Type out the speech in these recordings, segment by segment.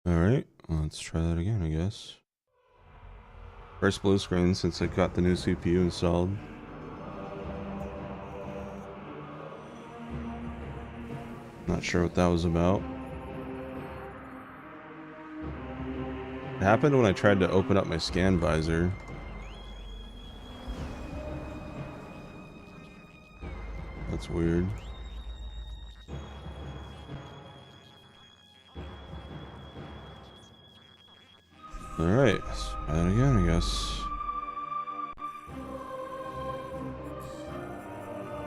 Alright, let's try that again, I guess. First blue screen since I got the new CPU installed. Not sure what that was about. It happened when I tried to open up my scan visor. That's weird. Alright, let's try that again, I guess.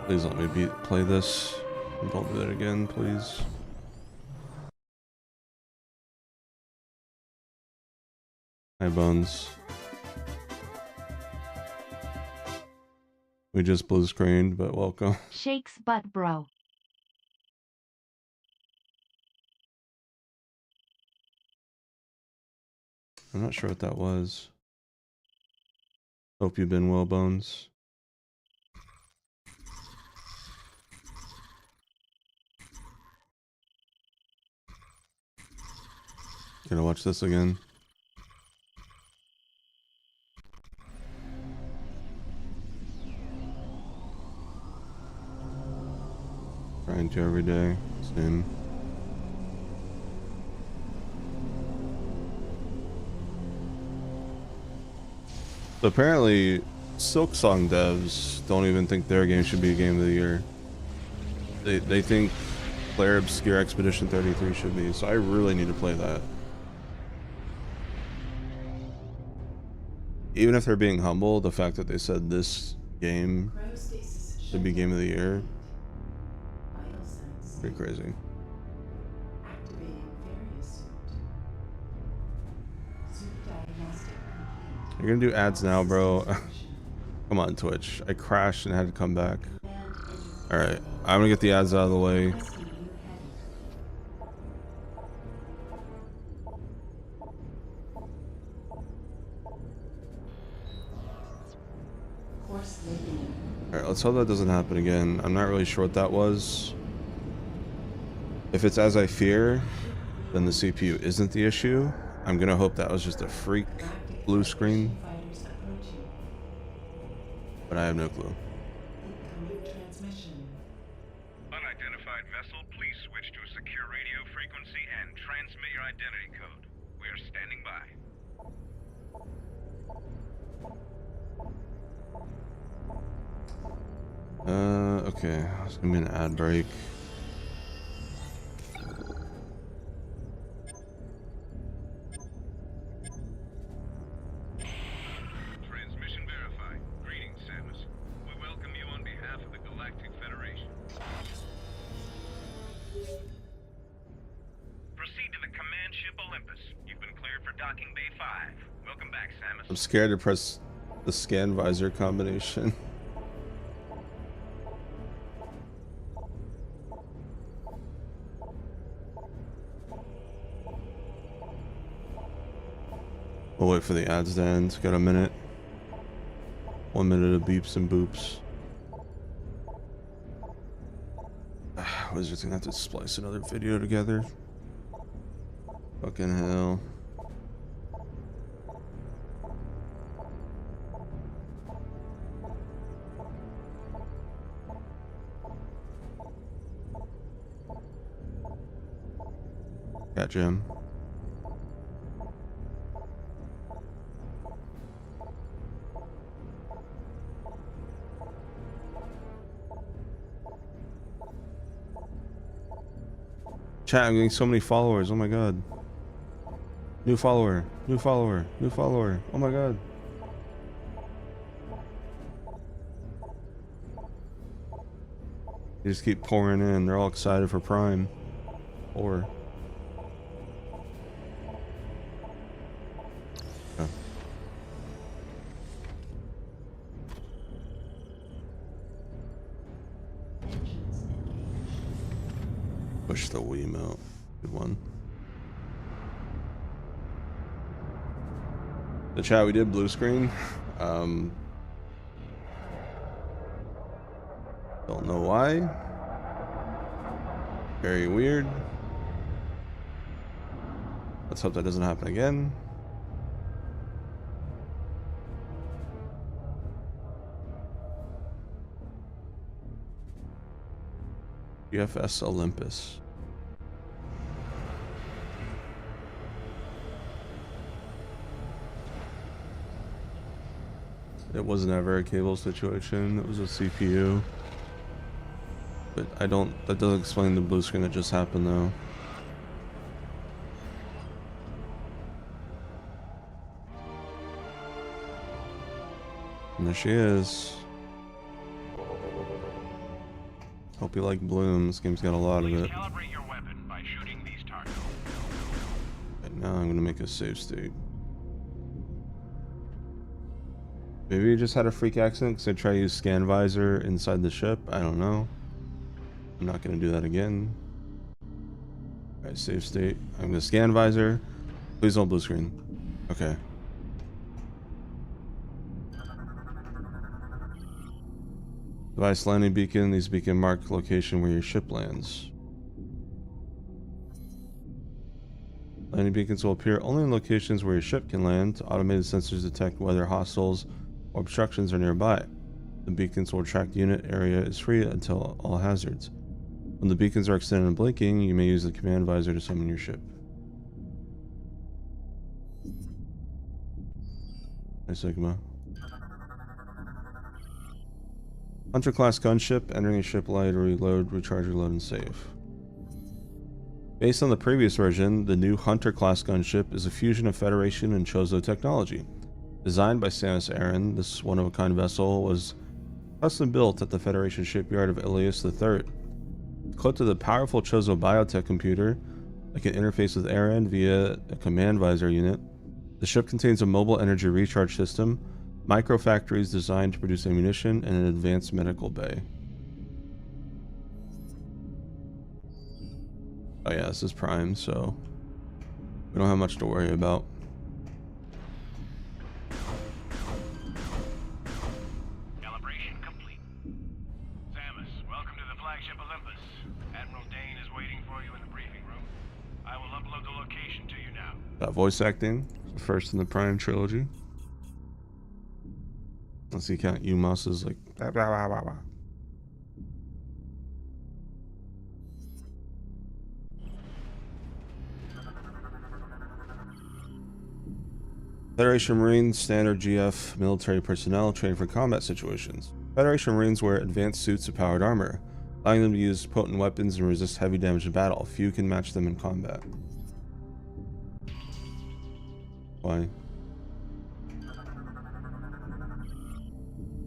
Please let me play this. Don't do that again, please. Hi, Bones. We just blue screened, but welcome. Shakes butt, bro. I'm not sure what that was. Hope you've been well, Bones. Gonna watch this again. Trying to every day. Same. So apparently, Silksong devs don't even think their game should be a game of the year. They think Player Obscure Expedition 33 should be, so I really need to play that. Even if they're being humble, the fact that they said this game should be game of the year, pretty crazy. You're gonna do ads now, bro. Come on, Twitch. I crashed and had to come back. Alright, I'm gonna get the ads out of the way. Alright, let's hope that doesn't happen again. I'm not really sure what that was. If it's as I fear, then the CPU isn't the issue. I'm gonna hope that was just a freak blue screen. But I have no clue. Unidentified vessel, please switch to a secure radio frequency and transmit your identity code. We are standing by. Okay. It's gonna be an ad break. Transmission verified. Greetings, Samus. We welcome you on behalf of the Galactic Federation. Proceed to the command ship Olympus. You've been cleared for docking bay 5. Welcome back, Samus. I'm scared to press the scan visor combination. We'll wait for the ads to end. Got a minute. 1 minute of beeps and boops. Was just gonna have to splice another video together. Fucking hell. Got him. Chat, I'm getting so many followers. Oh my god. New follower. New follower. New follower. Oh my god. They just keep pouring in. They're all excited for Prime. Or. Oh. Push the Wiimote. Good one. The chat, we did blue screen. Don't know why. Very weird. Let's hope that doesn't happen again. GFS Olympus. It was never a cable situation, it was a CPU. But that doesn't explain the blue screen that just happened though. And there she is. Hope you like Bloom, this game's got a lot of it. Calibrate your weapon by shooting these targets. Right now I'm gonna make a save state. Maybe you just had a freak accident because I tried to use scan visor inside the ship. I don't know. I'm not going to do that again. Alright, save state. I'm going to scan visor. Please don't blue screen. Okay. Device landing beacon. These beacon mark location where your ship lands. Landing beacons will appear only in locations where your ship can land. Automated sensors detect whether hostiles or obstructions are nearby. The beacons will track the unit area is free until all hazards. When the beacons are extended and blinking, you may use the command visor to summon your ship. Hi, Sigma. Hunter class gunship, entering a ship light, reload, recharge, reload, and save. Based on the previous version, the new Hunter class gunship is a fusion of Federation and Chozo technology. Designed by Samus Aran, this one-of-a-kind vessel was custom built at the Federation shipyard of Ilias III. Equipped with a powerful Chozo biotech computer that can interface with Aran via a command visor unit, the ship contains a mobile energy recharge system, micro-factories designed to produce ammunition, and an advanced medical bay. Oh yeah, this is Prime, so we don't have much to worry about. Calibration complete. Samus, welcome to the flagship Olympus. Admiral Dane is waiting for you in the briefing room. I will upload the location to you now. Got voice acting, first in the Prime trilogy. Let's see, count UMAS is like blah, blah, blah, blah, blah. Federation Marines, standard GF military personnel trained for combat situations. Federation Marines wear advanced suits of powered armor, allowing them to use potent weapons and resist heavy damage in battle. Few can match them in combat. Why?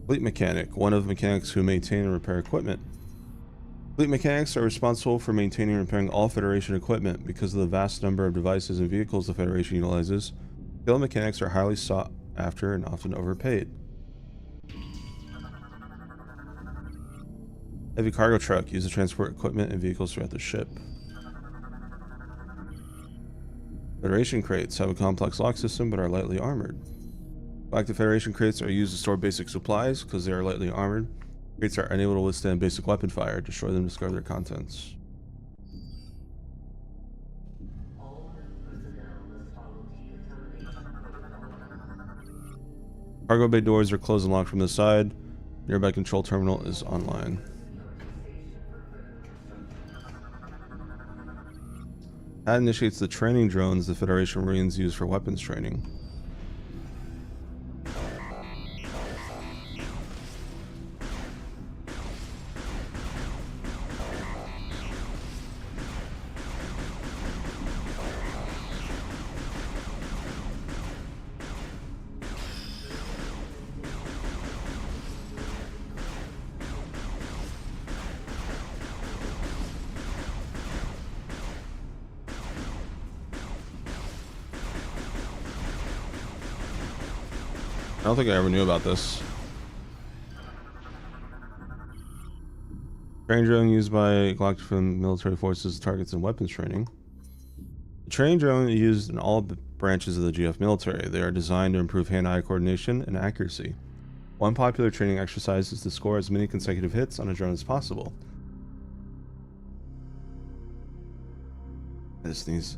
Fleet Mechanic, one of the mechanics who maintain and repair equipment. Fleet mechanics are responsible for maintaining and repairing all Federation equipment. Because of the vast number of devices and vehicles the Federation utilizes, skilled mechanics are highly sought after and often overpaid. Heavy cargo truck, used to transport equipment and vehicles throughout the ship. Federation crates have a complex lock system but are lightly armored. Galactic Federation crates are used to store basic supplies because they are lightly armored. Crates are unable to withstand basic weapon fire. Destroy them to discard their contents. Cargo bay doors are closed and locked from the side. Nearby control terminal is online. That initiates the training drones the Federation Marines use for weapons training. I don't think I ever knew about this. Training drone used by Galactic military forces, targets, and weapons training. The training drone is used in all branches of the GF military. They are designed to improve hand-eye coordination and accuracy. One popular training exercise is to score as many consecutive hits on a drone as possible. I just sneeze.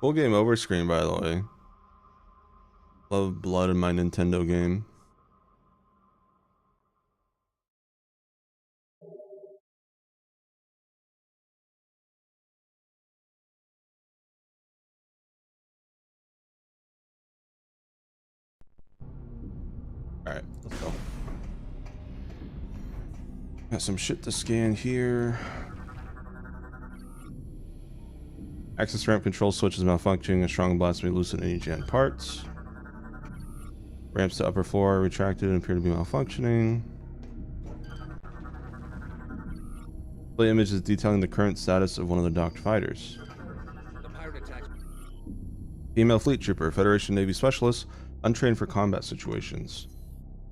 Full game over screen, by the way. Love blood in my Nintendo game. Alright, let's go. Got some shit to scan here. Access ramp control switch is malfunctioning. A strong blast may loosen any jammed parts. Ramps to upper floor are retracted and appear to be malfunctioning. Display image is detailing the current status of one of the docked fighters. The pirate attacks. Female fleet trooper, Federation Navy specialist, untrained for combat situations.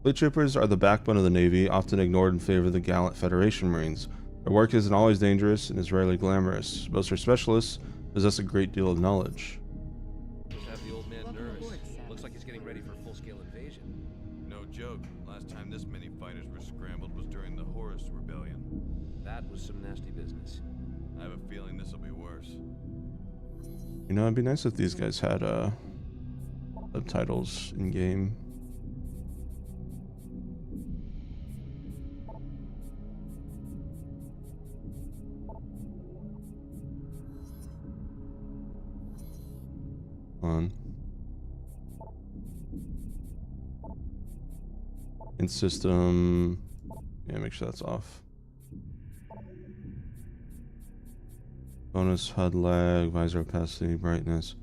Fleet troopers are the backbone of the Navy, often ignored in favor of the gallant Federation Marines. Their work isn't always dangerous and is rarely glamorous. Most are specialists, possess a great deal of knowledge. Just have the old man nervous. Looks like he's getting ready for a full-scale invasion. No joke. Last time this many fighters were scrambled was during the Horus Rebellion. That was some nasty business. I have a feeling this will be worse. You know, it'd be nice if these guys had subtitles in game. On. In system. Yeah, make sure that's off. Bonus HUD lag, visor opacity, brightness.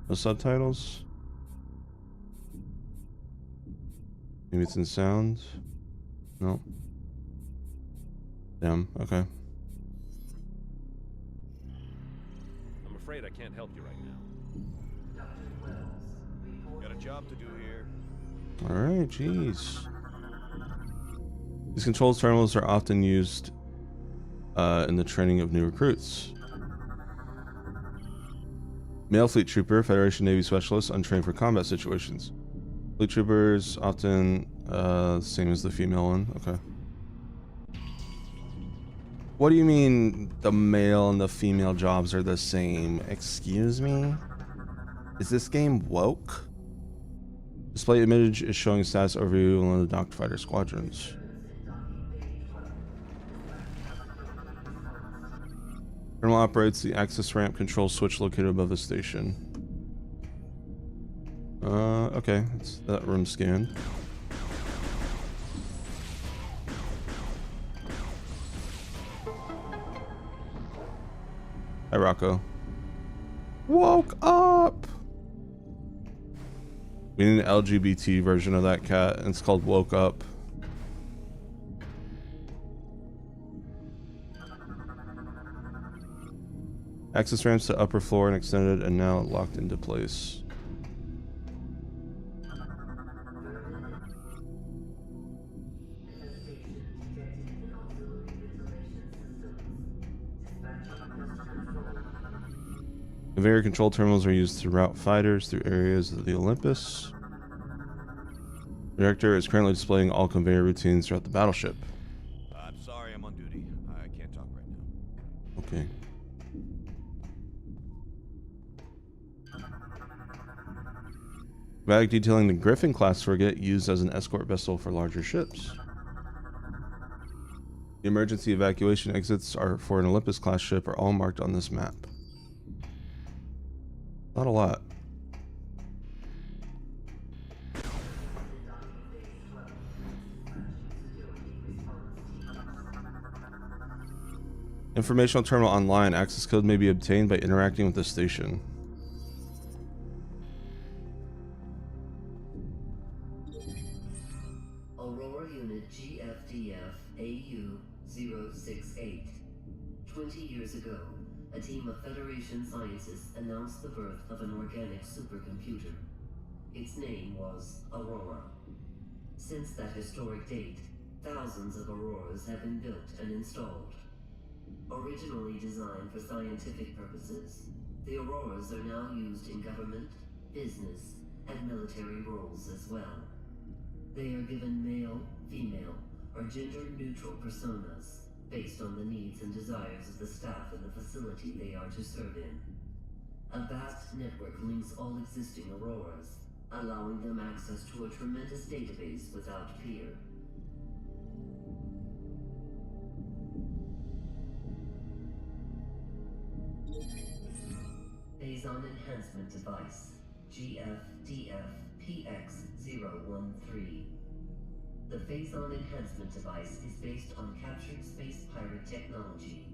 No subtitles? Maybe it's in sound? No. Damn, okay. I'm afraid I can't help you right now. Got a job to do here. Alright, jeez. These control terminals are often used in the training of new recruits. Male fleet trooper, Federation Navy specialist, untrained for combat situations. Fleet troopers often same as the female one. Okay. What do you mean the male and the female jobs are the same? Excuse me? Is this game woke? Display image is showing status overview of one of the docked fighter squadrons. Terminal operates the access ramp control switch located above the station. Okay, it's that room scanned. Hi, Rocco. Woke up! We need an LGBT version of that cat, and it's called Woke Up. Access ramps to upper floor and extended and now locked into place. Conveyor control terminals are used to route fighters through areas of the Olympus. The director is currently displaying all conveyor routines throughout the battleship. I'm sorry, I'm on duty. I can't talk right now. Okay. Schematic detailing the Griffin class frigate used as an escort vessel for larger ships. The emergency evacuation exits are for an Olympus class ship are all marked on this map. Not a lot. Informational terminal online. Access code may be obtained by interacting with the station. Aurora Unit GFDF AU-068. 20 years ago, a team of Federation scientists announced the birth of an organic supercomputer. Its name was Aurora. Since that historic date, thousands of Auroras have been built and installed. Originally designed for scientific purposes, the Auroras are now used in government, business, and military roles as well. They are given male, female, or gender-neutral personas based on the needs and desires of the staff in the facility they are to serve in. A vast network links all existing auroras, allowing them access to a tremendous database without fear. Phazon Enhancement Device, GFDF-PX013. The Phazon Enhancement Device is based on captured space pirate technology.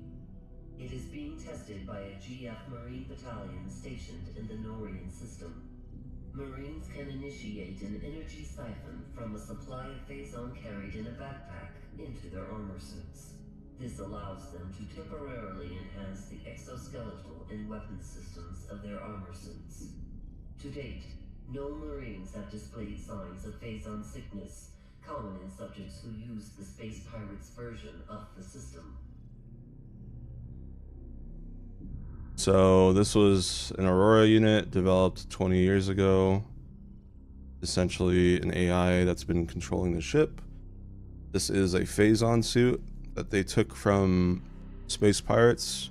It is being tested by a GF Marine battalion stationed in the Norian system. Marines can initiate an energy siphon from a supply of Phazon carried in a backpack into their armor suits. This allows them to temporarily enhance the exoskeletal and weapon systems of their armor suits. To date, no Marines have displayed signs of Phazon sickness, common in subjects who use the Space Pirates version of the system. So this was an Aurora unit developed 20 years ago. Essentially an AI that's been controlling the ship. This is a Phazon suit that they took from Space Pirates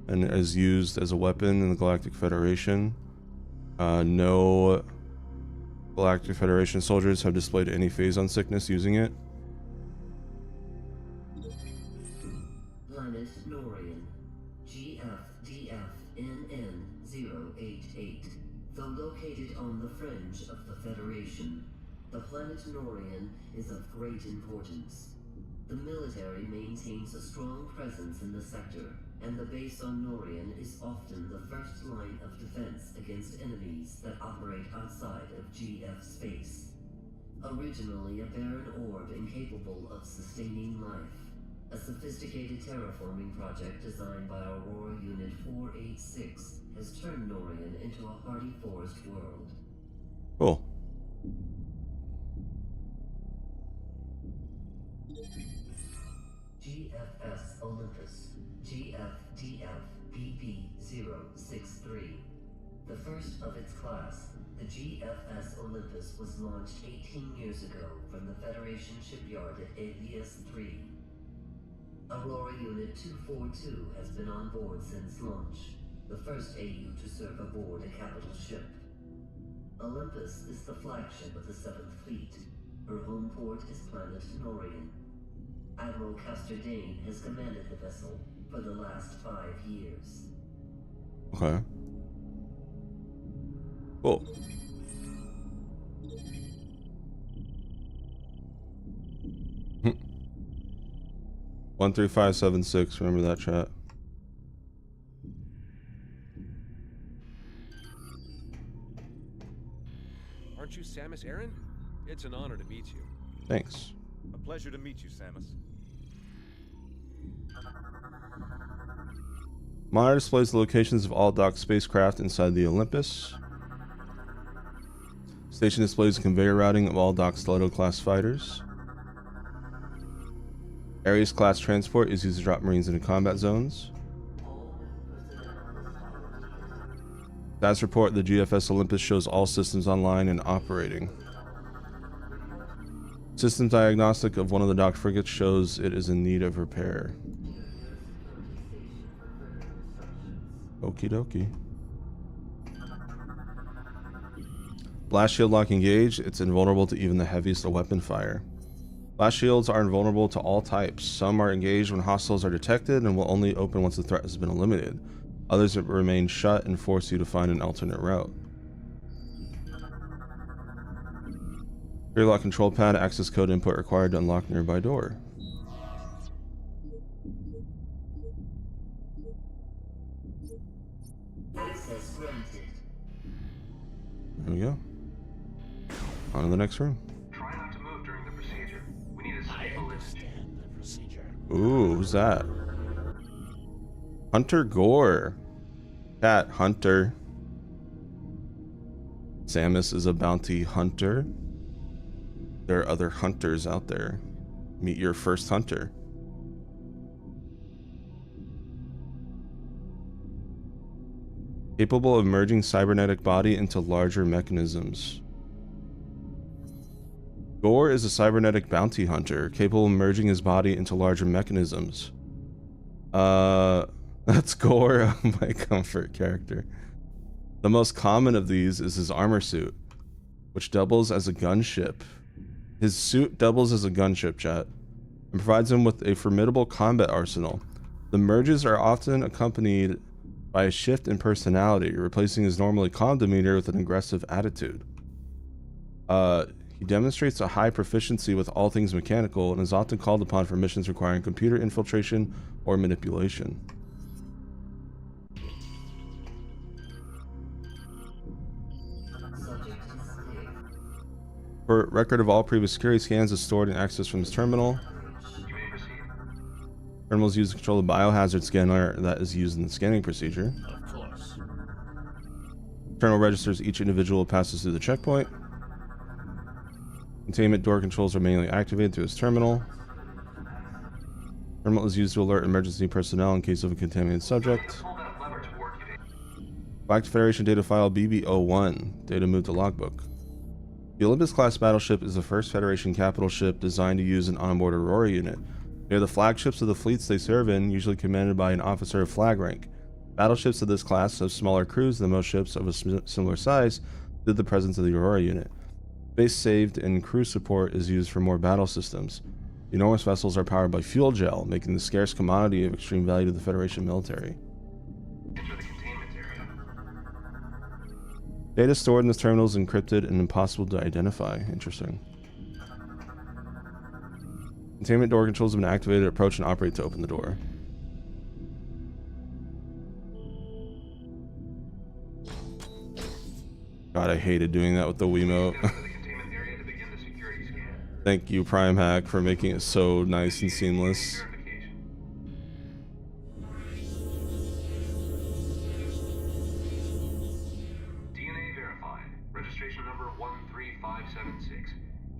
and is used as a weapon in the Galactic Federation. No Galactic Federation soldiers have displayed any Phazon sickness using it. Planet Norian, GFDF-NN088. Though located on the fringe of the Federation, the planet Norian is of great importance. The military maintains a strong presence in the sector, and the base on Norian is often the first line of defense against enemies that operate outside of GF space. Originally a barren orb incapable of sustaining life, a sophisticated terraforming project designed by Aurora Unit 486 has turned Norian into a hardy forest world. Cool. GFS Olympus, GFDF-BB063. The first of its class, the GFS Olympus was launched 18 years ago from the Federation shipyard at Alias 3. Aurora Unit 242 has been on board since launch, the first AU to serve aboard a capital ship. Olympus is the flagship of the 7th Fleet. Her home port is planet Norian. Admiral Castor Dane has commanded the vessel for the last 5 years. Okay. Cool. Hmm. 13576, remember that chat. Aren't you Samus Aran? It's an honor to meet you. Thanks. A pleasure to meet you, Samus. Monitor displays the locations of all docked spacecraft inside the Olympus. Station displays conveyor routing of all docked Stiletto-class fighters. Ares-class transport is used to drop Marines into combat zones. Status report, the GFS Olympus shows all systems online and operating. System diagnostic of one of the docked frigates shows it is in need of repair. Okie dokie. Blast shield lock engaged. It's invulnerable to even the heaviest of weapon fire. Blast shields are invulnerable to all types. Some are engaged when hostiles are detected and will only open once the threat has been eliminated. Others remain shut and force you to find an alternate route. Rear lock control pad, access code input required to unlock nearby door. Access granted. There we go. On to the next room. Try not to move during the procedure. We need a stable Understand the procedure. Ooh, who's that? Hunter Gore. Cat Hunter. Samus is a bounty hunter. There are other hunters out there. Meet your first hunter. Capable of merging cybernetic body into larger mechanisms. Gore is a cybernetic bounty hunter, capable of merging his body into larger mechanisms. That's Gore, my comfort character. The most common of these is his armor suit, which doubles as a gunship. His suit doubles as a gunship, chat, and provides him with a formidable combat arsenal. The merges are often accompanied by a shift in personality, replacing his normally calm demeanor with an aggressive attitude. He demonstrates a high proficiency with all things mechanical and is often called upon for missions requiring computer infiltration or manipulation. For record of all previous security scans is stored and accessed from this terminal. You may proceed. Terminals used to control the biohazard scanner that is used in the scanning procedure. Of course. Terminal registers each individual passes through the checkpoint. Containment door controls are manually activated through this terminal. Terminal is used to alert emergency personnel in case of a contaminated subject. Hold that lever to work it. Galactic Federation data file BB-01. Data moved to logbook. The Olympus-class battleship is the first Federation capital ship designed to use an onboard Aurora unit. They are the flagships of the fleets they serve in, usually commanded by an officer of flag rank. Battleships of this class have smaller crews than most ships of a similar size due to the presence of the Aurora unit. Space saved and crew support is used for more battle systems. The enormous vessels are powered by fuel gel, making the scarce commodity of extreme value to the Federation military. Enter the containment area. Data stored in this terminal is encrypted and impossible to identify. Interesting. Containment door controls have been activated. Approach and operate to open the door. God, I hated doing that with the Wiimote. Go to the containment area to begin the security scan. Thank you, Prime Hack, for making it so nice and seamless. Verification. DNA verified. Registration number 13576.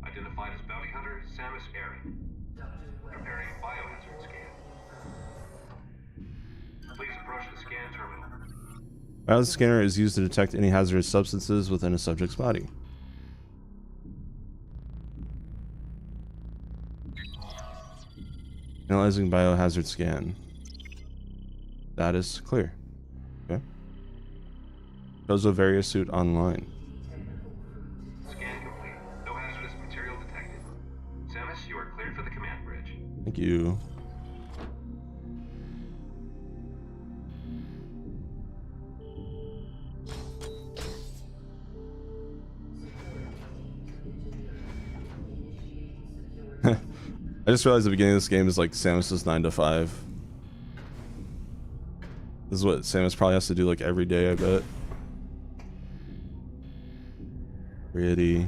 Identified as bounty hunter Samus Aran. Preparing biohazard scan. Please approach the scan terminal. The scanner is used to detect any hazardous substances within a subject's body. Analyzing biohazard scan. That is clear. Okay. Shows a various suit online. Scan complete. No hazardous material detected. Samus, you are cleared for the command bridge. Thank you. I just realized the beginning of this game is like Samus's 9 to 5. This is what Samus probably has to do like every day, I bet. Pretty.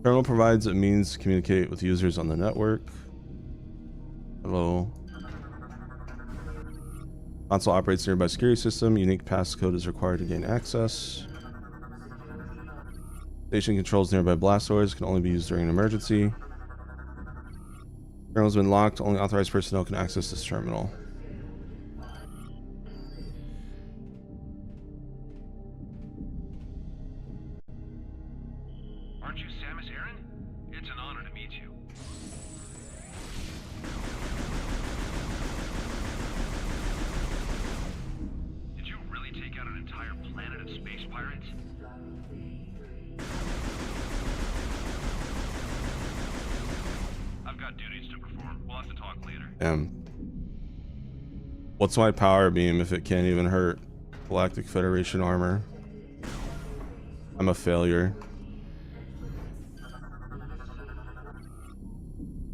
Terminal provides a means to communicate with users on the network. Hello. Console operates nearby security system. Unique passcode is required to gain access. Station controls nearby blast doors can only be used during an emergency. Terminal has been locked. Only authorized personnel can access this terminal. Aren't you Samus Aran? It's an honor to meet you. Did you really take out an entire planet of space pirates? I've got duties to perform. We'll have to talk later. What's my power beam if it can't even hurt Galactic Federation armor? I'm a failure.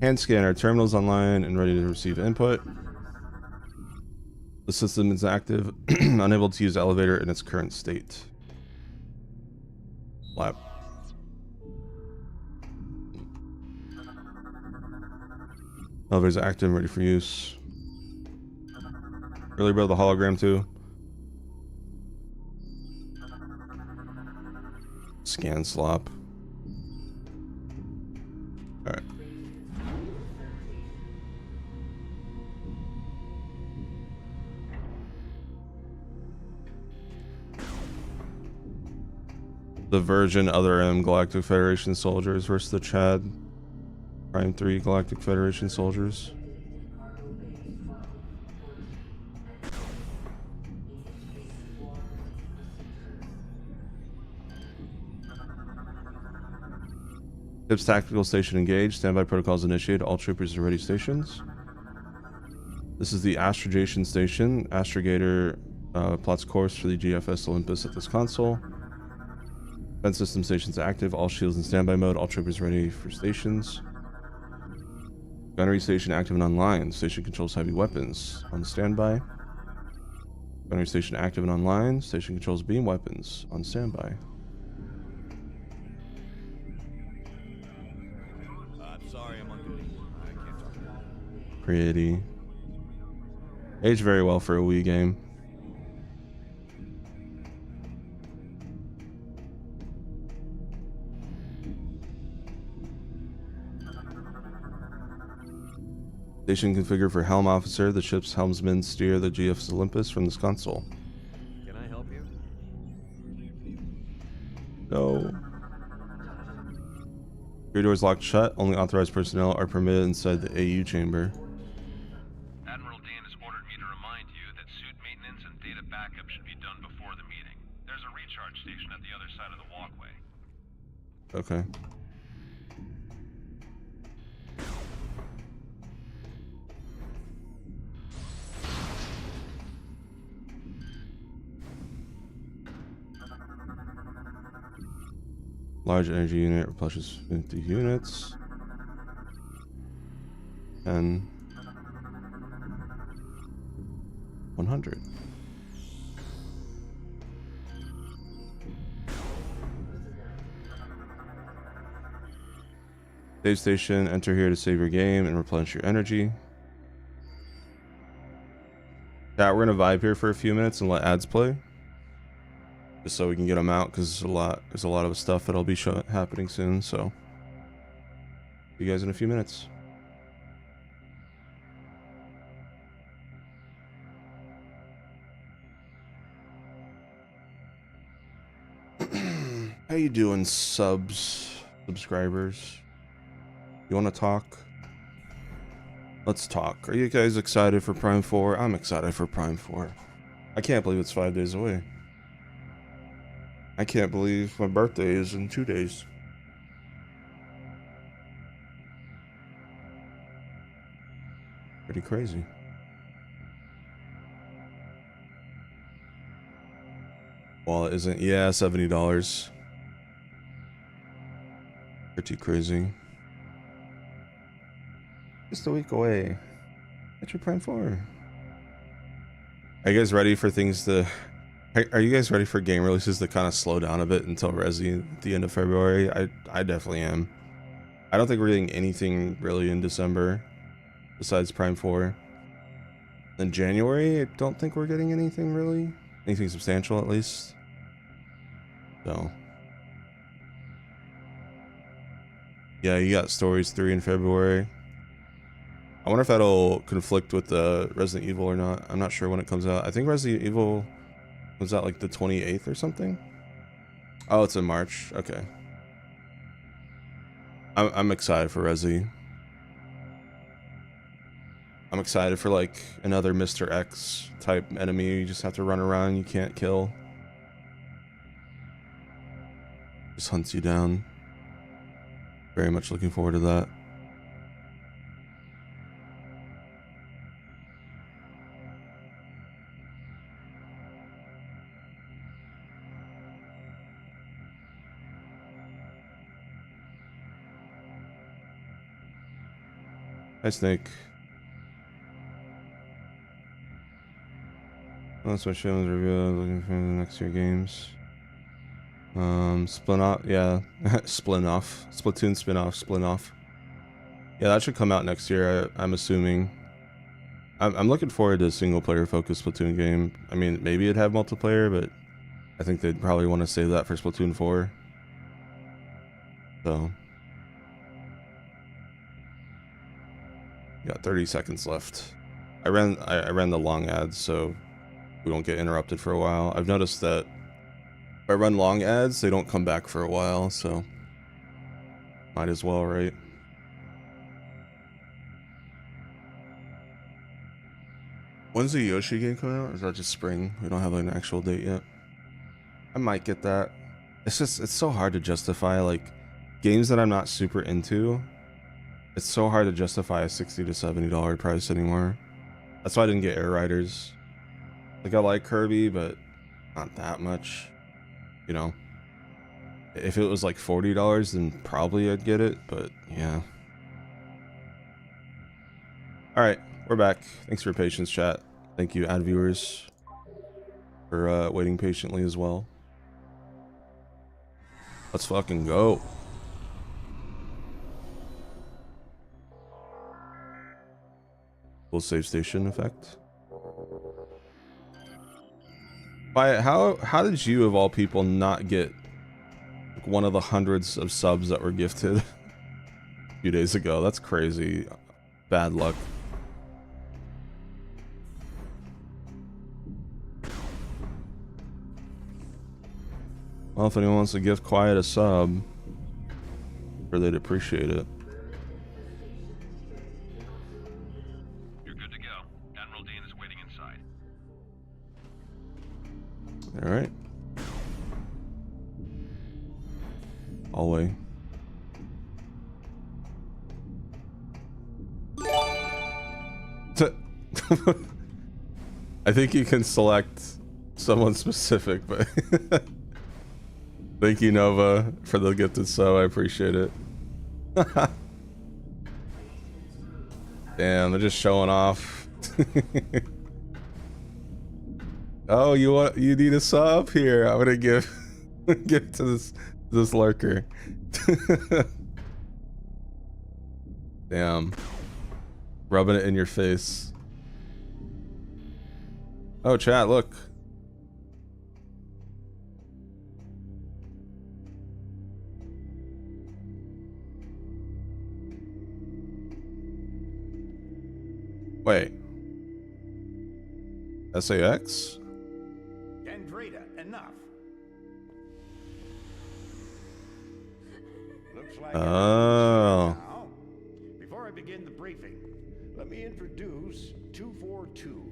Hand scanner. Terminal's online and ready to receive input. The system is active. Unable to use elevator in its current state. Lap. Elevator's active and ready for use. Early build the hologram too. Scan slop. Alright. The Virgin Other M Galactic Federation soldiers versus the Chad Prime 3 Galactic Federation soldiers. Ship's tactical station engaged. Standby protocols initiated. All troopers are ready stations. This is the astrogation station. Astrogator plots course for the GFS Olympus at this console. Defense system stations active. All shields in standby mode. All troopers ready for stations. Gunnery station active and online. Station controls heavy weapons. On standby. Gunnery station active and online. Station controls beam weapons. On standby. I'm sorry, I'm on duty. I can't talk. Pretty. Aged very well for a Wii game. Station configured for Helm Officer. The ship's helmsmen steer the GF's Olympus from this console. Can I help you? No. Rear doors locked shut. Only authorized personnel are permitted inside the AU chamber. Admiral Dean has ordered me to remind you that suit maintenance and data backup should be done before the meeting. There's a recharge station at the other side of the walkway. Okay. Large energy unit replenishes 50 units. And 100. Save station, enter here to save your game and replenish your energy. Yeah, we're gonna vibe here for a few minutes and let ads play. Just so we can get them out, because there's a lot of stuff that'll be happening soon, so see you guys in a few minutes. How you doing, subscribers? You want to talk? Let's talk. Are you guys excited for Prime 4? I'm excited for Prime 4. I can't believe it's 5 days away. I can't believe my birthday is in 2 days. Pretty crazy. Well, it isn't. Yeah, $70. Pretty crazy. Just a week away. Get your Prime 4. Are you guys ready for things to... Are you guys ready for game releases to kind of slow down a bit until Resi at the end of February? I definitely am. I don't think we're getting anything really in December besides Prime 4. In January, I don't think we're getting anything really. Anything substantial at least. So. Yeah, you got Stories 3 in February. I wonder if that'll conflict with the Resident Evil or not. I'm not sure when it comes out. I think Resident Evil comes out like the 28th or something. Oh, it's in March. Okay. I'm excited for Resi. I'm excited for like another Mr. X type enemy. You just have to run around. You can't kill. Just hunts you down. Very much looking forward to that. Hi, Snake. That's what shows review. Looking for the next year games. Spin-off, yeah. Spin-off. Splatoon spin-off, Spin-off. Yeah, that should come out next year, I'm assuming. I'm looking forward to a single-player focused Splatoon game. I mean, maybe it'd have multiplayer, but I think they'd probably want to save that for Splatoon 4. So... got 30 seconds left. I ran the long ads so we won't get interrupted for a while. I've noticed that if I run long ads, they don't come back for a while, so might as well, right? When's the Yoshi game coming out? Or is that just spring? We don't have an actual date yet. I might get that. It's so hard to justify like games that I'm not super into, it's so hard to justify a $60 to $70 price anymore. That's why I didn't get Air Riders. Like, I like Kirby, but not that much. You know, if it was like $40, then probably I'd get it, but yeah. Alright, we're back. Thanks for your patience, chat. Thank you, ad viewers, for waiting patiently as well. Let's fucking go. Full save station effect. Why? How did you, of all people, not get like one of the hundreds of subs that were gifted a few days ago? That's crazy. Bad luck. Well, if anyone wants to gift Quiet a sub, sure they'd appreciate it. You're good to go. Admiral Dean is waiting inside. All right. Hallway. I think you can select someone specific, but thank you, Nova, for the gifted sub. I appreciate it. Damn, they're just showing off. Oh, you need a sub here? I'm gonna give to this lurker. Damn, rubbing it in your face. Oh, chat, look. Wait. SAX? Andreda, enough. Looks like Oh. now. Before I begin the briefing, let me introduce 242,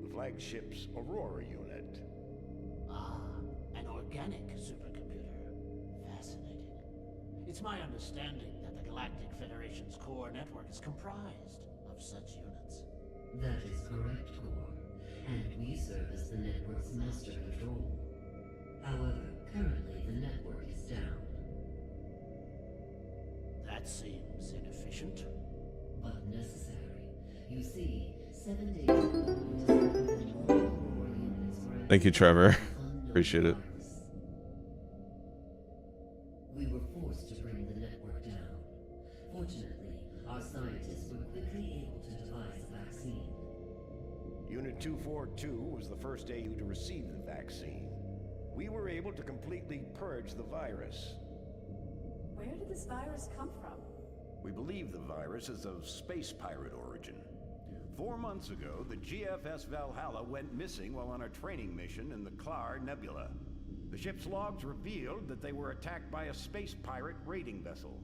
the flagship's Aurora unit. Ah, an organic supercomputer. Fascinating. It's my understanding that the Galactic Federation's core network is comprised of such units. That is correct, Core. And we serve as the network's master control. However, currently the network is down. That seems inefficient. But necessary. You see, 7 days ago, Thank you, Trevor. Appreciate it. We were forced to bring the network down. Fortunately, our scientists were quickly able to devise a vaccine. Unit 242 was the first AU to receive the vaccine. We were able to completely purge the virus. Where did this virus come from? We believe the virus is of space pirate origin. 4 months ago, the GFS Valhalla went missing while on a training mission in the Klar Nebula. The ship's logs revealed that they were attacked by a space pirate raiding vessel.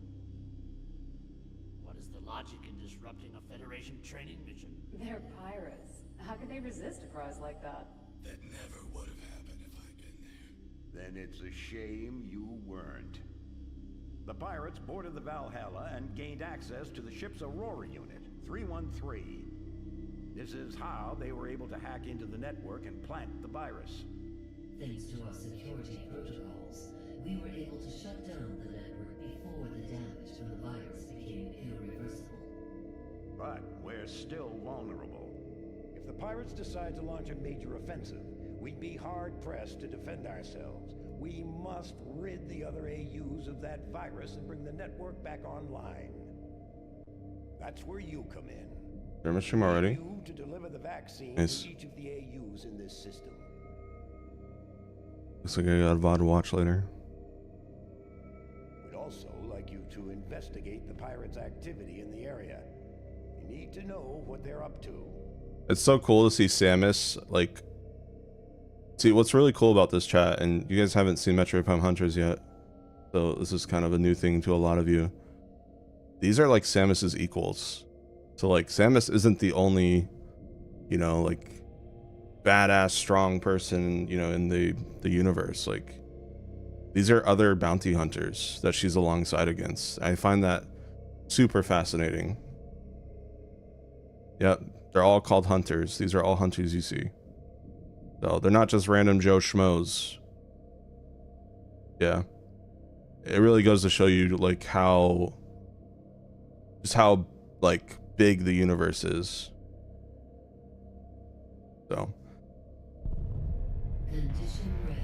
What is the logic in disrupting a Federation training mission? They're pirates. How could they resist a prize like that? That never would have happened if I'd been there. Then it's a shame you weren't. The pirates boarded the Valhalla and gained access to the ship's Aurora unit, 313. This is how they were able to hack into the network and plant the virus. Thanks to our security protocols, we were able to shut down the network before the damage from the virus became irreversible. But we're still vulnerable. If the pirates decide to launch a major offensive, we'd be hard-pressed to defend ourselves. We must rid the other AUs of that virus and bring the network back online. That's where you come in. They're in stream already. You to deliver the vaccine Nice. to each of the AUs in this system. Looks like I got a VOD to watch later. We'd also like you to investigate the pirates' activity in the area. You need to know what they're up to. It's so cool to see Samus, like... See, what's really cool about this chat, and you guys haven't seen Metroid Prime Hunters yet, so this is kind of a new thing to a lot of you. These are like Samus's equals. So like, Samus isn't the only, you know, like, badass, strong person, you know, in the universe. Like, These are other bounty hunters that she's alongside against. I find that super fascinating. Yep, they're all called hunters. These are all hunters you see. So they're not just random Joe Schmoes. Yeah. It really goes to show you like how like big the universe is. So. Condition red.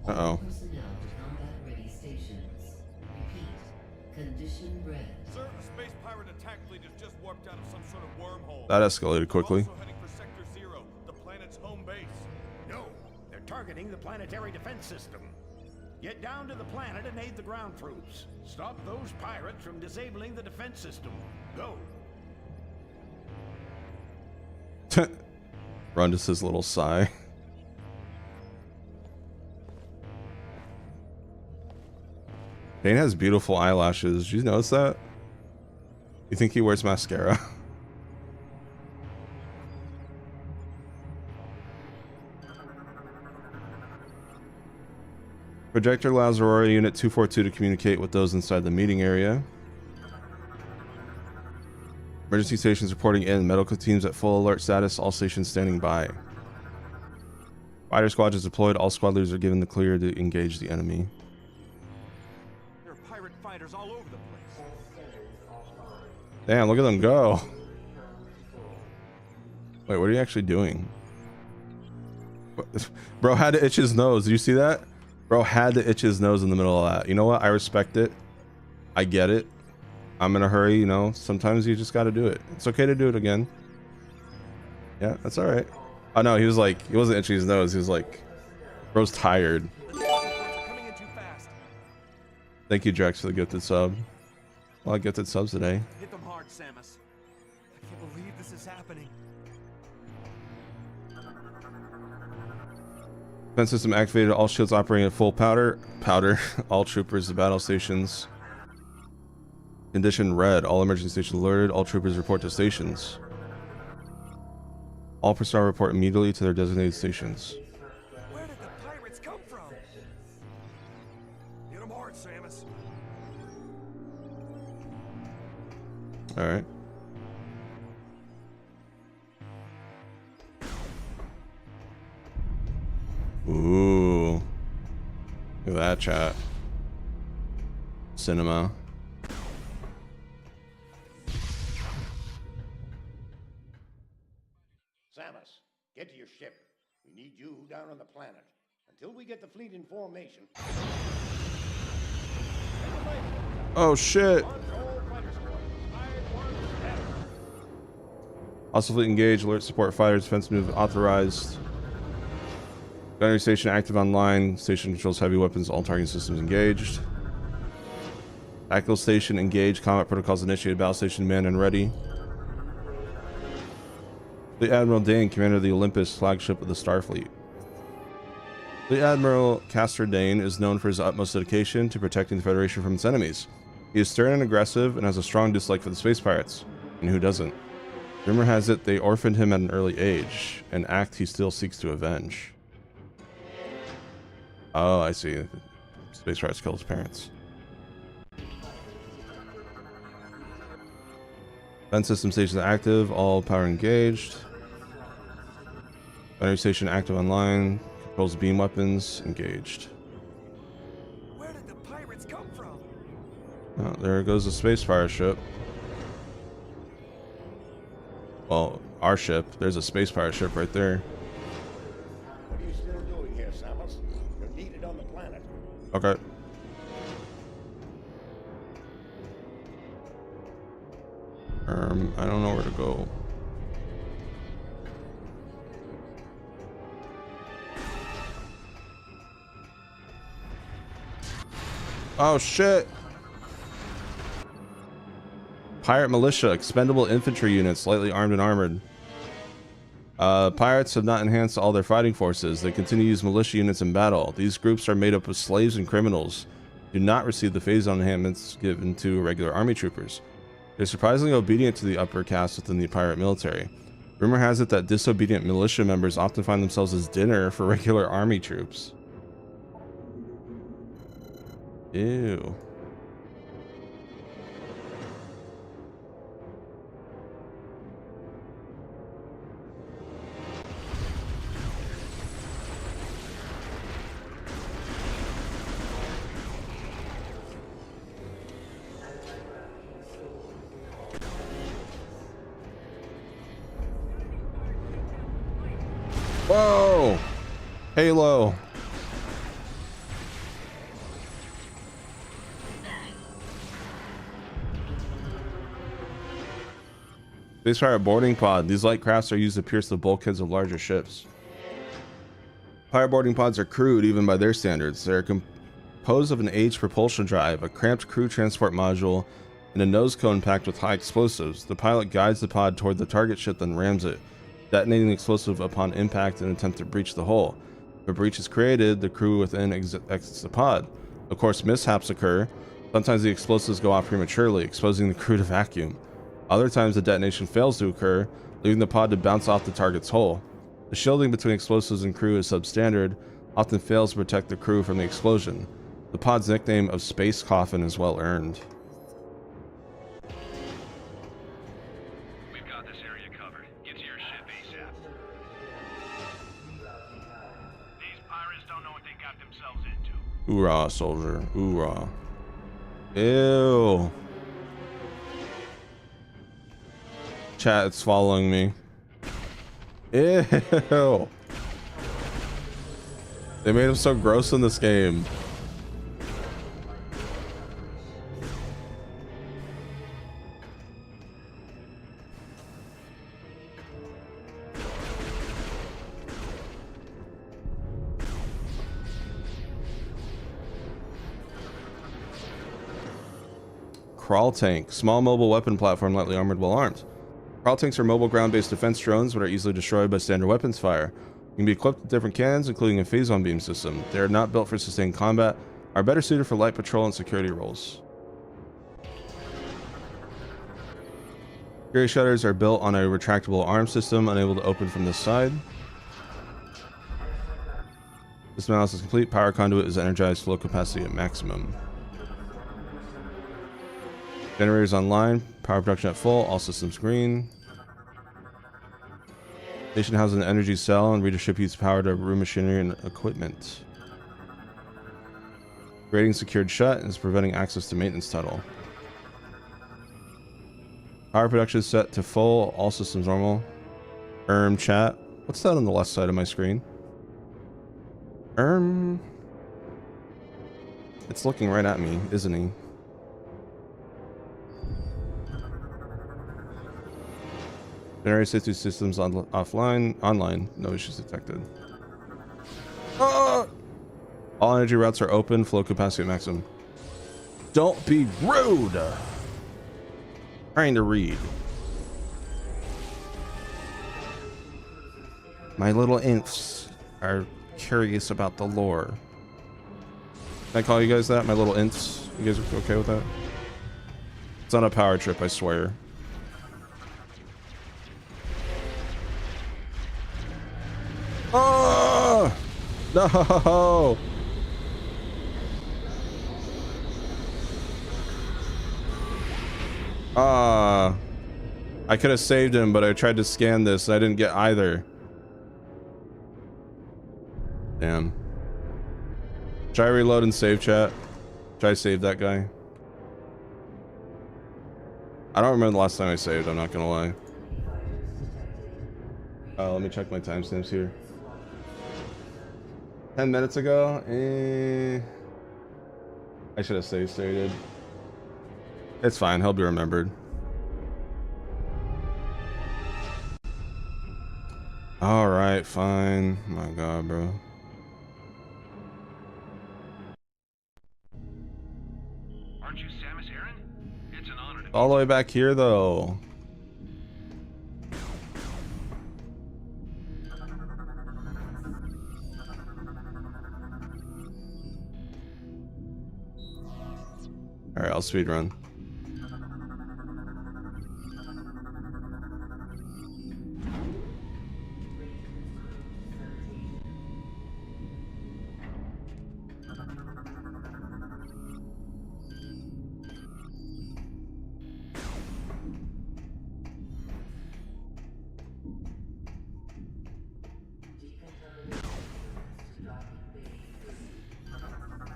Uh-oh. All personnel to combat ready stations. Repeat. Condition red. Sir, a space pirate attack fleet has just warped out of some sort of wormhole. That escalated quickly. They're also heading for Sector 0, the planet's home base. No, they're targeting the planetary defense system. Get down to the planet and aid the ground troops. Stop those pirates from disabling the defense system. Go. Ron just his little sigh. Dane has beautiful eyelashes. Did you notice that? You think he wears mascara? Projector allows Aurora Unit 242 to communicate with those inside the meeting area. Emergency stations reporting in. Medical teams at full alert status. All stations standing by. Fighter squad is deployed. All squad leaders are given the clear to engage the enemy. There are pirate fighters all over the place. Damn, look at them go. Wait, what are you actually doing? Bro had to itch his nose. Did you see that? Bro had to itch his nose in the middle of that. You know what? I respect it. I get it. I'm in a hurry, you know. Sometimes you just got to do it. It's okay to do it again. Yeah, that's all right. Oh no, he wasn't itching his nose. He was like, bro's tired. Coming in too fast. Thank you, Drex, for the gifted sub. A lot of gifted subs today. Hit them hard, Samus. I can't believe this is happening. Defense system activated. All shields operating at full powder. All troopers to battle stations. Condition red. All emergency stations alerted. All troopers report to stations. All personnel report immediately to their designated stations. Where did the pirates come from? Hit them hard, Samus. All right. Ooh. Look at that chat. Cinema. Samus, get to your ship. We need you down on the planet. Until we get the fleet in formation. Oh shit. Also fleet engaged. Alert support fighters. Defense move authorized. Gunnery station active online. Station controls heavy weapons. All targeting systems engaged. Tactical station engaged. Combat protocols initiated. Battle station manned and ready. Fleet Admiral Dane, commander of the Olympus, flagship of the Starfleet. Fleet Admiral Castor Dane is known for his utmost dedication to protecting the Federation from its enemies. He is stern and aggressive and has a strong dislike for the space pirates. And who doesn't? Rumor has it they orphaned him at an early age, an act he still seeks to avenge. Oh, I see. Space pirates killed his parents. Defense system stations active. All power engaged. Gunnery station active online. Controls beam weapons engaged. Where did the pirates come from? Oh, there goes the space pirate ship. Well, our ship. There's a space pirate ship right there. What are you still doing here, Samus? You're needed on the planet. Okay. I don't know where to go. Oh shit. Pirate militia, expendable infantry units, lightly armed and armored. Pirates have not enhanced all their fighting forces. They continue to use militia units in battle. These groups are made up of slaves and criminals. Do not receive the phase enhancements given to regular army troopers. They're surprisingly obedient to the upper caste within the pirate military. Rumor has it that disobedient militia members often find themselves as dinner for regular army troops. Ew. Whoa! Halo. Spacefire boarding pod. These light crafts are used to pierce the bulkheads of larger ships. Pirate boarding pods are crude even by their standards. They are composed of an aged propulsion drive, a cramped crew transport module, and a nose cone packed with high explosives. The pilot guides the pod toward the target ship, then rams it, detonating the explosive upon impact in an attempt to breach the hull. If a breach is created, the crew within exits the pod. Of course, mishaps occur. Sometimes the explosives go off prematurely, exposing the crew to vacuum. Other times the detonation fails to occur, leaving the pod to bounce off the target's hull. The shielding between explosives and crew is substandard, often fails to protect the crew from the explosion. The pod's nickname of Space Coffin is well earned. We've got this area covered. Get to your ship ASAP. These pirates don't know what they got themselves into. Hoorah, soldier. Hoorah. Ew. Chat, it's following me. Ew. They made him so gross in this game. Crawl tank. Small mobile weapon platform lightly armored while armed. Crawl tanks are mobile ground-based defense drones but are easily destroyed by standard weapons fire. You can be equipped with different cannons, including a phazon beam system. They are not built for sustained combat, are better suited for light patrol and security roles. Security shutters are built on a retractable arm system, unable to open from this side. This analysis is complete. Power conduit is energized, flow capacity at maximum. Generators online, power production at full, all systems green. Station houses an energy cell and reader ship uses power to room machinery and equipment. Grating secured shut and is preventing access to maintenance tunnel. Power production set to full, all systems normal. Chat. What's that on the left side of my screen? It's looking right at me, isn't he? Generator safety systems offline. Online. No issues detected. Ah! All energy routes are open. Flow capacity at maximum. Don't be rude. Trying to read. My little imps are curious about the lore. Can I call you guys that? My little imps? You guys are okay with that? It's not a power trip, I swear. Oh no! I could have saved him, but I tried to scan this and I didn't get either. Damn. Should I reload and save, chat? Should I save that guy? I don't remember the last time I saved, I'm not gonna lie. Let me check my timestamps here. 10 minutes ago? I should have saved stated. It's fine, he'll be remembered. Alright, fine. My god, bro. Aren't you Samus Aran? It's an honor to All the way back here, though. Alright, I'll speedrun.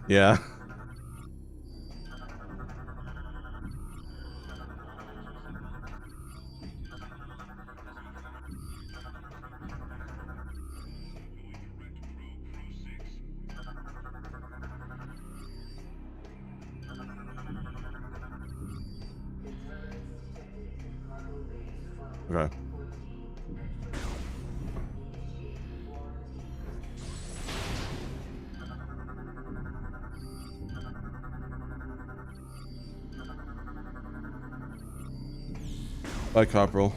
Yeah. Okay. Bye, Copperel.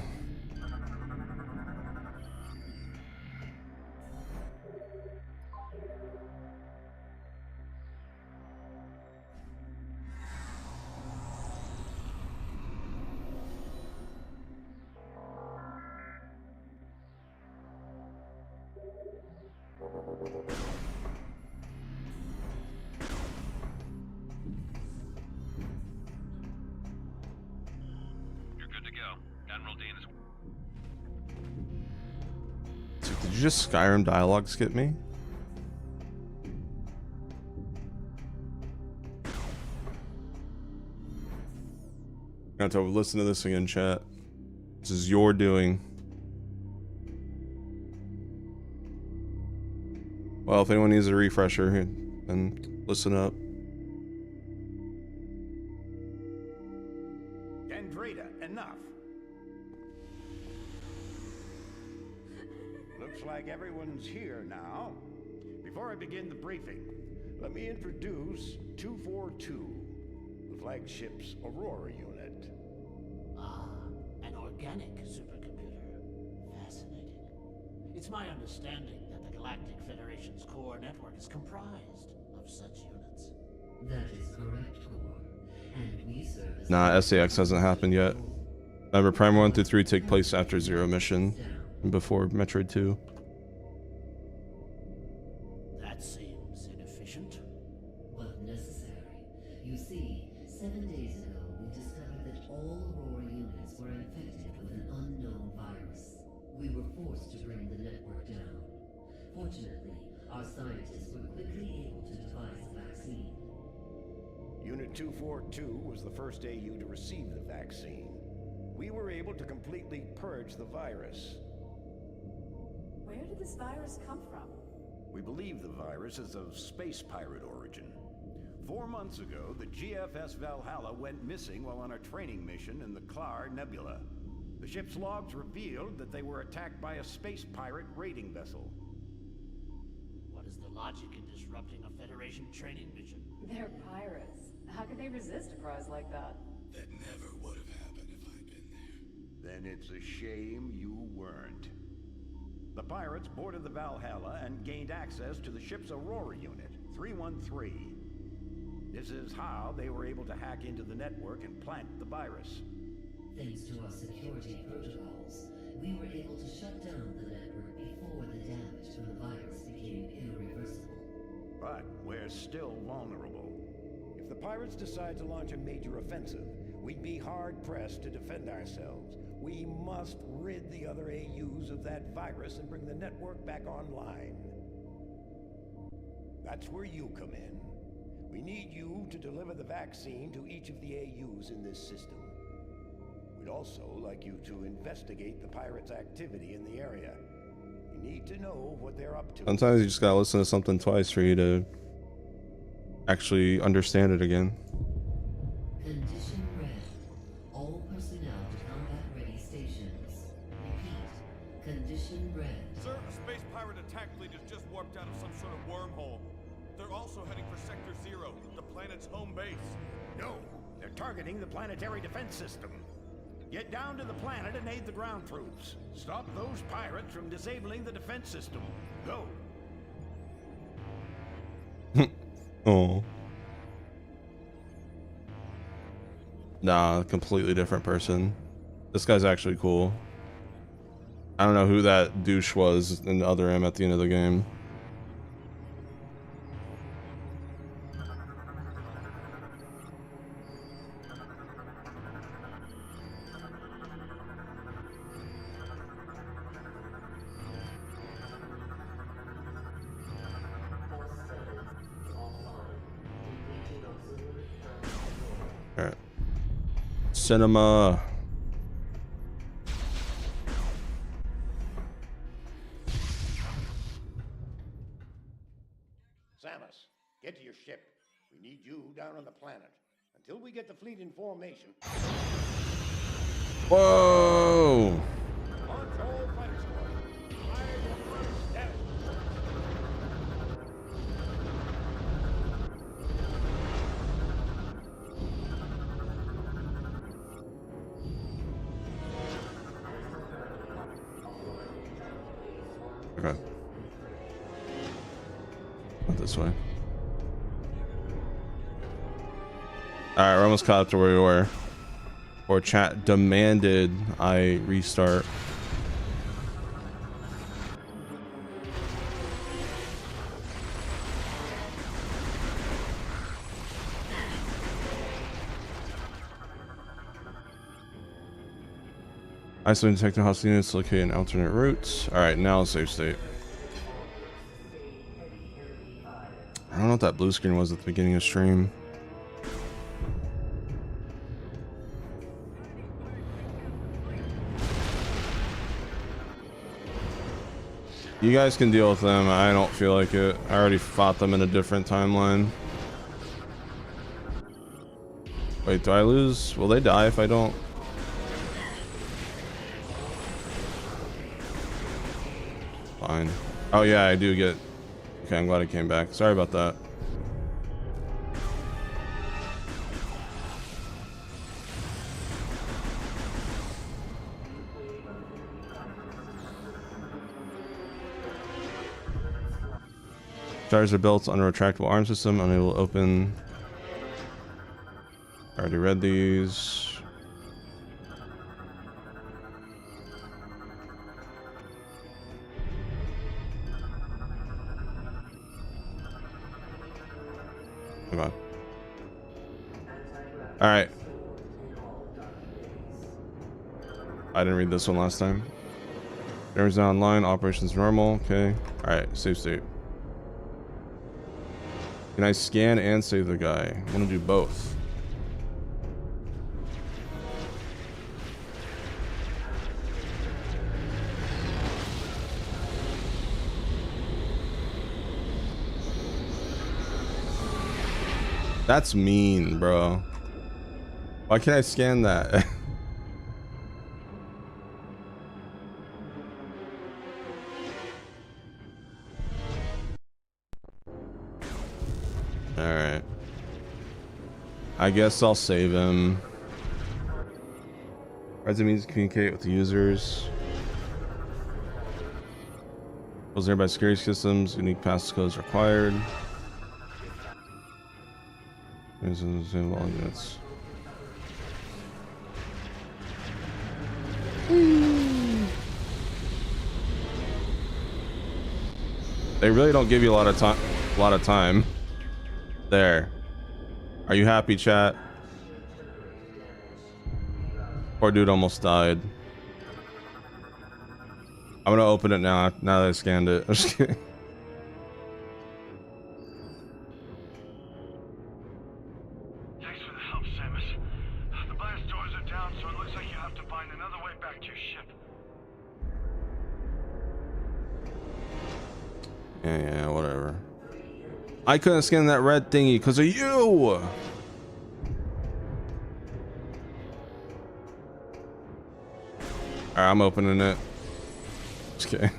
You're good to go. Admiral Dean is... Did you just Skyrim dialogue skip me? I have to listen to this again, chat. This is your doing. Well, if anyone needs a refresher, then listen up. Andreda, enough. Looks like everyone's here now. Before I begin the briefing, let me introduce 242, the flagship's Aurora unit. Ah, an organic supercomputer. Fascinating. It's my understanding that the Galactic Federation's core network is comprised of such units. That is correct, Core. And we serve as Nah, SAX hasn't happened yet. Remember, Prime 1 through 3 take place after Zero mission and before Metroid 2. That seems inefficient. but necessary. You see, 7 days ago, we discovered that all Aurora units were infected with an unknown virus. We were forced to bring the network down. Fortunately, our scientists were quickly able to devise a vaccine. Unit 242 was the first AU to receive the vaccine. We were able to completely purge the virus. Where did this virus come from? We believe the virus is of space pirate origin. 4 months ago, the GFS Valhalla went missing while on a training mission in the Klar Nebula. The ship's logs revealed that they were attacked by a space pirate raiding vessel. What is the logic in disrupting a Federation training mission? They're pirates. How could they resist a prize like that? That never would have happened if I'd been there. Then it's a shame you weren't. The pirates boarded the Valhalla and gained access to the ship's Aurora unit, 313. This is how they were able to hack into the network and plant the virus. Thanks to our security protocols, we were able to shut down the network before the damage from the virus became irreversible. But we're still vulnerable. If the pirates decide to launch a major offensive, we'd be hard-pressed to defend ourselves. We must rid the other AUs of that virus and bring the network back online. That's where you come in. We need you to deliver the vaccine to each of the AUs in this system. We'd also like you to investigate the pirates' activity in the area. You need to know what they're up to. Sometimes you just gotta listen to something twice for you to actually understand it again. Condition red. All personnel to combat-ready stations. Repeat. Condition red. Sir, a space pirate attack fleet has just warped out of some sort of wormhole. They're also heading for Sector 0, the planet's home base. No, they're targeting the planetary defense system. Get down to the planet and aid the ground troops. Stop those pirates from disabling the defense system. Go. Oh. Nah, completely different person. This guy's actually cool. I don't know who that douche was in the other M at the end of the game. cinema. Samus, get to your ship. We need you down on the planet. Until we get the fleet in formation. Whoa! Launch all fighter squadron. Fire your first step. Okay. Not this way. Alright, we're almost caught up to where we were. Or chat demanded I restart. Isolating detected hostile units, locate an alternate route. Alright, now save state. I don't know what that blue screen was at the beginning of stream. You guys can deal with them. I don't feel like it. I already fought them in a different timeline. Wait, do I lose? Will they die if I don't? Fine. Oh yeah, I do get... Okay, I'm glad I came back. Sorry about that. Charges are built on a retractable arm system, unable to open. I already read these. Come on. All right. I didn't read this one last time. Cameras now online. Operations normal. Okay. All right. Save state. Can I scan and save the guy? I want to do both. That's mean, bro. Why can't I scan that? Alright. I guess I'll save him. As it means to communicate with the users. Was nearby security systems, unique passcodes required. There's all units. They really don't give you a lot of time. There. Are you happy, chat? Poor dude almost died. I'm gonna open it now that I scanned it. I'm just kidding. Thanks for the help, Samus. The blast doors are down, so it looks like you have to find another way back to your ship. Yeah, whatever. I couldn't scan that red thingy because of you. All right, I'm opening it. Just kidding.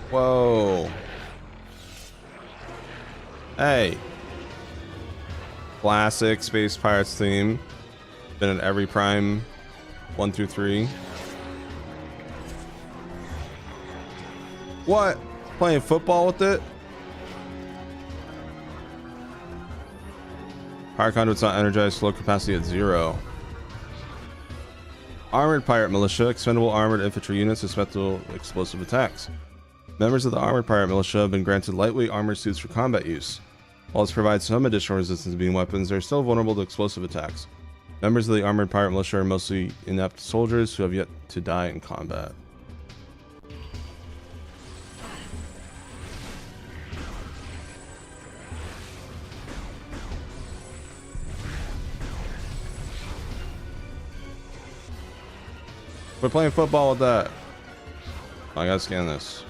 Whoa. Hey. Classic Space Pirates theme. Been in every Prime 1 through 3. What? Playing football with it? Power conduit's not energized, slow capacity at 0. Armored pirate militia, expendable armored infantry units, susceptible to explosive attacks. Members of the armored pirate militia have been granted lightweight armor suits for combat use. While this provides some additional resistance to beam weapons, they are still vulnerable to explosive attacks. Members of the armored pirate militia are mostly inept soldiers who have yet to die in combat. We're playing football with that. Oh, I gotta scan this.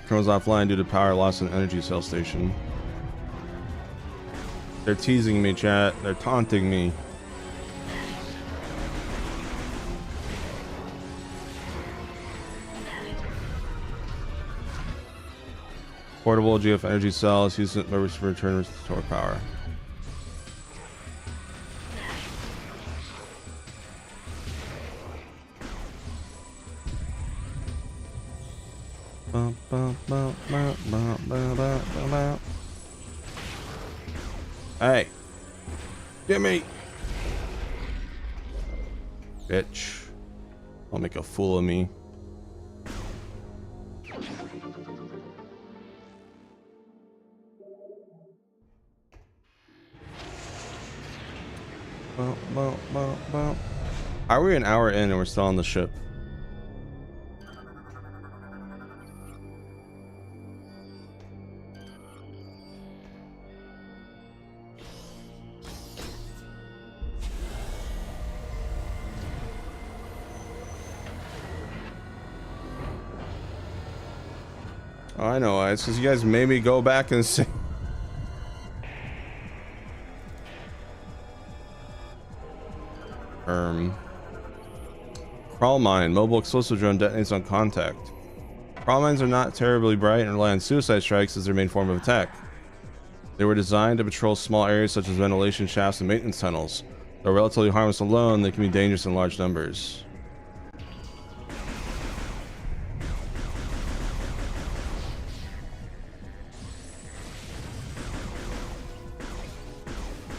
Controls offline due to power loss in energy cell station. They're teasing me, chat. They're taunting me. Portable GF energy cells use it for return restore power. Hey, get me, bitch! I'll make a fool of me. How are we an hour in and we're still on the ship? Oh, I know. It's because you guys made me go back and say. Crawl mine. Mobile explosive drone detonates on contact. Crawl mines are not terribly bright and rely on suicide strikes as their main form of attack. They were designed to patrol small areas such as ventilation shafts and maintenance tunnels. Though relatively harmless alone, they can be dangerous in large numbers.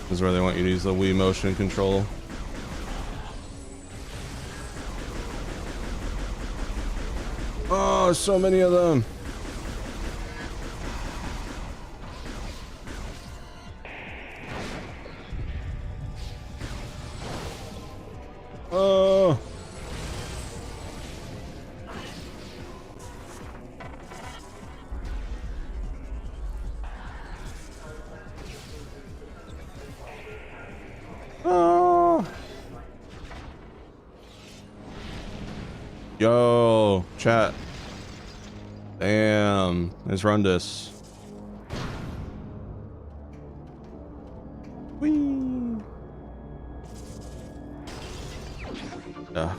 This is where they want you to use the Wii motion control. Oh, so many of them. Oh. Oh. Yo, chat. Damn, let's run this. Whee!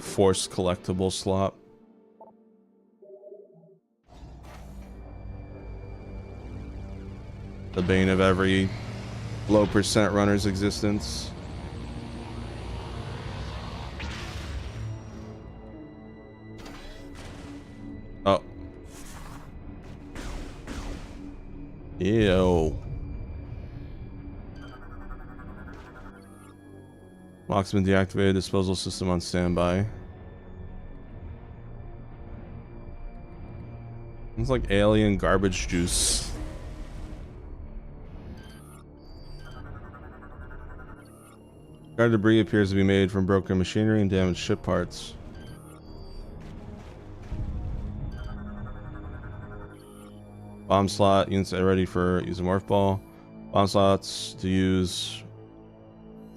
Forced collectible slot. The bane of every low percent runner's existence. Oh. Ew. Lock's been deactivated. Disposal system on standby. It's like alien garbage juice. Guard debris appears to be made from broken machinery and damaged ship parts. Bomb slot units are ready for use a morph ball. Bomb slots to use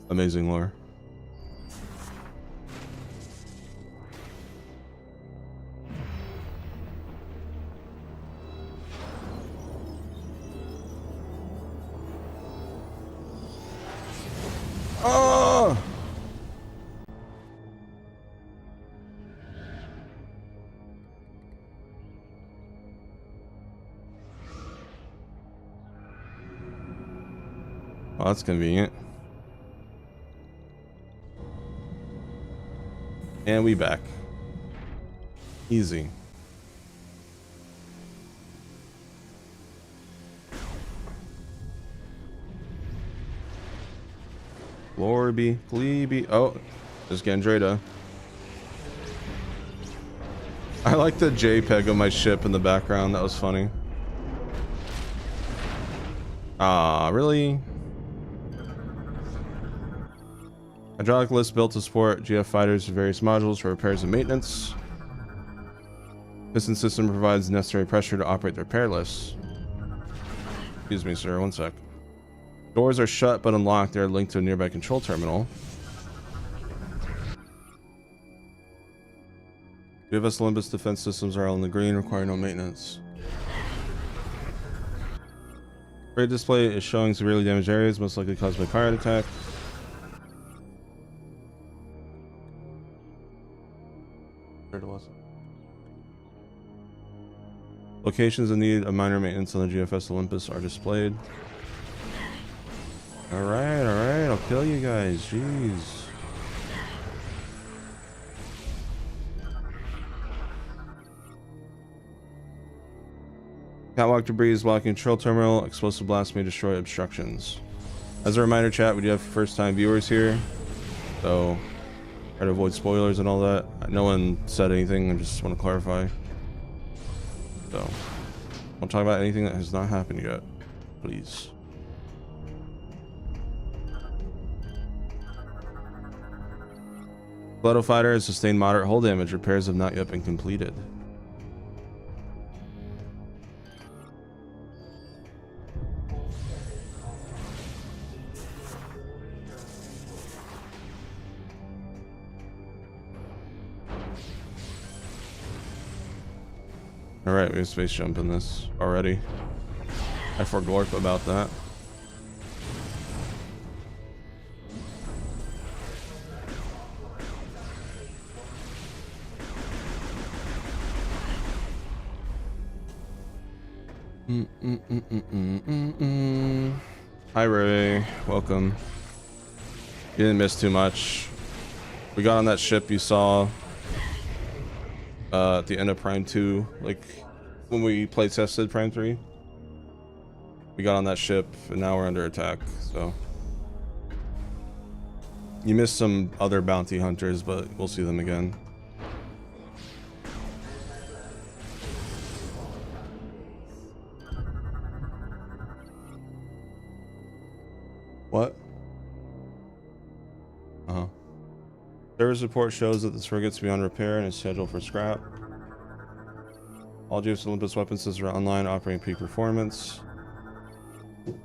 amazing lore. Oh! Well, that's convenient. And we back. Easy. Glory be, plebe be. Oh, there's Gandreda. I like the JPEG of my ship in the background. That was funny. Ah, really? Hydraulic list built to support GF fighters with various modules for repairs and maintenance. Piston system provides necessary pressure to operate the repair list. Excuse me, sir. One sec. Doors are shut but unlocked. They are linked to a nearby control terminal. UFS Olympus defense systems are all in the green, require no maintenance. Red display is showing severely damaged areas, most likely caused by pirate attack. Where was it? Locations that need a minor maintenance on the GFS Olympus are displayed. Alright, I'll kill you guys. Jeez. Catwalk debris is blocking control terminal. Explosive blast may destroy obstructions. As a reminder, chat, we do have first-time viewers here, so try to avoid spoilers and all that. No one said anything. I just want to clarify. So, don't talk about anything that has not happened yet, please. Bloodle Fighter has sustained moderate hull damage. Repairs have not yet been completed. Alright, we have space jump in this already. I forgot about that. Hi Ray, welcome. You didn't miss too much. We got on that ship you saw at the end of Prime 2, like when we play tested Prime 3. We got on that ship and now we're under attack, so you missed some other bounty hunters, but we'll see them again. What? Service report shows that this frigate's beyond repair and is scheduled for scrap. All GFS Olympus weapon systems are online, operating peak performance.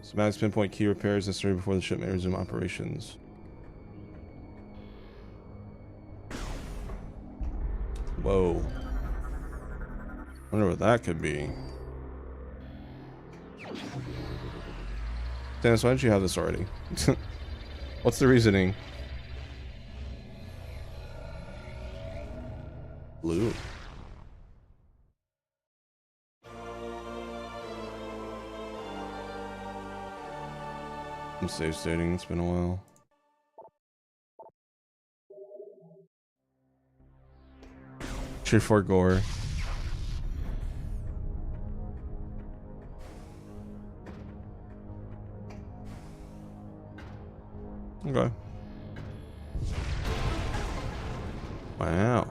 Schematics pinpoint key repairs necessary before the ship may resume operations. Whoa. Wonder what that could be. Dennis, why didn't you have this already? What's the reasoning? Blue. I'm safe stating, it's been a while. Cheer for gore. Okay. Wow.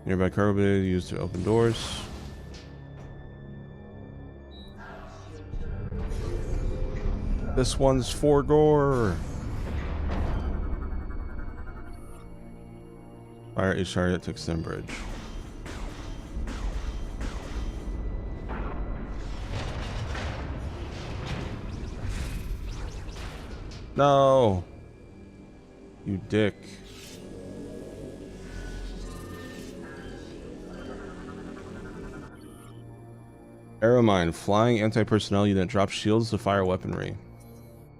Nearby cargo bay used to open doors. This one's for gore. Fire each target to extend bridge. No. You dick. Aeromine, flying anti-personnel unit drops shields to fire weaponry.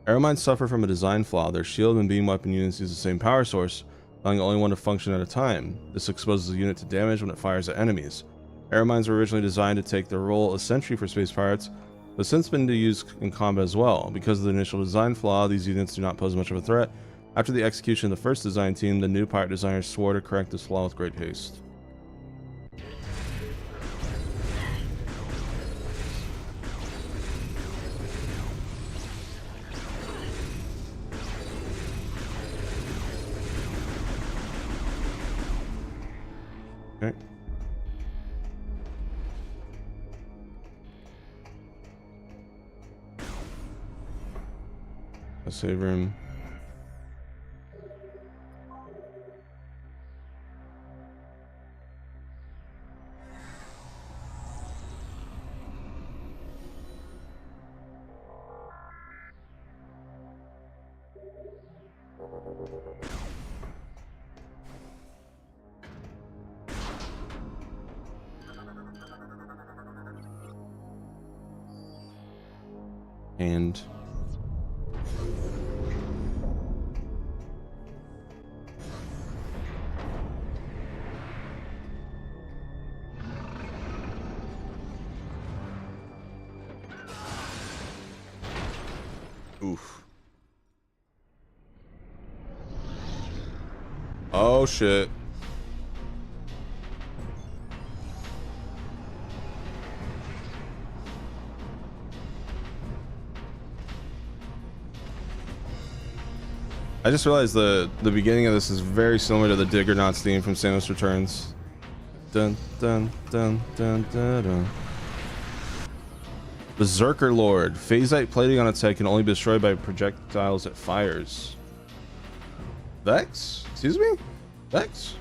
Aeromines suffer from a design flaw. Their shield and beam weapon units use the same power source, allowing only one to function at a time. This exposes the unit to damage when it fires at enemies. Aeromines were originally designed to take the role of sentry for space pirates, but since been used in combat as well. Because of the initial design flaw, these units do not pose much of a threat. After the execution of the first design team, the new pirate designers swore to correct this flaw with great haste. Okay. A save room. And oof. Oh shit. I just realized the beginning of this is very similar to the Diggernauts theme from Samus Returns. Dun dun dun dun dun dun. Berserker Lord. Phasite plating on its head can only be destroyed by projectiles it fires. Vex? Excuse me? Vex?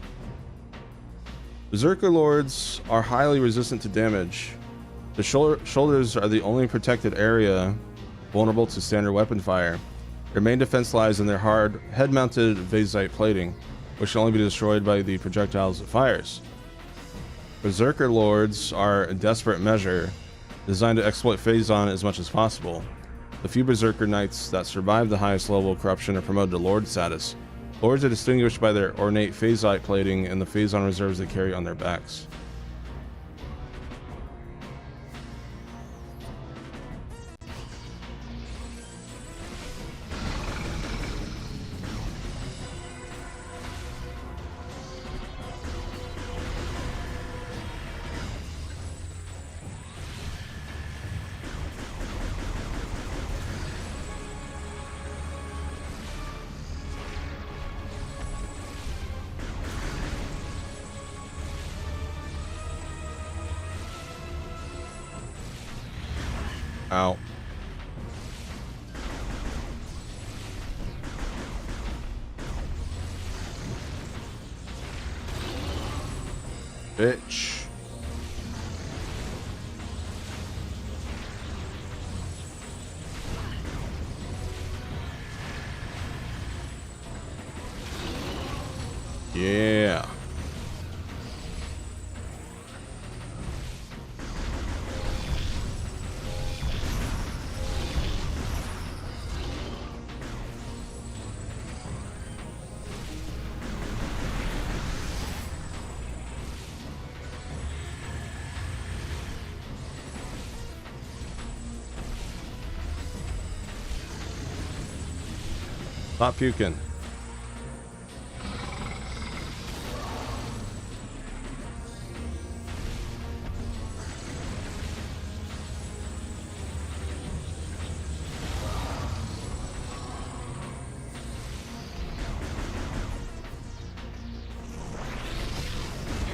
Berserker Lords are highly resistant to damage. The shoulders are the only protected area vulnerable to standard weapon fire. Their main defense lies in their hard, head-mounted phasite plating, which can only be destroyed by the projectiles it fires. Berserker Lords are a desperate measure, designed to exploit Phazon as much as possible. The few Berserker Knights that survive the highest level of corruption are promoted to Lord status. Lords are distinguished by their ornate phasite plating and the Phazon reserves they carry on their backs. Ow. Bitch. Yeah. Stop puking.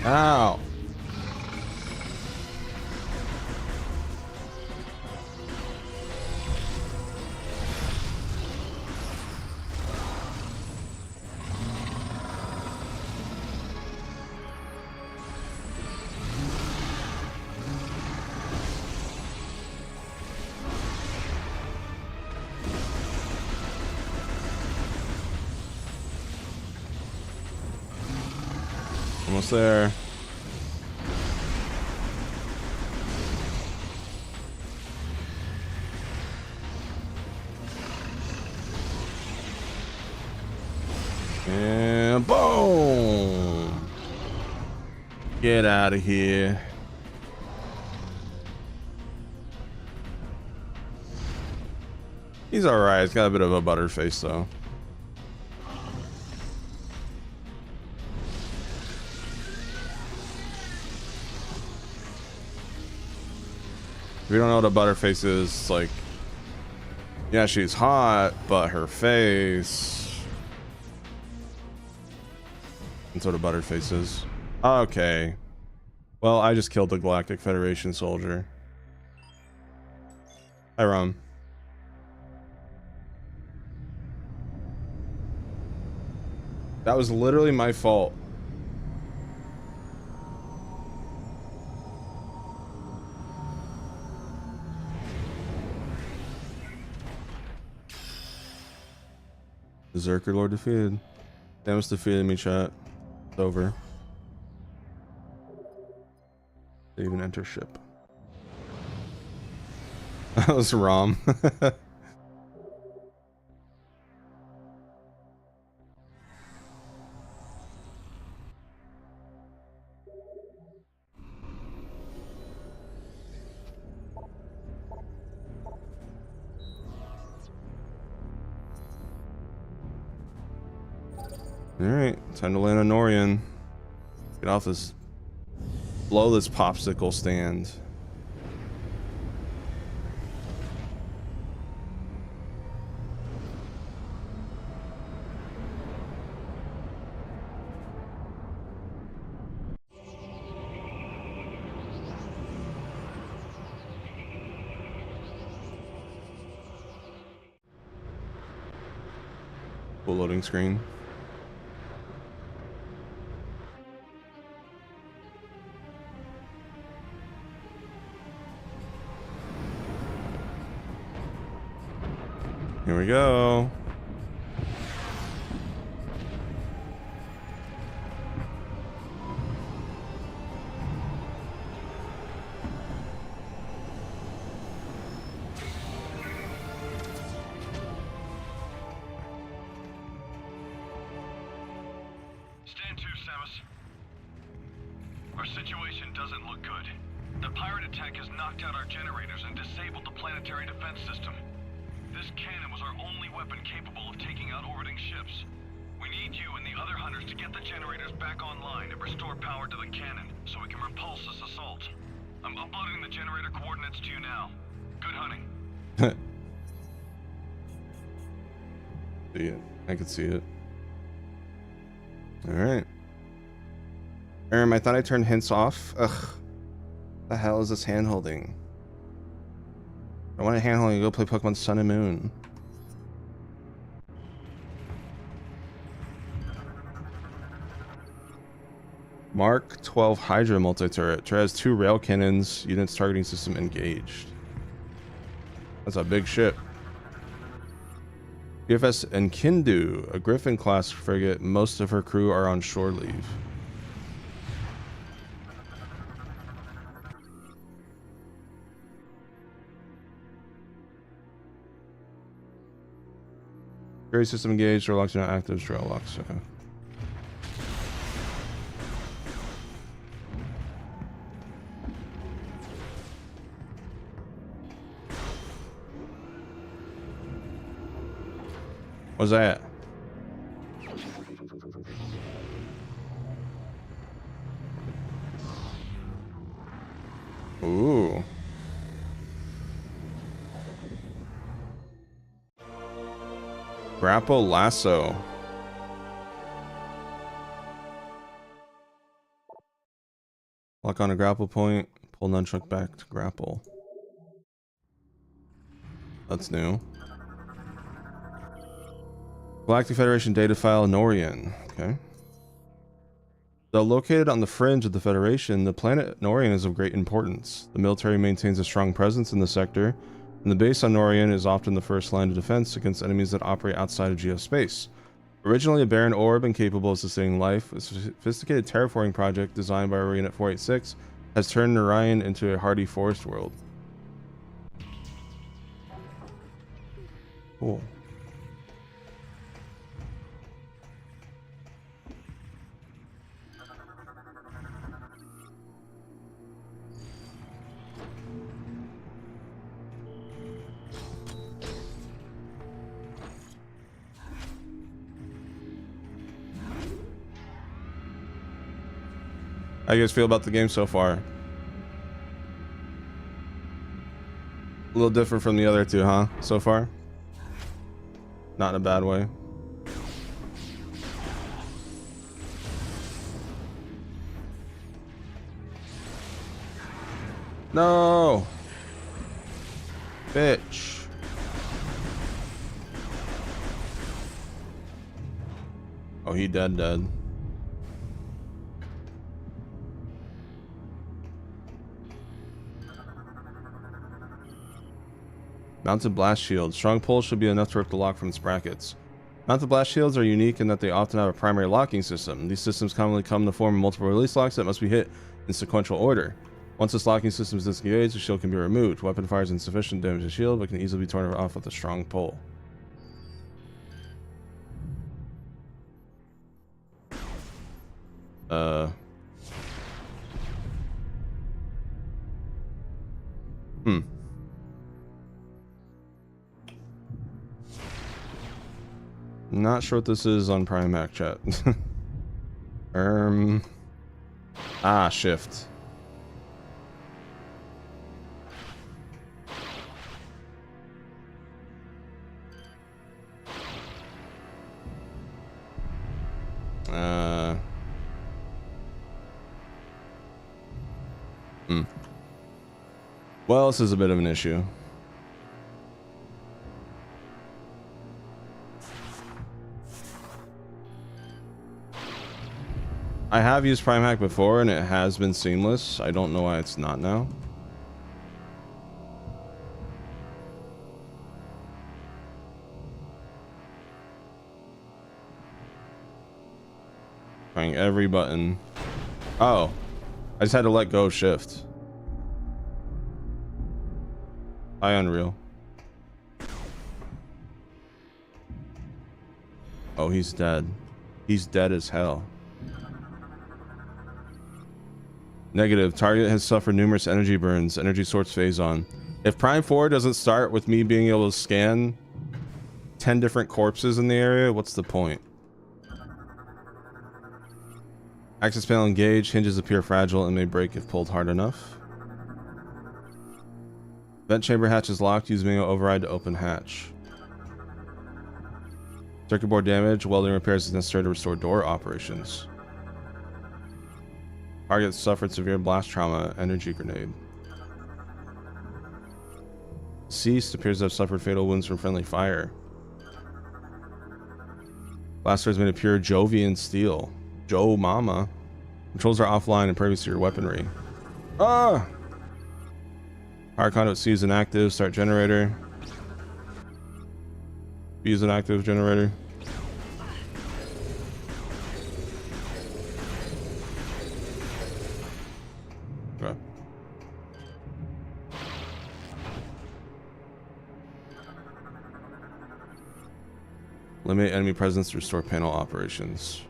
Ow. Almost there. And boom! Get out of here. He's alright. He's got a bit of a butterface though. If you don't know what a butterface is, it's like, yeah, she's hot, but her face. That's what a butterface is. Okay. Well, I just killed the Galactic Federation soldier. Hi, Rom. That was literally my fault. Berserker Lord defeated. Samus defeated me, chat. It's over. They even enter ship. That was ROM. Alright, time to land on Norian. Get off this. Blow this popsicle stand. Full loading screen. Here we go. Stand to, Samus. Our situation doesn't look good. The pirate attack has knocked out our generators and disabled the planetary defense system. This cannon was our only weapon capable of taking out orbiting ships. We need you and the other hunters to get the generators back online and restore power to the cannon so we can repulse this assault. I'm uploading the generator coordinates to you now. Good hunting. See it. I could see it. Alright. I thought I turned hints off. Ugh. The hell is this hand holding? I want a hand holding. Go play Pokemon Sun and Moon. Mark 12 Hydra multi-turret. Turret has 2 rail cannons. Units targeting system engaged. That's a big ship. PFS and Kindu, a Griffin class frigate. Most of her crew are on shore leave. Ferry system engaged. Rail locks are not active. Rail locks. What's that? Ooh. Grapple lasso. Lock on a grapple point. Pull nunchuck back to grapple. That's new. Galactic Federation data file Norian. Okay. Though located on the fringe of the Federation, the planet Norian is of great importance. The military maintains a strong presence in the sector, and the base on Norian is often the first line of defense against enemies that operate outside of geospace. Originally a barren orb and capable of sustaining life, a sophisticated terraforming project designed by Orion 486 has turned Norian into a hardy forest world. Cool. How you guys feel about the game so far? A little different from the other two, huh? So far? Not in a bad way. No! Bitch. Oh, he dead. Mounted blast shields. Strong pull should be enough to rip the lock from its brackets. Mounted blast shields are unique in that they often have a primary locking system. These systems commonly come in the form of multiple release locks that must be hit in sequential order. Once this locking system is disengaged, the shield can be removed. Weapon fires insufficient damage to the shield, but can easily be torn off with a strong pull. Not sure what this is on Primac chat. Shift. Well, this is a bit of an issue. I have used Primac before and it has been seamless. I don't know why it's not now. Trying every button. Oh, I just had to let go of shift. Hi, Unreal. Oh, he's dead. He's dead as hell. Negative. Target has suffered numerous energy burns. Energy source phase on. If Prime 4 doesn't start with me being able to scan 10 different corpses in the area, what's the point? Access panel engaged. Hinges appear fragile and may break if pulled hard enough. Vent chamber hatch is locked. Use manual override to open hatch. Circuit board damage. Welding repairs is necessary to restore door operations. Target suffered severe blast trauma. Energy grenade. Ceased. Appears to have suffered fatal wounds from friendly fire. Blaster is made of pure Jovian steel. Joe Mama. Controls are offline and previous to your weaponry. Ah! Power conduit C is inactive. Start generator. B is an active generator. Okay. Limit enemy presence to restore panel operations.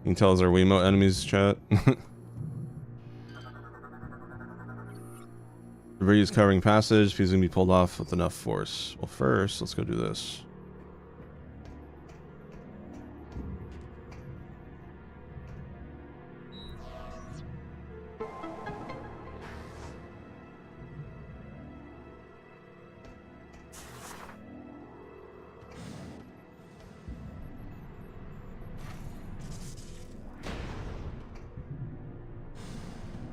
You can tell us our Wiimote enemies, chat. Debris is covering passage. He's gonna be pulled off with enough force. Well, first, let's go do this.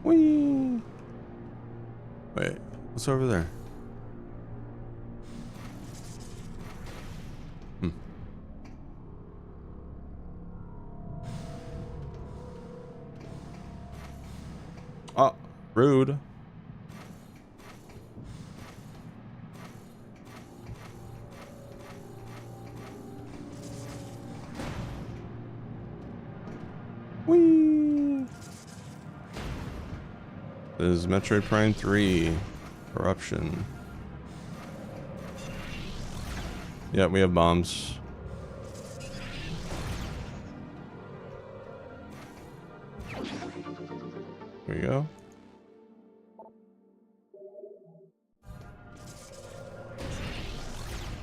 Whee! Wait, what's over there? Oh, rude. Whee! This is Metroid Prime 3. Corruption. Yeah, we have bombs. Here we go.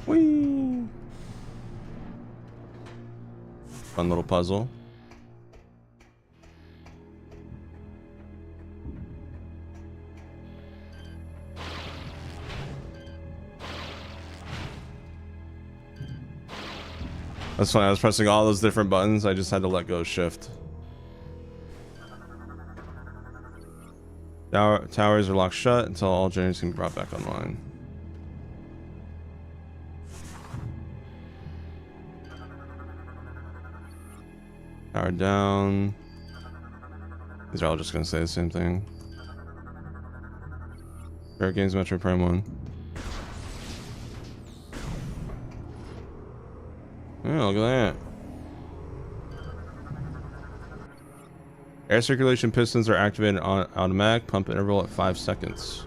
Whee! Fun little puzzle. That's when I was pressing all those different buttons, I just had to let go of shift. Towers are locked shut until all generators can be brought back online. Power down. These are all just gonna say the same thing. Rare Games Metroid Prime 1. Yeah, look at that. Air circulation pistons are activated on automatic pump interval at 5 seconds.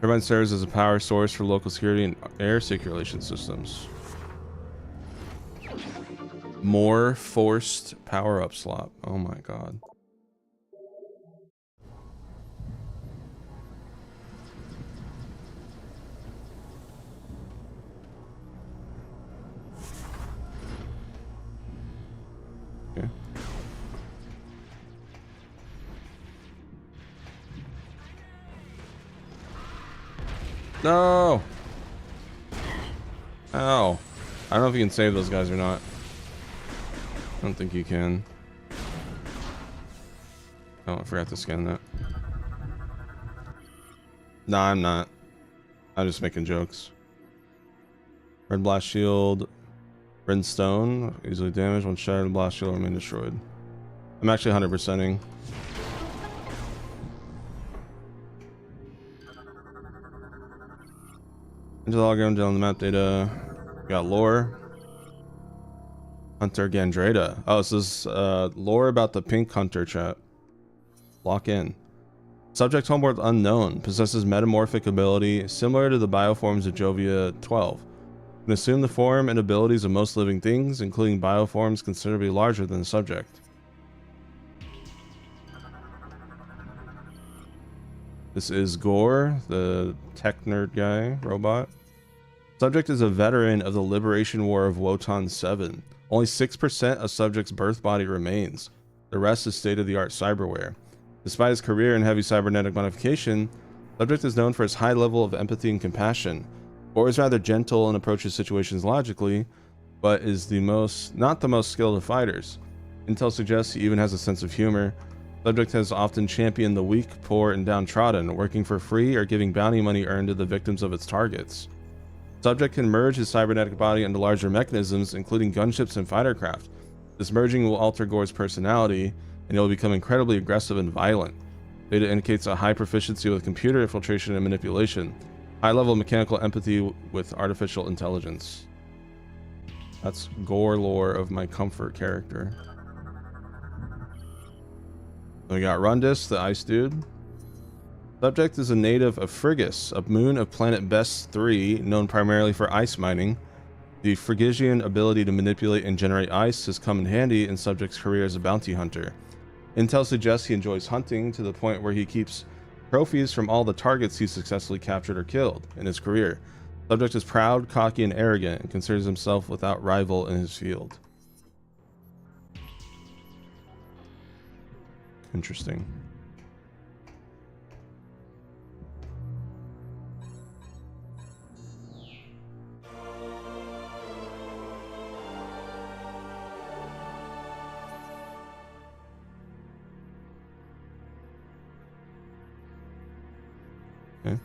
Turbine serves as a power source for local security and air circulation systems. More forced power-up slot. Oh my god. Okay. No! Ow. I don't know if you can save those guys or not. I don't think you can. Oh, I forgot to scan that. Nah, I'm not. I'm just making jokes. Red blast shield. Red stone. Easily damaged. When shattered, the blast shield will remain destroyed. I'm actually 100%ing. Into the hologram down the map data. We got lore. Hunter Gandreda. Oh, this is lore about the pink hunter, chat. Lock in. Subject homeworld unknown. Possesses metamorphic ability similar to the bioforms of Jovia 12. Can assume the form and abilities of most living things, including bioforms considerably larger than the subject. This is Gore, the tech nerd guy, robot. Subject is a veteran of the Liberation War of Wotan 7. Only 6% of Subject's birth body remains. The rest is state-of-the-art cyberware. Despite his career in heavy cybernetic modification, Subject is known for his high level of empathy and compassion. Gore is rather gentle and approaches situations logically, but is not the most skilled of fighters. Intel suggests he even has a sense of humor. Subject has often championed the weak, poor, and downtrodden, working for free or giving bounty money earned to the victims of its targets. Subject can merge his cybernetic body into larger mechanisms, including gunships and fightercraft. This merging will alter Gore's personality, and he will become incredibly aggressive and violent. Data indicates a high proficiency with computer infiltration and manipulation. High level mechanical empathy with artificial intelligence. That's Gore lore of my comfort character. We got Rundus, the ice dude. Subject is a native of Frigus, a moon of planet Best 3, known primarily for ice mining. The Phrygian ability to manipulate and generate ice has come in handy in Subject's career as a bounty hunter. Intel suggests he enjoys hunting to the point where he keeps trophies from all the targets he successfully captured or killed in his career. Subject is proud, cocky, and arrogant, and considers himself without rival in his field. Interesting. Okay.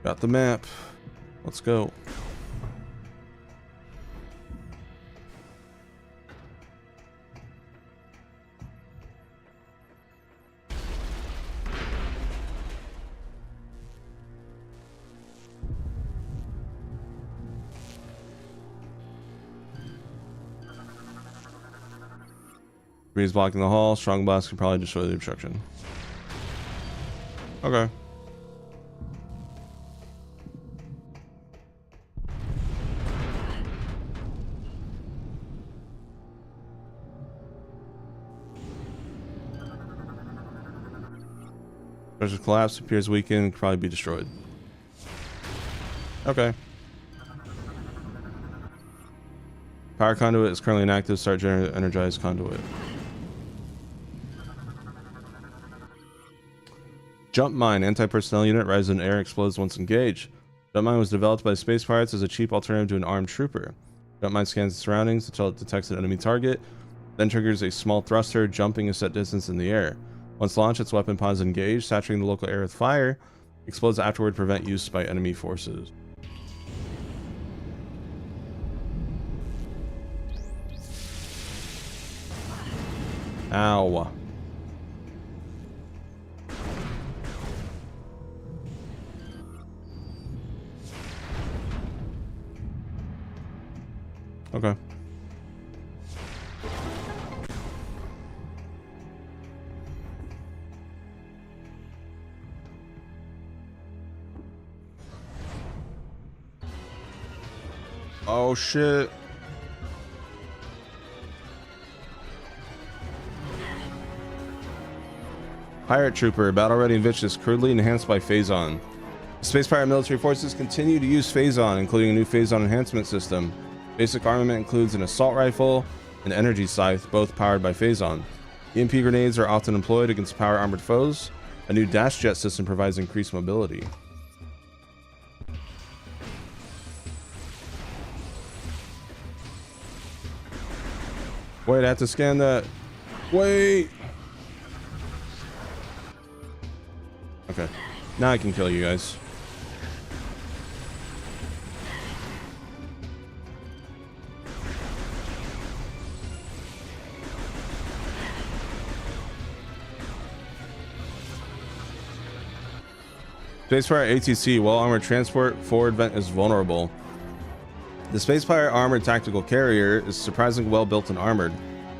Got the map. Let's go. Breeze blocking the hall. Strong blast can probably destroy the obstruction. Okay. Pressure collapse, appears weakened, can probably be destroyed. Okay. Power conduit is currently inactive. Start energized conduit. Jump mine, anti-personnel unit, rises in air, explodes once engaged. Jump mine was developed by space pirates as a cheap alternative to an armed trooper. Jump mine scans the surroundings until it detects an enemy target, then triggers a small thruster, jumping a set distance in the air. Once launched, its weapon pods engaged, saturating the local air with fire, explodes afterward to prevent use by enemy forces. Ow. Okay. Oh shit. Pirate Trooper, battle ready and vicious, crudely enhanced by Phazon. Space Pirate military forces continue to use Phazon, including a new Phazon enhancement system. Basic armament includes an assault rifle and energy scythe, both powered by Phazon. EMP grenades are often employed against power armored foes. A new dash jet system provides increased mobility. Wait, I have to scan that. Wait. Okay. Now I can kill you guys. Space Pirate ATC, while armored transport forward vent is vulnerable. The Space Pirate armored tactical carrier is surprisingly well built and armored.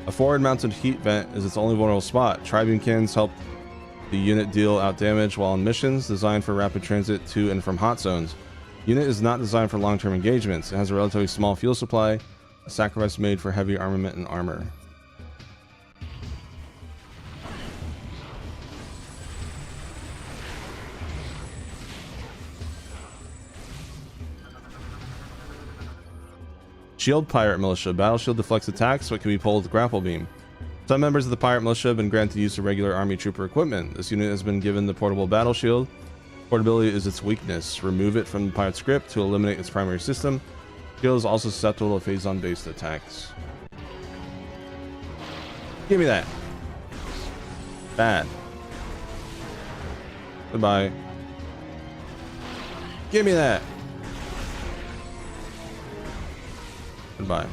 A forward mounted heat vent is its only vulnerable spot. Tri-beam cannons help the unit deal out damage while on missions, designed for rapid transit to and from hot zones. Unit is not designed for long-term engagements. It has a relatively small fuel supply, a sacrifice made for heavy armament and armor. Shield Pirate Militia. Battle Shield deflects attacks, but can be pulled with grapple beam. Some members of the Pirate Militia have been granted use of regular Army Trooper equipment. This unit has been given the portable battle shield. Portability is its weakness. Remove it from the Pirate script to eliminate its primary system. Shield is also susceptible to Phazon-based attacks. Give me that. Bad. Goodbye. Give me that. Goodbye.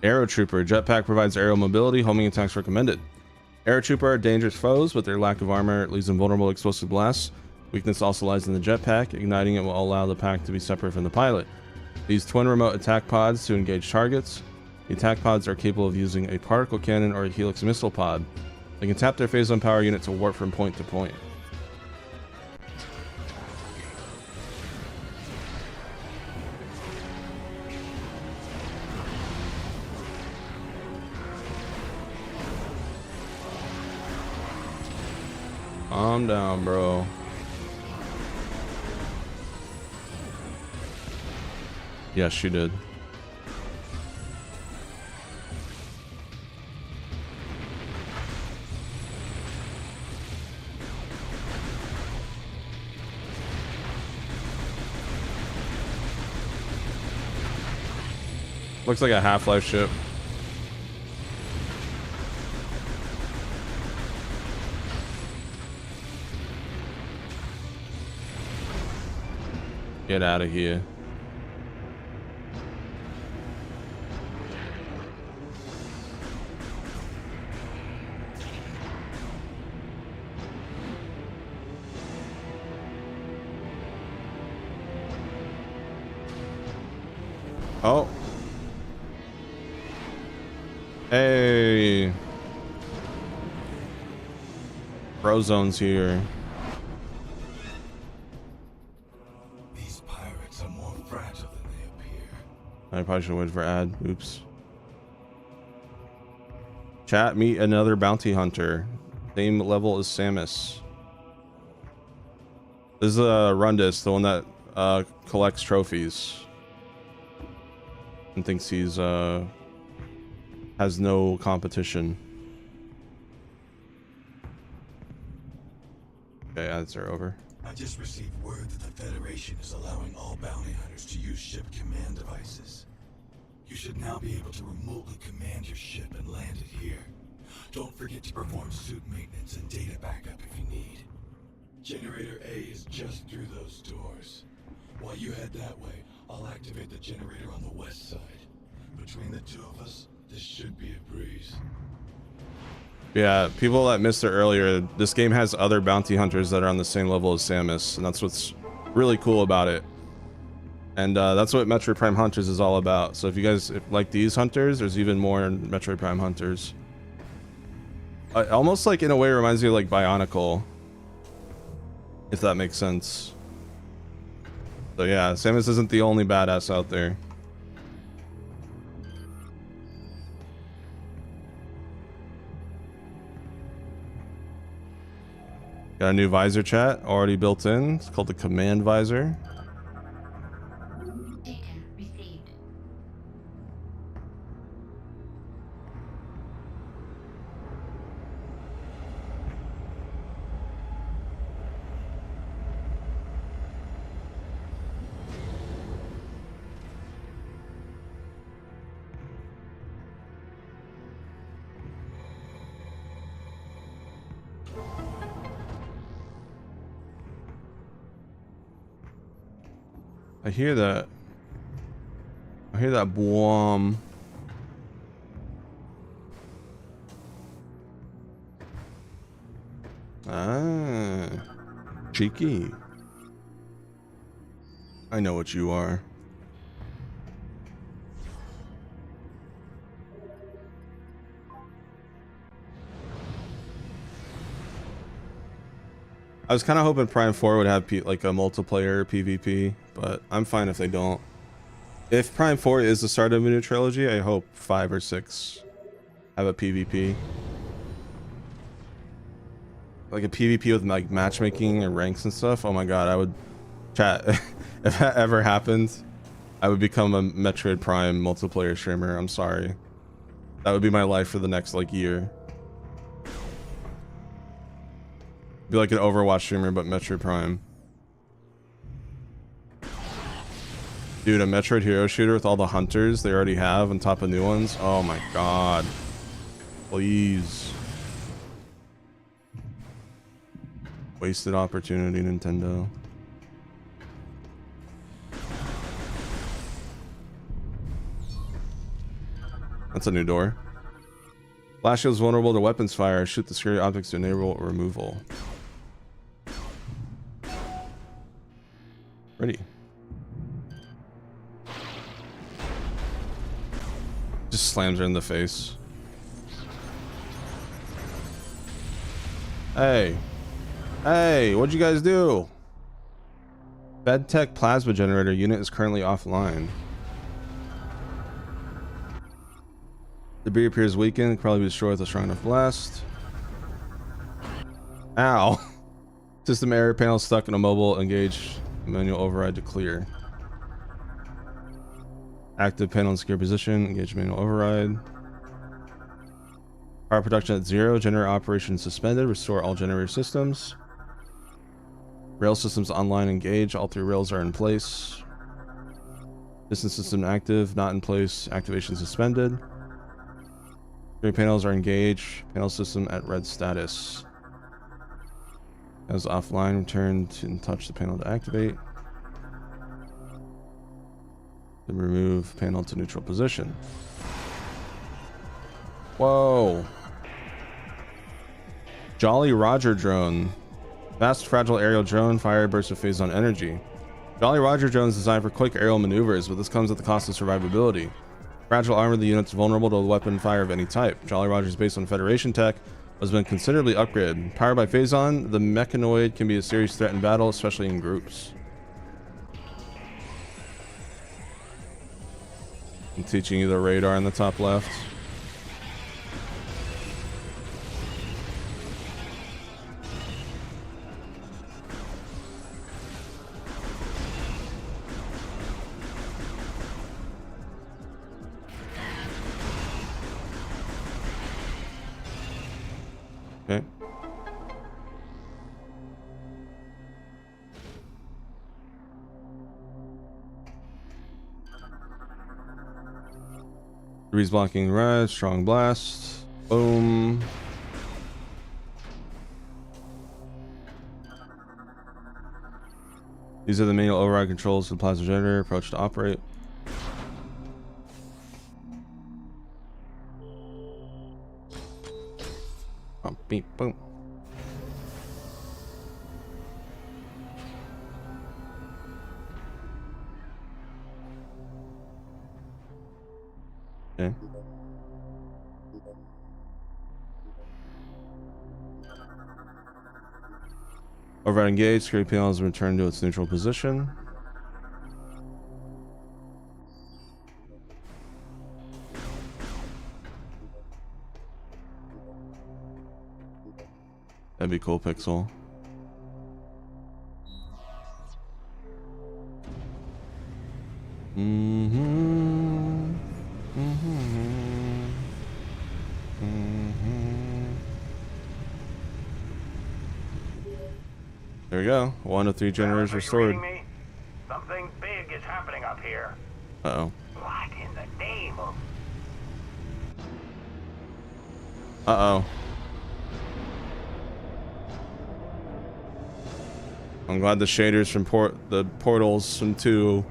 Aero Trooper. Jetpack provides aerial mobility. Homing attacks recommended. Aero Trooper are dangerous foes, but their lack of armor leaves them vulnerable to explosive blasts. Weakness also lies in the jetpack. Igniting it will allow the pack to be separate from the pilot. These twin remote attack pods to engage targets. The attack pods are capable of using a particle cannon or a helix missile pod. They can tap their Phazon power unit to warp from point to point. Calm down, bro. Yes, she did. Looks like a Half-Life ship. Get out of here. Oh. Hey. Brozone's here. These pirates are more fragile than they appear. I probably should have waited for ad. Oops. Chat, meet another bounty hunter. Same level as Samus. This is Rundus, the one that collects trophies. And thinks he's has no competition. Okay, ads are over. I just received word that the Federation is allowing all bounty hunters to use ship command devices. You should now be able to remotely command your ship and land it here. Don't forget to perform suit maintenance and data backup if you need. Generator A is just through those doors. While you head that way, I'll activate the generator on the west side. Between the two of us, this should be a breeze. Yeah, people that missed it earlier, this game has other bounty hunters that are on the same level as Samus, and that's what's really cool about it. And that's what Metroid Prime Hunters is all about. So if you guys like these hunters, there's even more in Metroid Prime Hunters. Almost like in a way reminds me of like Bionicle, if that makes sense. So yeah, Samus isn't the only badass out there. Got a new visor chat already built in. It's called the command visor. Data received. I hear that. I hear that boom. Ah, cheeky. I know what you are. I was kind of hoping Prime 4 would have like a multiplayer PvP, but I'm fine if they don't. If Prime 4 is the start of a new trilogy, I hope 5 or 6 have a PvP. Like a PvP with like matchmaking and ranks and stuff. Oh my god, I would chat. If that ever happened, I would become a Metroid Prime multiplayer streamer. I'm sorry. That would be my life for the next like year. Be like an Overwatch streamer, but Metroid Prime. Dude, a Metroid hero shooter with all the hunters they already have on top of new ones. Oh my god. Please. Wasted opportunity, Nintendo. That's a new door. Blast shield is vulnerable to weapons fire. Shoot the scary objects to enable removal. Ready. Just slams her in the face. Hey. Hey, what'd you guys do? Bedtech plasma generator unit is currently offline. Debris appears weakened, can probably be destroyed with a strong enough blast. Ow. System error, panel stuck in a mobile, engage manual override to clear. Active panel in secure position, engage manual override. Power production at 0, generator operation suspended, restore all generator systems. Rail systems online, engage, all 3 rails are in place. Distance system active, not in place, activation suspended. 3 panels are engaged, panel system at red status. As offline, return to touch the panel to activate. Then remove panel to neutral position. Whoa. Jolly Roger drone. Fast, fragile aerial drone, fire burst of phase on energy. Jolly Roger drone is designed for quick aerial maneuvers, but this comes at the cost of survivability. Fragile armor, the unit's vulnerable to weapon fire of any type. Jolly Roger is based on Federation tech, has been considerably upgraded. Powered by Phazon, the mechanoid can be a serious threat in battle, especially in groups. I'm teaching you the radar in the top left. Okay. Breeze blocking red, strong blast. Boom. These are the manual override controls for the plasma generator. Approach to operate. Oh, beep, boom. Okay. Override engaged. Security panel has returned to its neutral position. That'd be cool, Pixel. There we go. 1 of 3 generators restored. Me? Something big is happening up here. Uh-oh. What in the name of... Uh-oh. I'm glad the shaders from the portals from 2,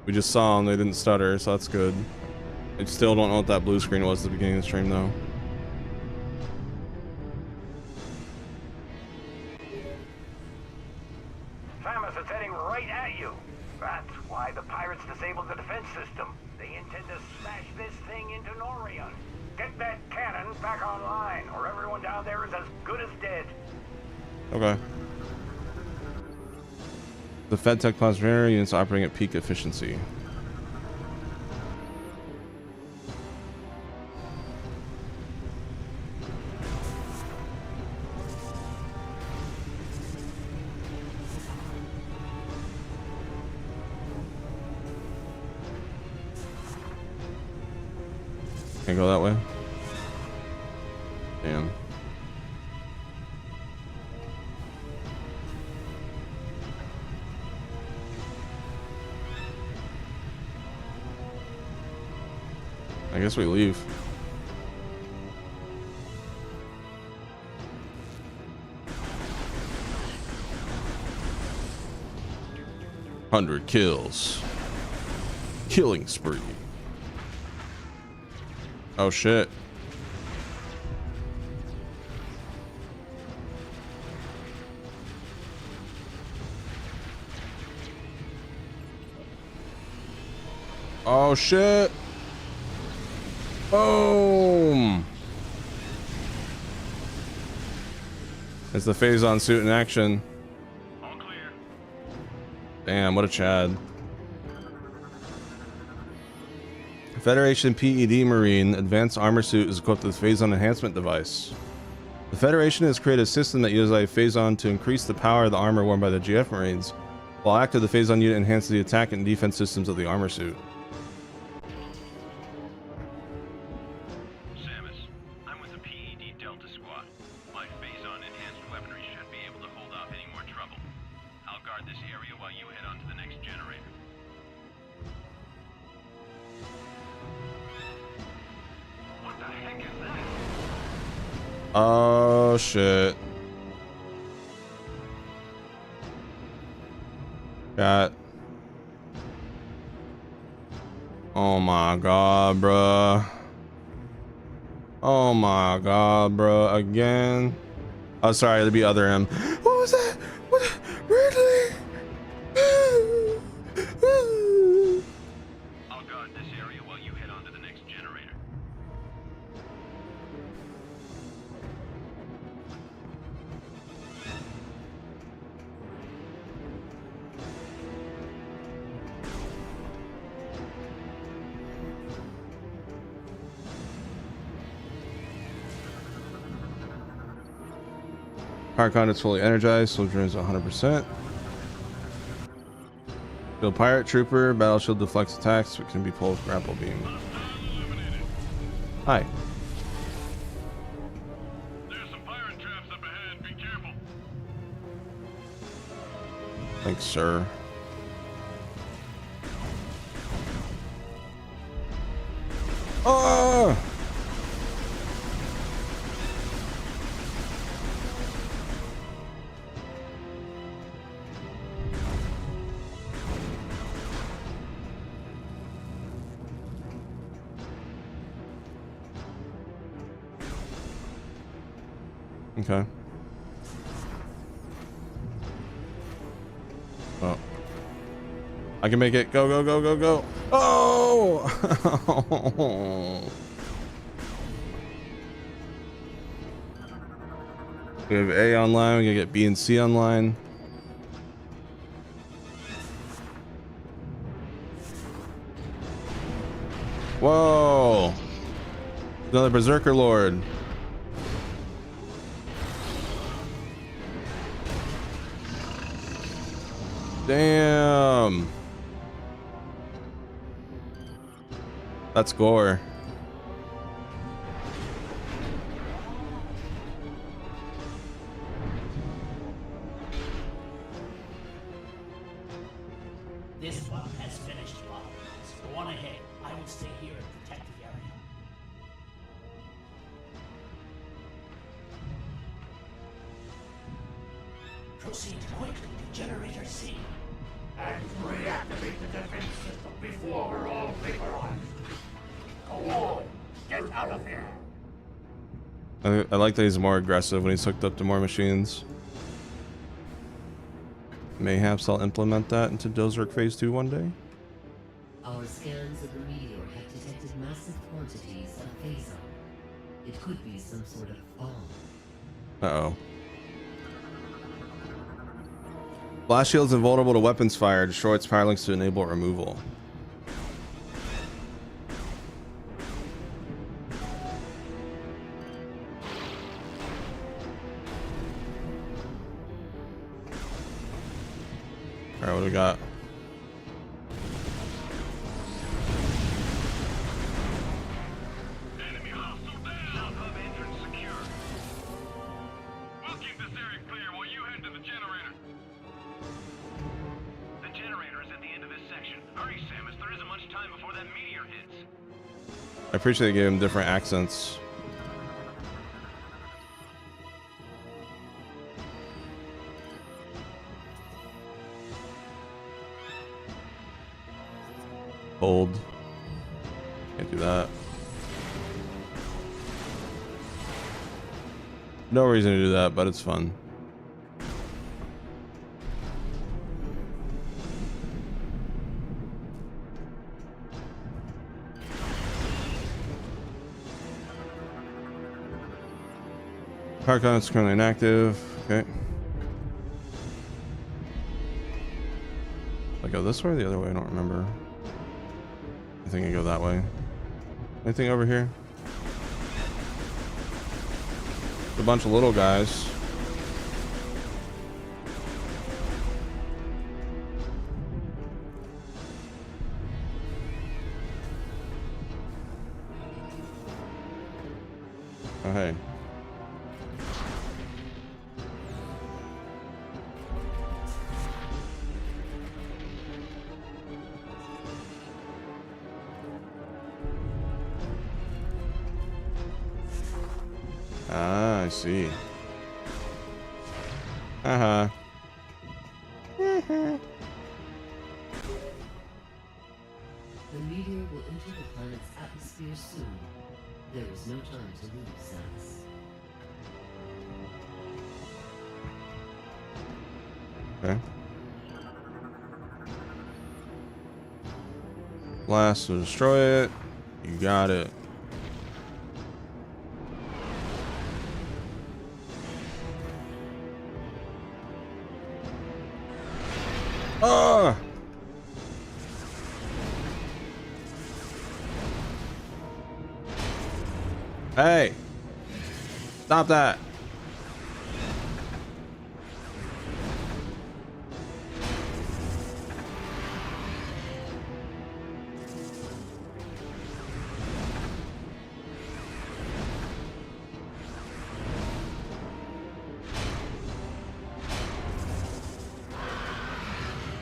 we just saw them, they didn't stutter, so that's good. I still don't know what that blue screen was at the beginning of the stream, though. Samus is heading right at you. That's why the pirates disabled the defense system. They intend to smash this thing into Norion. Get that cannon back online, or everyone down there is as good as dead. Okay. The FedTech plasma generator units operating at peak efficiency. Can't go that way. Damn. I guess we leave. "100 kills. Killing spree." Oh shit. Oh shit. Boom. It's the Phazon suit in action. All clear. Damn, what a Chad. Federation PED Marine Advanced Armor Suit is equipped with Phazon Enhancement Device. The Federation has created a system that uses a Phazon to increase the power of the armor worn by the GF Marines. While active, the Phazon unit enhances the attack and defense systems of the armor suit. Samus, I'm with the PED Delta Squad. My Phazon enhanced weaponry should be able to hold off any more trouble. I'll guard this area while you head on to the next generator. What the heck is that? Oh shit. Got. Oh my god, bruh. Oh my god, bruh. Again. Oh, sorry, it'd be other M. What was that? What? Really? I'll guard this area while you head on to the next generator. Power conduit's fully energized, soldier is 100%. Shield pirate trooper, battle shield deflects attacks, but can be pulled with grapple beam. Hi. There's some pirate traps up ahead. Be careful. Thanks, sir. Oh! Okay. Oh. I can make it. Go, go, go, go, go. Oh! We have A online. We gotta get B and C online. Whoa! Another Berserker Lord. Damn. That's gore. This one has finished, Bob. Go on ahead. I will stay here and protect the area. Proceed quickly to Generator C. And reactivate the defense system before we're all vaporized. Go on, get out of here. I like that he's more aggressive when he's hooked up to more machines. Mayhaps I'll implement that into Dozerk Phase 2 one day. Our scans of the meteor have detected massive quantities of phazon. It could be some sort of bomb. Uh-oh. Blast shield's invulnerable to weapons fire. Destroy its power links to enable removal. Alright, what do we got? Enemy hostile down. Hub entrance secure. We'll keep this area clear while you head to the generator. The generator is at the end of this section. Hurry, Samus. There isn't much time before that meteor hits. I appreciate they gave him different accents. Hold. Can't do that. No reason to do that, but it's fun. Power con is currently inactive. Okay. I go this way or the other way? I don't remember. I think I go that way. Anything over here? A bunch of little guys. Oh, hey. Ah, I see. Uh-huh. The meteor will enter the planet's atmosphere soon. There is no time to lose, Samus. Okay. Blast to destroy it. You got it. Ah! Hey! Stop that!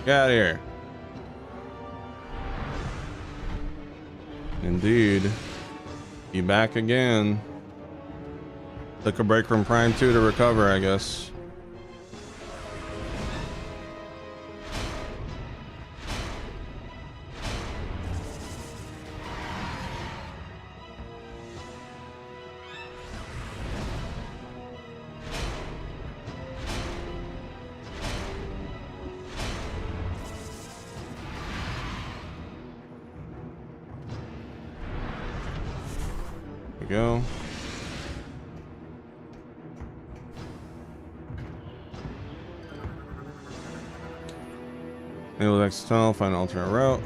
Get out of here. Indeed. Be back again. Took a break from Prime 2 to recover, I guess. we go. Enable the exit tunnel, find an alternate route.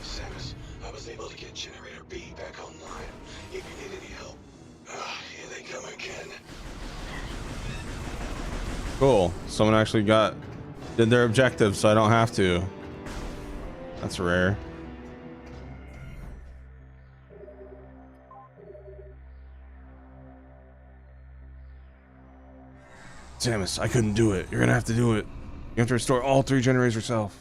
Samus, I was able to get Generator B back online. If you need any help. Here they come again. Cool. Someone actually did their objective, so I don't have to. That's rare. Samus, I couldn't do it. You're gonna have to do it. You have to restore all 3 generators yourself.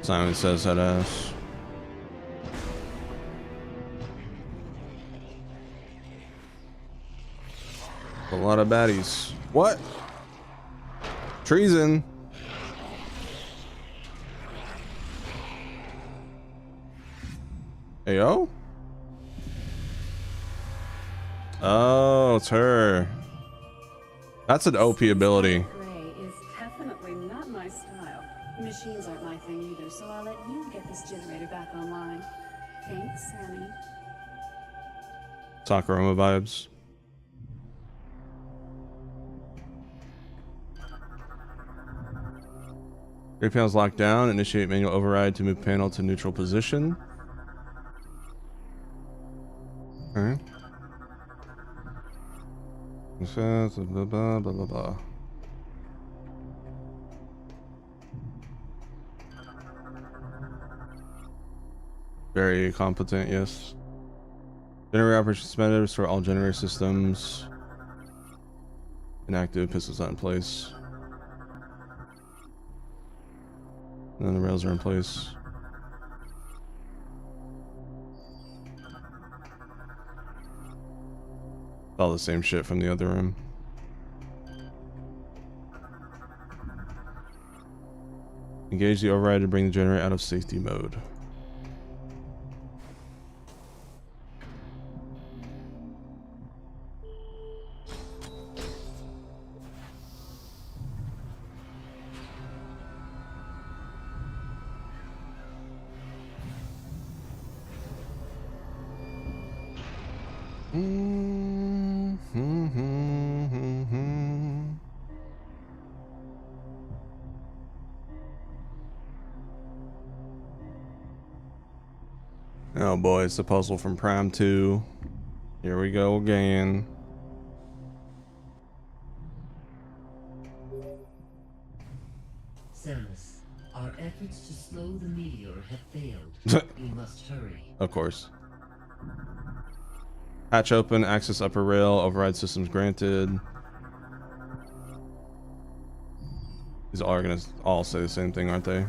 Simon says that ass. A lot of baddies. What? Treason. Ayo? Oh, it's her. That's an OP ability. Gray is definitely not my style. Machines aren't my thing either, so I'll let you get this generator back online. Thanks, Sammy. Sakurama vibes. Rear panel's locked down. Initiate manual override to move panel to neutral position. Alright. Blah, blah, blah, blah, blah. Very competent, yes. Generator operation suspended. Restore all generator systems. Inactive. Pistols not in place. And then the rails are in place. All the same shit from the other room. Engage the override to bring the generator out of safety mode. Oh boy, it's the puzzle from Prime 2. Here we go again. Samus, our efforts to slow the meteor have failed. We must hurry. Of course. Hatch open, access upper rail, override systems granted. These all are gonna all say the same thing, aren't they?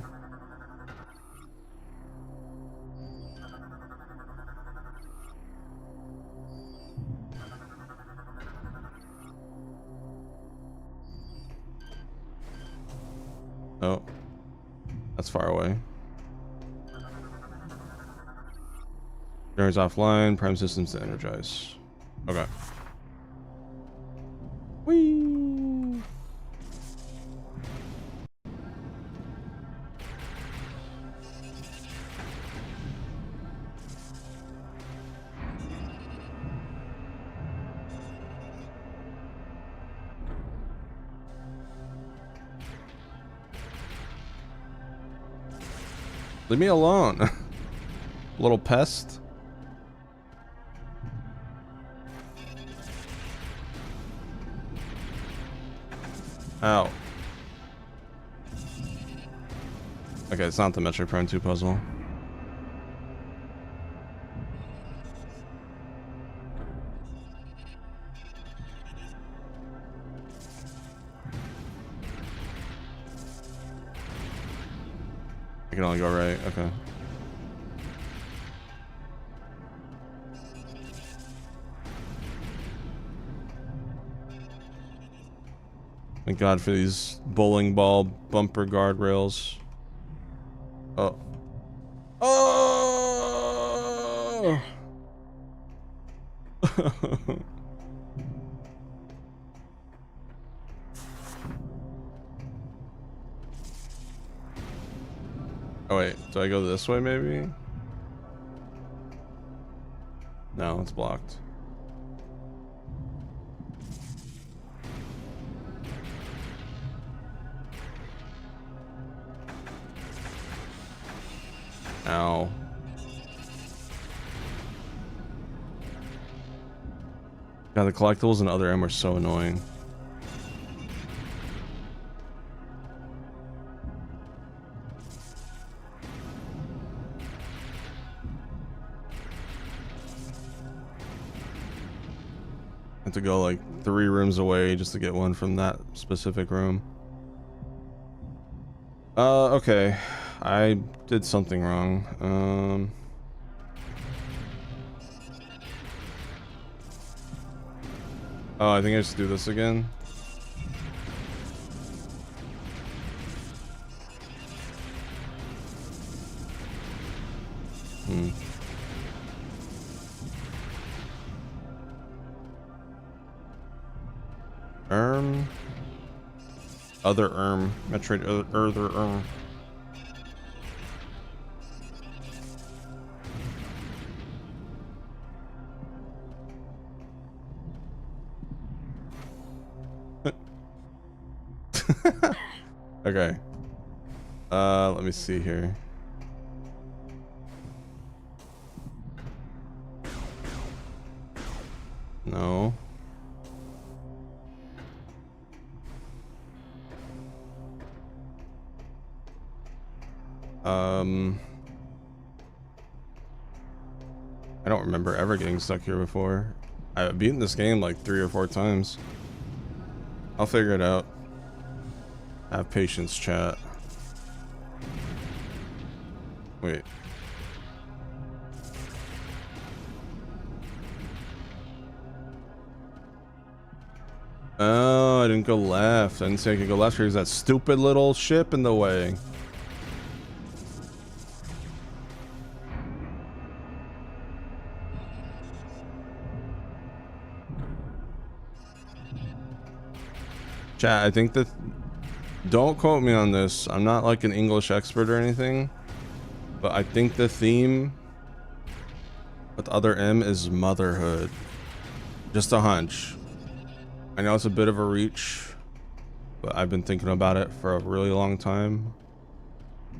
Oh, that's far away. Generator's offline, prime systems to energize. Okay. Whee! Leave me alone. Little pest. Ow. Okay, it's not the Metroid Prime 2 puzzle. I can only go right, okay. Thank God for these bowling ball bumper guardrails. Oh. Oh! Oh wait, do I go this way maybe? No, it's blocked. Ow. God, the collectibles and other M are so annoying. I have to go like 3 rooms away just to get one from that specific room. Okay. I did something wrong. Oh, I think I just do this again. Other Metroid, other Okay. Let me see here. No. I don't remember ever getting stuck here before. I've beaten this game like 3 or 4 times. I'll figure it out. Have patience, chat. Wait. Oh, I didn't go left. I didn't say I could go left because that stupid little ship in the way. Chat, I think that... Don't quote me on this. I'm not like an English expert or anything. But I think the theme with other M is motherhood. Just a hunch. I know it's a bit of a reach, but I've been thinking about it for a really long time.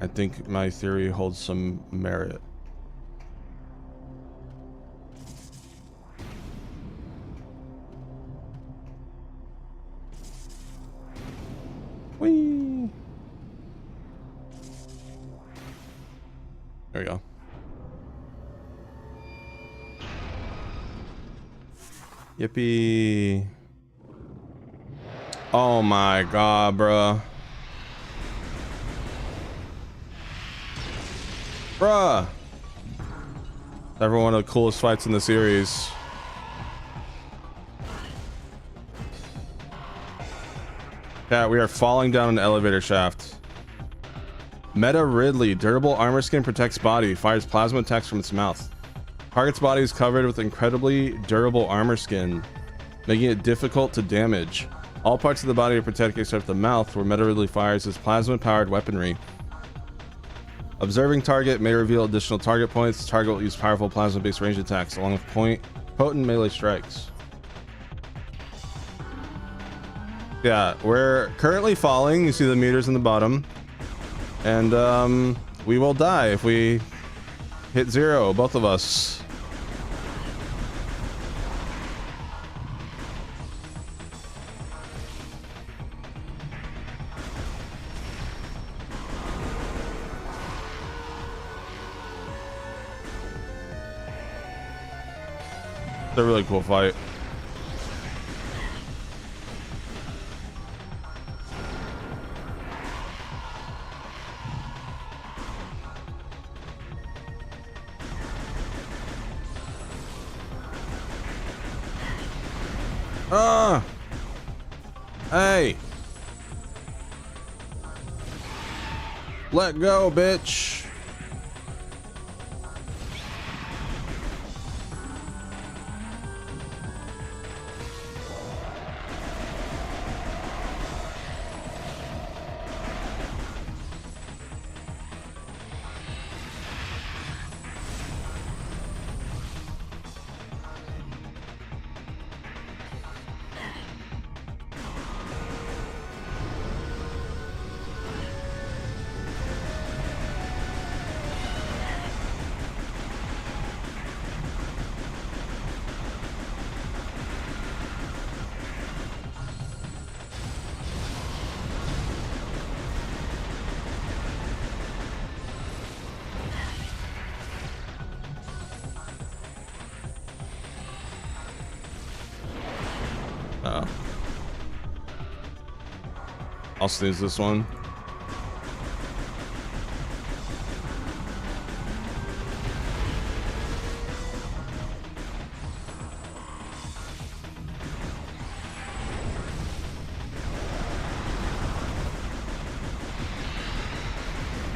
I think my theory holds some merit. Whee! There we go. Yippee. Oh my god, bruh. Bruh. Ever one of the coolest fights in the series. Yeah, we are falling down an elevator shaft. Meta Ridley, durable armor skin protects body, fires plasma attacks from its mouth. Target's body is covered with incredibly durable armor skin, making it difficult to damage. All parts of the body are protected except the mouth, where Meta Ridley fires his plasma-powered weaponry. Observing target may reveal additional target points. Target will use powerful plasma-based range attacks, along with potent melee strikes. Yeah, we're currently falling. You see the meters in the bottom. And we will die if we hit 0, both of us. It's a really cool fight. Hey! Let go, bitch! I'll snooze this one.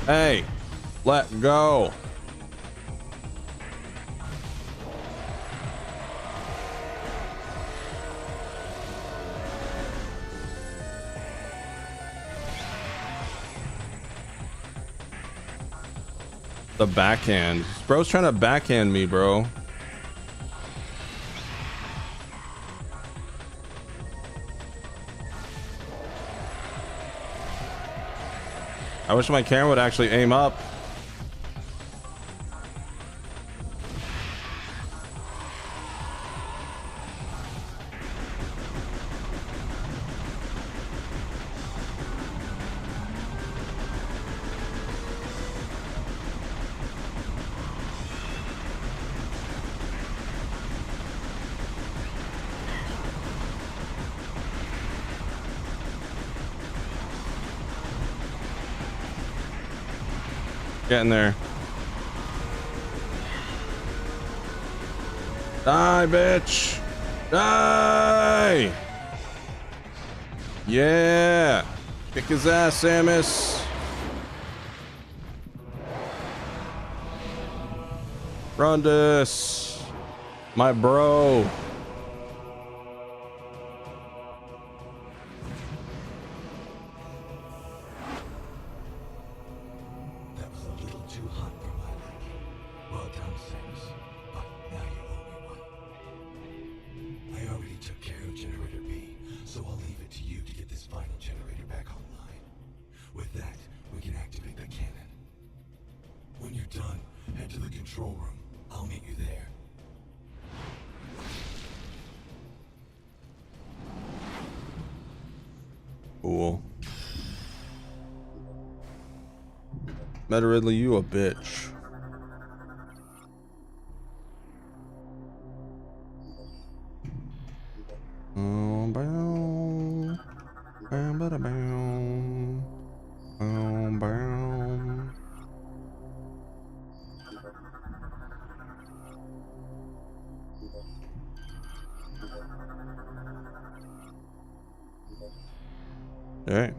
Hey, let go. The backhand. Bro's trying to backhand me, bro. I wish my camera would actually aim up. Getting there. Die, bitch. Die. Yeah. Kick his ass, Samus. Run this. My bro. Cool. Meta Ridley, you a bitch. All right.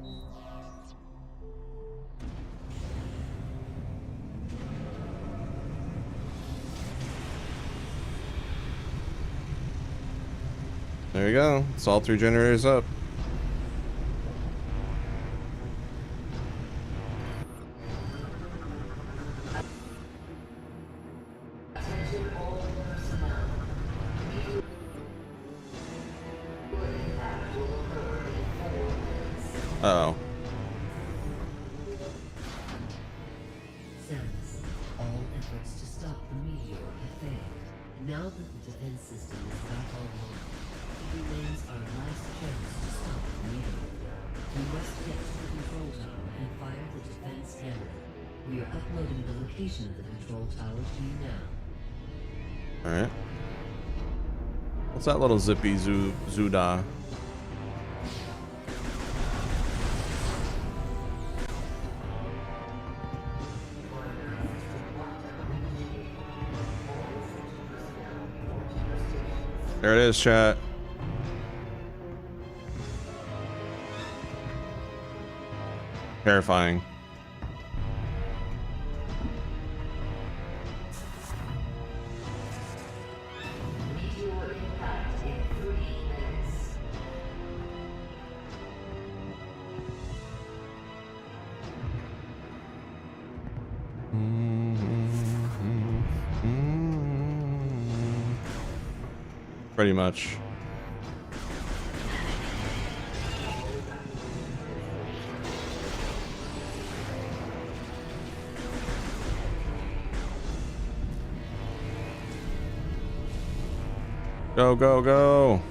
There you go. It's all 3 generators up. Uh-oh. Samus, all efforts to stop the meteor have failed. Now that the defense system is back online, it remains our last chance to stop the meteor. We must get to the control tower and fire the defense cannon. We are uploading the location of the control tower to you now. Alright. What's that little zippy Zuda? There it is, chat. Terrifying. Meteor impact in 3 minutes. Pretty much. Go, go, go.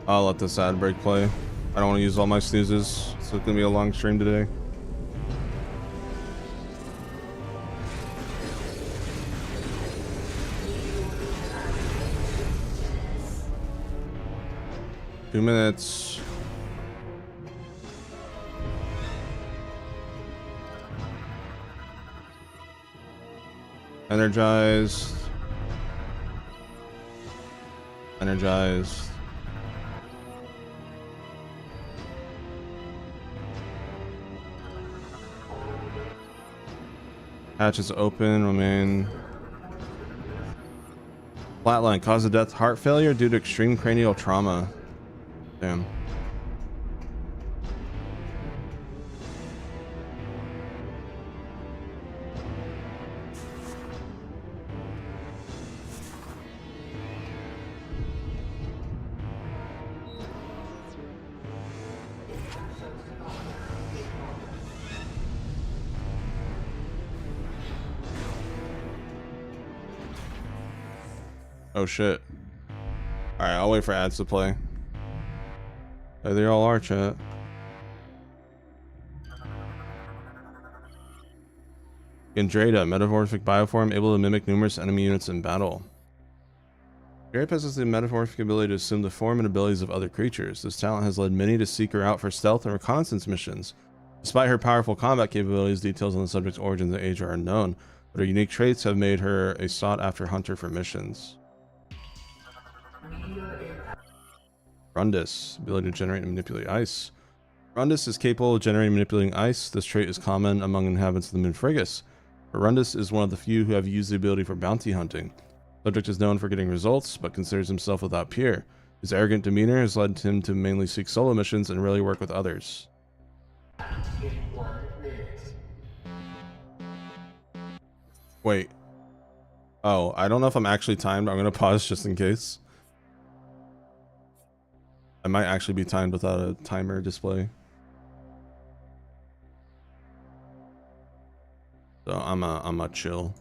I'll let this ad break play. I don't want to use all my snoozes, so it's gonna be a long stream today. Two minutes. Energized. Energized. Hatch is open. Remain. Flatline. Cause of death: heart failure due to extreme cranial trauma. Damn. Oh shit. Alright, I'll wait for ads to play. There they all are, chat. Gendrada, metamorphic bioform, able to mimic numerous enemy units in battle. Gary possesses the metamorphic ability to assume the form and abilities of other creatures. This talent has led many to seek her out for stealth and reconnaissance missions. Despite her powerful combat capabilities, details on the subject's origins and age are unknown, but her unique traits have made her a sought-after hunter for missions. Rundus, ability to generate and manipulate ice. Rundus is capable of generating and manipulating ice. This trait is common among inhabitants of the moon Frigus. But Rundus is one of the few who have used the ability for bounty hunting. The subject is known for getting results, but considers himself without peer. His arrogant demeanor has led him to mainly seek solo missions and rarely work with others. Wait. Oh, I don't know if I'm actually timed. I'm going to pause just in case. I might actually be timed without a timer display. So I'm a chill.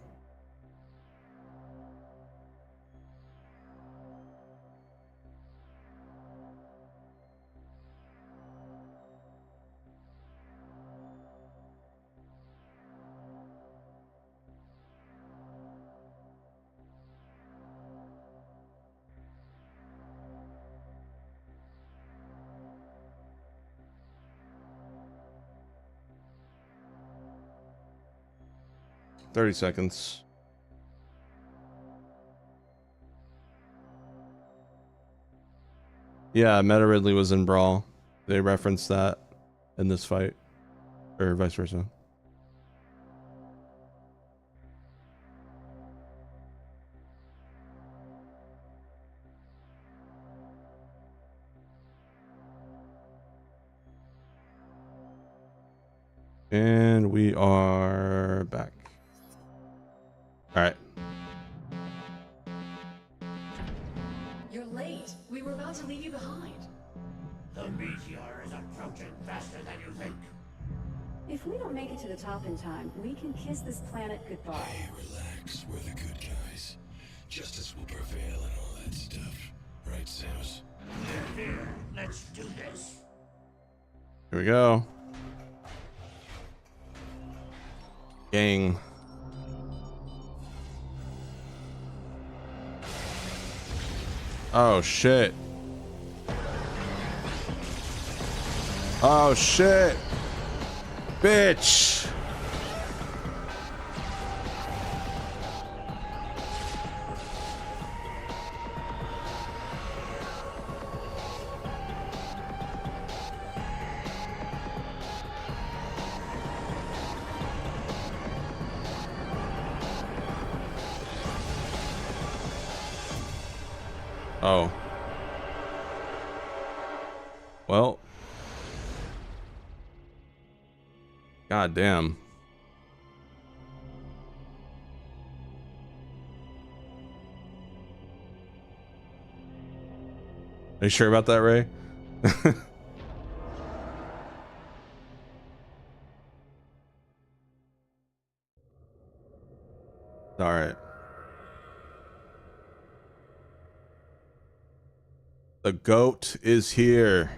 $30 seconds. Yeah, Meta Ridley was in Brawl. They referenced that in this fight. Or vice versa. And we are back. All right. You're late. We were about to leave you behind. The meteor is approaching faster than you think. If we don't make it to the top in time, we can kiss this planet goodbye. Hey, relax. We're the good guys. Justice will prevail and all that stuff. Right, Samus? Here, let's do this. Here we go. Gang. Oh shit. Oh shit. Bitch. Oh. Well. God damn. Are you sure about that, Ray? All right. The GOAT is here.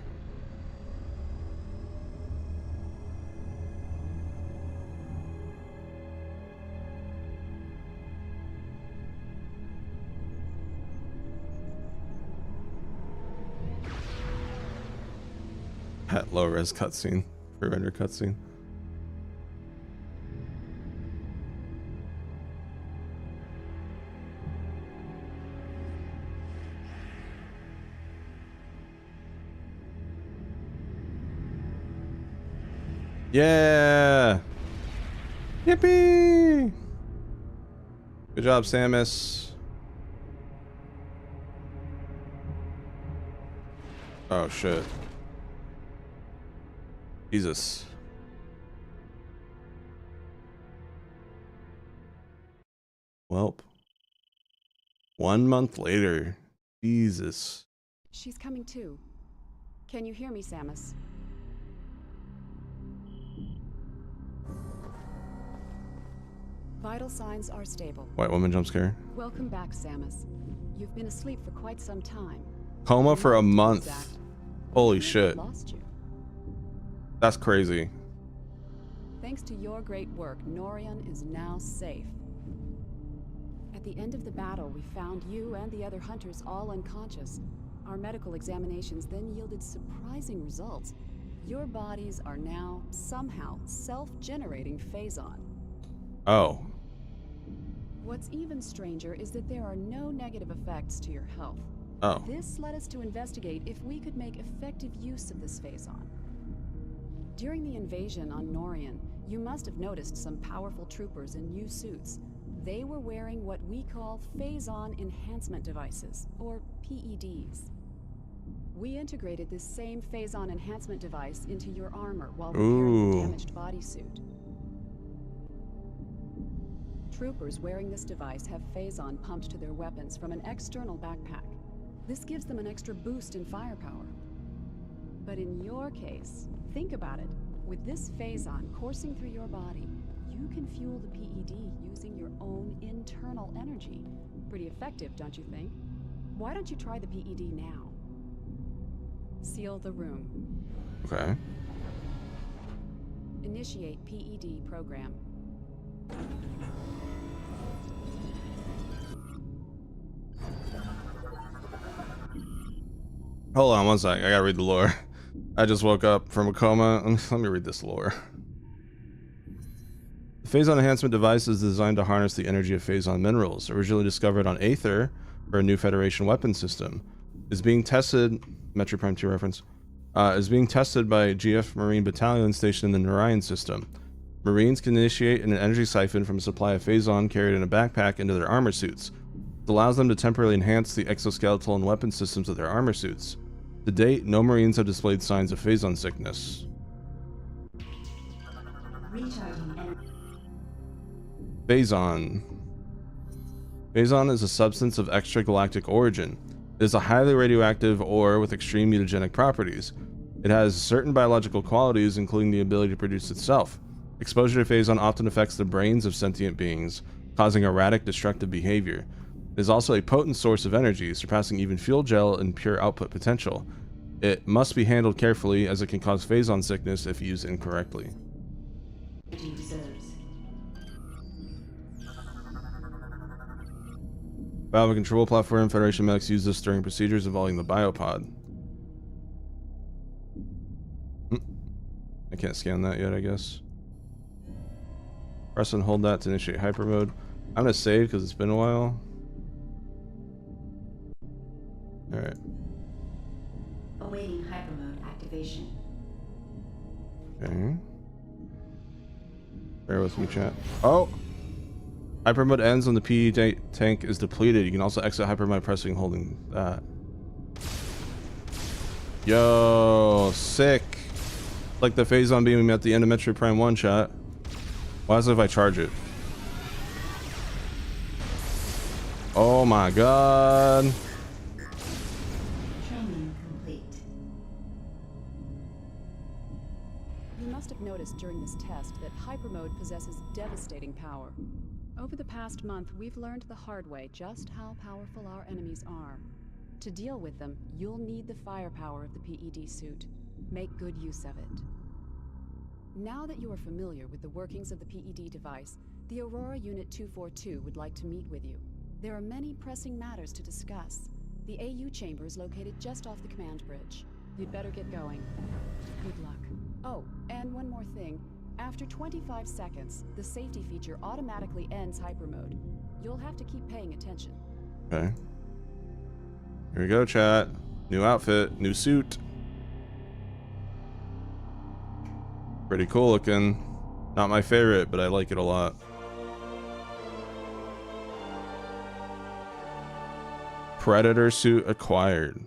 That low res cutscene, pre-render cutscene. Yeah! Yippee! Good job, Samus. Oh shit. Jesus. Welp. 1 month later. Jesus. She's coming too. Can you hear me, Samus? Vital signs are stable. White woman jump scare. Welcome back, Samus. You've been asleep for quite some time. Coma for a month. Exact. Holy shit. Lost you. That's crazy. Thanks to your great work, Norian is now safe. At the end of the battle, we found you and the other hunters all unconscious. Our medical examinations then yielded surprising results. Your bodies are now somehow self-generating phazon. Oh. What's even stranger is that there are no negative effects to your health. Oh. This led us to investigate if we could make effective use of this phazon. During the invasion on Norian, you must have noticed some powerful troopers in new suits. They were wearing what we call phazon enhancement devices, or PEDs. We integrated this same phazon enhancement device into your armor while repairing your damaged bodysuit. Troopers wearing this device have phazon pumped to their weapons from an external backpack. This gives them an extra boost in firepower. But in your case, think about it. With this phazon coursing through your body, you can fuel the PED using your own internal energy. Pretty effective, don't you think? Why don't you try the PED now? Seal the room. Okay. Initiate PED program. Hold on one sec. I gotta read the lore. I just woke up from a coma. Let me read this lore. The phazon enhancement device is designed to harness the energy of phazon minerals, originally discovered on Aether for a new Federation weapon system. Is being tested, Metroid Prime 2 reference, is being tested by GF Marine Battalion stationed in the Norian system. Marines can initiate an energy siphon from a supply of phazon carried in a backpack into their armor suits. It allows them to temporarily enhance the exoskeletal and weapon systems of their armor suits. To date, no Marines have displayed signs of phazon sickness. Phazon. Phazon is a substance of extragalactic origin. It is a highly radioactive ore with extreme mutagenic properties. It has certain biological qualities, including the ability to produce itself. Exposure to phazon often affects the brains of sentient beings, causing erratic, destructive behavior. It is also a potent source of energy, surpassing even fuel gel in pure output potential. It must be handled carefully, as it can cause phazon sickness if used incorrectly. Valve control platform. Federation medics use this during procedures involving the biopod. I can't scan that yet, I guess. Press and hold that to initiate hyper mode. I'm gonna save because it's been a while. Alright. Awaiting hyper mode activation. Okay. Bear with me, chat. Oh! Hyper mode ends when the PE tank is depleted. You can also exit hyper mode by pressing and holding that. Yo, sick. Like the phazon beam at the end of Metroid Prime 1, chat. What happens if I charge it? Oh my god. Training complete. You must have noticed during this test that hypermode possesses devastating power. Over the past month, we've learned the hard way just how powerful our enemies are. To deal with them, you'll need the firepower of the PED suit. Make good use of it. Now that you are familiar with the workings of the PED device, the Aurora Unit 242 would like to meet with you. There are many pressing matters to discuss. The AU chamber is located just off the command bridge. You'd better get going. Good luck. Oh, and one more thing. After 25 seconds, the safety feature automatically ends hyper mode. You'll have to keep paying attention. Okay. Here we go, chat. New outfit, new suit. Pretty cool looking. Not my favorite, but I like it a lot. Predator suit acquired.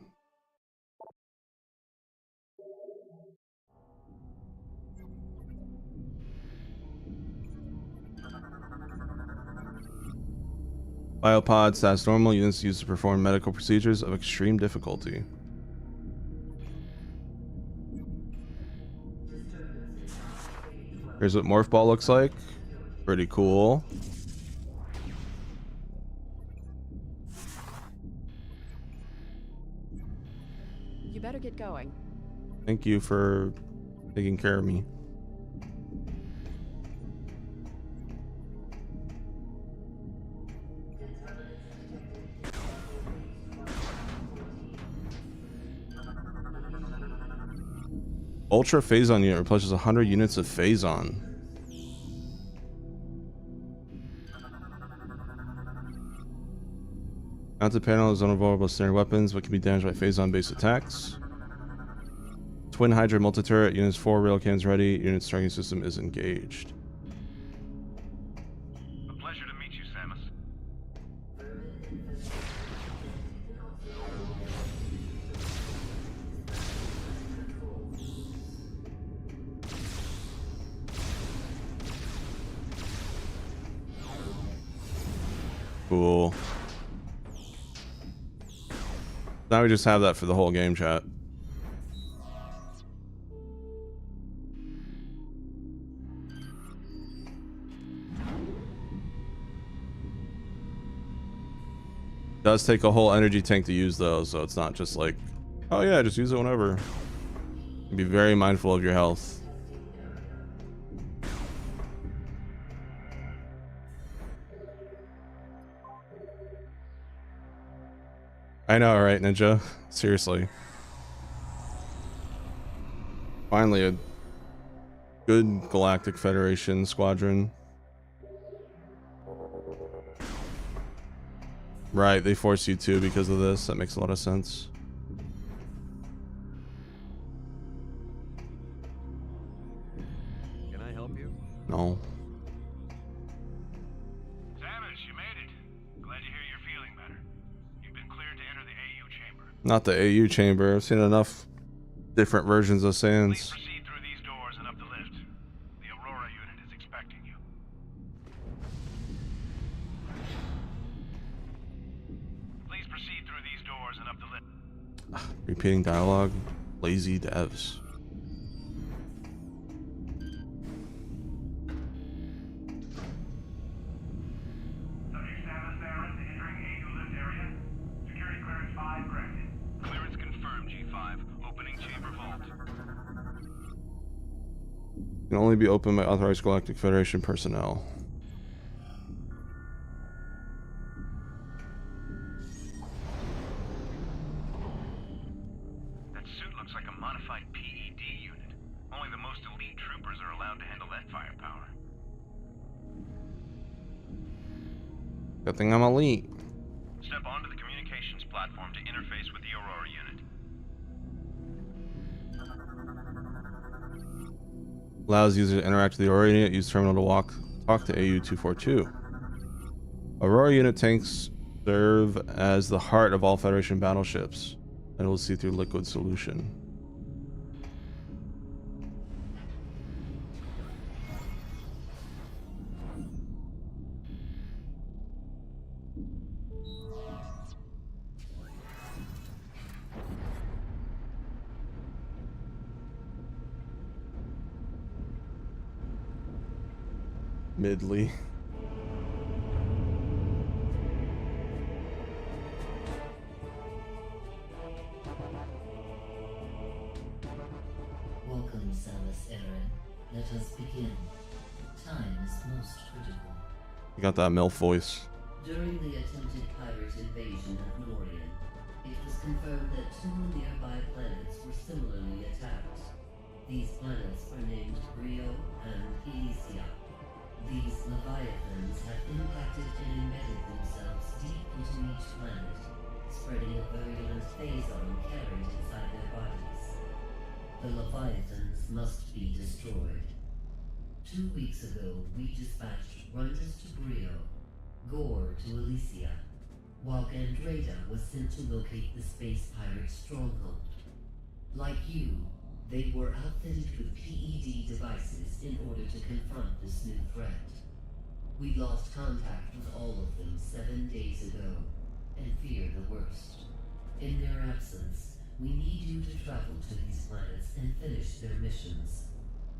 Biopod status normal. Units used to perform medical procedures of extreme difficulty. Here's what Morph Ball looks like. Pretty cool. You better get going. Thank you for taking care of me. Ultra Phazon unit replaces 100 units of Phazon. Mounted panel is vulnerable to standard weapons, but can be damaged by Phazon-based attacks. Twin Hydra multi-turret, units 4 rail cannons ready, unit striking system is engaged. A pleasure to meet you, Samus. Cool. Now we just have that for the whole game, chat. Does take a whole energy tank to use though, so it's not just like, oh yeah, just use it whenever. Be very mindful of your health. I know, right, Ninja? Seriously. Finally, a good Galactic Federation squadron. Right, they force you to because of this. That makes a lot of sense. Can I help you? No. Samus, you made it. Glad to hear you're feeling better. You've been cleared to enter the AU chamber. Not the AU chamber. I've seen enough different versions of Sans. Please proceed through these doors and up the lift. The Aurora unit is expecting you. Please proceed through these doors and up the lift. Repeating dialogue. Lazy devs. Subject Samus Baron entering AU lift area. Security clearance 5 granted. Clearance confirmed, G5. Opening chamber vault. Can only be opened by authorized Galactic Federation personnel. That suit looks like a modified PED unit. Only the most elite troopers are allowed to handle that firepower. Good thing I'm elite. Step onto the communications platform to interface with the Aurora unit. Allows user to interact with the Aurora unit. Use terminal to talk to AU-242. Aurora unit tanks serve as the heart of all Federation battleships, and will see through liquid solution. Midley. Welcome, Samus Aran. Let us begin. Time is most critical. You got that MILF voice. During the attempted pirate invasion of Norian, it was confirmed that 2 nearby planets were similarly attacked. These planets are named Brio and Elysia. These Leviathans have impacted and embedded themselves deep into each planet, spreading a virulent phazon carried inside their bodies. The Leviathans must be destroyed. 2 weeks ago, we dispatched Rundus to Brio, Gore to Elysia, while Gandreda was sent to locate the space pirate stronghold. Like you, they were outfitted with PED devices in order to confront this new threat. We lost contact with all of them 7 days ago, and fear the worst. In their absence, we need you to travel to these planets and finish their missions.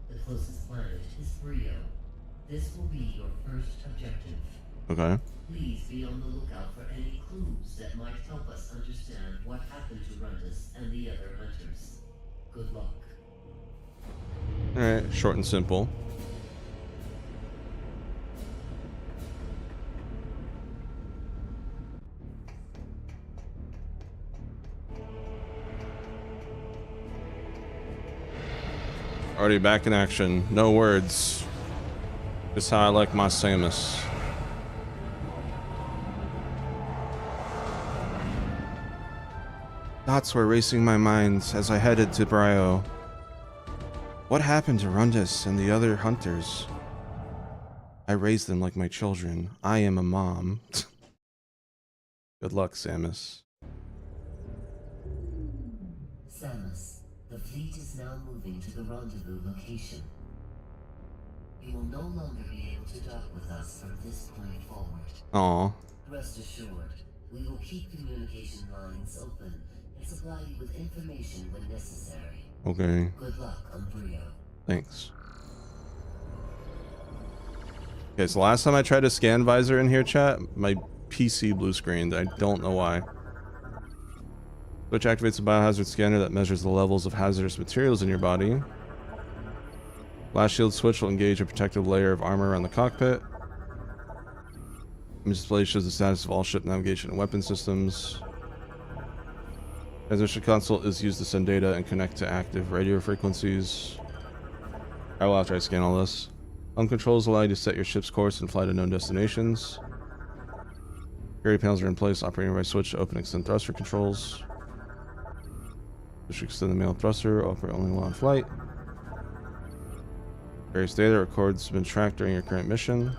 The closest planet is Brio. This will be your first objective. Okay. Please be on the lookout for any clues that might help us understand what happened to Rundus and the other hunters. Good luck. Alright, short and simple. Already back in action. No words. Just how I like my Samus. Thoughts were racing my mind as I headed to Brio. What happened to Rundus and the other hunters? I raised them like my children. I am a mom. Good luck, Samus. Samus, the fleet is now moving to the rendezvous location. You will no longer be able to dock with us from this point forward. Aw. Rest assured, we will keep communication lines open and supply you with information when necessary. Okay. Good luck on Brio. Thanks. Okay, so last time I tried to scan visor in here, chat, my PC blue screened. I don't know why. Which activates a biohazard scanner that measures the levels of hazardous materials in your body. Blast shield switch will engage a protective layer of armor around the cockpit. Image display shows the status of all ship navigation and weapon systems. Transmission console is used to send data and connect to active radio frequencies. I will after I scan all this. Home controls allow you to set your ship's course and fly to known destinations. Security panels are in place, operating by switch to open and extend thruster controls. Switch to extend the mail thruster, operate only while in flight. Various data records have been tracked during your current mission.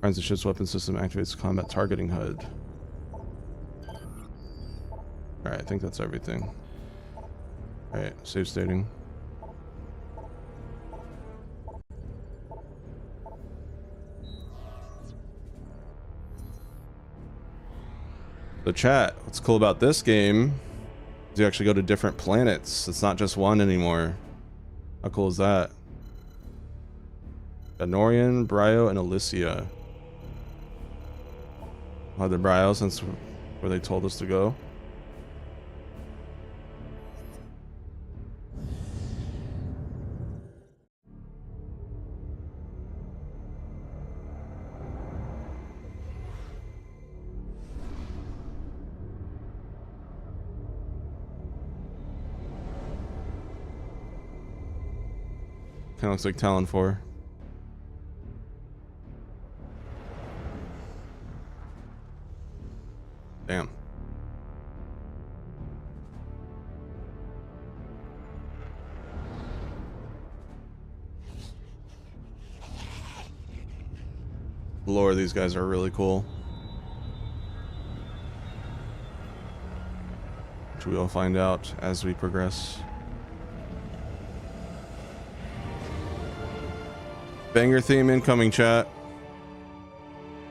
Finds the ship's weapon system, activates combat targeting HUD. Alright, I think that's everything. Alright, save stating. So chat, what's cool about this game is you actually go to different planets. It's not just one anymore. How cool is that? Ganorian, Brio, and Elysia. I'll the Brio since where they told us to go. Kind of looks like Talon 4. Damn. The lore of these guys are really cool. Which we will find out as we progress. Banger theme incoming, chat.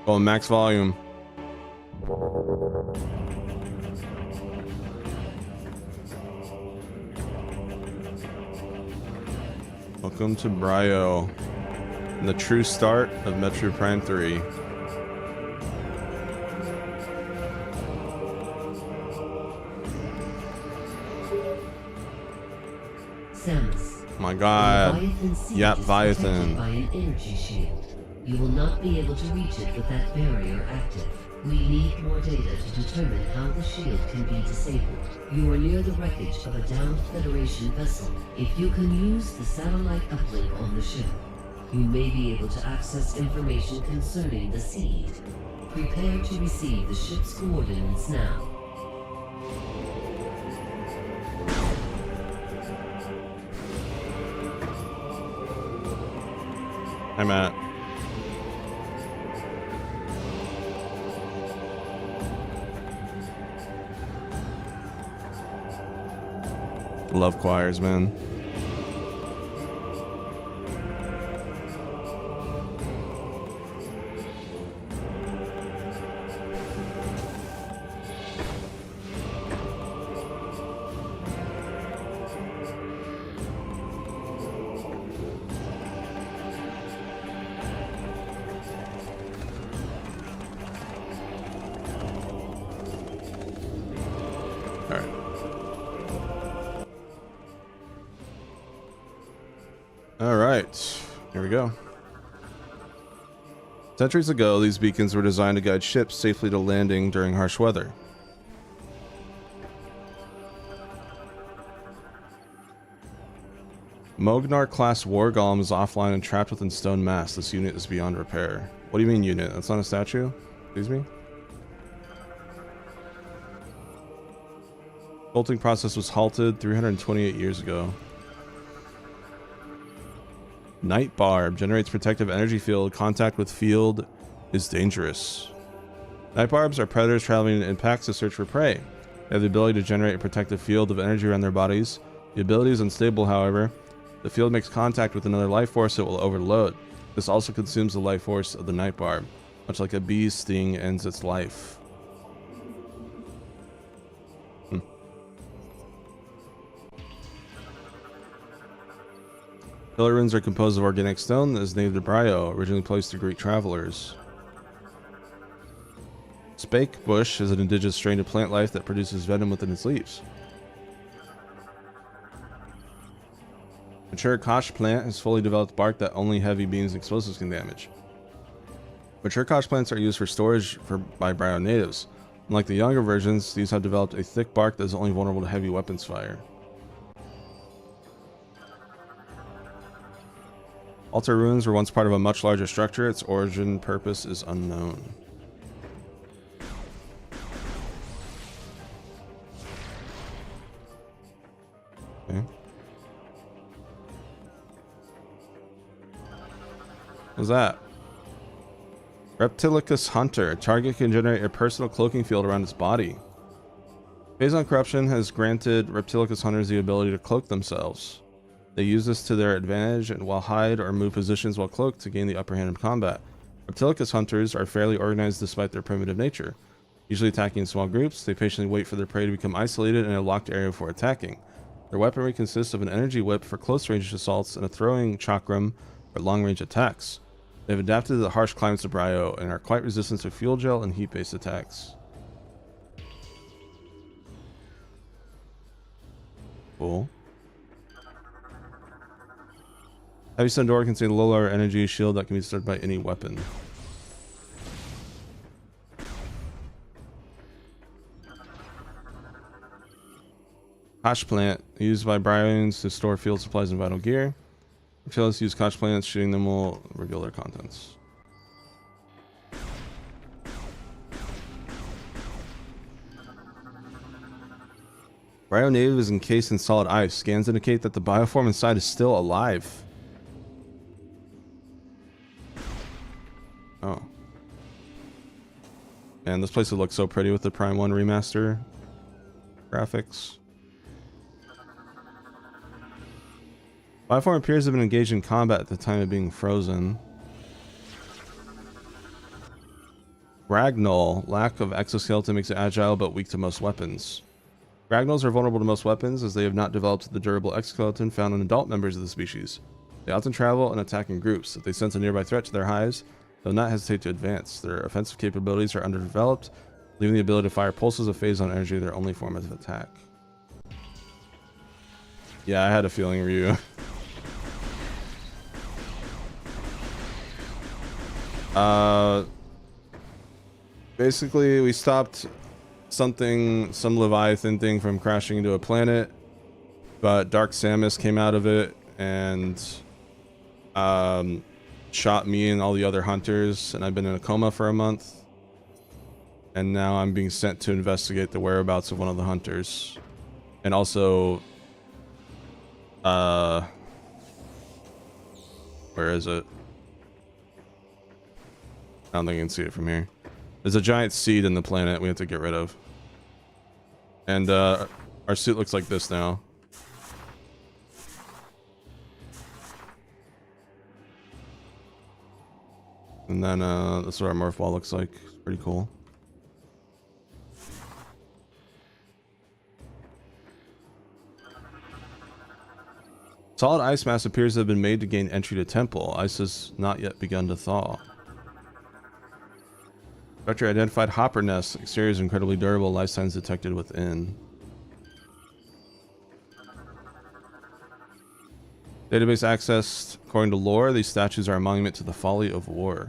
Oh, max volume. Welcome to Brio, and the true start of Metroid Prime 3. Samus. My God. Yep, Viathan. By an energy shield. You will not be able to reach it with that barrier active. We need more data to determine how the shield can be disabled. You are near the wreckage of a downed Federation vessel. If you can use the satellite uplink on the ship, you may be able to access information concerning the seed. Prepare to receive the ship's coordinates now. Hi, Matt. Love choirs, man. Alright, here we go. Centuries ago, these beacons were designed to guide ships safely to landing during harsh weather. Mognar-class war golem is offline and trapped within stone mass. This unit is beyond repair. What do you mean unit? That's not a statue? Excuse me? Bolting process was halted 328 years ago. Night Barb generates protective energy field. Contact with field is dangerous. Night Barbs are predators traveling in packs to search for prey. They have the ability to generate a protective field of energy around their bodies. The ability is unstable, however. The field makes contact with another life force, it will overload. This also consumes the life force of the Night Barb. Much like a bee's sting ends its life. Pillar runes are composed of organic stone that is native to Brio, originally placed to Greek travelers. Spake bush is an indigenous strain of plant life that produces venom within its leaves. Mature kosh plant has fully developed bark that only heavy beams and explosives can damage. Mature kosh plants are used for storage by Brio natives. Unlike the younger versions, these have developed a thick bark that is only vulnerable to heavy weapons fire. Altar runes were once part of a much larger structure. Its origin purpose is unknown. Okay. What's that? Reptilicus Hunter. A target can generate a personal cloaking field around its body. Phazon Corruption has granted Reptilicus Hunters the ability to cloak themselves. They use this to their advantage and while hide or move positions while cloaked to gain the upper hand in combat. Reptilicus hunters are fairly organized despite their primitive nature. Usually attacking in small groups, they patiently wait for their prey to become isolated in a locked area before attacking. Their weaponry consists of an energy whip for close range assaults and a throwing chakram for long range attacks. They have adapted to the harsh climates of Brio and are quite resistant to fuel gel and heat based attacks. Cool. Heavy Stone Door contains a low-lower energy shield that can be started by any weapon. Kosh Plant, used by Bryans to store field supplies and vital gear. Reptiles use Kosh Plants, shooting them will reveal their contents. Brio native is encased in solid ice. Scans indicate that the bioform inside is still alive. Oh. And this place would look so pretty with the Prime 1 remaster graphics. Bioform appears to have been engaged in combat at the time of being frozen. Ragnol. Lack of exoskeleton makes it agile but weak to most weapons. Ragnols are vulnerable to most weapons as they have not developed the durable exoskeleton found in adult members of the species. They often travel and attack in groups. If they sense a nearby threat to their hives, they'll not hesitate to advance. Their offensive capabilities are underdeveloped, leaving the ability to fire pulses of phazon energy their only form of attack. Yeah, I had a feeling, Ryu. Basically, we stopped some Leviathan thing from crashing into a planet, but Dark Samus came out of it and shot me and all the other hunters, and I've been in a coma for a month. And now I'm being sent to investigate the whereabouts of one of the hunters. And also, where is it? I don't think you can see it from here. There's a giant seed in the planet we have to get rid of. And our suit looks like this now. And then that's what our morph ball looks like. It's pretty cool. Solid ice mass appears to have been made to gain entry to temple. Ice has not yet begun to thaw. Spectre identified hopper nest. Exterior is incredibly durable. Life signs detected within. Database accessed. According to lore, these statues are a monument to the folly of war.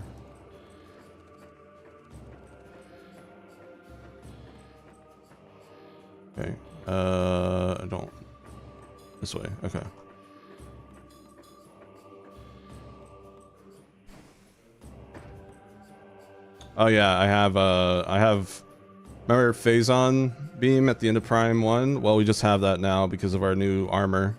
Okay. I don't. This way. Okay. Oh yeah, I have remember Phazon beam at the end of Prime 1? Well, we just have that now because of our new armor.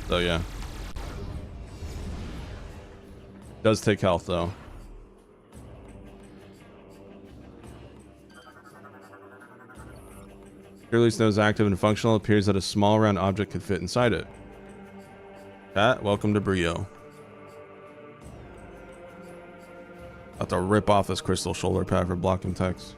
So yeah. Does take health though. Release node is active and functional. It appears that a small round object could fit inside it. Pat, welcome to Brio. About to rip off this crystal shoulder pad for blocking text.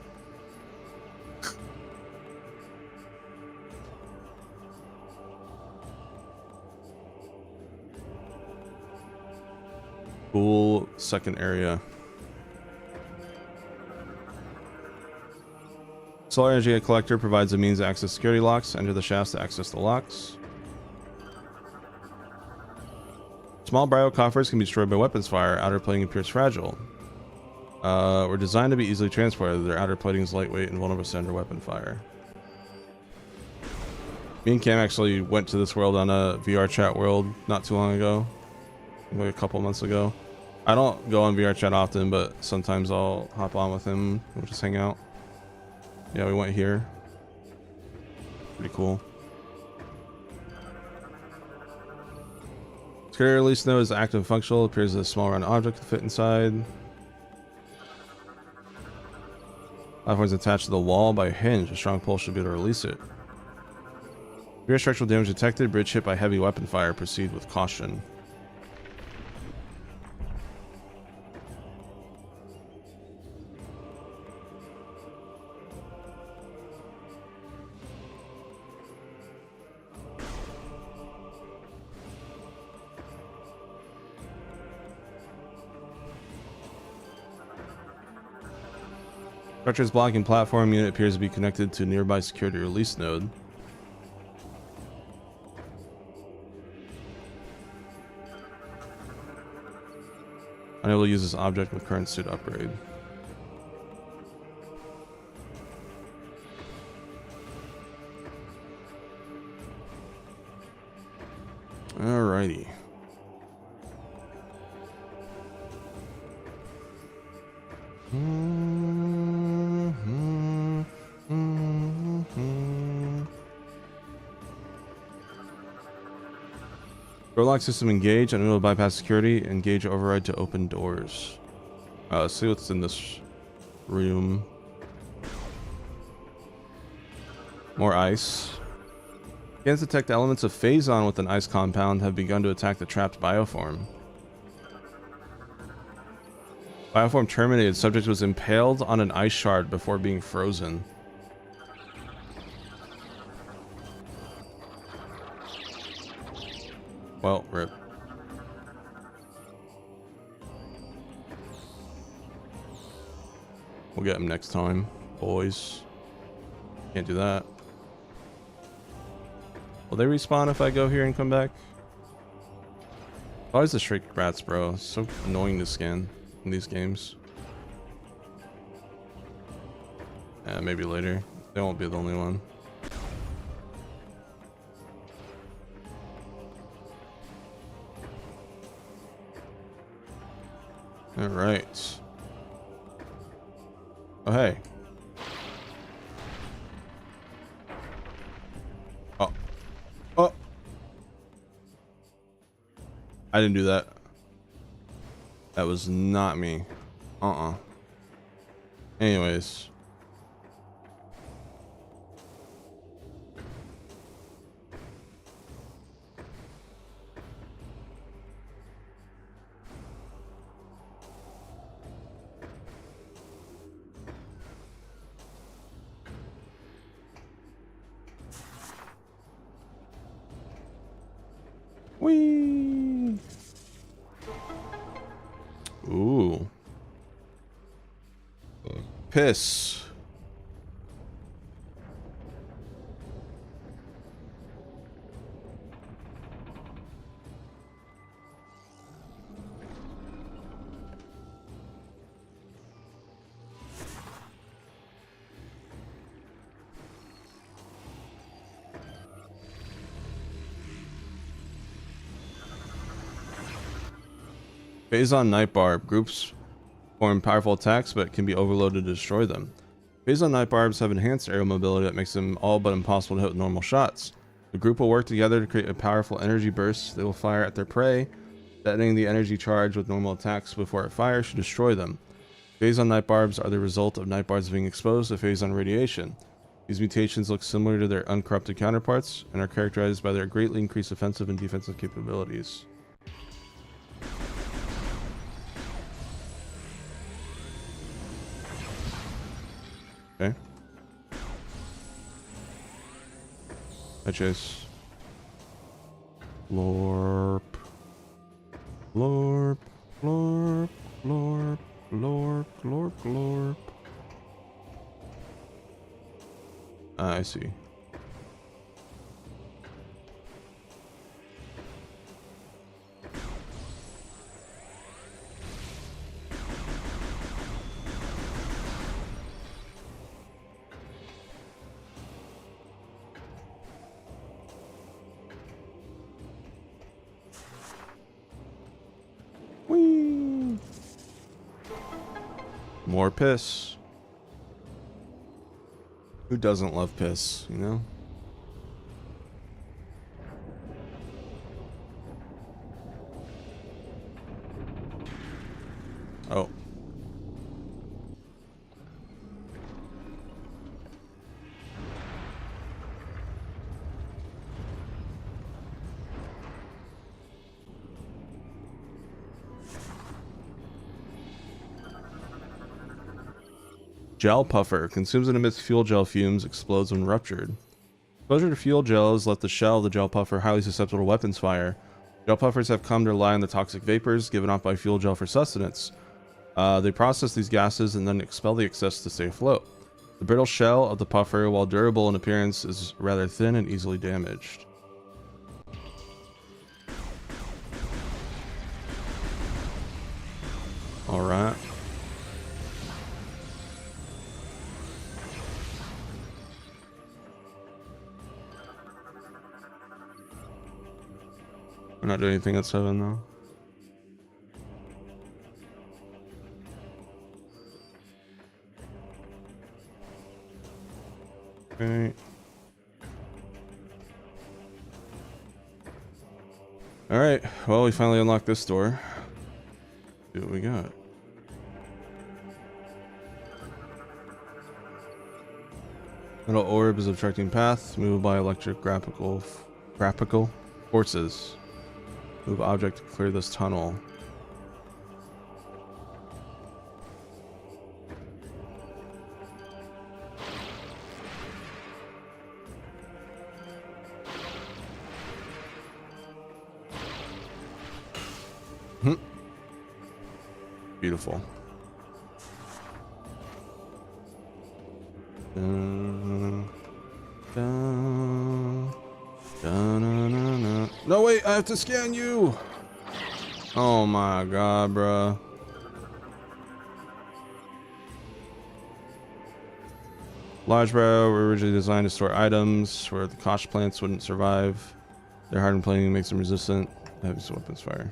Cool second area. Solar energy collector provides a means to access security locks. Enter the shafts to access the locks. Small brio coffers can be destroyed by weapons fire. Outer plating appears fragile. Were designed to be easily transported. Their outer plating is lightweight and vulnerable to under weapon fire. Me and Cam actually went to this world on a VR chat world not too long ago. Like a couple months ago. I don't go on VR chat often, but sometimes I'll hop on with him. We'll just hang out. Yeah, we went here. Pretty cool. Security release node is active and functional. Appears as a small round object to fit inside. Platform is attached to the wall by a hinge. A strong pull should be able to release it. Severe structural damage detected. Bridge hit by heavy weapon fire. Proceed with caution. Structure's blocking platform unit appears to be connected to nearby security release node. Unable to use this object with current suit upgrade. Alrighty. Door lock system engage. Unable to bypass security. Engage override to open doors. Let's see what's in this room. More ice. Scans detect elements of Phazon with an ice compound have begun to attack the trapped bioform. Bioform terminated. Subject was impaled on an ice shard before being frozen. Well, rip. We'll get him next time, boys. Can't do that. Will they respawn if I go here and come back? Always the stray rats, bro. It's so annoying to scan in these games. Yeah, maybe later. They won't be the only one. All right. Oh, hey. Oh. Oh. I didn't do that. That was not me. Anyways. Whee! Ooh. Piss. Phazon Night Barb. Groups form powerful attacks, but can be overloaded to destroy them. Phazon Night Barbs have enhanced aerial mobility that makes them all but impossible to hit with normal shots. The group will work together to create a powerful energy burst. They will fire at their prey, detonating the energy charge with normal attacks before it fires should destroy them. Phazon Night Barbs are the result of Night Barbs being exposed to Phazon radiation. These mutations look similar to their uncorrupted counterparts and are characterized by their greatly increased offensive and defensive capabilities. Okay. Hi, Chase. Lorp. Lorp. Lorp. Lorp. Lorp. Lorp. Lorp. I see. Whee! More piss. Who doesn't love piss, you know? Oh. Gel puffer consumes and emits fuel gel fumes, explodes when ruptured. Exposure to fuel gel has left the shell of the gel puffer highly susceptible to weapons fire. Gel puffers have come to rely on the toxic vapors given off by fuel gel for sustenance. They process these gases and then expel the excess to stay afloat. The brittle shell of the puffer, while durable in appearance, is rather thin and easily damaged. Alright. We're not doing anything at 7 though. Okay. Alright, well, we finally unlocked this door. See what we got. Metal orb is obstructing path, moved by electric graphical forces. Move object to clear this tunnel. Beautiful. Dun, dun, dun. No, wait, I have to scan you. Oh my god, bruh. Large barrel were originally designed to store items where the kosh plants wouldn't survive. Their hardened plating makes them resistant to heavy weapons fire.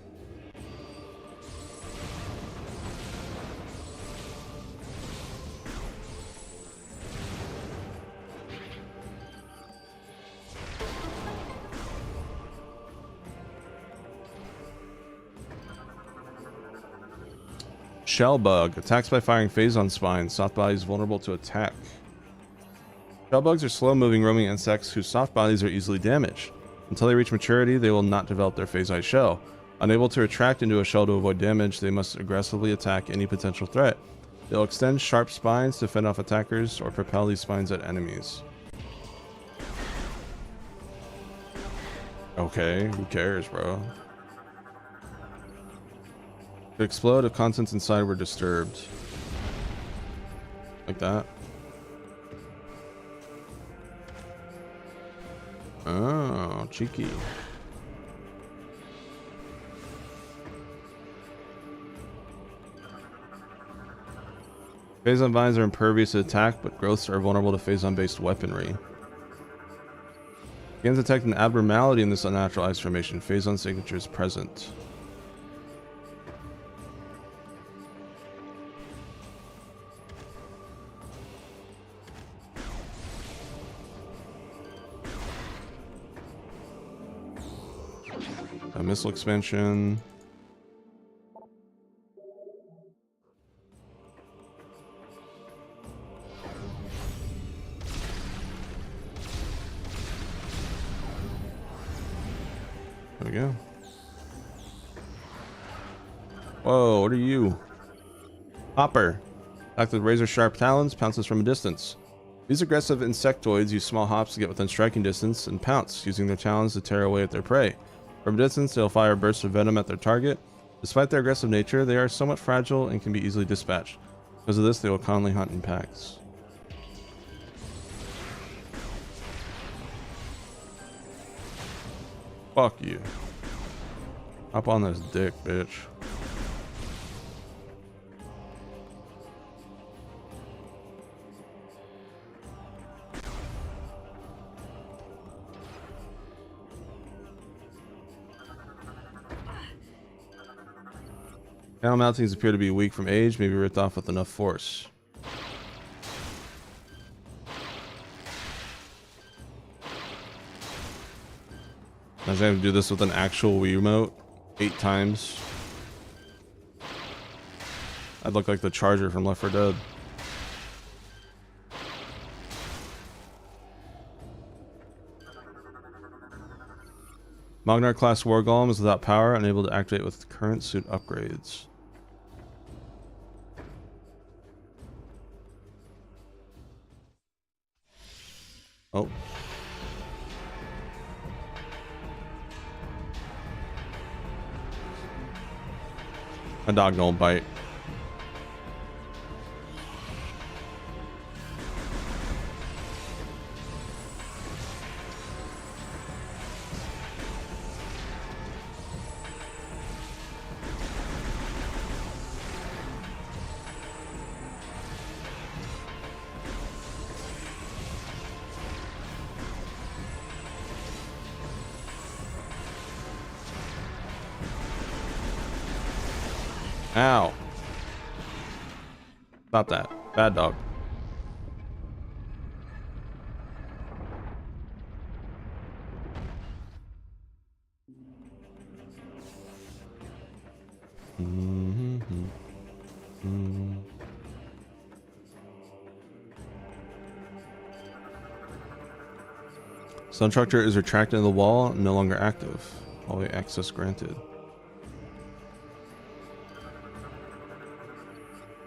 Shell bug attacks by firing phazon spines. Soft bodies vulnerable to attack. Shell bugs are slow-moving roaming insects whose soft bodies are easily damaged. Until they reach maturity, they will not develop their phasite shell. Unable to retract into a shell to avoid damage, they must aggressively attack any potential threat. They'll extend sharp spines to fend off attackers or propel these spines at enemies. Okay, who cares, bro? Could explode if contents inside were disturbed. Like that. Oh, cheeky. Phazon vines are impervious to attack, but growths are vulnerable to phazon-based weaponry. Begins detect an abnormality in this unnatural ice formation. Phazon signatures present. A missile expansion. There we go. Whoa, what are you? Hopper. Attacked with razor sharp talons, pounces from a distance. These aggressive insectoids use small hops to get within striking distance and pounce, using their talons to tear away at their prey. From a distance, they'll fire bursts of venom at their target. Despite their aggressive nature, they are somewhat fragile and can be easily dispatched. Because of this, they will commonly hunt in packs. Fuck you. Hop on this dick, bitch. Panel mountings appear to be weak from age, maybe ripped off with enough force. Imagine having to do this with an actual Wii remote 8 times. I'd look like the charger from Left 4 Dead. Magnar class War Golem is without power, unable to activate with current suit upgrades. Oh. My dog don't bite. Ow. Stop that. Bad dog. Sun Structure is retracted in the wall and no longer active. Hallway access granted.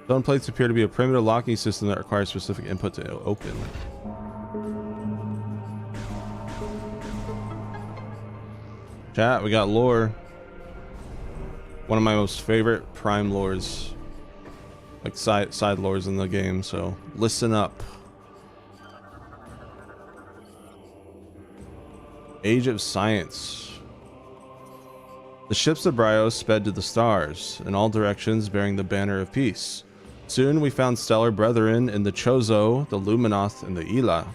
Stone plates appear to be a primitive locking system that requires specific input to open. Chat, we got lore. One of my most favorite prime lores. Like side lores in the game, so listen up. Age of Science. The ships of Brio sped to the stars, in all directions bearing the banner of peace. Soon we found stellar brethren in the Chozo, the Luminoth, and the Ila.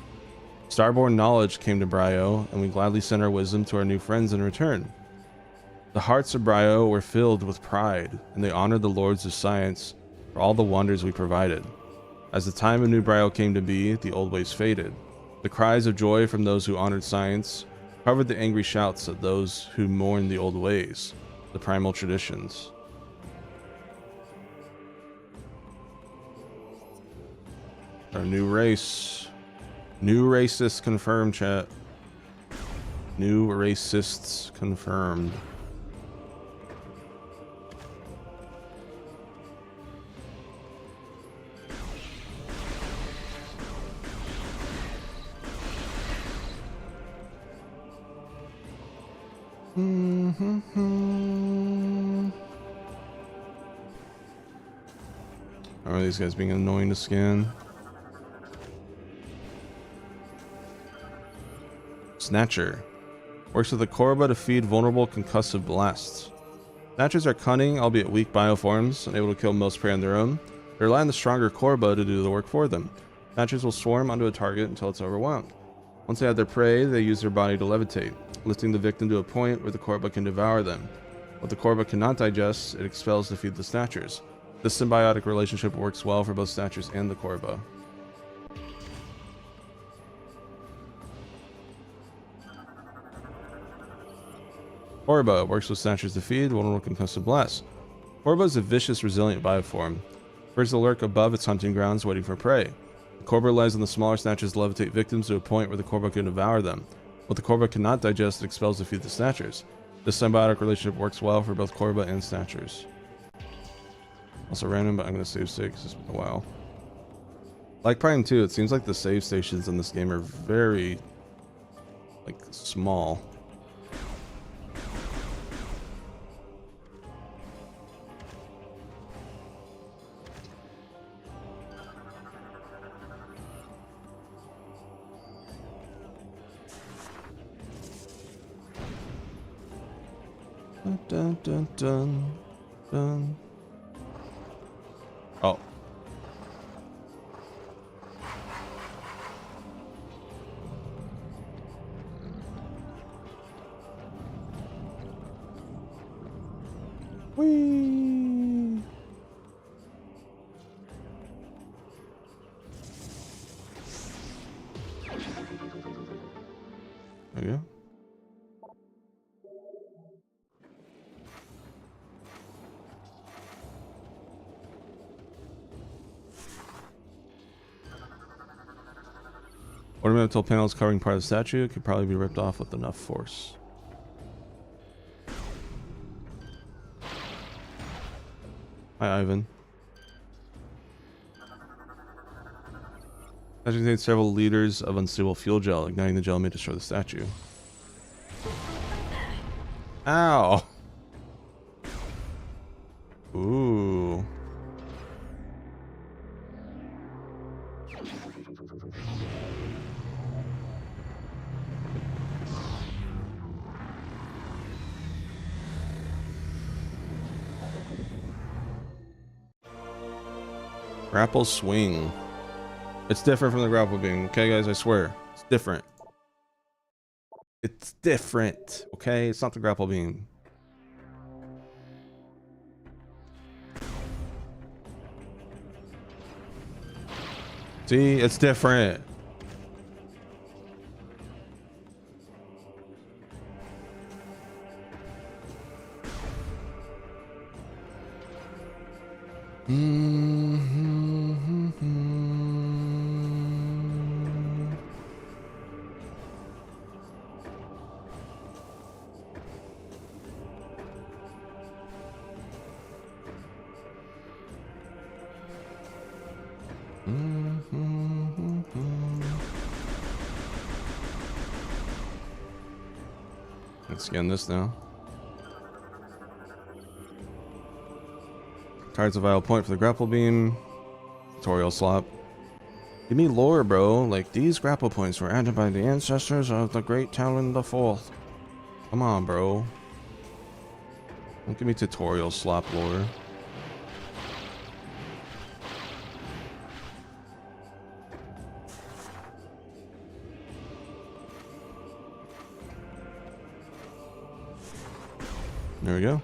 Starborn knowledge came to Brio, and we gladly sent our wisdom to our new friends in return. The hearts of Brio were filled with pride, and they honored the lords of science for all the wonders we provided. As the time of New Brio came to be, the old ways faded. The cries of joy from those who honored science covered the angry shouts of those who mourned the old ways, the primal traditions. Our new race. New racists confirmed, chat. New racists confirmed. Are these guys being annoying to scan? Snatcher. Works with the Korba to feed vulnerable concussive blasts. Snatchers are cunning, albeit weak bioforms, and able to kill most prey on their own. They rely on the stronger Korba to do the work for them. Snatchers will swarm onto a target until it's overwhelmed. Once they have their prey, they use their body to levitate, lifting the victim to a point where the Korba can devour them. What the Korba cannot digest, it expels to feed the Snatchers. This symbiotic relationship works well for both Snatchers and the Korba. Korba works with Snatchers to feed vulnerable concussive blasts. Korba is a vicious, resilient bioform. Birds will lurk above its hunting grounds waiting for prey. The Korba relies on the smaller Snatchers to levitate victims to a point where the Korba can devour them. What the Korba cannot digest, it expels to feed the Snatchers. This symbiotic relationship works well for both Korba and Snatchers. Also random, but I'm going to save state because it's been a while. Like Prime 2, it seems like the save stations in this game are very, like, small. Dun, dun, dun, dun. Oh. Whee! There you go. Ornamental panels covering part of the statue could probably be ripped off with enough force. Hi, Ivan. Statue contains several liters of unstable fuel gel. Igniting the gel may destroy the statue. Ow! Ooh. Grapple swing. It's different from the grapple beam. Okay, guys, I swear. It's different. It's different. Okay? It's not the grapple beam. See? It's different. Let's scan this now. Cards a vital point for the grapple beam. Tutorial slot. Give me lore, bro. Like, these grapple points were added by the ancestors of the great Talon the Fourth. Come on, bro. Don't give me tutorial slop lore. There we go.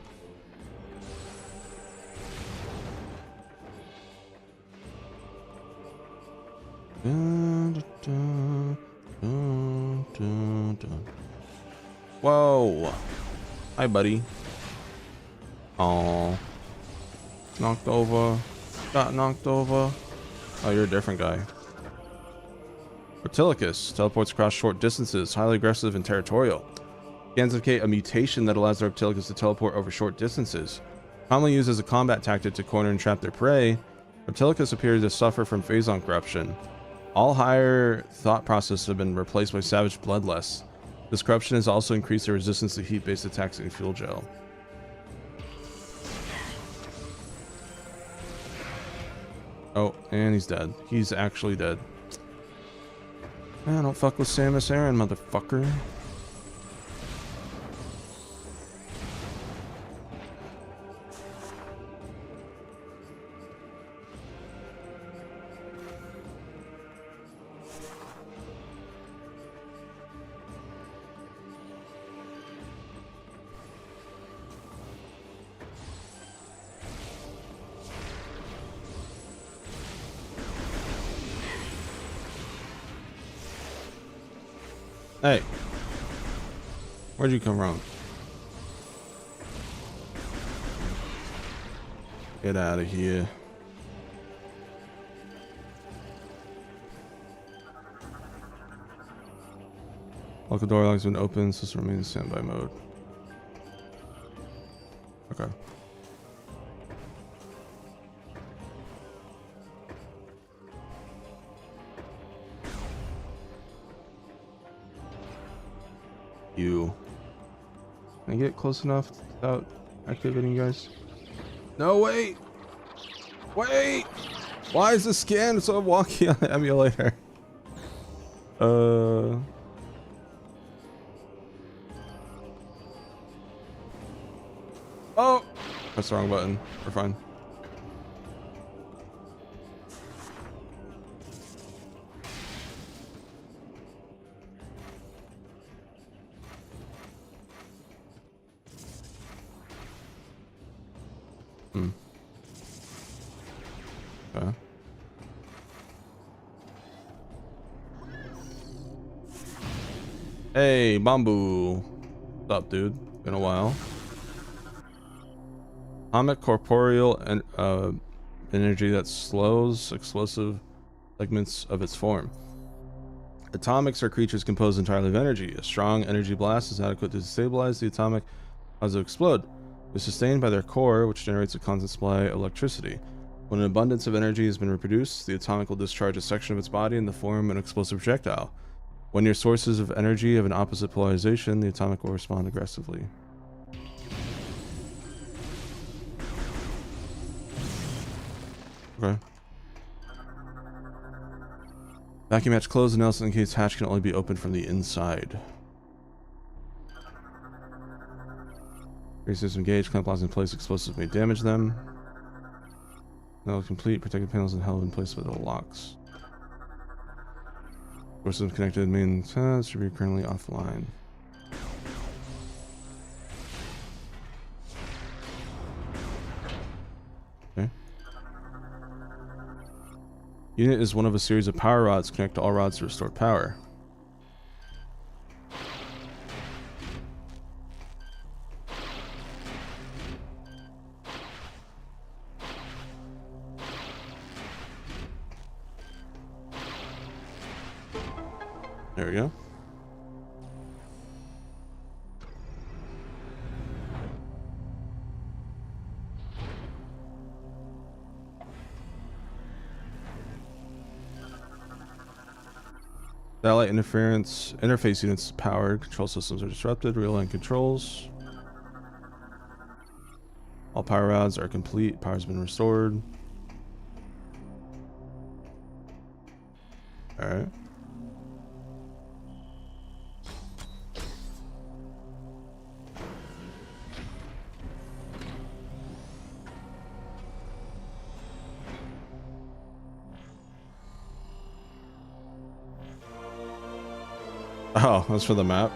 Whoa. Hi, buddy. Oh. Knocked over. Got knocked over. Oh, you're a different guy. Reptilicus teleports across short distances, highly aggressive and territorial. Scans indicate a mutation that allows the Reptilicus to teleport over short distances. Commonly used as a combat tactic to corner and trap their prey, Reptilicus appears to suffer from phazon corruption. All higher thought processes have been replaced by savage bloodlust. This corruption has also increased their resistance to heat-based attacks and fuel gel. Oh, and he's dead. He's actually dead. Man, don't fuck with Samus Aran, motherfucker. Hey, where'd you come from? Get out of here. Local door locks been open, system remains in standby mode. Okay. You. Can I get close enough without activating you guys? No, wait! Wait! Why is the scan so wonky on the emulator? Oh! That's the wrong button. We're fine. Okay. Hey, Bamboo. What's up, dude? Been a while. Atomic corporeal and energy that slows explosive segments of its form. Atomics are creatures composed entirely of energy. A strong energy blast is adequate to destabilize the atomic as it explode. They're sustained by their core, which generates a constant supply of electricity. When an abundance of energy has been reproduced, the atomic will discharge a section of its body in the form of an explosive projectile. When your sources of energy have an opposite polarization, the atomic will respond aggressively. Okay. Vacuum hatch closed, and Nelson indicates hatch can only be opened from the inside. System engaged, clamp locks in place, explosives may damage them. No complete, protected panels and held in place with the locks. System connected, main should be currently offline. Okay. Unit is one of a series of power rods. Connect to all rods to restore power. There we go. Satellite interface units powered. Control systems are disrupted. Real-line controls. All power rods are complete. Power's been restored. All right. Oh, that's for the map.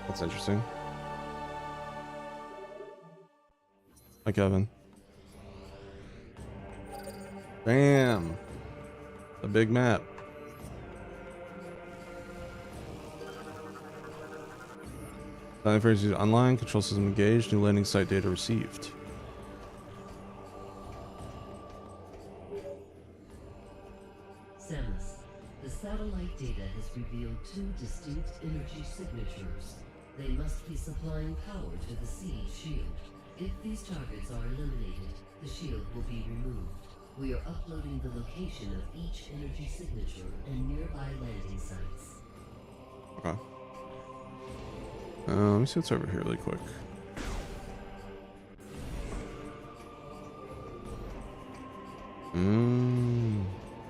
That's interesting. Hi, Kevin. Bam. A big map. Time for use online. Control system engaged. New landing site data received. Samus, the satellite data has revealed two distinct energy signatures. They must be supplying power to the siege shield. If these targets are eliminated, the shield will be removed. We are uploading the location of each energy signature and nearby landing sites. Okay. Let me see what's over here really quick.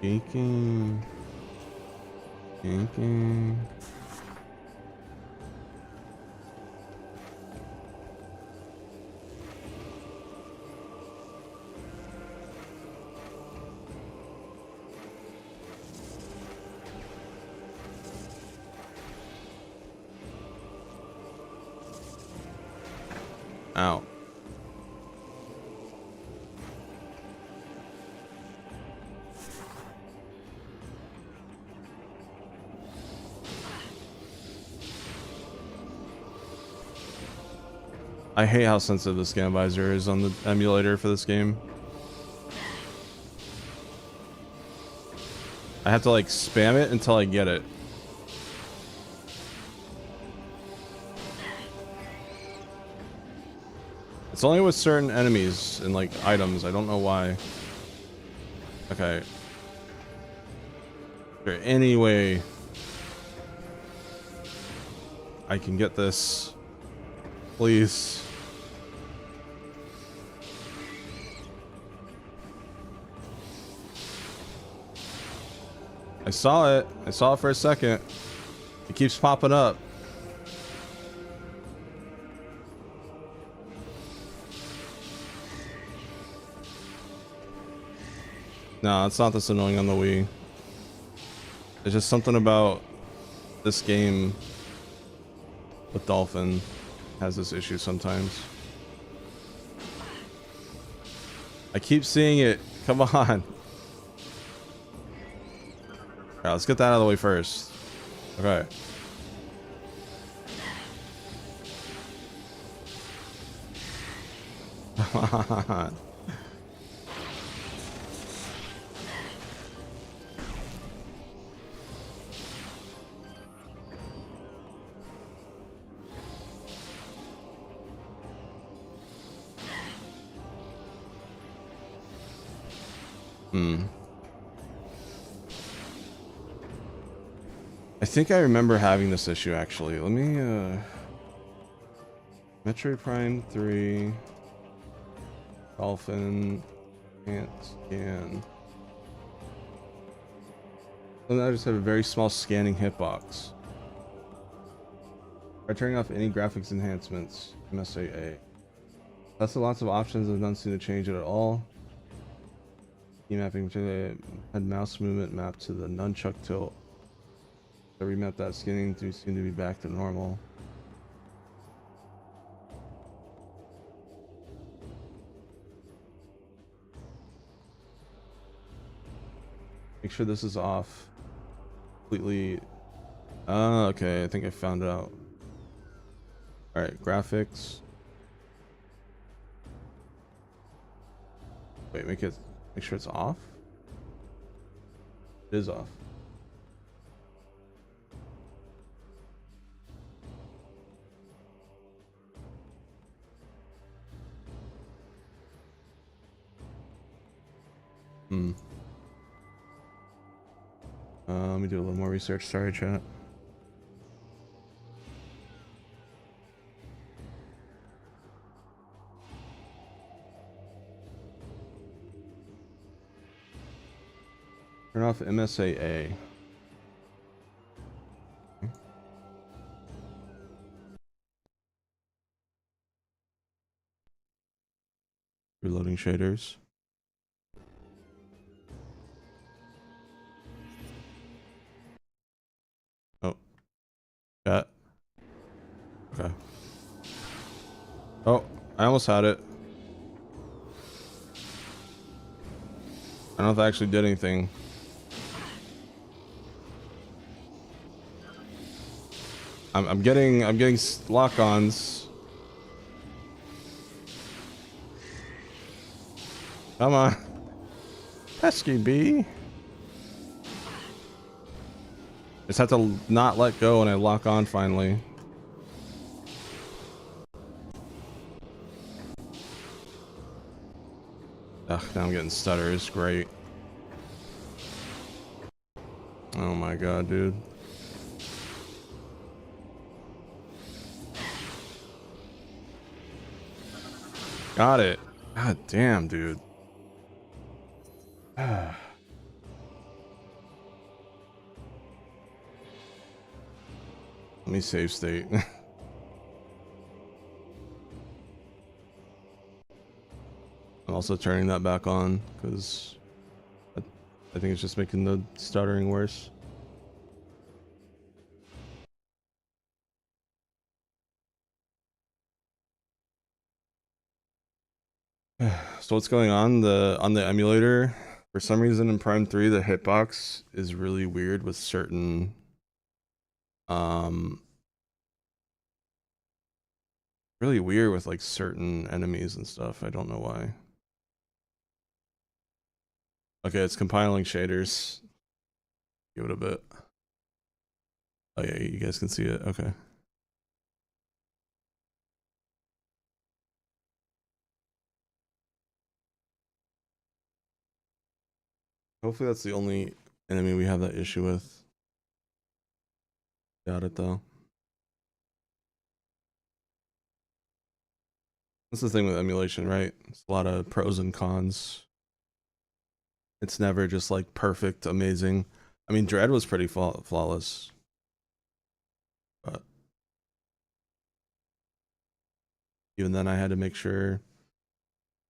Inking. Ow. I hate how sensitive the scan visor is on the emulator for this game. I have to like spam it until I get it. It's only with certain enemies and like items. I don't know why. Okay. Is there any way I can get this? Please. I saw it. I saw it for a second. It keeps popping up. No, it's not this annoying on the Wii. There's just something about this game with Dolphin has this issue sometimes. I keep seeing it. Come on. Alright, let's get that out of the way first. Okay. Come on. I think I remember having this issue actually. Let me Metroid Prime 3 Dolphin can't scan. And I just have a very small scanning hitbox. By turning off any graphics enhancements, MSAA. That's lots of options and none seem to change it at all. Key mapping had mouse movement mapped to the nunchuck tilt. I remapped that scanning to seem to be back to normal. Make sure this is off completely. Ah, okay, I think I found it out. Alright, graphics. Wait, make sure it's off. It is off. Let me do a little more research. Sorry, chat. Turn off MSAA. Reloading shaders. Oh. Chat. Okay. Oh, I almost had it. I don't know if I actually did anything. I'm getting lock-ons. Come on. Pesky bee. Just have to not let go and I lock on finally. Ugh, now I'm getting stutters. Great. Oh my god, dude. Got it. God damn, dude. Let me save state. I'm also turning that back on because I think it's just making the stuttering worse. So what's going on the emulator? For some reason in Prime 3 the hitbox is really weird with certain really weird with like certain enemies and stuff. I don't know why. Okay, it's compiling shaders. Give it a bit. Oh yeah, you guys can see it. Okay. Hopefully that's the only enemy we have that issue with. Doubt it though. That's the thing with emulation, right? It's a lot of pros and cons. It's never just like perfect, amazing. I mean, Dread was pretty flawless. But even then I had to make sure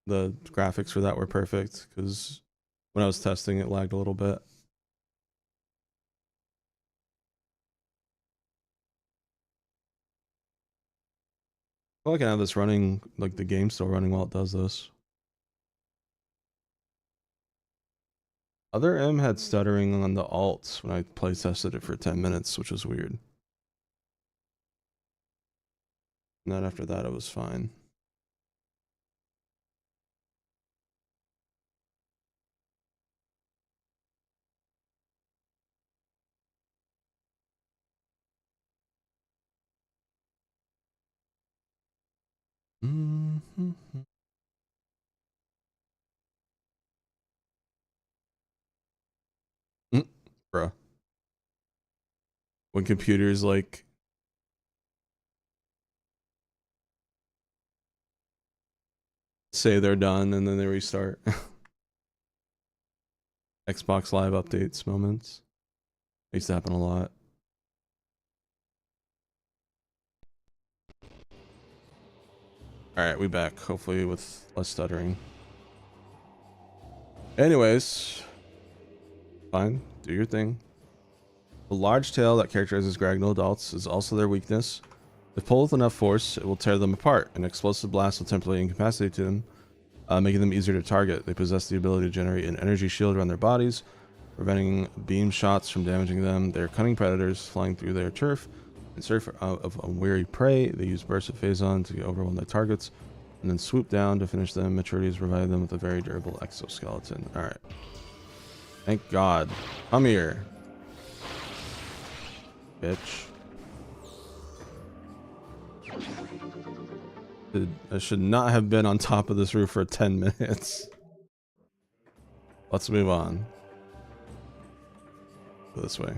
the graphics for that were perfect because when I was testing it lagged a little bit. Well, I can have this running, like the game still running while it does this. Other M had stuttering on the alts when I play tested it for 10 minutes, which was weird. And then after that, it was fine. Bruh. When computers like say they're done and then they restart. Xbox Live updates moments. Used to happen a lot. Alright, we back. Hopefully with less stuttering. Anyways. Fine. Do your thing. The large tail that characterizes Gragnol adults is also their weakness. If pulled with enough force, it will tear them apart. An explosive blast will temporarily incapacitate them, making them easier to target. They possess the ability to generate an energy shield around their bodies, preventing beam shots from damaging them. They are cunning predators, flying through their turf in search of unwary prey. They use bursts of phazon to overwhelm their targets, and then swoop down to finish them. Maturity has provided them with a very durable exoskeleton. Alright. Thank God. Come here. Bitch. I should not have been on top of this roof for 10 minutes. Let's move on. Go this way.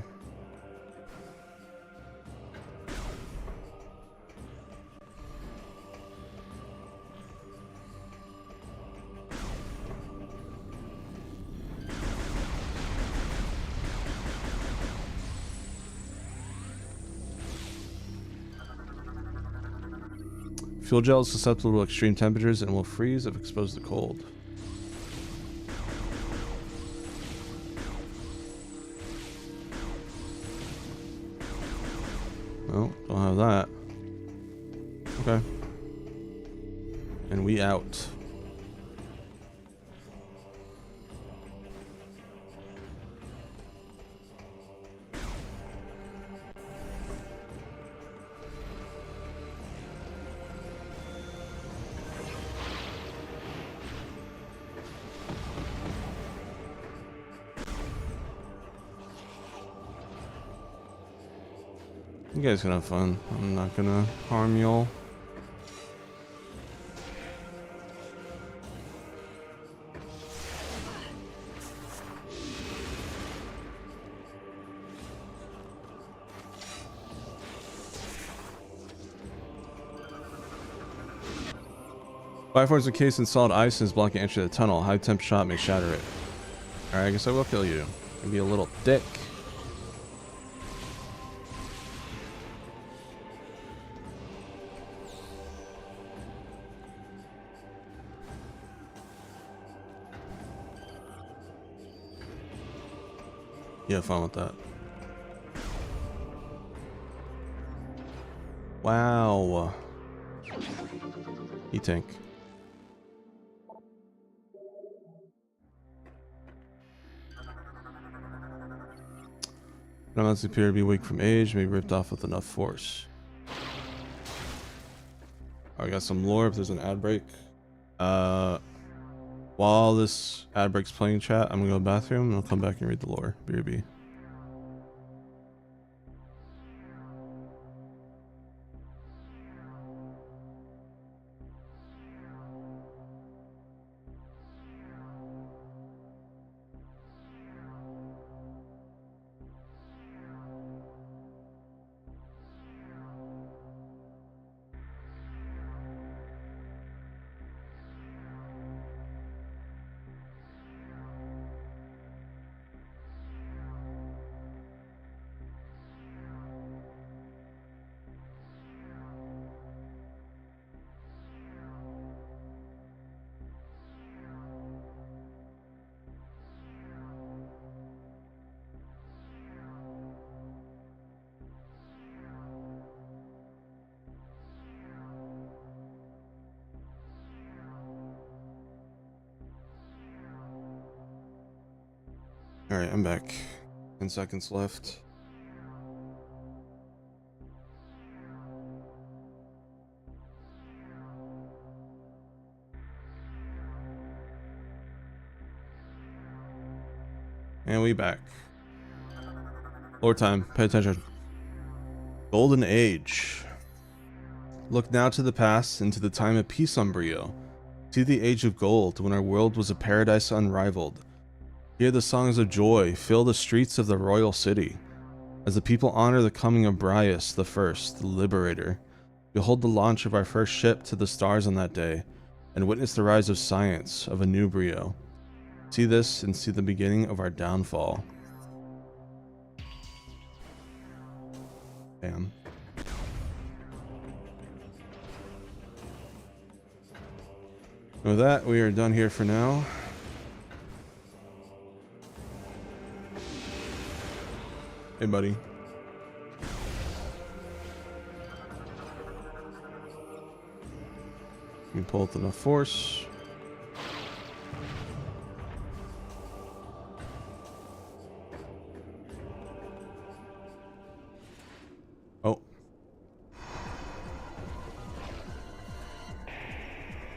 Fuel gel is susceptible to extreme temperatures and will freeze if exposed to cold. Oh, don't have that. Okay. And we out. You guys can have fun. I'm not gonna harm y'all. Biforce encased in solid ice and is blocking entry to the tunnel. High temp shot may shatter it. Alright, I guess I will kill you. Be a little dick. Yeah, fun with that. Wow. E-tank. Elements appear to be weak from age, may be ripped off with enough force. I got some lore if there's an ad break. While this ad break's playing, chat, I'm gonna go to the bathroom and I'll come back and read the lore. BRB. Alright, I'm back. 10 seconds left. And we back. Lore time. Pay attention. Golden Age. Look now to the past, into the time of peace on Brio. See the age of gold, when our world was a paradise unrivaled. Hear the songs of joy fill the streets of the royal city. As the people honor the coming of Brias the First, the Liberator. Behold the launch of our first ship to the stars on that day, and witness the rise of science, of a new Brio. See this, and see the beginning of our downfall. Bam. With that, we are done here for now. Hey, buddy. You can pull with enough force. Oh.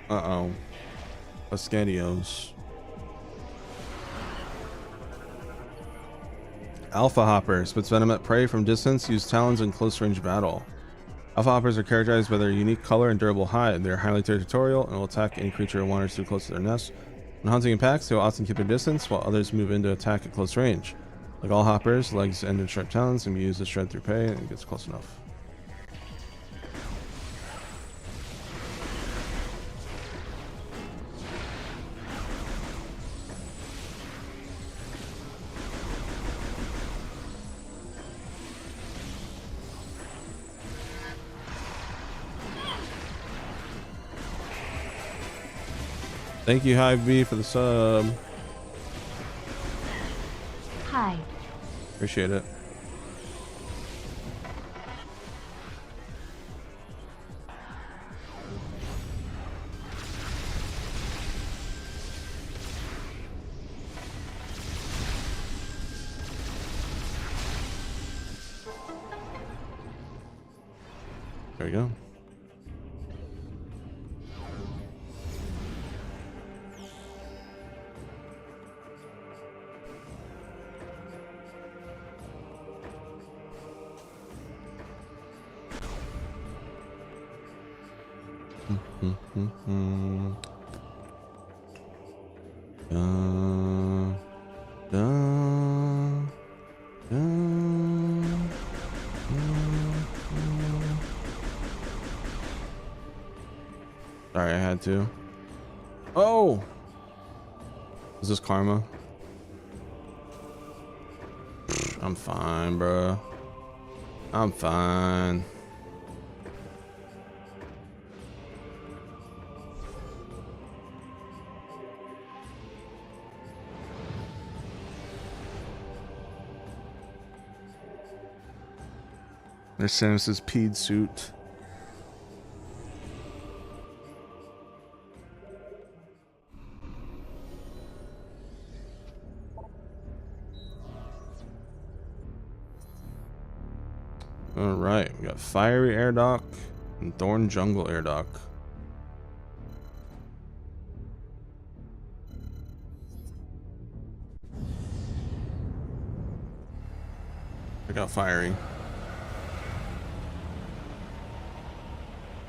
Uh-oh. Ascandios. Alpha Hopper spits venom at prey from distance, use talons in close range battle. Alpha Hoppers are characterized by their unique color and durable hide. They are highly territorial and will attack any creature who wanders too close to their nest. When hunting in packs, they will often keep their distance, while others move in to attack at close range. Like all hoppers, legs end in sharp talons and can be used as shred through prey and it gets close enough. Thank you, Hive B, for the sub. Hi. Appreciate it. There you go. Sorry, I had to. Oh! Is this karma? I'm fine, bro. I'm fine. There's Samus's peed suit. Alright, we got Fiery Air Dock and Thorn Jungle Air Dock. I got Fiery.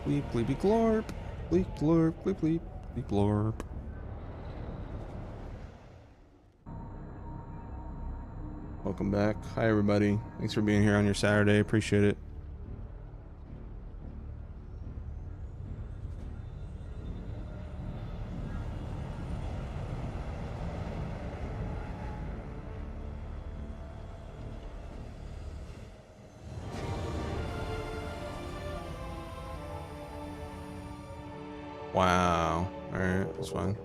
Bleep, bleepy glorp. Bleep, glorp, bleep, bleep, bleep, glorp. Welcome back. Hi, everybody. Thanks for being here on your Saturday. Appreciate it. Wow. Alright, that's fine.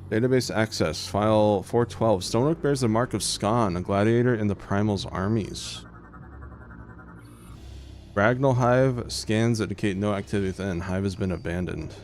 Database access. File 412. Stoneoak bears the mark of Skan, a gladiator in the Primal's armies. Bragnall Hive scans indicate no activity within. Hive has been abandoned.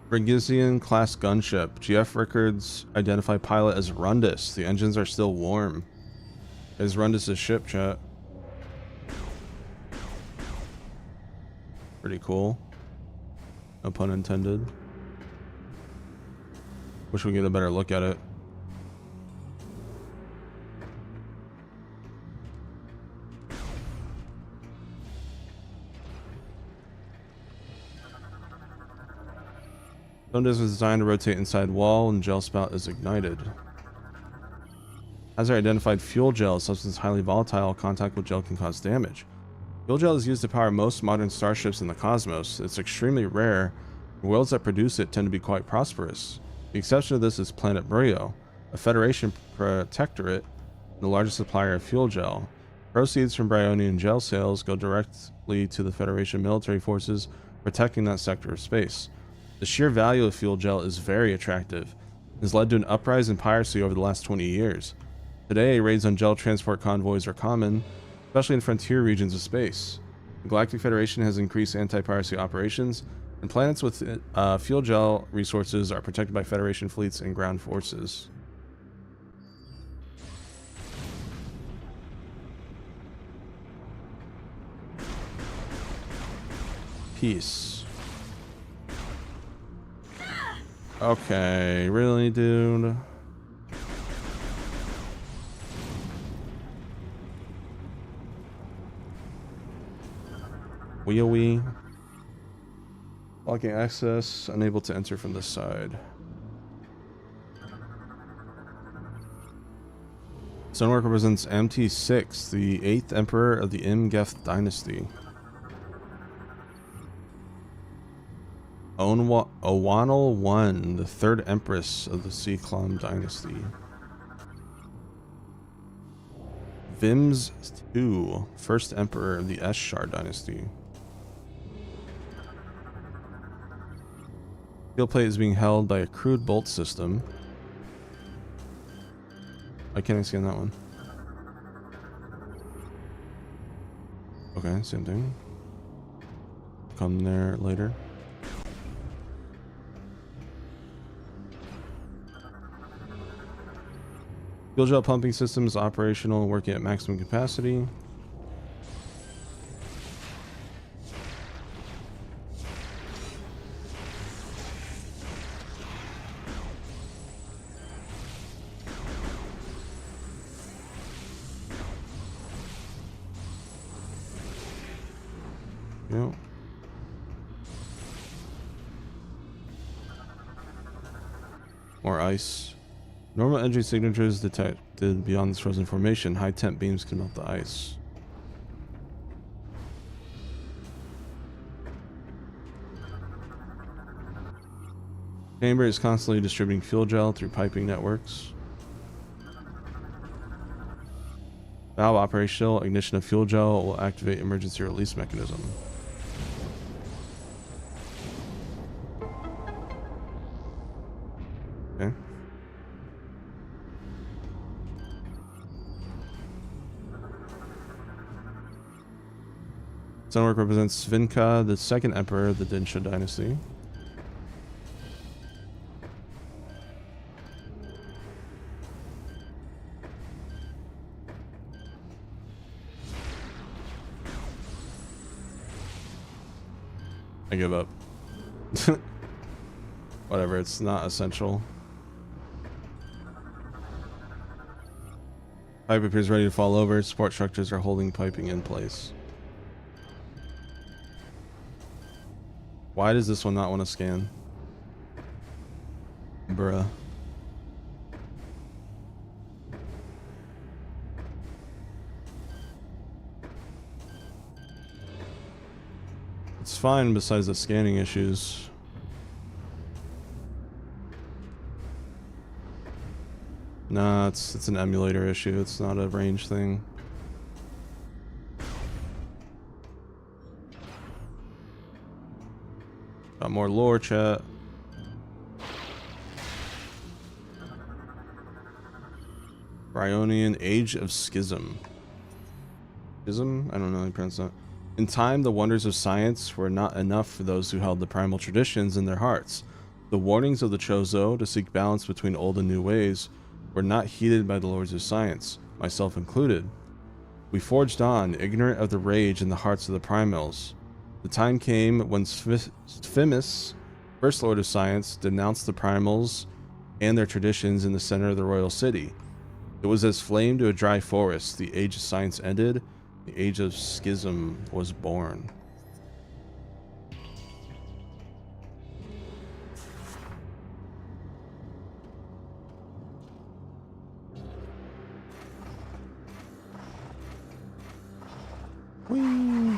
Brigizian class gunship. GF records identify pilot as Rundus. The engines are still warm. Is Rundus' ship, chat? Pretty cool. No pun intended. Wish we could get a better look at it. Stone disc is designed to rotate inside wall and gel spout is ignited. Hazard identified fuel gel, substance highly volatile. Contact with gel can cause damage. Fuel gel is used to power most modern starships in the cosmos. It's extremely rare. The worlds that produce it tend to be quite prosperous. The exception of this is planet Brio, a Federation protectorate and the largest supplier of fuel gel. Proceeds from Bryonian gel sales go directly to the Federation military forces protecting that sector of space. The sheer value of fuel gel is very attractive. It has led to an uprise in piracy over the last 20 years. Today, raids on gel transport convoys are common, especially in frontier regions of space. The Galactic Federation has increased anti-piracy operations, and planets with fuel gel resources are protected by Federation fleets and ground forces. Peace. Okay, really, dude? Wee. Blocking access, unable to enter from this side. Stonework represents MT6, the 8th Emperor of the Imgeth dynasty. Owanal 1, the 3rd Empress of the Seaclom dynasty. Vims 2, 1st Emperor of the Eschar dynasty. Steel plate is being held by a crude bolt system. Why can't I scan that one? Okay, same thing. come there later. Fuel gel pumping system is operational and working at maximum capacity. Yep. More ice. Normal energy signatures detected beyond this frozen formation. High temp beams can melt the ice. Chamber is constantly distributing fuel gel through piping networks. Valve operational. Ignition of fuel gel will activate emergency release mechanism. Okay. Sunwork represents Svinka, the second emperor of the Dinsha dynasty. I give up. Whatever, it's not essential. Pipe appears ready to fall over. Support structures are holding piping in place. Why does this one not want to scan? Bruh. It's fine besides the scanning issues. Nah, it's an emulator issue. It's not a range thing. Got more lore, chat. Bryonian Age of Schism. Schism? I don't know how to pronounce that. In time, the wonders of science were not enough for those who held the primal traditions in their hearts. The warnings of the Chozo to seek balance between old and new ways were not heeded by the lords of science, myself included. We forged on, ignorant of the rage in the hearts of the primals. The time came when Sphimus, first lord of science, denounced the primals and their traditions in the center of the royal city. It was as flame to a dry forest. The age of science ended. The age of schism was born. Whee!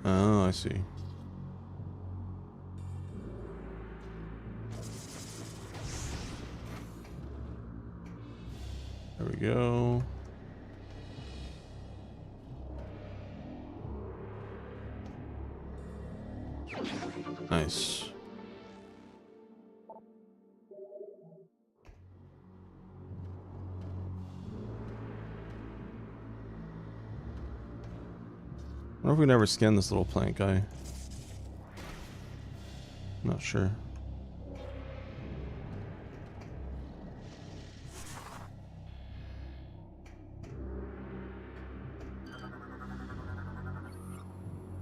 Oh, I see. There we go. Nice. I wonder if we can ever scan this little plant guy. Not sure.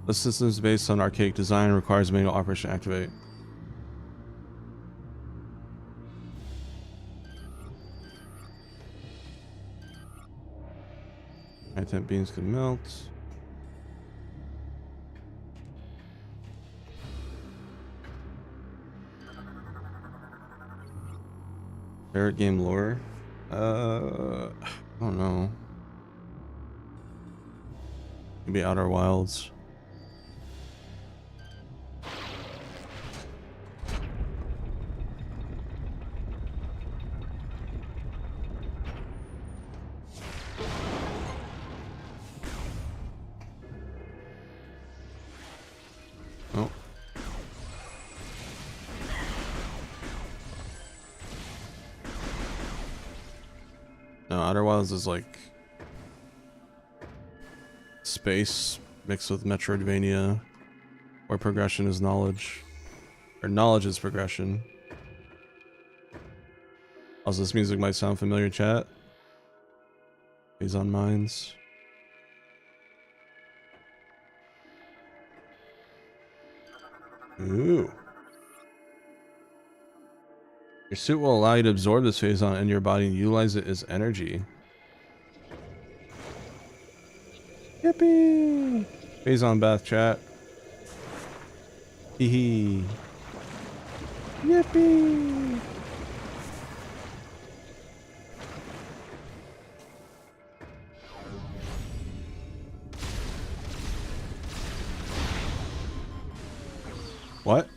The system is based on archaic design and requires manual operation to activate. High temp beams can melt. Favorite game lore? I don't know. Maybe Outer Wilds. No, Outer Wilds is like space mixed with Metroidvania, where progression is knowledge, or knowledge is progression. Also, this music might sound familiar, chat. He's on mines. Ooh. Your suit will allow you to absorb this phazon in your body and utilize it as energy. Yippee! Phazon bath, chat. Hee hee. Yippee! What?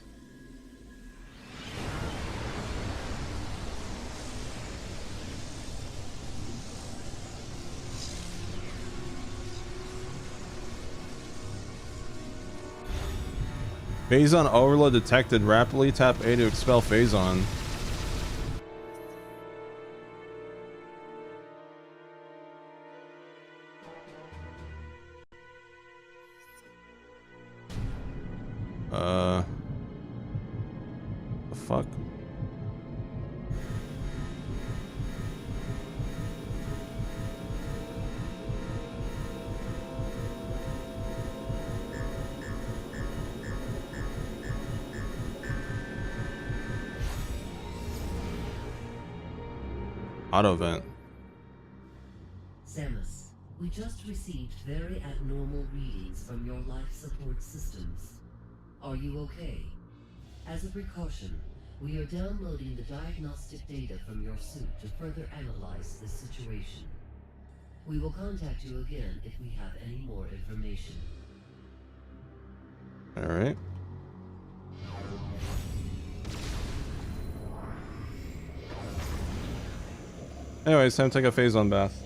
Phazon overload detected. Rapidly tap A to expel Phazon. The fuck? Auto vent. Samus, we just received very abnormal readings from your life support systems. Are you okay? As a precaution, we are downloading the diagnostic data from your suit to further analyze this situation. We will contact you again if we have any more information. All right. Anyways, time to take a Phazon bath.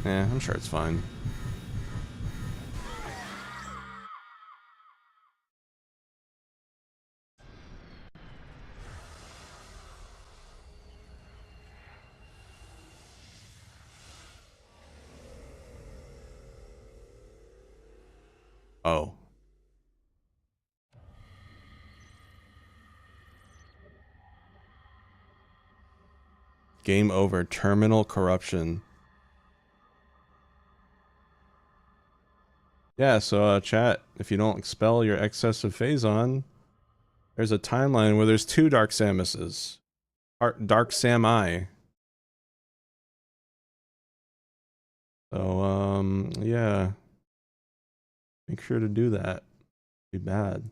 Yeah, I'm sure it's fine. Oh. Game over. Terminal corruption. Yeah, so chat, if you don't expel your excess of Phazon, there's a timeline where there's 2 Dark Samuses. Dark Sami. So, yeah. Make sure to do that. Be bad.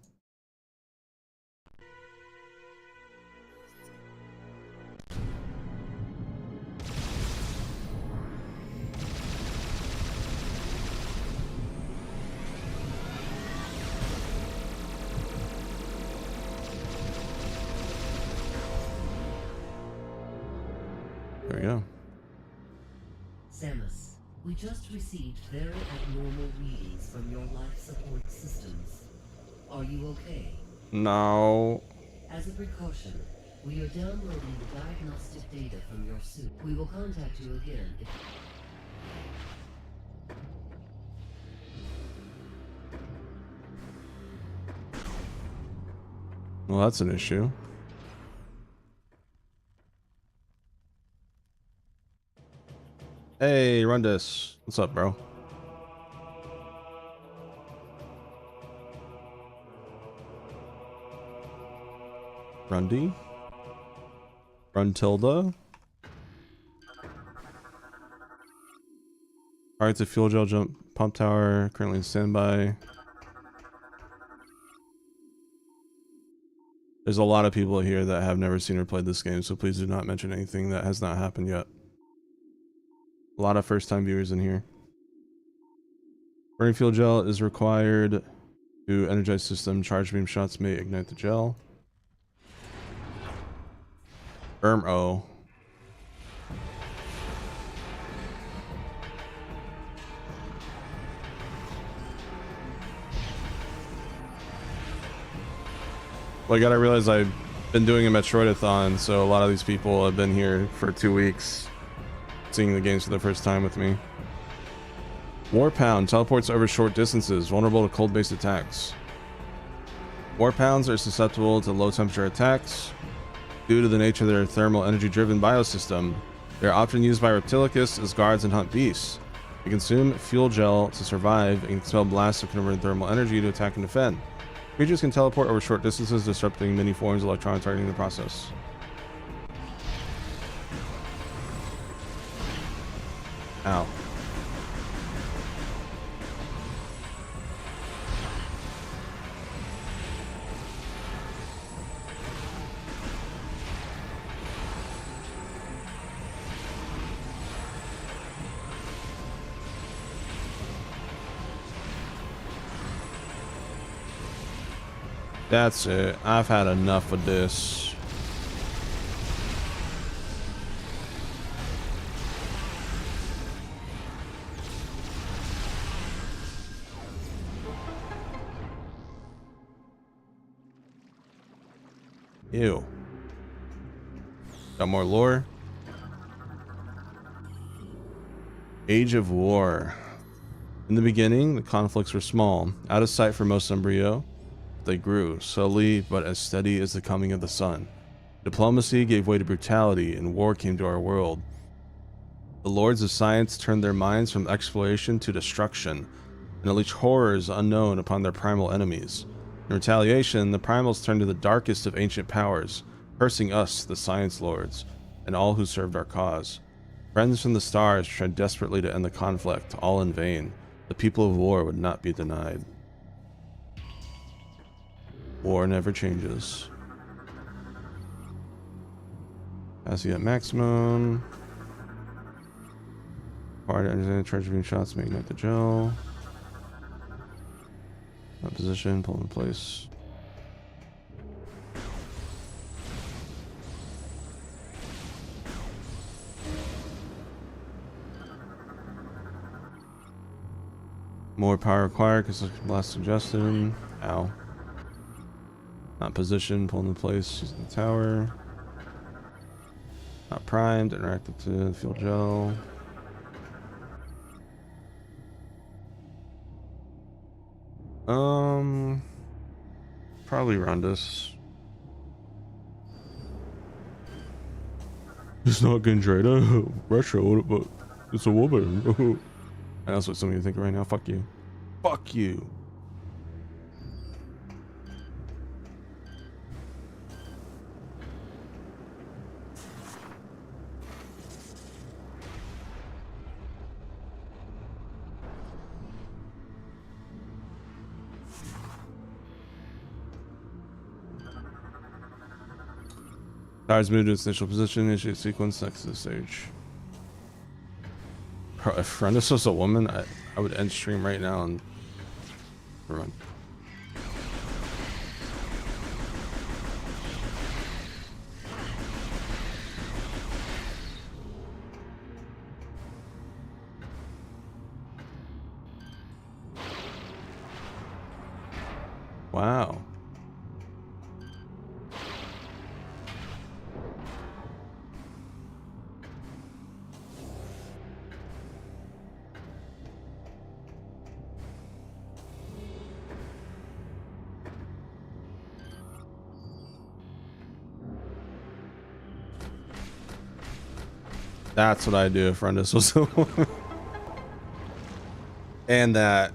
There we go. Samus, we just received very abnormal readings from your life support systems. Are you okay? No. As a precaution, we are downloading the diagnostic data from your suit. We will contact you again if... Well, that's an issue. Hey, Rundus. What's up, bro? Rundy? Runtilda? Alright, to fuel gel jump pump tower currently in standby. There's a lot of people here that have never seen or played this game, so please do not mention anything that has not happened yet. A lot of first-time viewers in here. Burning fuel gel is required to energize system. Charge beam shots may ignite the gel. Oh. Well, I gotta realize I've been doing a Metroidathon, so a lot of these people have been here for 2 weeks, seeing the games for the first time with me. Warpound teleports over short distances, vulnerable to cold-based attacks. Warpounds are susceptible to low-temperature attacks. Due to the nature of their thermal energy-driven biosystem, they are often used by Reptilicus as guards and hunt beasts. They consume fuel gel to survive and expel blasts of converted thermal energy to attack and defend. Creatures can teleport over short distances, disrupting many forms of electronic targeting in the process. Ow. That's it. I've had enough of this. Ew. Got more lore. Age of War. In the beginning, the conflicts were small, out of sight for most Umbrio. They grew, slowly but as steady as the coming of the sun. Diplomacy gave way to brutality, and war came to our world. The lords of science turned their minds from exploration to destruction, and unleashed horrors unknown upon their primal enemies. In retaliation, the primals turned to the darkest of ancient powers, cursing us, the science lords, and all who served our cause. Friends from the stars tried desperately to end the conflict, all in vain. The people of war would not be denied. War never changes. Capacity at maximum. Hard to understand charge being shots, making ignite the gel. That position, pull in place. More power required because of blast suggested. Ow. Not positioned, pulled into place, using the tower. Not primed, interacted to fuel gel. Probably Rondus. It's not Gendrada. Retro, but it's a woman. That's what some of you think right now. Fuck you. Fuck you. Tires moved to its initial position, initiate sequence next to the stage. Bro, if Rondus was a woman, I would end stream right now and run. Wow. That's what I do if Rondus was a woman. And that.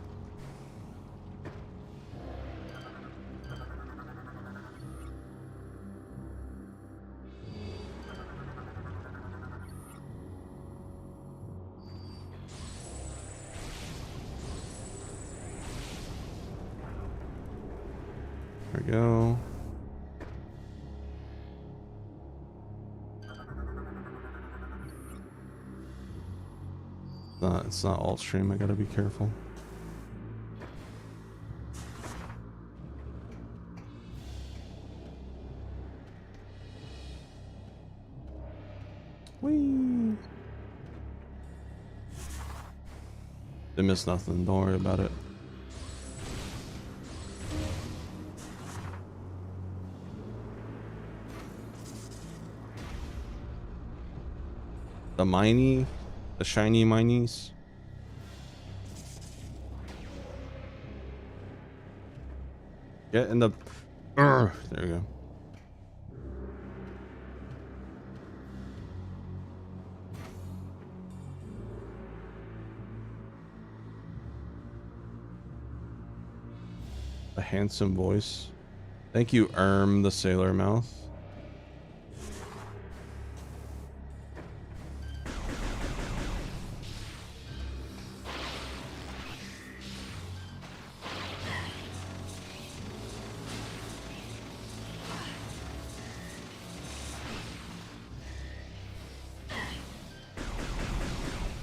There we go. It's not alt stream, I gotta be careful. Whee! They missed nothing, don't worry about it. The shiny minies. Get in the... There we go. A handsome voice. Thank you, the sailor mouth.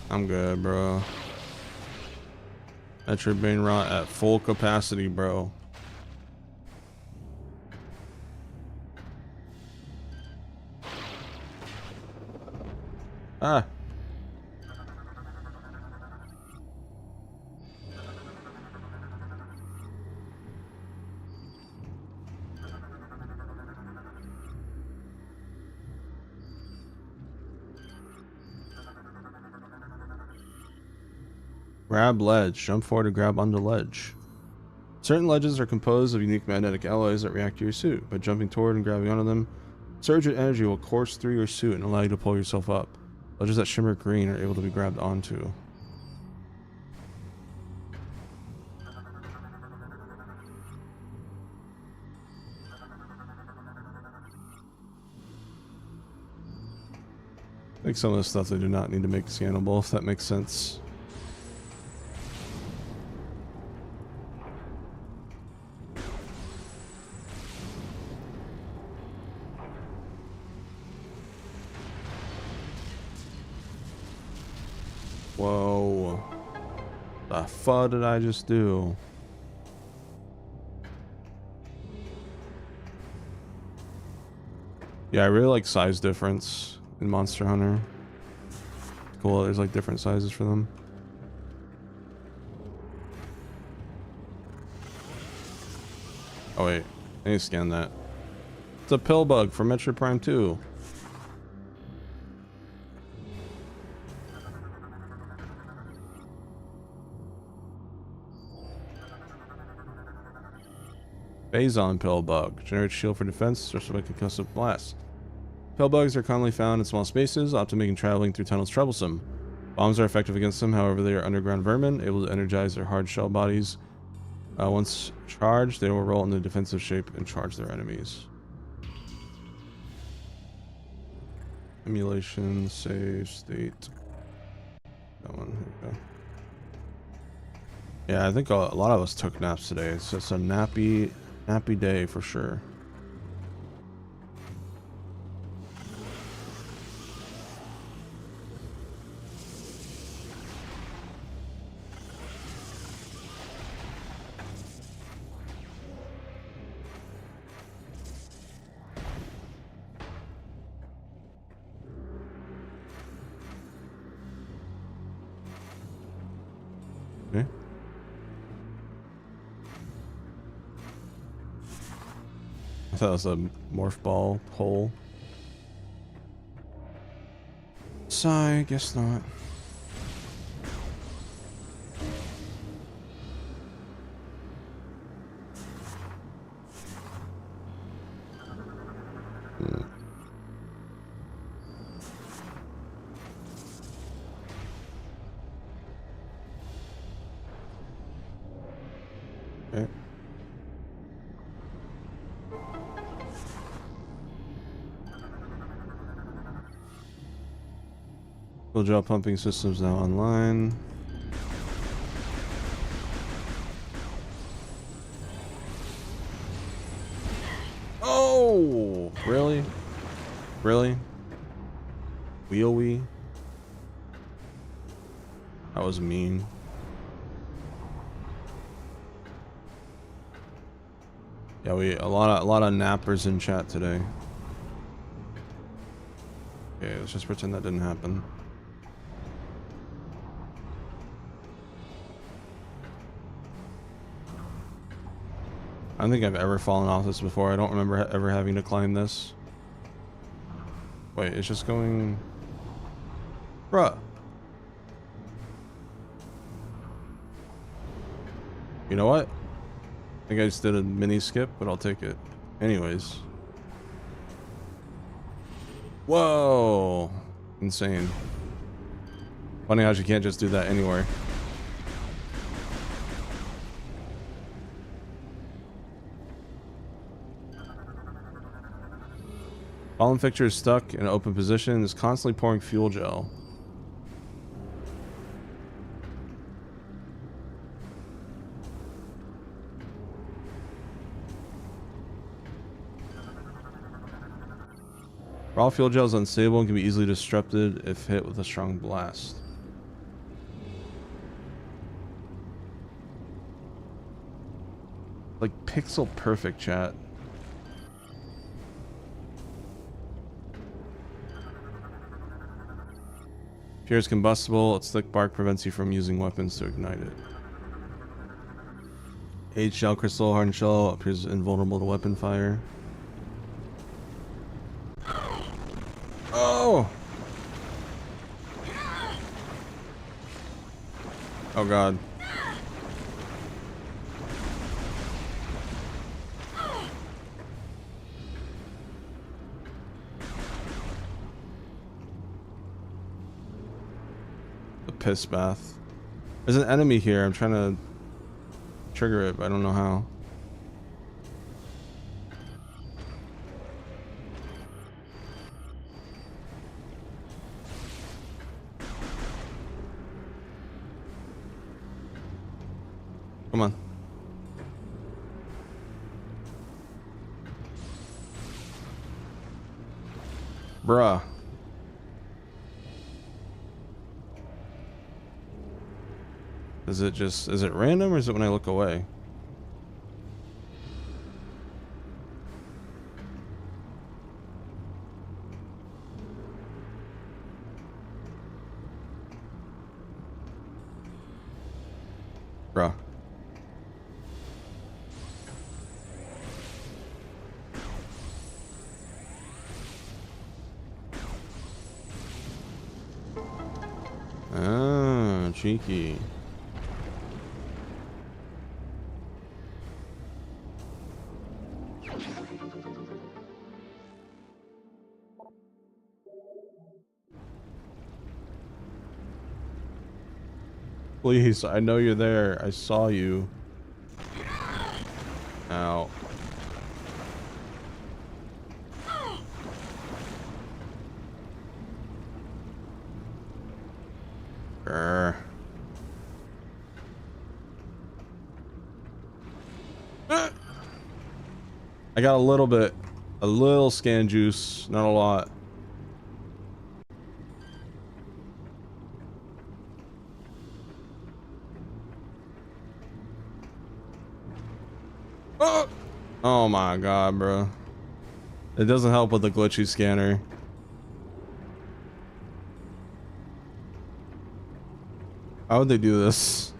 I'm good, bro. Metroid Bane Rot at full capacity, bro. Ah. Grab ledge. Jump forward to grab onto ledge. Certain ledges are composed of unique magnetic alloys that react to your suit. By jumping toward and grabbing onto them, surge of energy will course through your suit and allow you to pull yourself up. Ledges that shimmer green are able to be grabbed onto. I think some of the stuff they do not need to make scannable, if that makes sense. Whoa. The fuck did I just do? Yeah, I really like size difference in Monster Hunter. Cool, there's like different sizes for them. Oh wait, I need to scan that. It's a pill bug from Metroid Prime 2. Phazon pill bug. Generates shield for defense, or by concussive blast. Pill bugs are commonly found in small spaces, often making traveling through tunnels troublesome. Bombs are effective against them, however they are underground vermin, able to energize their hard shell bodies. Once charged, they will roll in the defensive shape and charge their enemies. Emulation, save, state. That one, here we go. Yeah, I think a lot of us took naps today. It's just a nappy day for sure. Okay. I thought it was a morph ball hole. Sigh, guess not. Okay. Full gel pumping systems now online. Oh, really? Really? Wheel-wee? That was mean. Yeah, a lot of nappers in chat today. Okay, let's just pretend that didn't happen. I don't think I've ever fallen off this before. I don't remember ever having to climb this. Wait, it's just going... Bruh. You know what? I think I just did a mini skip, but I'll take it. Anyways. Whoa. Insane. Funny how you can't just do that anywhere. Column fixture is stuck in an open position and is constantly pouring fuel gel. Raw fuel gel is unstable and can be easily disrupted if hit with a strong blast. Like pixel perfect, chat. Appears combustible, its thick bark prevents you from using weapons to ignite it. Aged shell crystal, hardened shell, appears invulnerable to weapon fire. Oh! Oh god. The piss bath. There's an enemy here. I'm trying to trigger it, but I don't know how. Come on. Bruh. Is it random or is it when I look away? Bruh. Ah, cheeky. Please, I know you're there. I saw you. Ow. Grr. I got a little scan juice, not a lot. Oh my god, bro. It doesn't help with the glitchy scanner. How would they do this?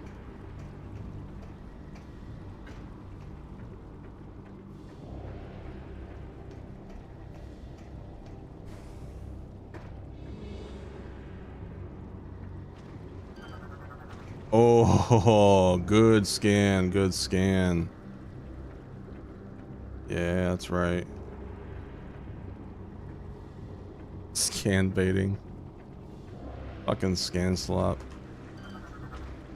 Oh, good scan, good scan. Yeah, that's right. Scan baiting. Fucking scan slop.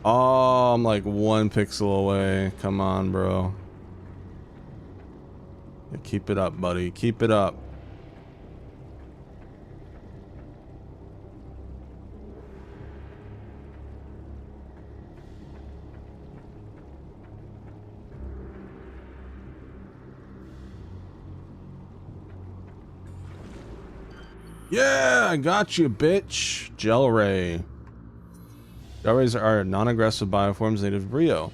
Oh, I'm like 1 pixel away. Come on, bro. Yeah, keep it up, buddy. Keep it up. Yeah, I got you, bitch. Gel Ray. Gel Rays are non-aggressive bioforms native to Brio.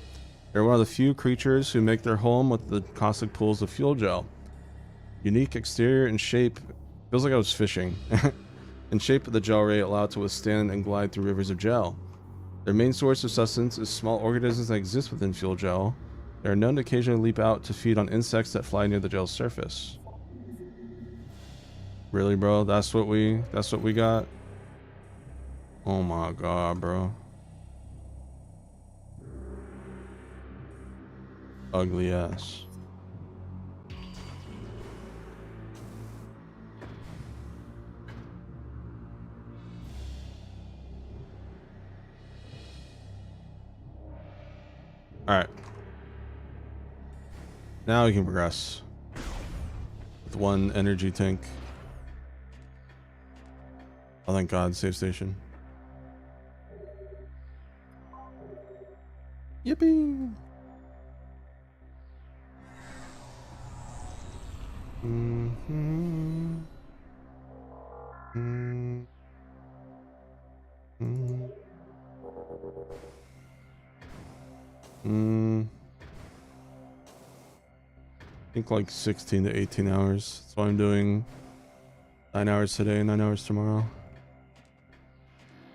They're one of the few creatures who make their home with the caustic pools of fuel gel. Unique exterior and shape. Feels like I was fishing. In shape of the gel ray allow it to withstand and glide through rivers of gel. Their main source of sustenance is small organisms that exist within fuel gel. They are known to occasionally leap out to feed on insects that fly near the gel's surface. Really, bro? That's what we got? Oh my god, bro. Ugly ass. Alright. Now we can progress. With one energy tank. Oh, thank God, save station. Yippee! Mm-hmm. Mm-hmm. Mm-hmm. I think like 16 to 18 hours. That's why I'm doing 9 hours today, 9 hours tomorrow.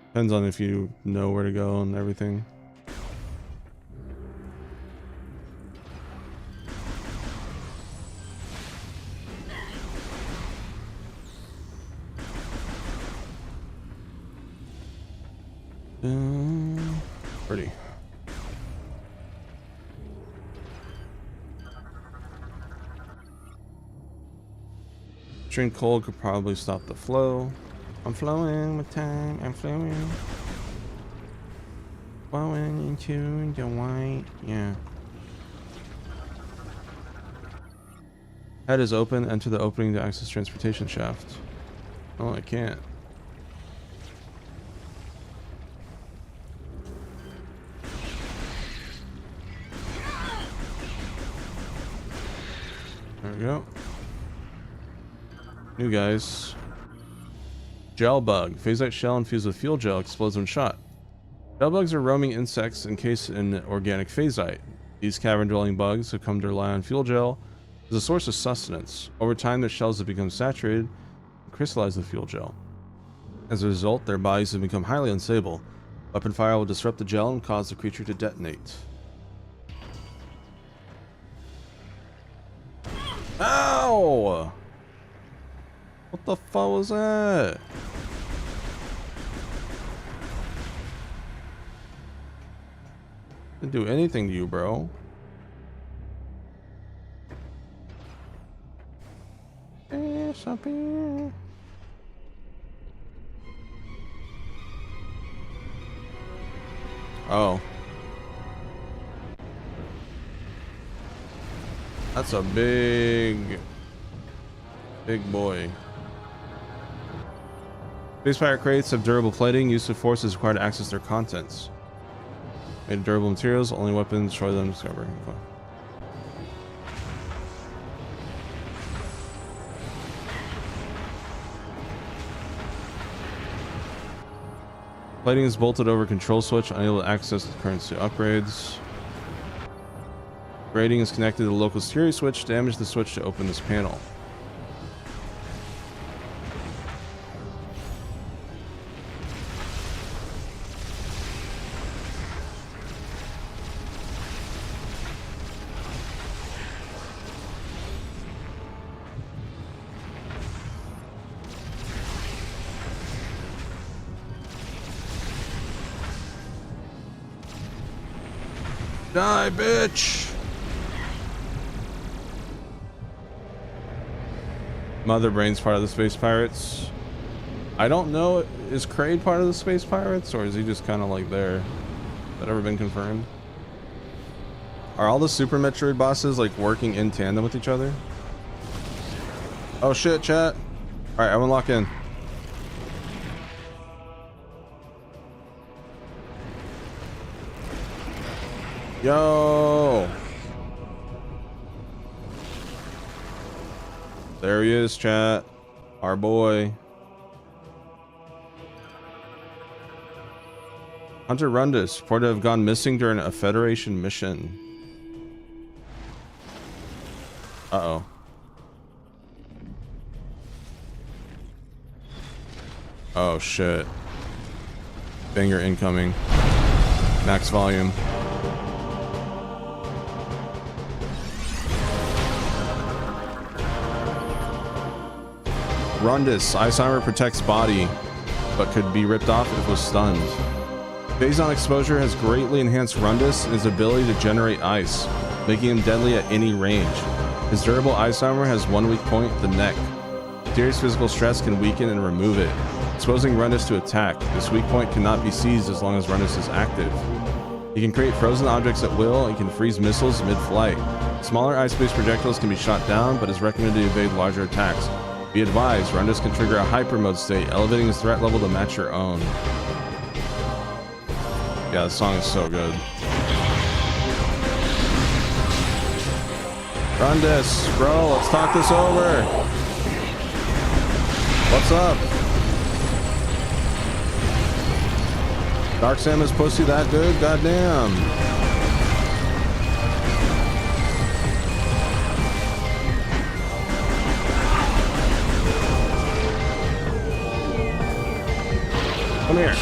Depends on if you know where to go and everything. Pretty. Drink cold could probably stop the flow. I'm flowing with time. I'm flowing. Flowing into the white. Yeah. Head is open. Enter the opening to access transportation shaft. Oh, I can't. There we go. New guys. Gel bug. Phasite shell infused with fuel gel explodes when shot. Gel bugs are roaming insects encased in organic phasite. These cavern-dwelling bugs have come to rely on fuel gel as a source of sustenance. Over time, their shells have become saturated and crystallize the fuel gel. As a result, their bodies have become highly unstable. Weapon fire will disrupt the gel and cause the creature to detonate. Ow! What the fuck was that? Didn't do anything to you, bro. Yes, up here. Oh. That's a big boy. Space pirate crates have durable plating. Use of force is required to access their contents. Made of durable materials. Only weapons destroy them. Discover. Okay. Plating is bolted over control switch. Unable to access the currency upgrades. Grating is connected to the local security switch. Damage the switch to open this panel. Die, bitch! Mother Brain's part of the Space Pirates. I don't know, is Kraid part of the Space Pirates, or is he just kind of like there? Has that ever been confirmed? Are all the Super Metroid bosses like working in tandem with each other? Oh shit, chat. Alright, I'm gonna lock in. Yo! There he is, chat. Our boy. Hunter Rundus, reported to have gone missing during a Federation mission. Uh-oh. Oh, shit. Banger incoming. Max volume. Rundus, Ice Armor protects body. but could be ripped off if it was stunned. Phase on exposure has greatly enhanced Rundus and his ability to generate ice, making him deadly at any range. His durable ice armor has one weak point, the neck. Serious physical stress can weaken and remove it, exposing Rundus to attack. This weak point cannot be seized as long as Rundus is active. He can create frozen objects at will and can freeze missiles mid-flight. Smaller ice-based projectiles can be shot down, but is recommended to evade larger attacks. Be advised, Rundus can trigger a hyper mode state, elevating his threat level to match your own. Yeah, this song is so good. Rundus, bro, let's talk this over. What's up? Dark Samus pussy that dude? Goddamn. Come here.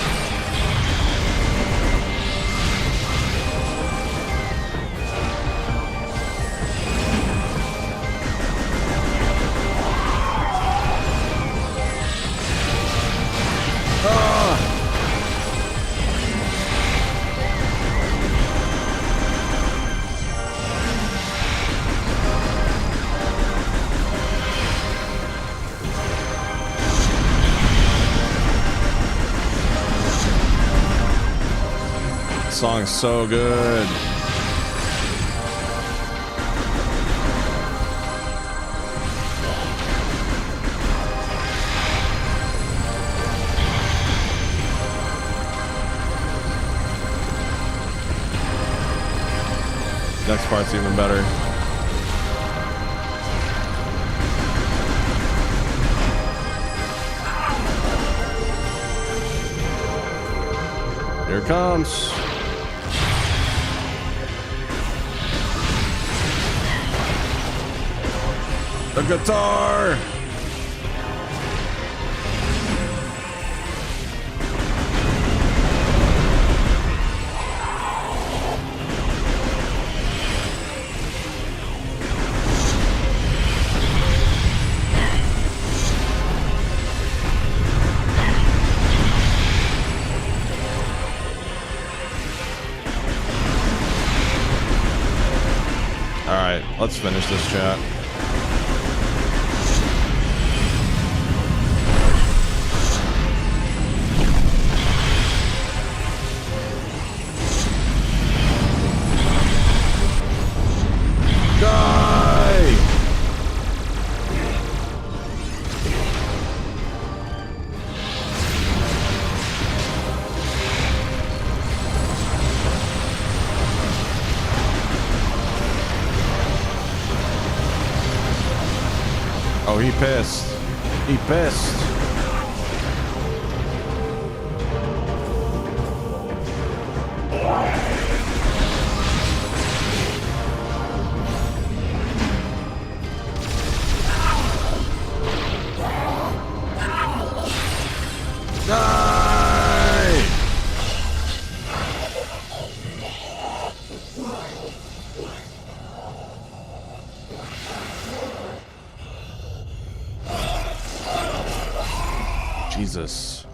Song is so good. Next part's even better. Here it comes. The guitar! Alright, let's finish this chat. Oh, he pissed. He pissed. Jesus.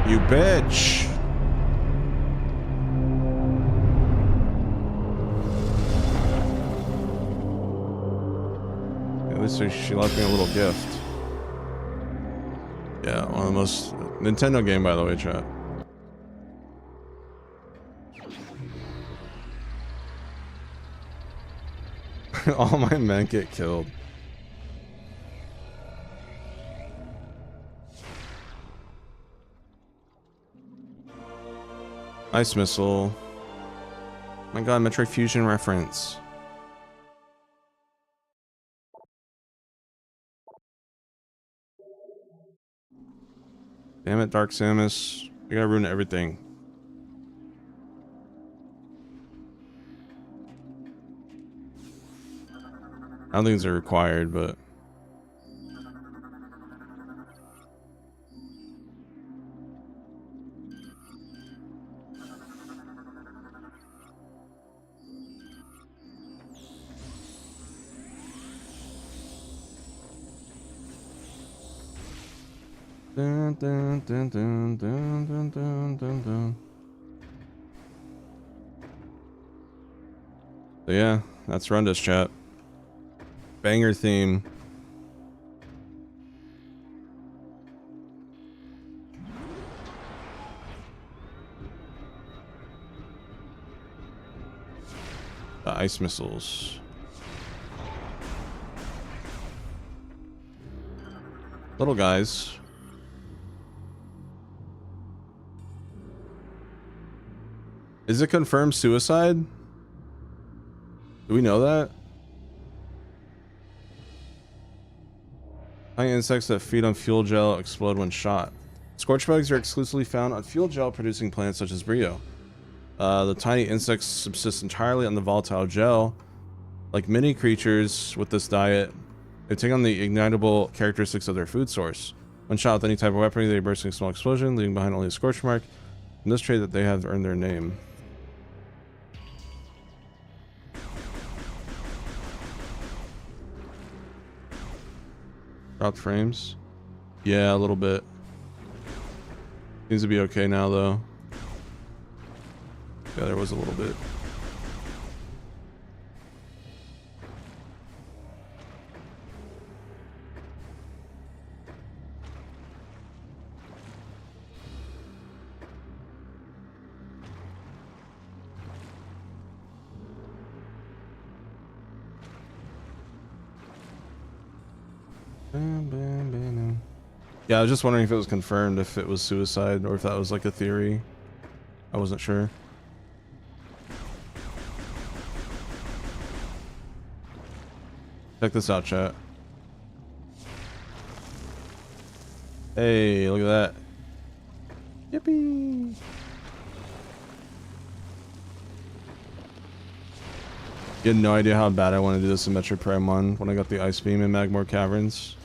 You bitch. At least she left me a little gift. Yeah, one of the most Nintendo game, by the way, chat. All my men get killed. Ice missile. My god, Metroid Fusion reference. Damn it, Dark Samus. You gotta ruin everything. I don't think these are required, but... Dun, dun, dun, dun, dun, dun, dun, dun, dun. So yeah, that's Runda's chat. Banger theme. The ice missiles. Little guys. Is it confirmed suicide? Do we know that? Tiny insects that feed on fuel gel explode when shot. Scorch bugs are exclusively found on fuel gel producing plants such as Brio. The tiny insects subsist entirely on the volatile gel. Like many creatures with this diet, they take on the ignitable characteristics of their food source. When shot with any type of weaponry, they burst in a small explosion, leaving behind only a scorch mark. In this trait that they have earned their name. Dropped frames? Yeah, a little bit. Seems to be okay now, though. Yeah, there was a little bit. Yeah, I was just wondering if it was confirmed, if it was suicide, or if that was like a theory. I wasn't sure. Check this out, chat. Hey, look at that. Yippee! You had no idea how bad I want to do this in Metroid Prime 1 when I got the Ice Beam in Magmore Caverns.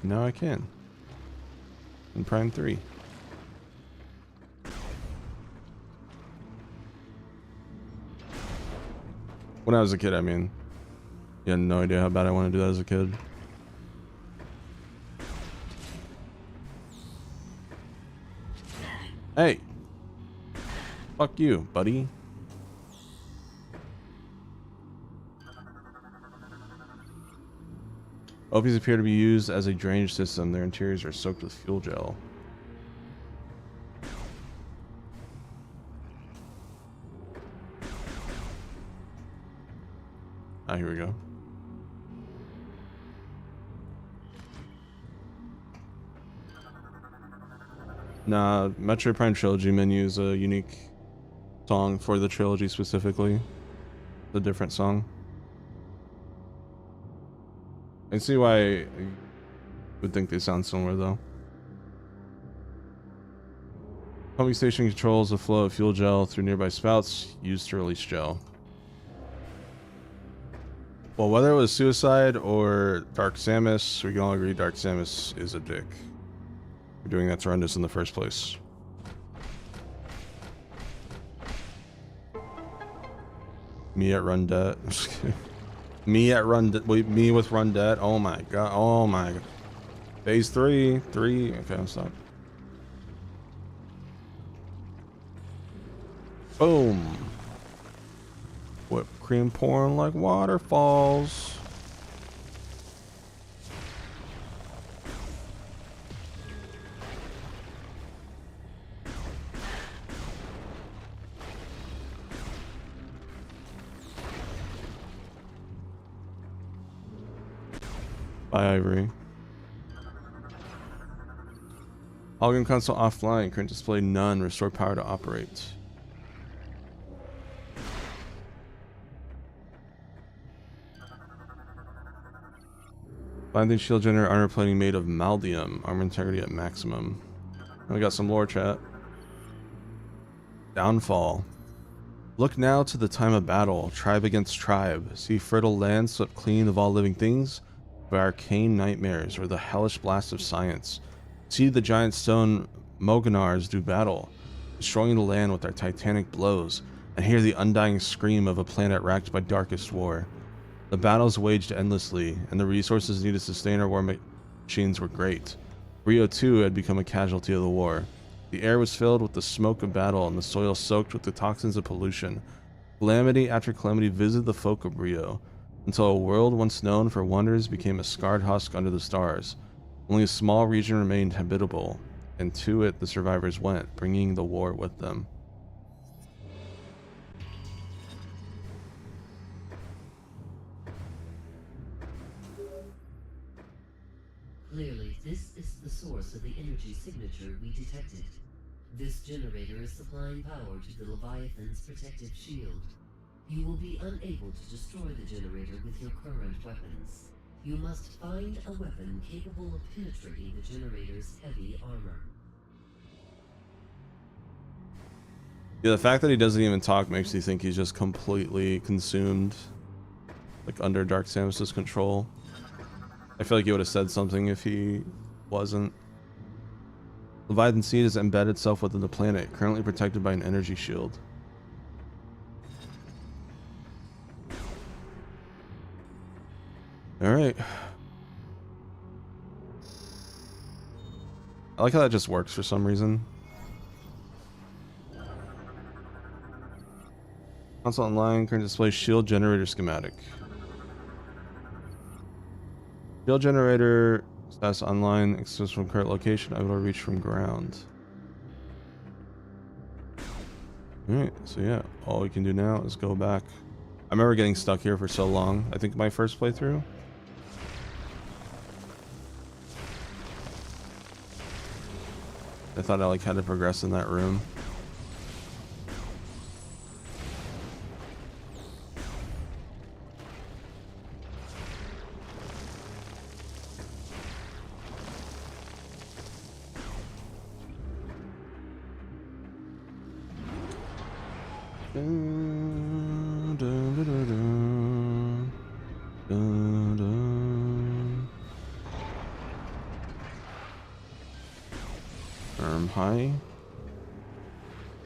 Now I can. In Prime 3. When I was a kid, I mean. You had no idea how bad I want to do that as a kid. Hey! Fuck you, buddy. OPs appear to be used as a drainage system. Their interiors are soaked with fuel gel. Ah, here we go. Nah, Metroid Prime Trilogy menu is a unique song for the trilogy specifically. A different song. I see why you would think they sound similar though. Pumping station controls the flow of fuel gel through nearby spouts used to release gel. Well, whether it was suicide or Dark Samus, we can all agree Dark Samus is a dick for doing that to Rundus in the first place. Me at Rundet. I'm just kidding. Me at Rundet. Wait, me with Rundet. Oh my god. Oh my god. Phase 3. 3. Okay, I'll stop. Boom. Whipped cream pouring like waterfalls. Bye, Ivory. Hologram console offline. Current display none. Restore power to operate. Binding shield generator armor plating made of maldium. Armor integrity at maximum. And we got some lore chat. Downfall. Look now to the time of battle. Tribe against tribe. See fertile land swept clean of all living things by arcane nightmares or the hellish blast of science. See the giant stone Moganars do battle, destroying the land with their titanic blows, and hear the undying scream of a planet racked by darkest war. The battles waged endlessly, and the resources needed to sustain our war machines were great. Rio too had become a casualty of the war. The air was filled with the smoke of battle and the soil soaked with the toxins of pollution. Calamity after calamity visited the folk of Rio, until a world once known for wonders became a scarred husk under the stars. Only a small region remained habitable, and to it the survivors went, bringing the war with them. Clearly, this is the source of the energy signature we detected. This generator is supplying power to the Leviathan's protective shield. You will be unable to destroy the generator with your current weapons. You must find a weapon capable of penetrating the generator's heavy armor. Yeah, the fact that he doesn't even talk makes you think he's just completely consumed, like under Dark Samus's control. I feel like he would have said something if he wasn't. Leviathan Seed has embedded itself within the planet, currently protected by an energy shield. Alright. I like how that just works for some reason. Console online, current display shield generator schematic. Shield generator status online, access from current location, able to reach from ground. Alright, so yeah, all we can do now is go back. I remember getting stuck here for so long. I think my first playthrough. I thought I like had to progress in that room. Hi.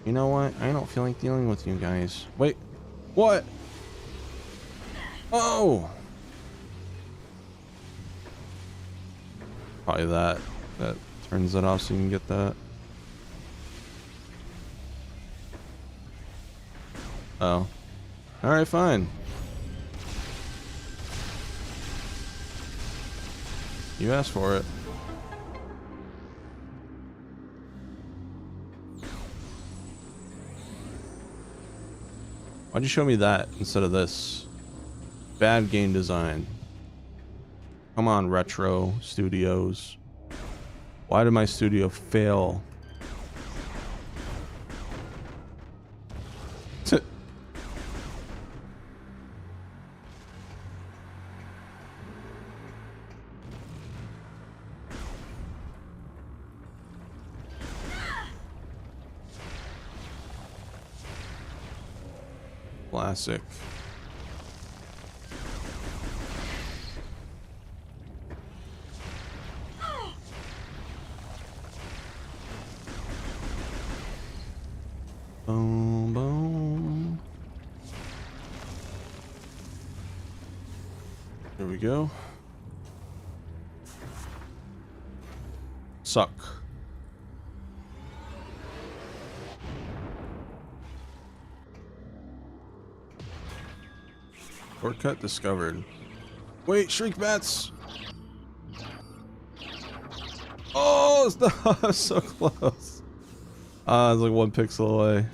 You know what? I don't feel like dealing with you guys. Wait. What? Oh! Probably that. That turns it off so you can get that. Oh. Alright, fine. You asked for it. Why'd you show me that instead of this? Bad game design. Come on, Retro Studios. Why did my studio fail? Classic. Boom, boom. There we go. Suck. Shortcut discovered. Wait, shrink bats! Oh, it's not so close. Ah, it's like 1 pixel away.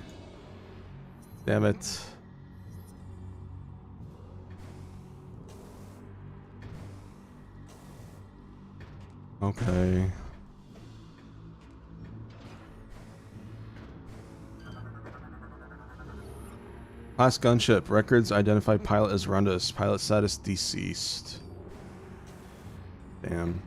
Damn it. Okay. Class gunship. Records identified pilot as Rundus. Pilot status deceased. Damn.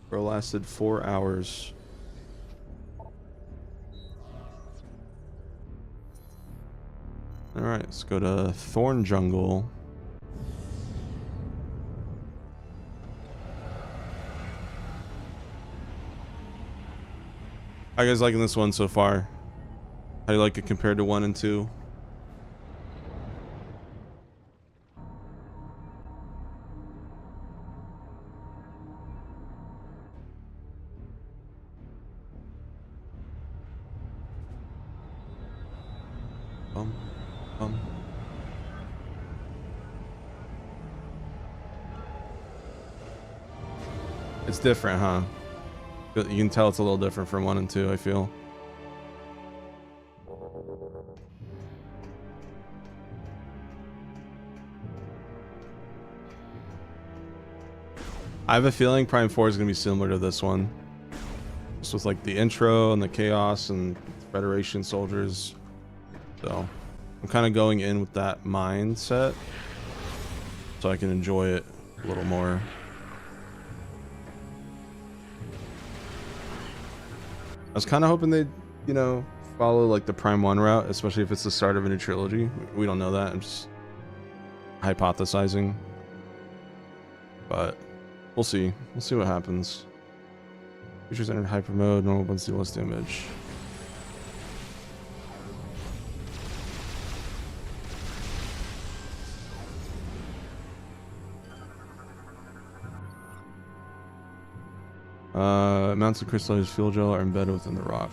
Bro lasted 4 hours. Alright, let's go to Thorn Jungle. How you guys liking this one so far? How do you like it compared to 1 and 2? It's different, huh? You can tell it's a little different from 1 and 2, I feel. I have a feeling Prime 4 is going to be similar to this one. Just with like the intro and the chaos and Federation soldiers. So I'm kind of going in with that mindset so I can enjoy it a little more. I was kind of hoping they'd, you know, follow like the Prime 1 route, especially if it's the start of a new trilogy. We don't know that. I'm just hypothesizing. But we'll see. We'll see what happens. Features entered hyper mode, normal ones do less damage. Amounts of crystallized fuel gel are embedded within the rock.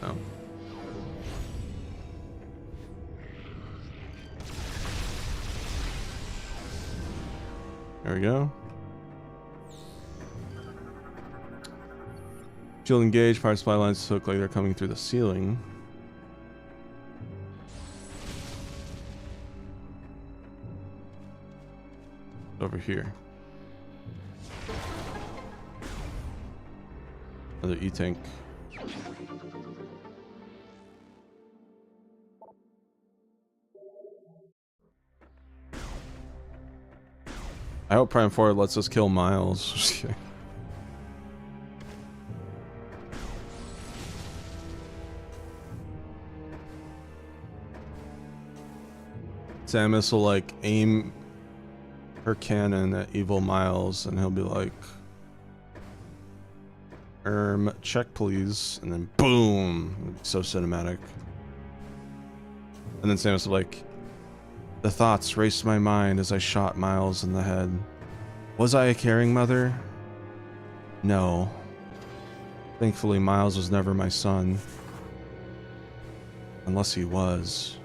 Oh. There we go. Shield engaged. Power supply lines look like they're coming through the ceiling. Over here. Another E-tank. I hope Prime 4 lets us kill Miles. Just kidding. Samus will like aim her cannon at evil Miles and he'll be like, check please, and then boom. It'd be so cinematic. And then Samus will like, the thoughts raced my mind as I shot Miles in the head. Was I a caring mother? No. Thankfully Miles was never my son. Unless he was.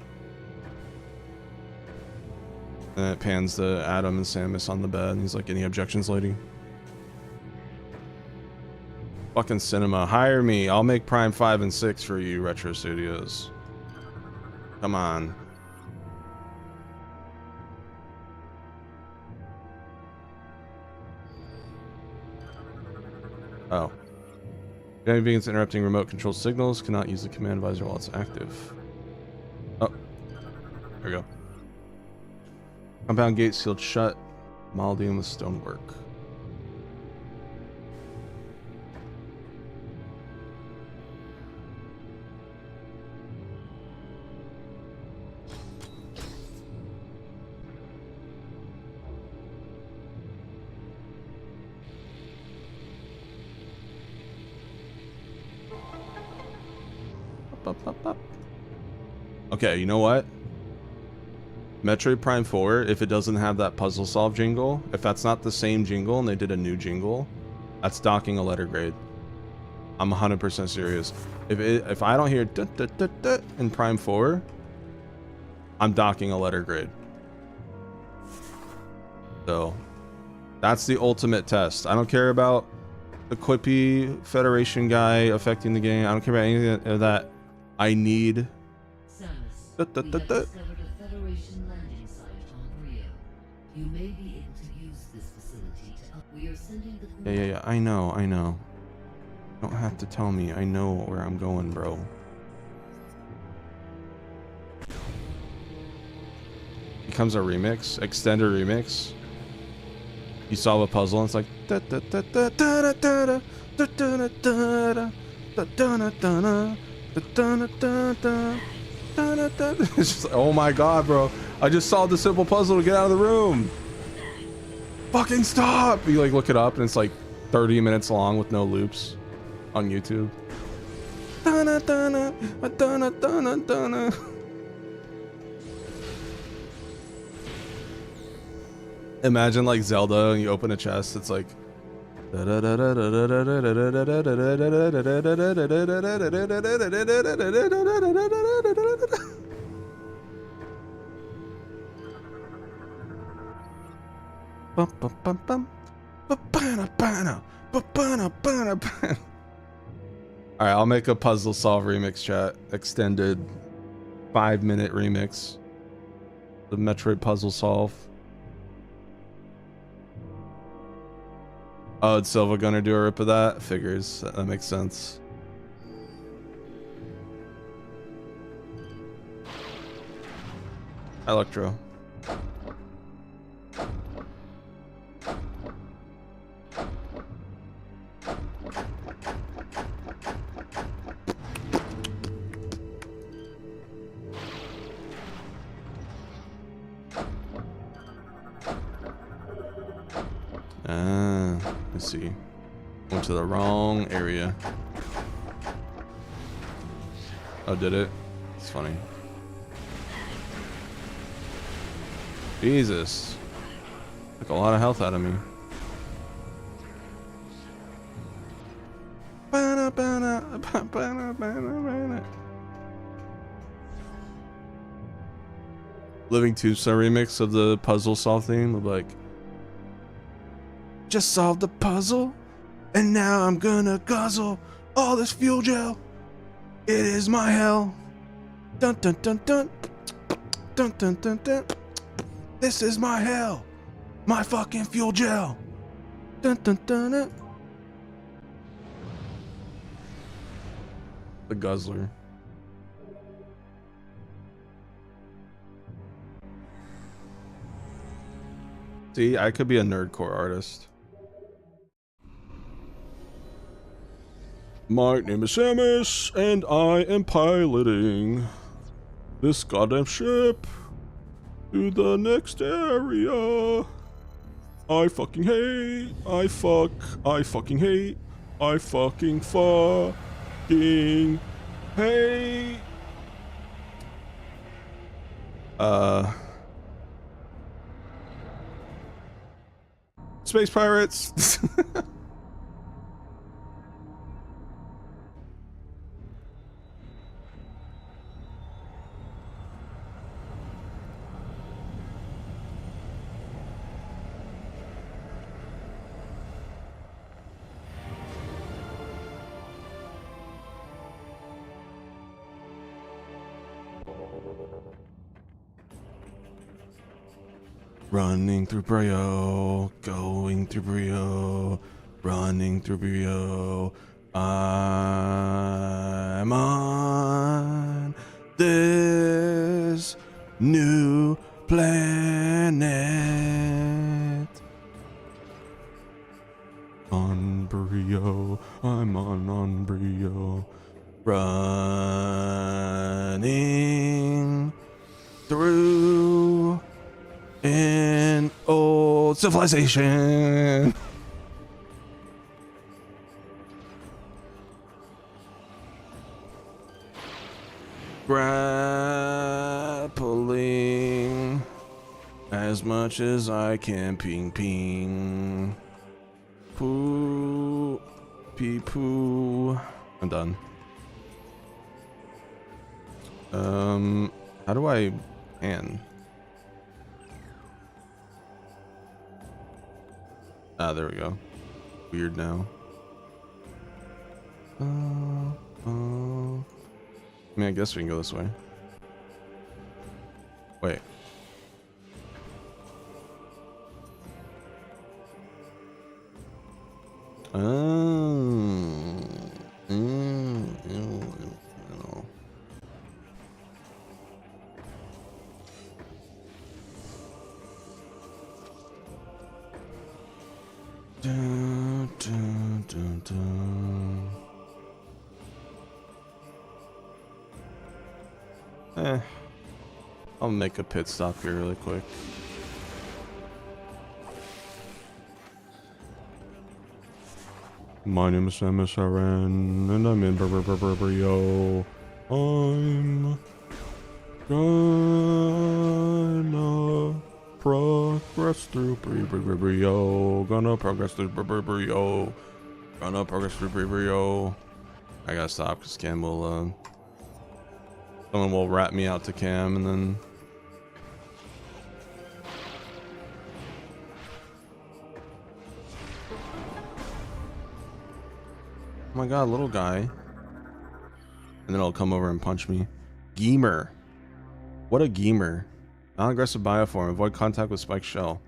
And then it pans to Adam and Samus on the bed, and he's like, any objections, lady? Fucking cinema. Hire me. I'll make Prime 5 and 6 for you, Retro Studios. Come on. Oh. If enemy begins interrupting remote control signals, cannot use the command visor while it's active. Oh. There we go. Compound gate sealed shut. Molding with stonework. Okay, you know what? Metroid Prime 4, if it doesn't have that puzzle solve jingle, if that's not the same jingle and they did a new jingle, that's docking a letter grade. I'm 100% serious. If I don't hear duh, duh, duh, duh in Prime 4, I'm docking a letter grade. So, that's the ultimate test. I don't care about the quippy Federation guy affecting the game. I don't care about anything of that. I need... Samus, we have discovered a Federation landing site on Rio. You may be able to use this facility to... We are sending the... Yeah. I know. You don't have to tell me. I know where I'm going, bro. Becomes a remix, extended remix. You solve a puzzle and it's like da da da da da da da da da da da da da da da da da da. It's just like, oh my god, bro. I just solved the simple puzzle to get out of the room. Fucking stop! You like look it up and it's like 30 minutes long with no loops on YouTube. Imagine like Zelda and you open a chest, it's like Alright, I'll make a puzzle solve remix, chat. Extended 5-minute remix. The Metroid puzzle solve. Oh, did Silva gonna do a rip of that? Figures. That makes sense. Electro. Let's see. Went to the wrong area. Oh, did it? It's funny. Jesus. Took a lot of health out of me. Living Tombstone remix of the puzzle solve theme of like, just solved the puzzle and now I'm gonna guzzle all this fuel gel. It is my hell. Dun dun dun dun. Dun dun dun dun. This is my hell. My fucking fuel gel. Dun dun dun dun. The guzzler. See, I could be a nerdcore artist. My name is Samus, and I am piloting this goddamn ship to the next area. I fucking hate, I fucking hate, I fucking hate. Space pirates. Running through Brio, going through Brio, running through Brio. I'm on this new planet. On Brio, I'm on Brio. Running through an old civilization. Grappling as much as I can. Ping ping. Poo. Pee poo. I'm done. How do I pan? Ah, there we go. Weird now. I mean, I guess we can go this way. Wait. Dun, dun, dun, dun. I'll make a pit stop here really quick. My name is Samus Aran, and I'm in Burberry-o. I'm gonna progress through Burberry-o. Gonna progress through Burberry-o. Gonna progress through Burberry-o. I gotta stop because Cam will, someone will rat me out to Cam and then. Oh my god, little guy. And then he'll come over and punch me. Gamer. What a gamer. Non-aggressive bioform. Avoid contact with spiked shell.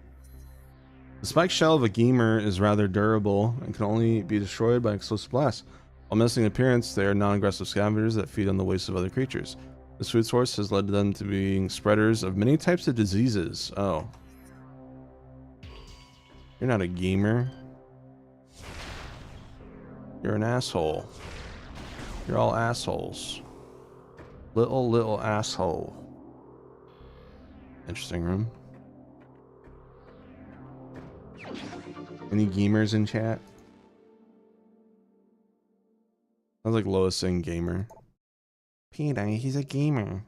The spiked shell of a gamer is rather durable and can only be destroyed by explosive blasts. While missing appearance, they are non-aggressive scavengers that feed on the waste of other creatures. This food source has led them to being spreaders of many types of diseases. Oh. You're not a gamer. You're an asshole. You're all assholes. Little asshole. Interesting room. Any gamers in chat? Sounds like Lois saying gamer. Peter, he's a gamer.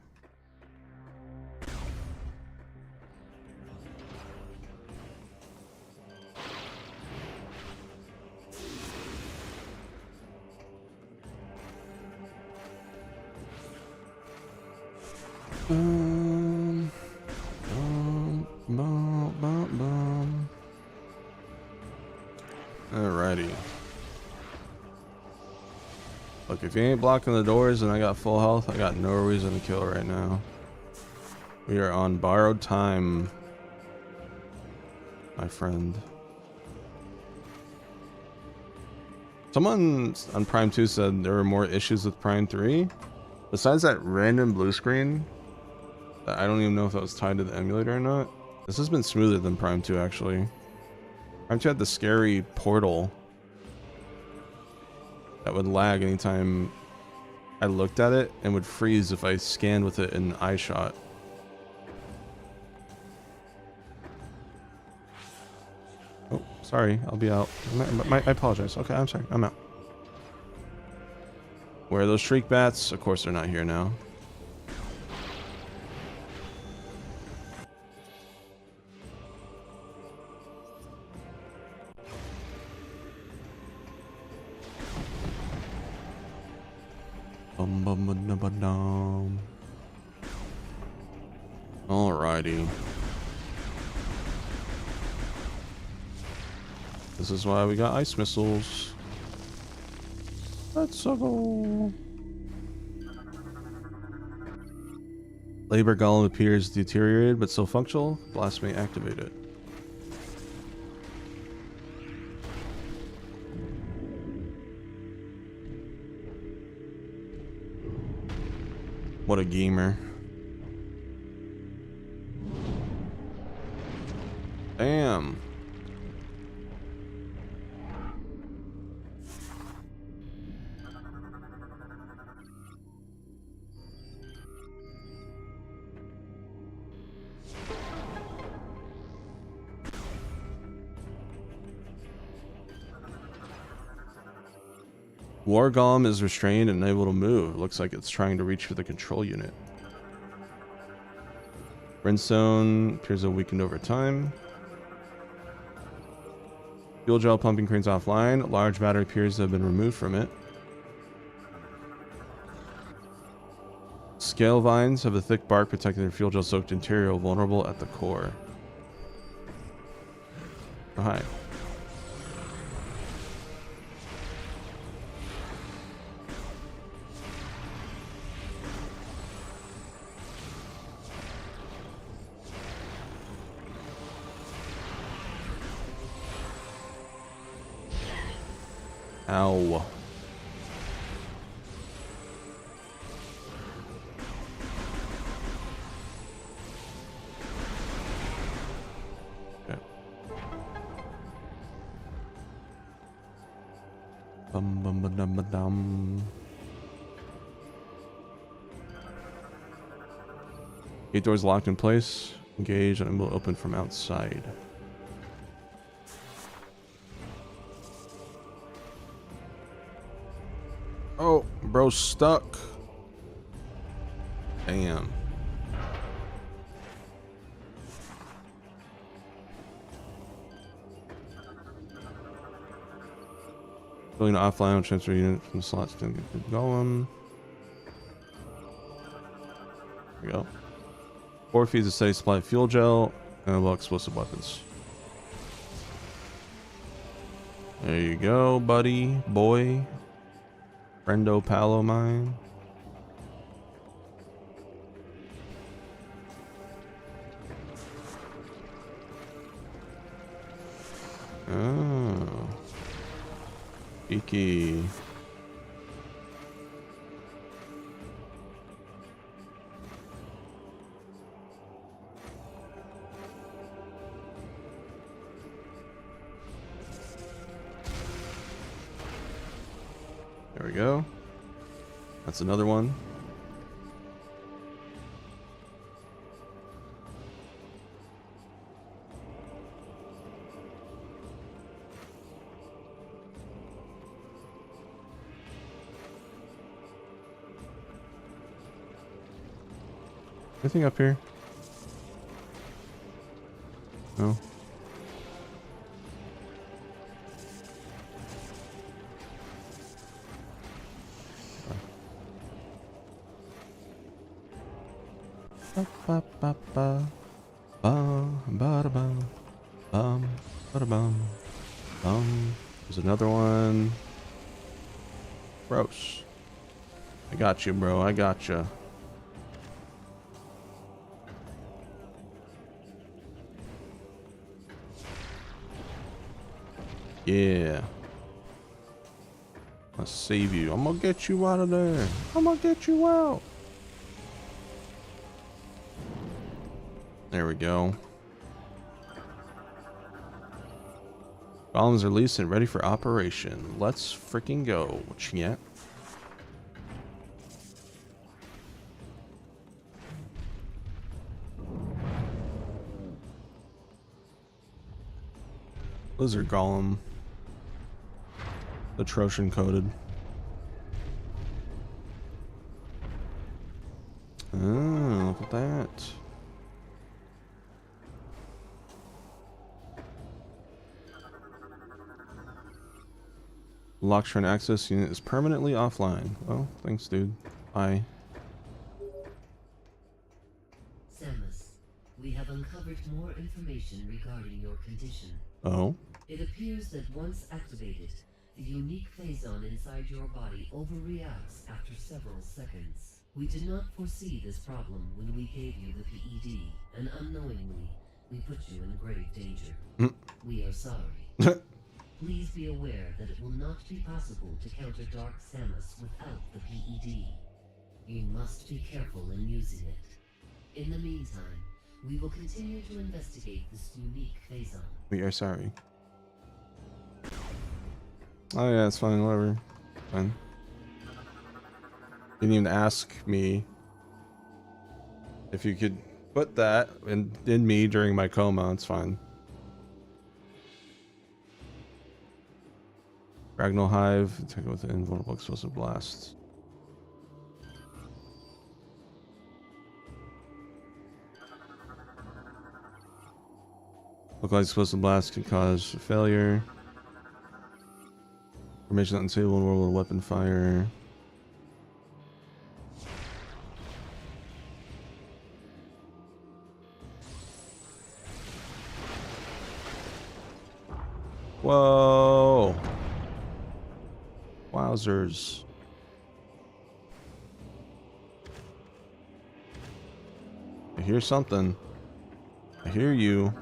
Alrighty. Look, if you ain't blocking the doors and I got full health, I got no reason to kill right now. We are on borrowed time, my friend. Someone on Prime 2 said there were more issues with Prime 3. Besides that random blue screen, I don't even know if that was tied to the emulator or not. This has been smoother than Prime 2 actually. Prime 2 had the scary portal that would lag anytime I looked at it and would freeze if I scanned with it in eye shot. Oh, sorry, I'll be out. I apologize. Okay, I'm sorry, I'm out. Where are those shriek bats? Of course they're not here now. Alrighty. This is why we got ice missiles. Let's go. Labor Golem appears deteriorated but still functional. Blast may activate it. What a gamer. Damn. War Golem is restrained and unable to move. It looks like it's trying to reach for the control unit. Brimstone appears to have weakened over time. Fuel gel pumping crane's offline. Large battery appears to have been removed from it. Scale vines have a thick bark protecting their fuel gel soaked interior, vulnerable at the core. Oh, hi. Ow. Okay. Bum. Gate doors locked in place. Engage and will open from outside. Oh, bro's stuck. Damn. Going to offline, transfer unit from the slots to get going. There we go. 4 feeds a steady supply of fuel gel and unlock explosive weapons. There you go, buddy, boy. Friendo palo mine. Oh. Cheeky. There we go. That's another one. Anything up here? No. Ba ba ba ba ba ba bum ba bum bum. There's another one. Gross. I got you, bro. I got you. Yeah. I'll save you. I'm gonna get you out of there. I'm gonna get you out. There we go. Columns are released and ready for operation. Let's freaking go. Yeah. Lizard golem. The Troshan coated. Oh, look at that. Locktrain access unit is permanently offline. Well, thanks, dude. Bye. Samus, we have uncovered more information regarding your condition. Oh? It appears that once activated, the unique phazon inside your body overreacts after several seconds. We did not foresee this problem when we gave you the PED, and unknowingly, we put you in grave danger. We are sorry. Please be aware that it will not be possible to counter Dark Samus without the PED. You must be careful in using it. In the meantime, we will continue to investigate this unique phazon. We are sorry. Oh yeah, it's fine, whatever. Fine. Didn't even ask me if you could put that in me during my coma. It's fine. Ragnal Hive, attack with an invulnerable explosive blast. Localized explosive blast can cause failure. Formation not unstable in world weapon fire. Whoa. Wowzers. I hear something. I hear you.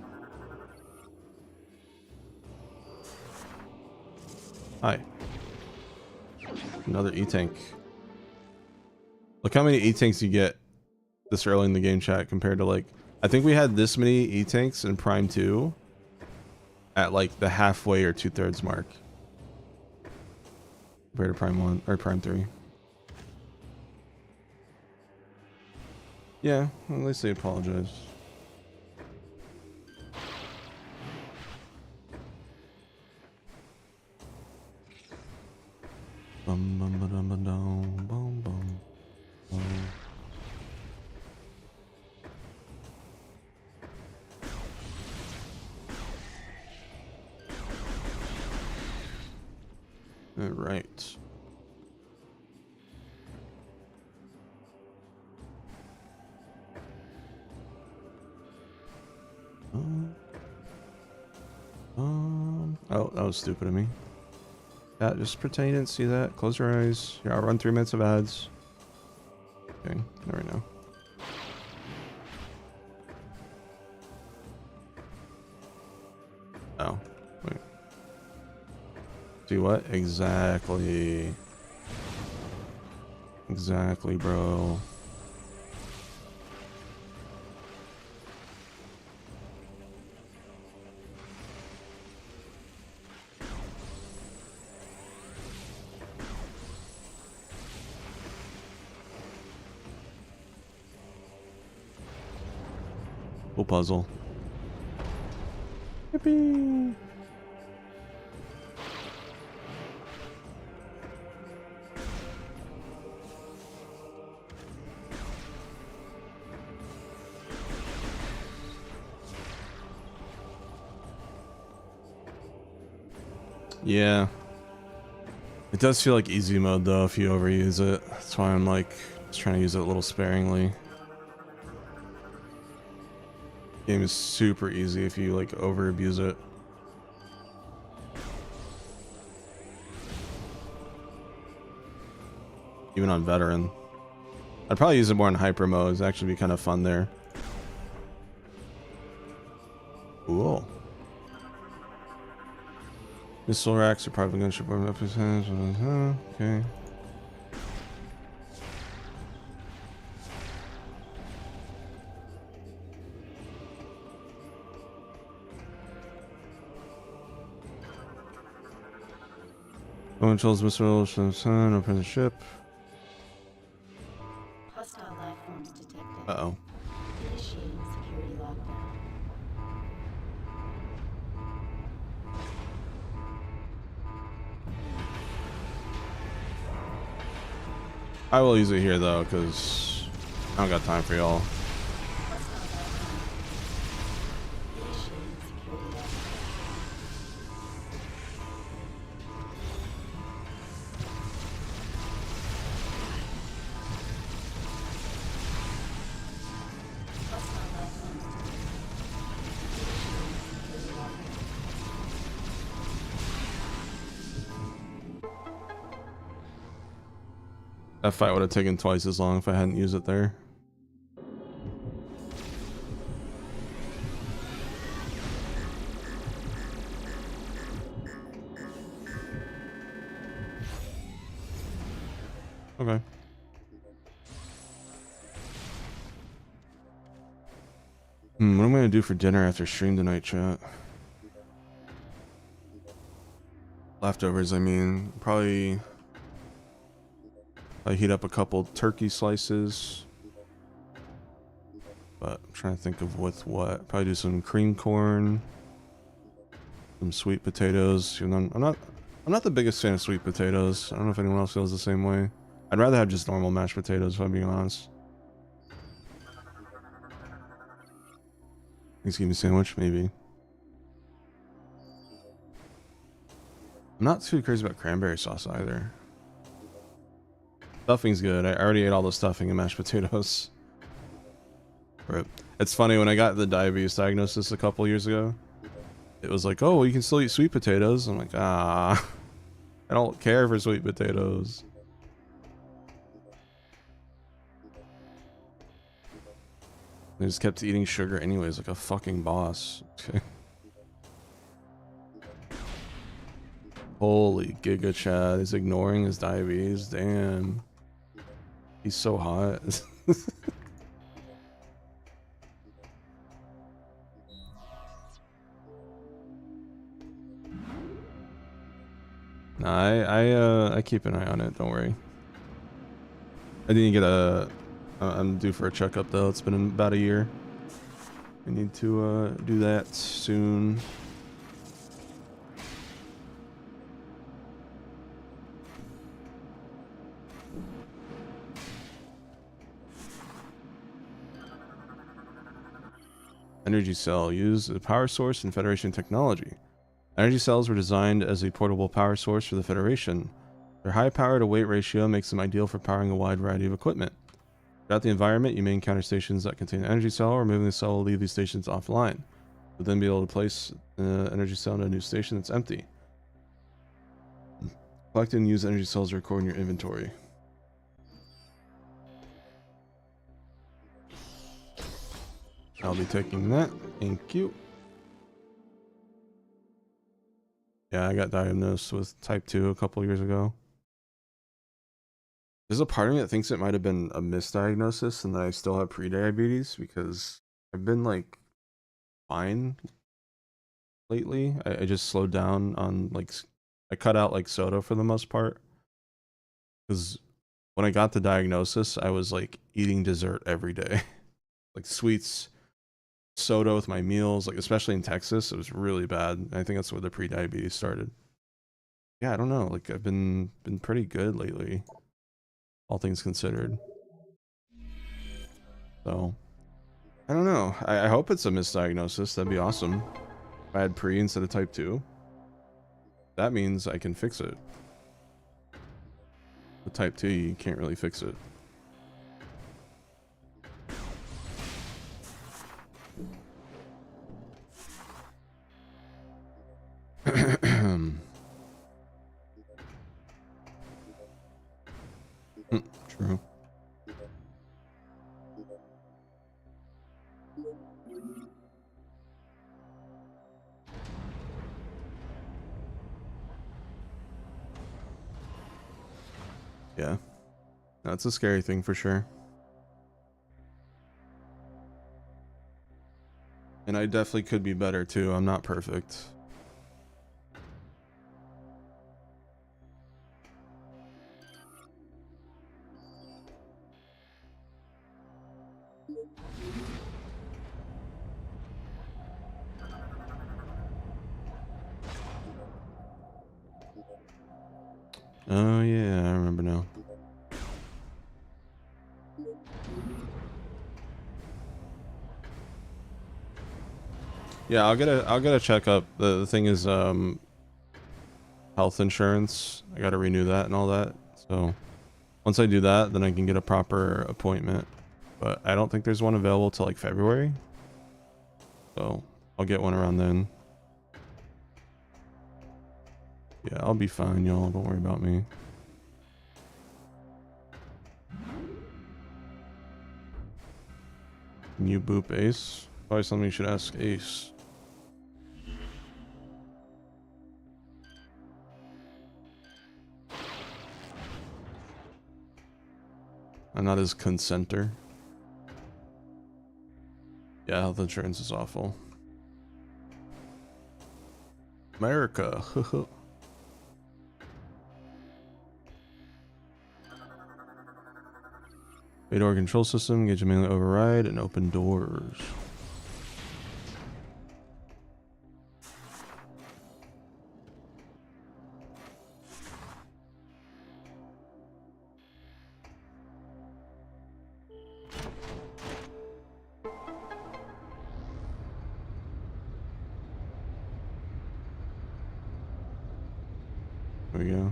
Hi. Another E-Tank. Look how many E-Tanks you get this early in the game, chat, compared to like... I think we had this many E-Tanks in Prime 2 at like the halfway or 2/3 mark. Compared to Prime 1 or Prime 3. Yeah, at least they apologize. Bum bum ba dum ba dum bum bum bum. All right. Oh, that was stupid of me. Yeah, just pretend you didn't see that. Close your eyes. Here, I'll run 3 minutes of ads. Okay, there we go. Oh, wait. See what? Exactly. Exactly, bro. Cool puzzle. Yippee! Yeah. It does feel like easy mode though if you overuse it. That's why I'm like just trying to use it a little sparingly. Game is super easy if you like over abuse it. Even on veteran. I'd probably use it more in hyper mode. It'd actually be kind of fun there. Cool. Missile racks are probably going to ship warm up his hands. Okay. Controls missiles from the sun, open the ship. Hostile life forms detected. Uh-oh. Initiating security lockdown. I will use it here though, because I don't got time for y'all. That fight would have taken twice as long if I hadn't used it there. Okay. What am I gonna do for dinner after stream tonight, chat? Leftovers, I mean. Probably I heat up a couple turkey slices. But I'm trying to think of with what. Probably do some cream corn. Some sweet potatoes. I'm not the biggest fan of sweet potatoes. I don't know if anyone else feels the same way. I'd rather have just normal mashed potatoes, if I'm being honest. Thanksgiving sandwich, maybe. I'm not too crazy about cranberry sauce either. Stuffing's good. I already ate all the stuffing and mashed potatoes. Right. It's funny, when I got the diabetes diagnosis a couple years ago, it was like, oh, well, you can still eat sweet potatoes. I'm like, I don't care for sweet potatoes. I just kept eating sugar anyways, like a fucking boss. Okay. Holy Giga Chad is ignoring his diabetes. Damn. He's so hot. Nah, I keep an eye on it, don't worry. I didn't get a I'm due for a checkup though. It's been about a year. I need to do that soon. Energy cell. Use a power source in Federation technology. Energy cells were designed as a portable power source for the Federation. Their high power to weight ratio makes them ideal for powering a wide variety of equipment. Throughout the environment, you may encounter stations that contain an energy cell. Removing the cell will leave these stations offline. You'll then be able to place the energy cell in a new station that's empty. Collect and use energy cells to record in your inventory. I'll be taking that. Thank you. Yeah, I got diagnosed with type 2 a couple years ago. There's a part of me that thinks it might have been a misdiagnosis and that I still have prediabetes because I've been like fine lately. I just slowed down on like, I cut out like soda for the most part. Because when I got the diagnosis, I was like eating dessert every day. Like sweets, soda with my meals, like especially in Texas, it was really bad. I think that's where the pre-diabetes started. Yeah, I don't know. Like I've been pretty good lately, all things considered. So I don't know. I hope it's a misdiagnosis. That'd be awesome. If I had pre instead of type 2, that means I can fix it. With type 2, you can't really fix it. True. Yeah. That's a scary thing for sure. And I definitely could be better too. I'm not perfect. Oh yeah, I remember now. Yeah, I'll get a checkup. The thing is health insurance. I got to renew that and all that. So once I do that, then I can get a proper appointment. But I don't think there's one available till like February. So I'll get one around then. Yeah, I'll be fine, y'all. Don't worry about me. Can you boop Ace? Probably something you should ask Ace. I'm not his consenter. Yeah, health insurance is awful. America. Radar control system, engage mainly override, and open doors. There we go.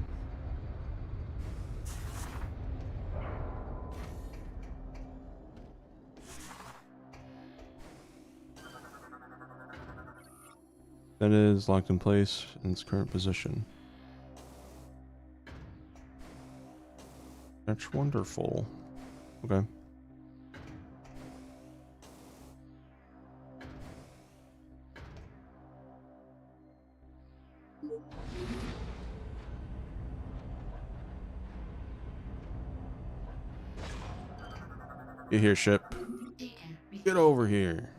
That is locked in place in its current position. That's wonderful. Okay. Get here, ship. Get over here.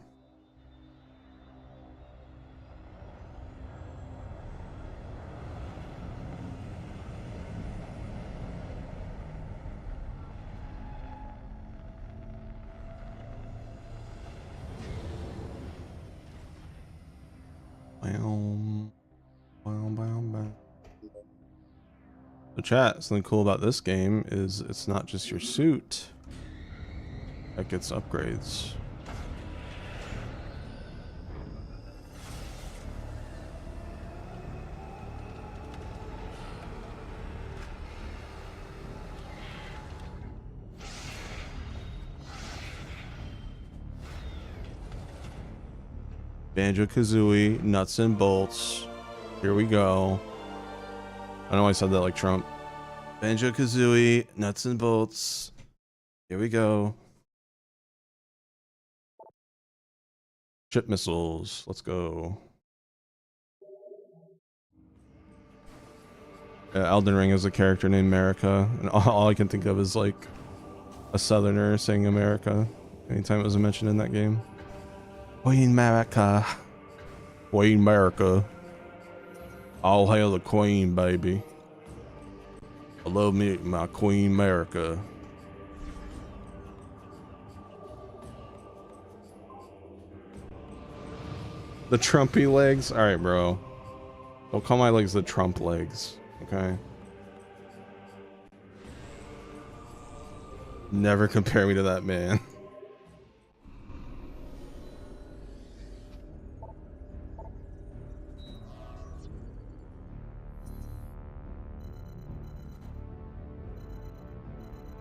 chat, something cool about this game is it's not just your suit that gets upgrades. Banjo-Kazooie, nuts and bolts. Here we go. I know I said that like Trump. Banjo-Kazooie, nuts and bolts. Here we go. Ship missiles. Let's go. Elden Ring has a character named America, and all I can think of is like a Southerner saying America anytime it was mentioned in that game. Queen America. Queen America. All hail the Queen, baby. I love me, my Queen America. The Trumpy legs? Alright, bro. Don't call my legs the Trump legs, okay? Never compare me to that man.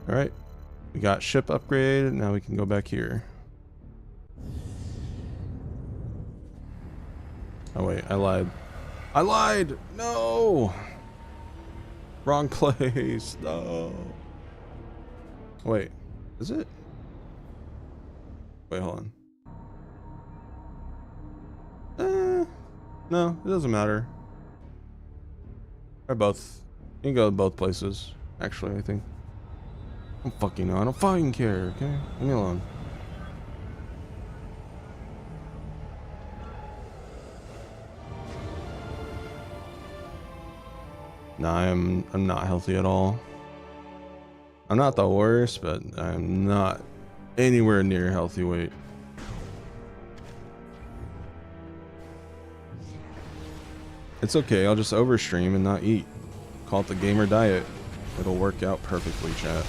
Alright. We got ship upgrade. Now we can go back here. Oh wait, I lied. I lied! No! Wrong place. No. Wait, is it? Wait, hold on. No, it doesn't matter. Or both. You can go to both places. Actually, I think. I don't fucking know. I don't fucking care, okay? Leave me alone. Nah, I'm not healthy at all. I'm not the worst, but I'm not anywhere near healthy weight. It's okay, I'll just overstream and not eat. Call it the gamer diet. It'll work out perfectly, chat.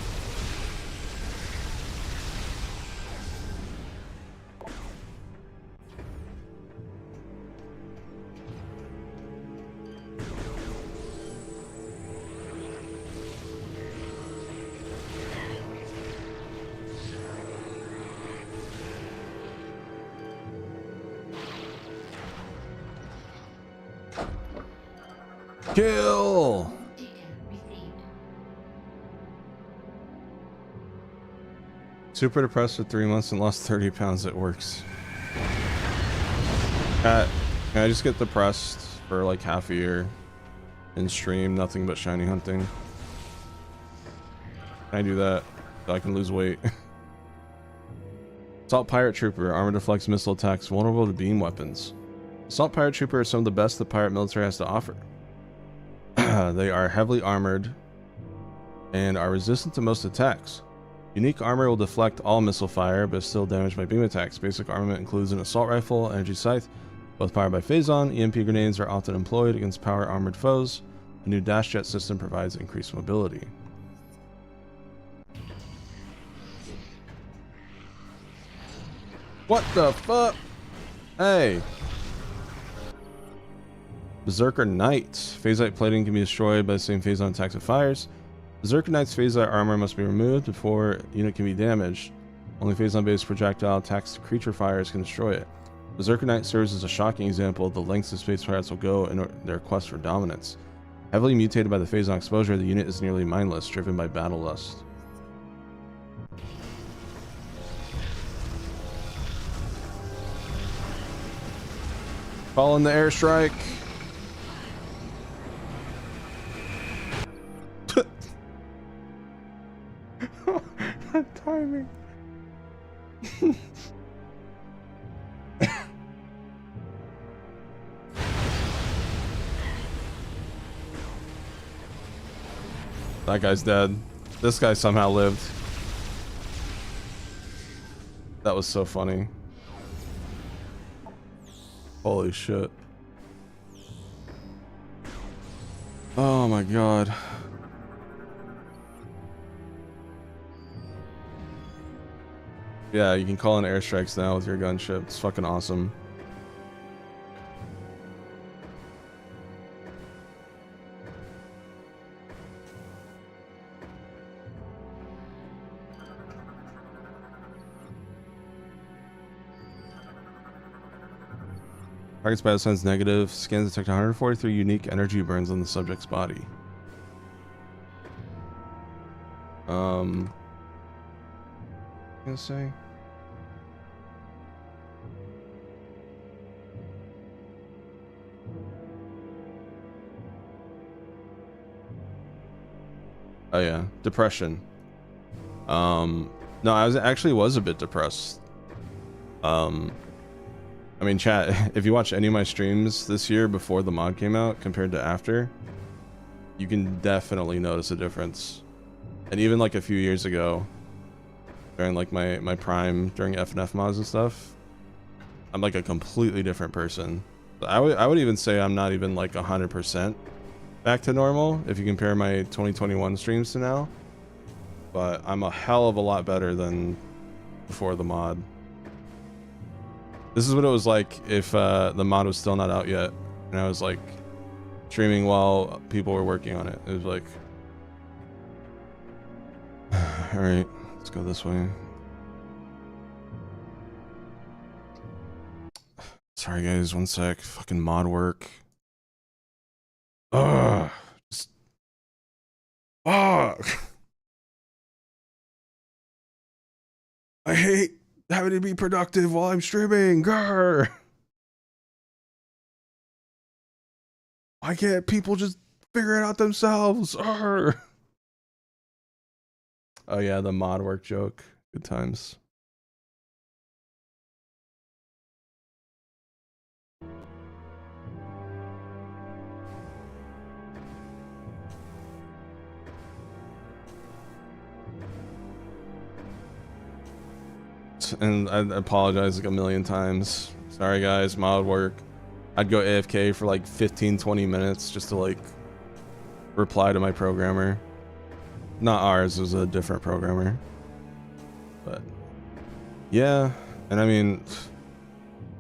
Kill! Super depressed for 3 months and lost 30 pounds. It works. Can I just get depressed for like half a year and stream nothing but shiny hunting? Can I do that so I can lose weight? Assault Pirate Trooper. Armor deflects missile attacks. Vulnerable to beam weapons. Assault Pirate Trooper are some of the best the pirate military has to offer. They are heavily armored and are resistant to most attacks. Unique armor will deflect all missile fire, but is still damaged by beam attacks. Basic armament includes an assault rifle, energy scythe, both powered by Phazon. EMP grenades are often employed against power armored foes. A new dash jet system provides increased mobility. What the fuck? Hey. Berserker Knight. Phasite plating can be destroyed by the same Phazon attacks it fires. Berserker Knight's Phasite armor must be removed before unit can be damaged. Only Phazon-based projectile attacks to creature fires can destroy it. Berserker Knight serves as a shocking example of the lengths the space pirates will go in their quest for dominance. Heavily mutated by the Phazon exposure, the unit is nearly mindless, driven by battle lust. Fall in the airstrike. Timing. That guy's dead. This guy somehow lived. That was so funny. Holy shit. Oh my god. Yeah, you can call in airstrikes now with your gunship. It's fucking awesome. Target's battle signs negative. Scans detect 143 unique energy burns on the subject's body. I'm gonna say. Oh yeah, depression. No, I was a bit depressed. I mean, chat, if you watch any of my streams this year before the mod came out compared to after, you can definitely notice a difference. And even like a few years ago, during like my prime, during FNF mods and stuff, I'm like a completely different person. I would even say I'm not even like 100% back to normal if you compare my 2021 streams to now. But I'm a hell of a lot better than before the mod. This is what it was like if the mod was still not out yet, and I was like streaming while people were working on it. It was like, all right, let's go this way. Sorry guys, one sec. Fucking mod work. Ugh. Just... Fuck. I hate having to be productive while I'm streaming. Grr. Why can't people just figure it out themselves? Grr. Oh yeah, the mod work joke. Good times. And I apologize like a million times. Sorry guys, mod work. I'd go AFK for like 15-20 minutes just to like reply to my programmer. Not ours, it was a different programmer. But yeah, and I mean,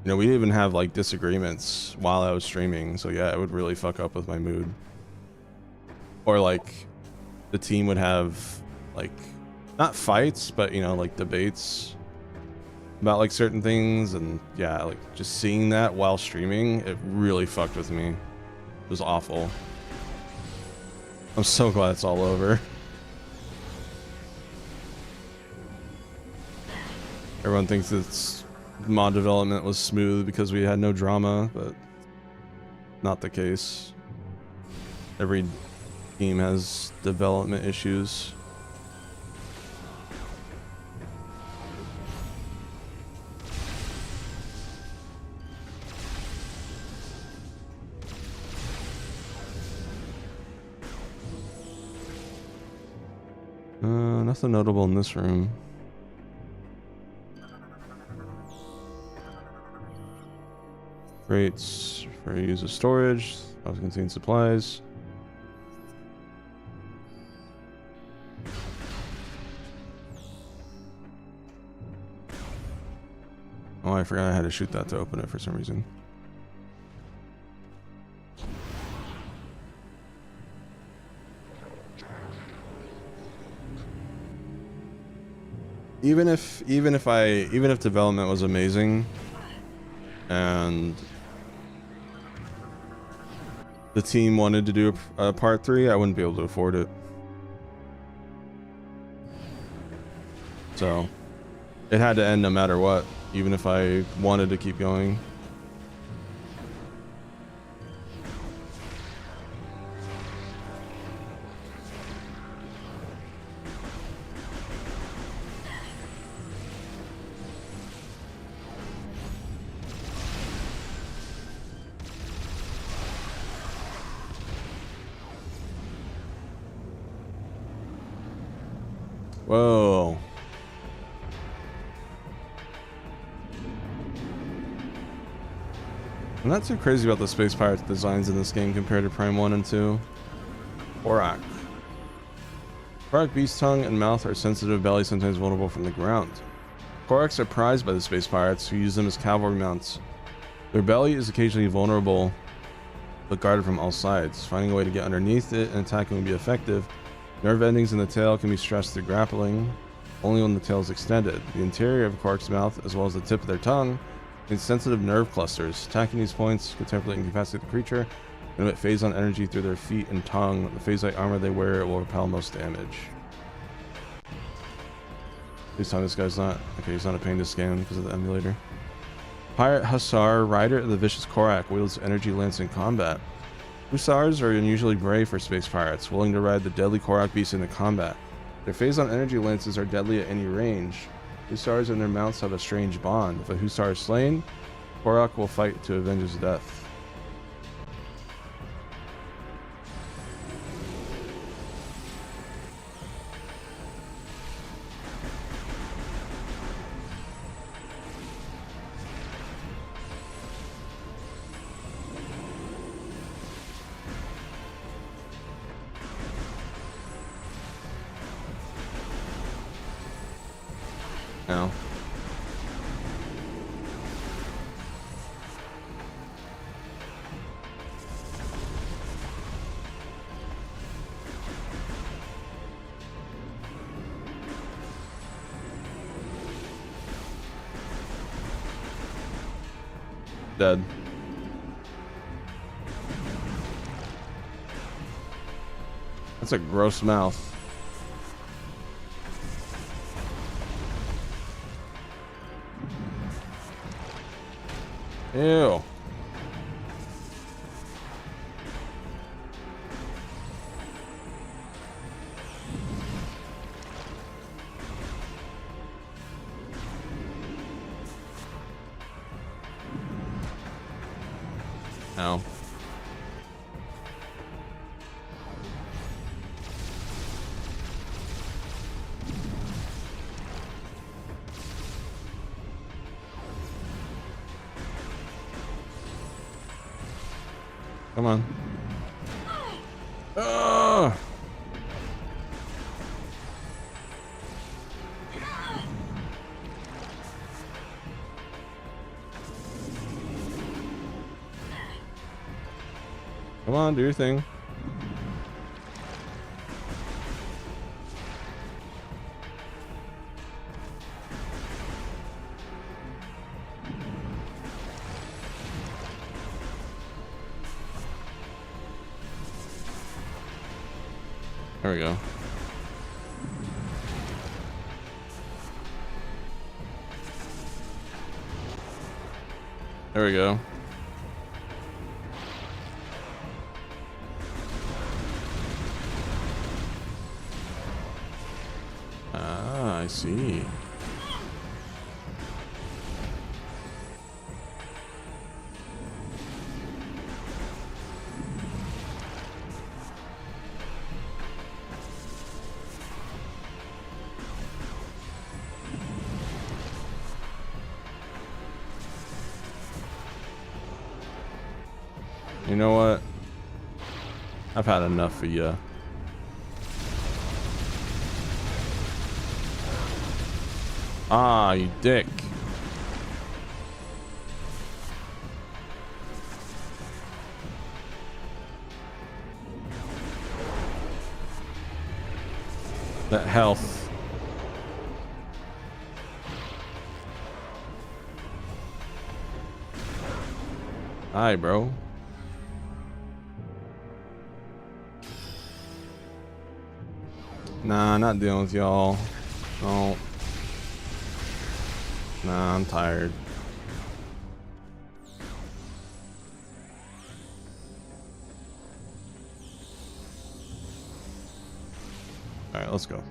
you know, we even have like disagreements while I was streaming, so yeah, it would really fuck up with my mood. Or like the team would have like not fights, but you know, like debates about like certain things, and yeah, like just seeing that while streaming, it really fucked with me. It was awful. I'm so glad it's all over. Everyone thinks it's mod development was smooth because we had no drama, but not the case. Every team has development issues. Nothing notable in this room. Crates for use of storage. Also contain supplies. Oh, I forgot I had to shoot that to open it for some reason. Even if development was amazing and the team wanted to do a part 3, I wouldn't be able to afford it. So it had to end no matter what, even if I wanted to keep going. Whoa. I'm not too crazy about the Space Pirates designs in this game compared to Prime 1 and 2. Orak. Orak beast tongue and mouth are sensitive, belly sometimes vulnerable from the ground. Koraks are prized by the space pirates, who use them as cavalry mounts. Their belly is occasionally vulnerable, but guarded from all sides. Finding a way to get underneath it and attacking will be effective. Nerve endings in the tail can be stressed through grappling, only when the tail is extended. The interior of a Korak's mouth, as well as the tip of their tongue, contains sensitive nerve clusters. Attacking these points could temporarily incapacitate the creature and emit phase-on energy through their feet and tongue. The phase-like armor they wear will repel most damage. Please tell me this guy's not... Okay, he's not a pain to scan because of the emulator. Pirate Hussar, rider of the vicious Korak, wields energy lance in combat. Hussars are unusually brave for space pirates, willing to ride the deadly Korak beast into combat. Their phase-on energy lances are deadly at any range. Hussars and their mounts have a strange bond. If a Hussar is slain, Korak will fight to avenge his death. Now. Dead. That's a gross mouth. Ew. Ow. Come on. Ugh. Come on, do your thing. There we go. There we go. Ah, I see. You know what? I've had enough of you. Ah, you dick. That health. Hi, bro. Nah, not dealing with y'all. No. Nah, I'm tired. Alright, let's go.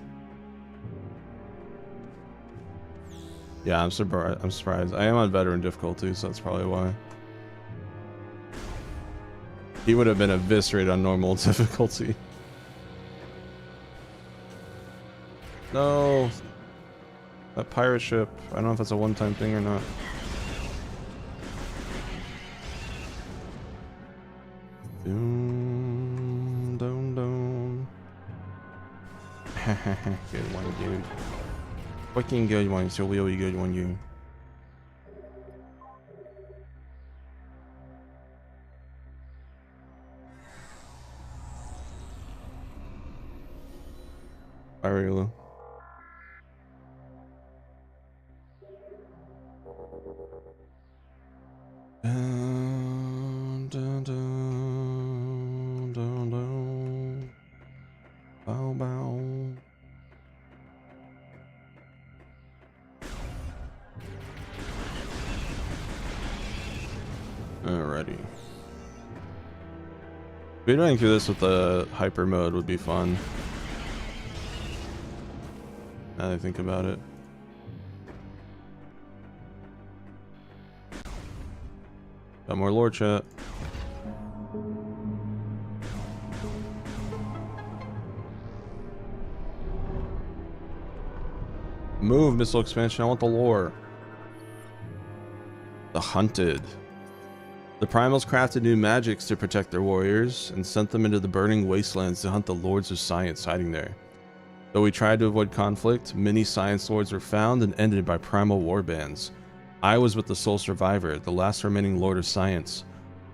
Yeah, I'm surprised. I am on veteran difficulty, so that's probably why. He would have been eviscerated on normal difficulty. No. That pirate ship. I don't know if that's a one-time thing or not. Doom, doom, doom. Good one, dude. Fucking good one, so really good one, you. Bye, Raylo. Dun, dun, dun, dun, dun. Bow, bow. Alrighty. Speedrunning through this with the hyper mode would be fun. Now that I think about it. Got more lore chat. Move, missile expansion. I want the lore. The hunted. The primals crafted new magics to protect their warriors and sent them into the burning wastelands to hunt the lords of science hiding there. Though we tried to avoid conflict, many science lords were found and ended by primal warbands. I was with the sole survivor, the last remaining lord of science.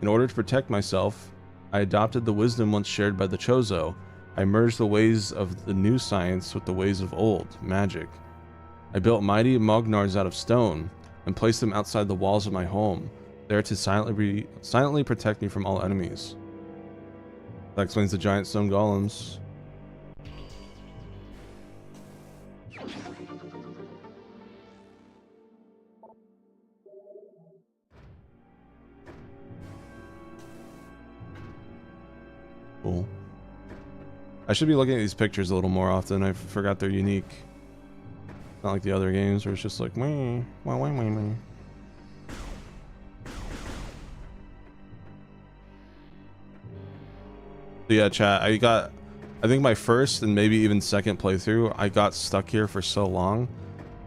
In order to protect myself, I adopted the wisdom once shared by the Chozo. I merged the ways of the new science with the ways of old, magic. I built mighty Mognars out of stone and placed them outside the walls of my home, there to silently protect me from all enemies. That explains the giant stone golems. Cool. I should be looking at these pictures a little more often. I forgot they're unique. Not like the other games where it's just like, meh, wah, wah, wah, wah. So yeah, chat, I think my first and maybe even second playthrough, I got stuck here for so long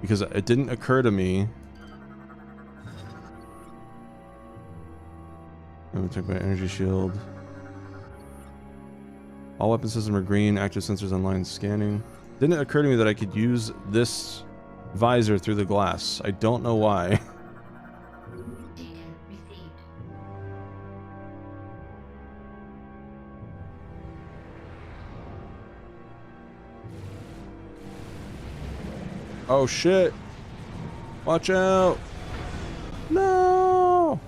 because it didn't occur to me. Let me take my energy shield. All weapon systems are green, active sensors online scanning. Didn't occur to me that I could use this visor through the glass. I don't know why. Oh shit. Watch out. No.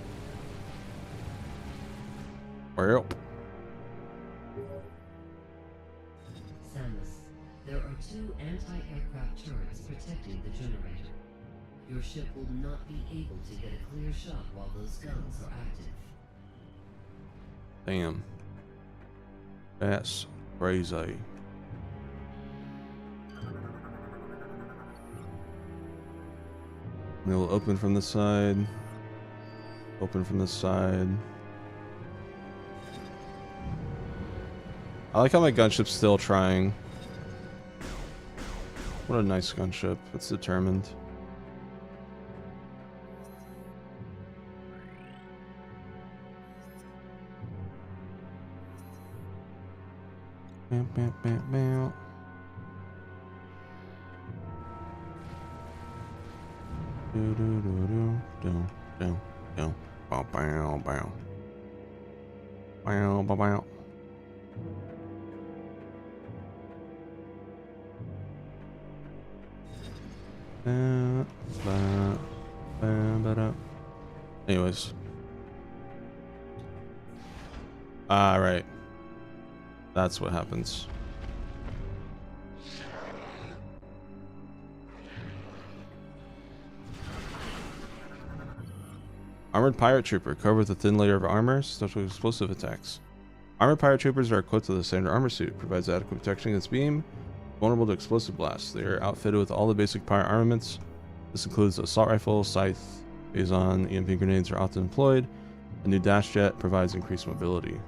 Well. There are 2 anti-aircraft turrets protecting the generator. Your ship will not be able to get a clear shot while those guns are active. Damn. That's crazy. And it'll open from this side. Open from this side. I like how my gunship's still trying. What a nice gunship. It's determined. Bam, bam, bam, bam. Do do do do do do do. Bow bow bow. Bow bow bow. Anyways. Right. That's what happens. Armored Pirate Trooper, covered with a thin layer of armor, special explosive attacks. Armored Pirate Troopers are equipped with a standard armor suit, provides adequate protection against beam, vulnerable to explosive blasts. They are outfitted with all the basic pirate armaments. This includes assault rifle, scythe, Phazon, EMP grenades are often employed. A new dash jet provides increased mobility.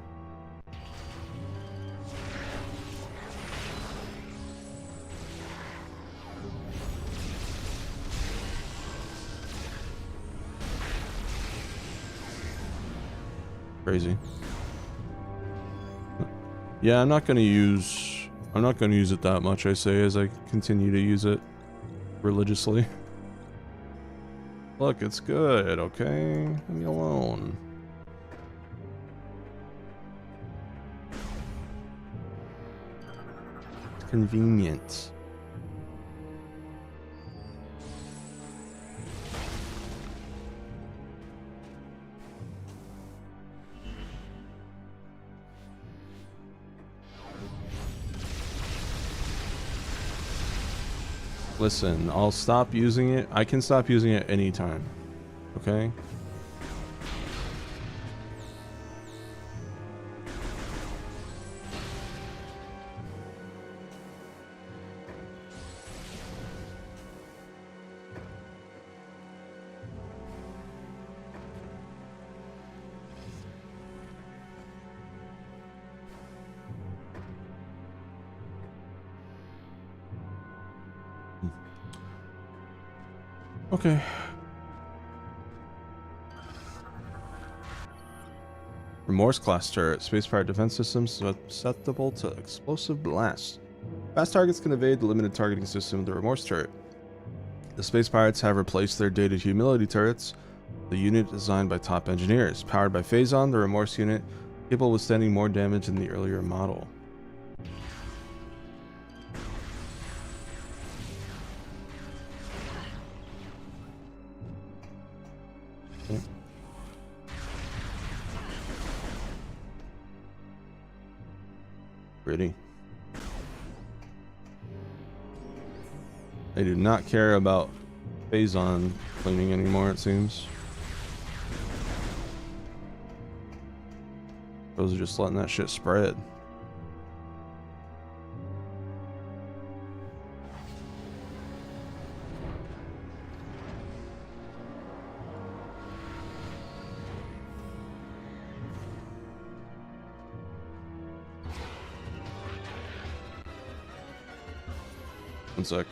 Crazy. Yeah, I'm not gonna use it that much, I say, as I continue to use it. religiously. Look, it's good, okay? Leave me alone. It's convenient. Listen, I'll stop using it. I can stop using it anytime. Okay? Okay. Remorse class turret. Space-powered defense systems susceptible to explosive blast. Fast targets can evade the limited targeting system of the Remorse turret. The space pirates have replaced their dated humility turrets. The unit designed by top engineers. Powered by Phazon, the Remorse unit capable of withstanding more damage than the earlier model. Pretty. They do not care about Phazon cleaning anymore, it seems. Those are just letting that shit spread. One sec.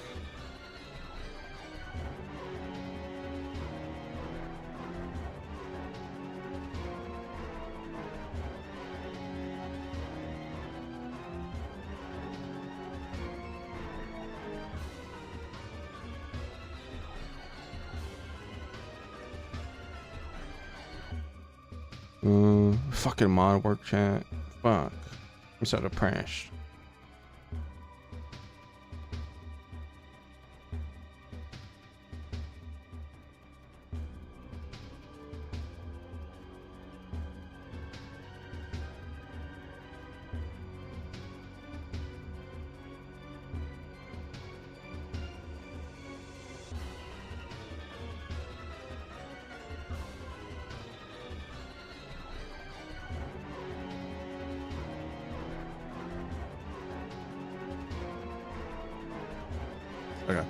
Fucking mod work chat. Fuck. I'm so depressed. Okay.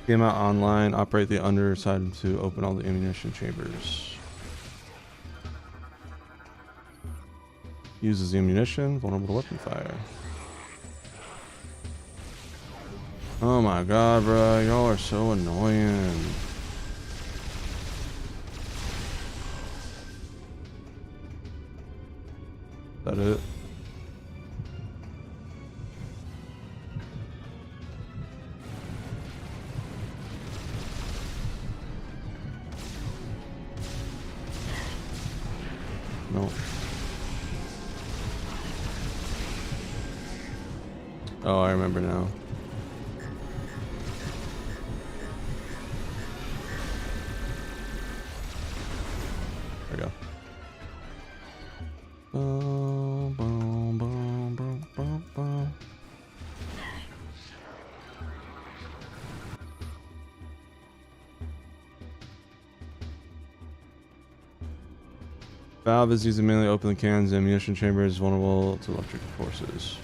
Game out online, operate the underside to open all the ammunition chambers. Uses the ammunition, vulnerable to weapon fire. Oh my god, bro, y'all are so annoying. Is that it? No. Oh, I remember now. There we go. Boom, boom, boom, boom, boom, boom. Valve is used to mainly open the cans. The ammunition chamber is vulnerable to electric forces.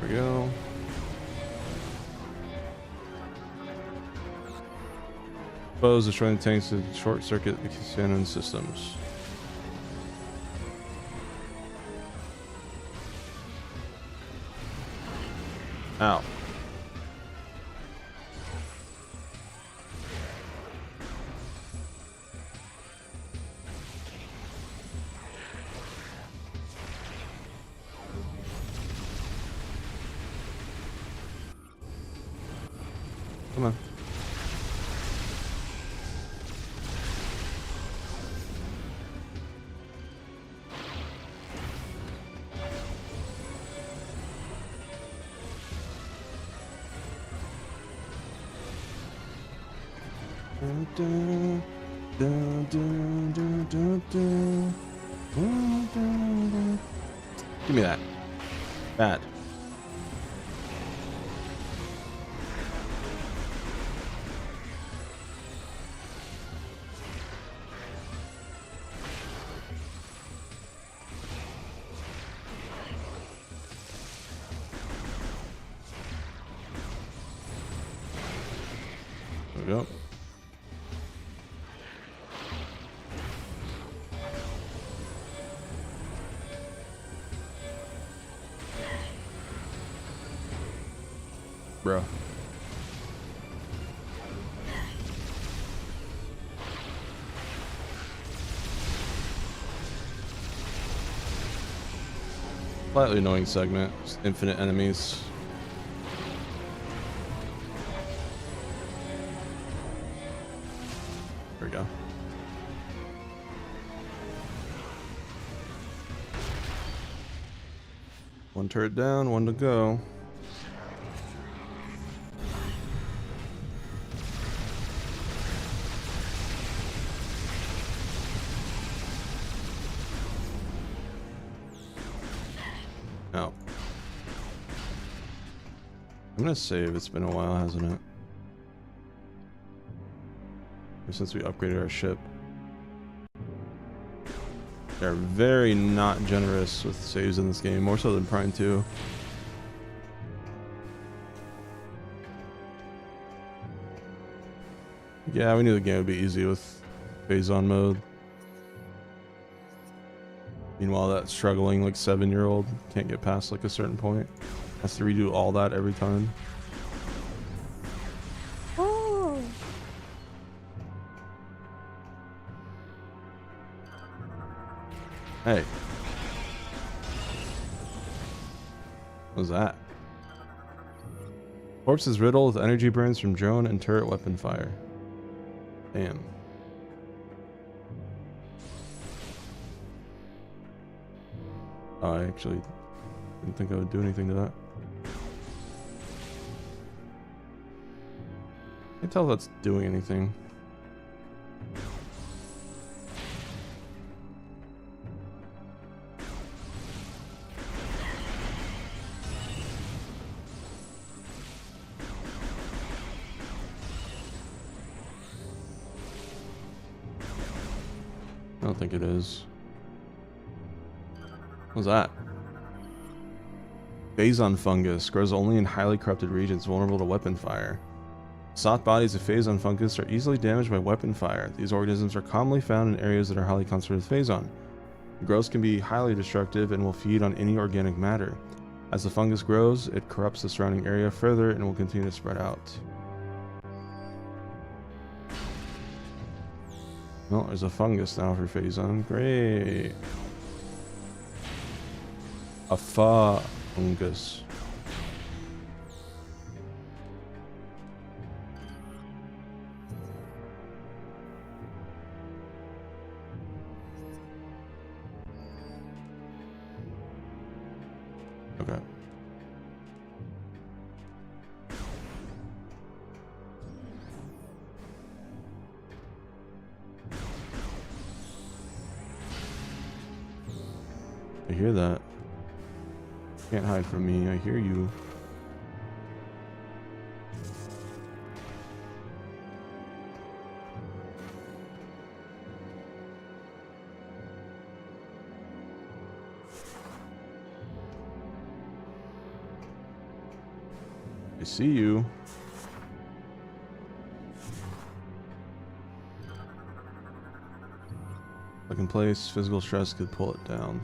There we go. Foes destroying tanks to short circuit the cannon systems. Ow. Come on. Give me that. Bad. There we go. Bro. Slightly annoying segment. Just infinite enemies. There we go. One turret down, one to go. Oh. I'm gonna save. It's been a while, hasn't it? Ever since we upgraded our ship. They're very not generous with saves in this game, more so than Prime 2. Yeah, we knew the game would be easy with phase on mode. Meanwhile, that struggling like 7-year-old can't get past like a certain point. Has to redo all that every time. Oh. Hey. What was that? Corpse is riddled with energy burns from drone and turret weapon fire. Damn. Oh, I actually didn't think I would do anything to that. Can't tell if that's doing anything. I don't think it is. What's that? Phazon fungus grows only in highly corrupted regions vulnerable to weapon fire. Soft bodies of Phazon fungus are easily damaged by weapon fire. These organisms are commonly found in areas that are highly concentrated with Phazon. The growths can be highly destructive and will feed on any organic matter. As the fungus grows, it corrupts the surrounding area further and will continue to spread out. Well, there's a fungus now for Phazon. Great. A fungus. Okay. I hear that. Can't hide from me, I hear you. I see you. Look in place, physical stress could pull it down.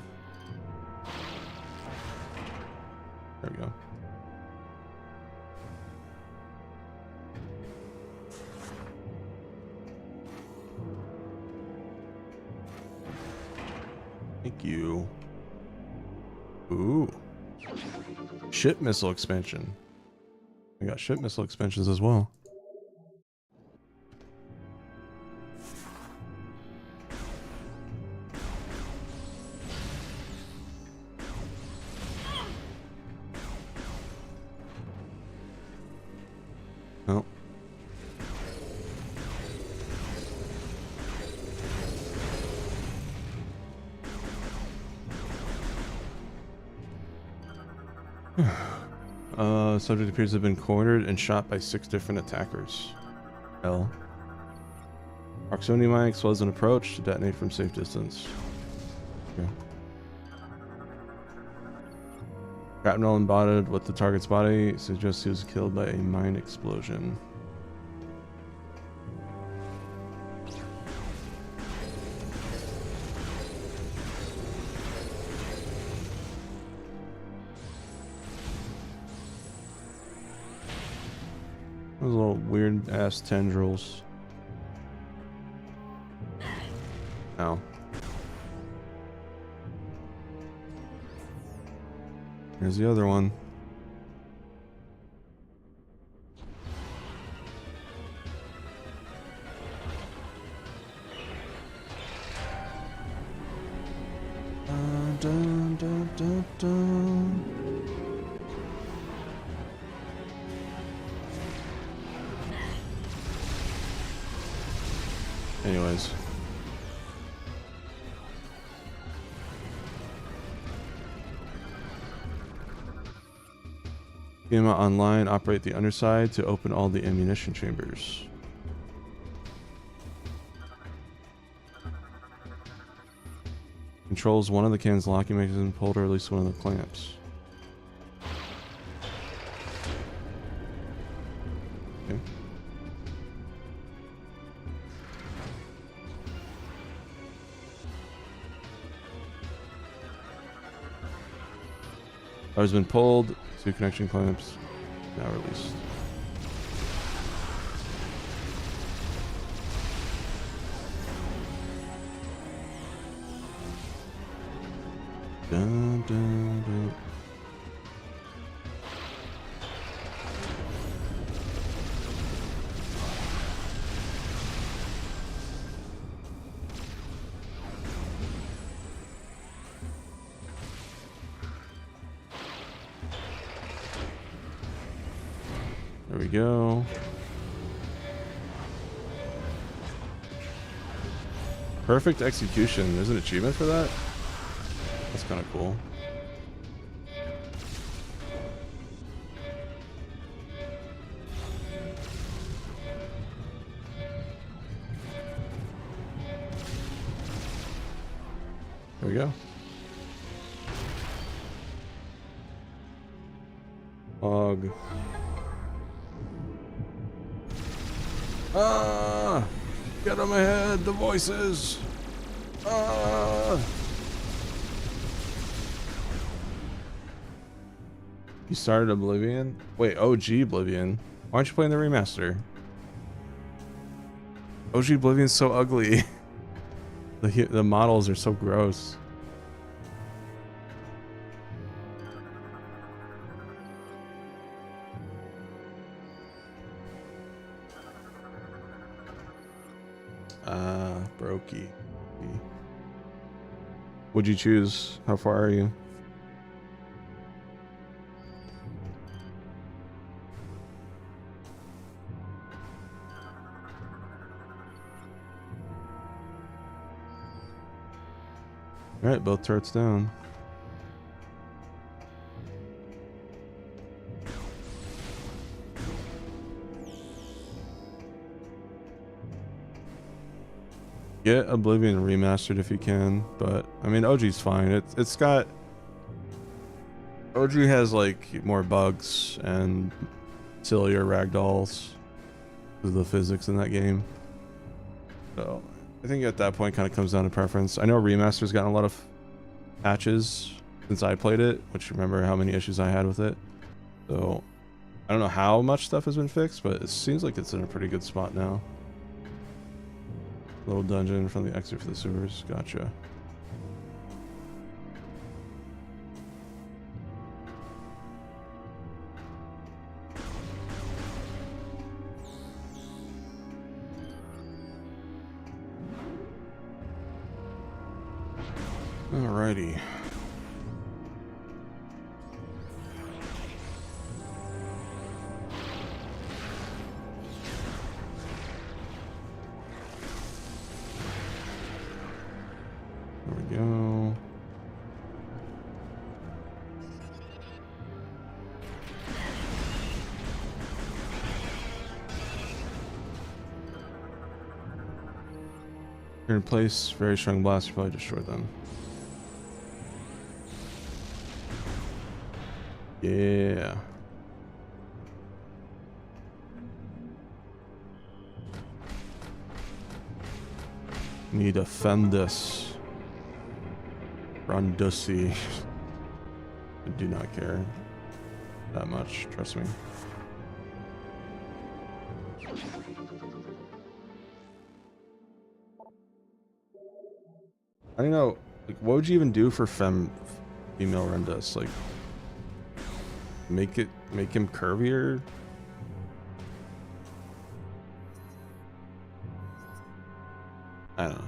There we go. Thank you. Ooh. Ship missile expansion. We got ship missile expansions as well. Oh. Subject appears to have been cornered and shot by 6 different attackers. Hell. Proximity mine explodes on approach to detonate from safe distance. Okay. Shrapnel embodied with the target's body suggests he was killed by a mine explosion. Those little weird ass tendrils. Ow. Here's the other one. Dun, dun, dun, dun, dun. Anyways. Gamma online, operate the underside to open all the ammunition chambers. Controls one of the cannon's locking mechanism, pull to release one of the clamps. Okay. Has been pulled. 2 connection clamps now released. Dun, dun, dun. There we go. Perfect execution. There's an achievement for that? That's kind of cool. There we go. Log. Ah! Get on my head, the voices! Ah! You started Oblivion? Wait, OG Oblivion? Why aren't you playing the remaster? OG Oblivion's so ugly. The models are so gross. Brokey. Would you choose? How far are you? All right, both turrets down. Get Oblivion remastered if you can, but I mean OG's fine. It's got OG has like more bugs and sillier ragdolls because of the physics in that game. So I think at that point kind of comes down to preference. I know remaster's gotten a lot of patches since I played it, which remember how many issues I had with it. So I don't know how much stuff has been fixed, but it seems like it's in a pretty good spot now. Little dungeon from the exit for the sewers. Gotcha. Alrighty. There we go. You're in place, very strong blast, probably destroy them. Yeah. Need to defend this. Run Dussy. I do not care that much, trust me. I don't know, like, what would you even do for female Rendus? Like, make him curvier? I don't know.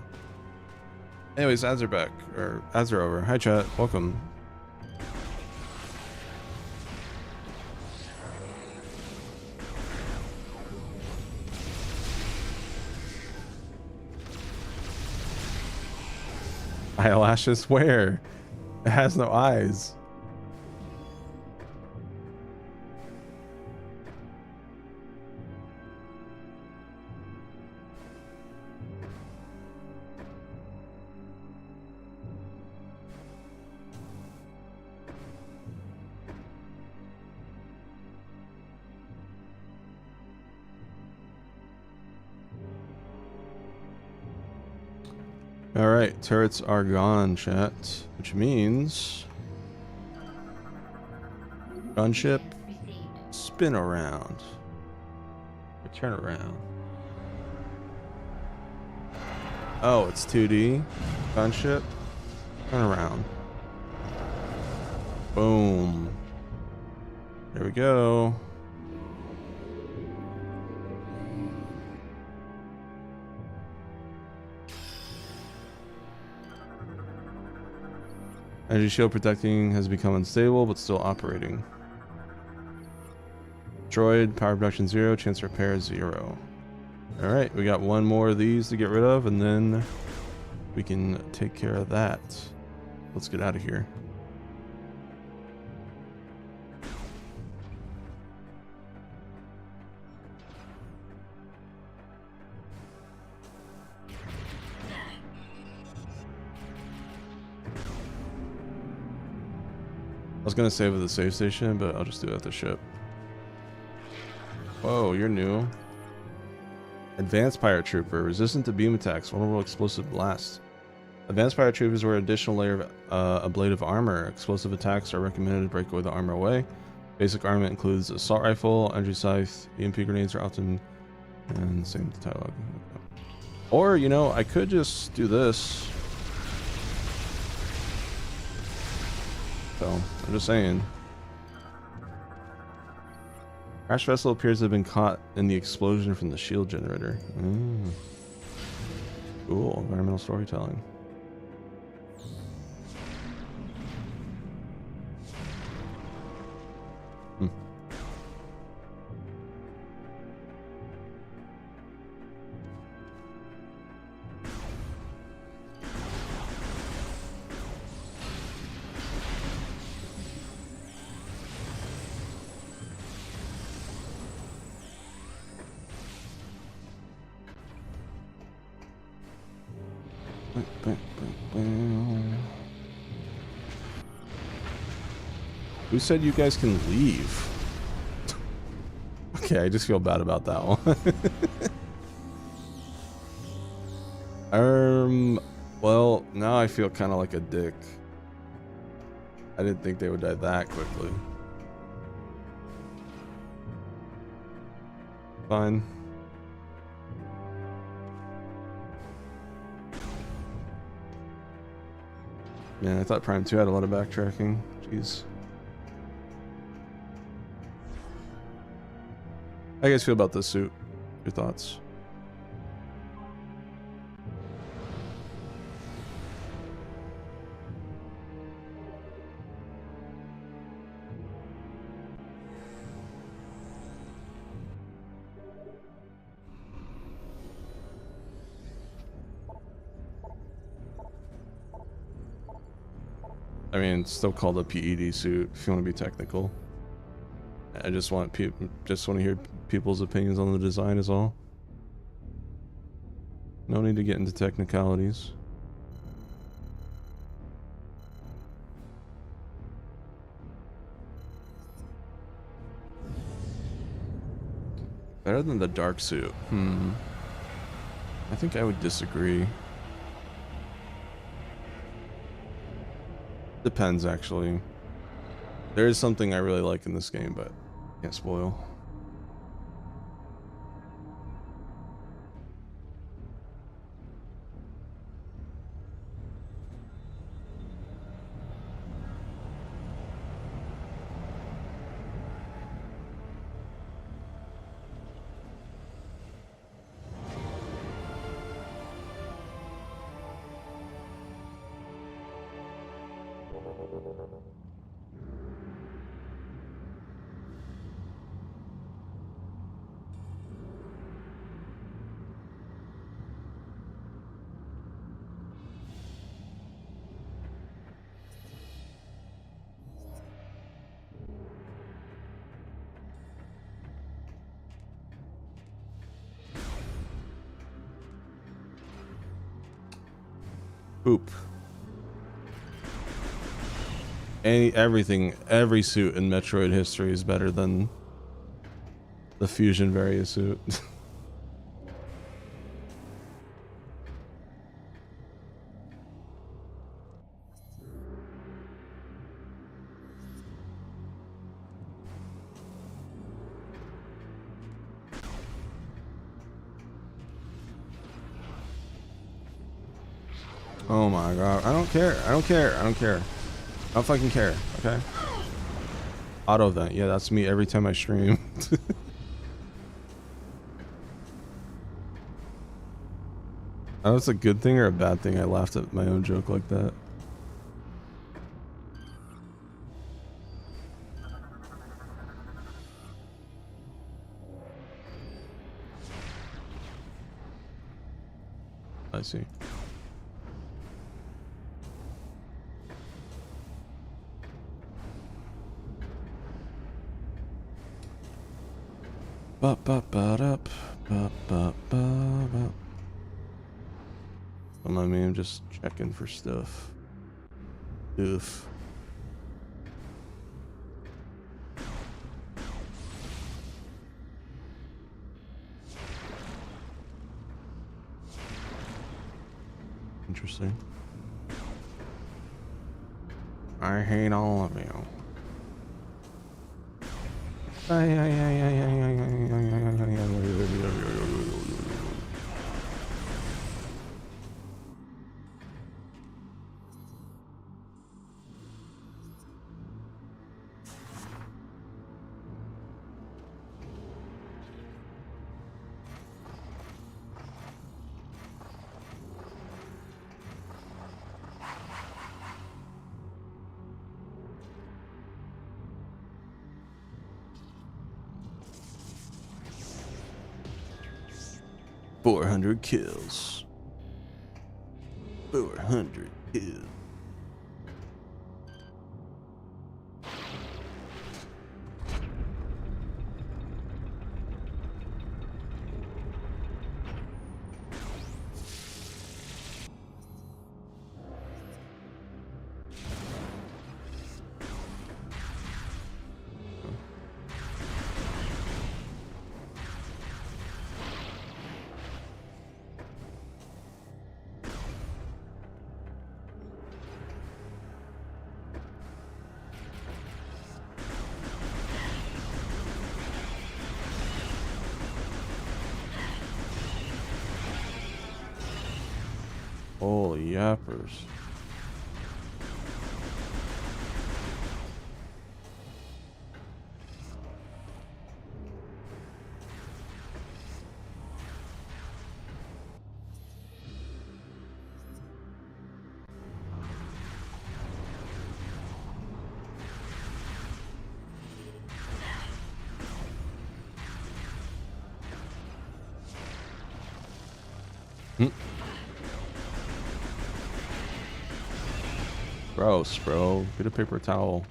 Anyways, ads are back, or ads are over. Hi chat, welcome. Eyelashes where? It has no eyes. Alright, turrets are gone, chat. Which means... gunship, spin around. Or turn around. Oh, it's 2D. Gunship, turn around. Boom. There we go. Energy shield protecting has become unstable, but still operating. Droid, power production 0, chance to repair 0. Alright, we got one more of these to get rid of, and then we can take care of that. Let's get out of here. I was gonna save at the save station, but I'll just do it at the ship. Whoa, you're new. Advanced Pirate Trooper, resistant to beam attacks, vulnerable explosive blast. Advanced Pirate Troopers wear an additional layer of a blade of armor. Explosive attacks are recommended to break the armor away. Basic armament includes assault rifle, energy scythe, EMP grenades are often, and same dialogue. Or, you know, I could just do this. So, I'm just saying. Crash vessel appears to have been caught in the explosion from the shield generator. Cool, environmental storytelling. Who said you guys can leave? Okay, I just feel bad about that one. Well, now I feel kind of like a dick. I didn't think they would die that quickly. Fine. Man, I thought Prime 2 had a lot of backtracking. Jeez. How do you guys feel about this suit? Your thoughts? I mean, it's still called a PED suit if you want to be technical. I just want to hear people's opinions on the design is all. No need to get into technicalities. Better than the dark suit. I think I would disagree. Depends, actually. There is something I really like in this game, but can't spoil. Oop. Every suit in Metroid history is better than the Fusion Varia suit. Oh my god. I don't care. I don't care. I don't care. I don't fucking care. Okay. Auto vent. Yeah, that's me every time I stream. I know it's a good thing or a bad thing. I laughed at my own joke like that. I see. Ba ba ba da ba ba ba ba. Come on, man, I'm just checking for stuff. Oof. Interesting. I hate all of you. $400 kills. 400 kills. Holy yappers. Gross, bro. Get a paper towel.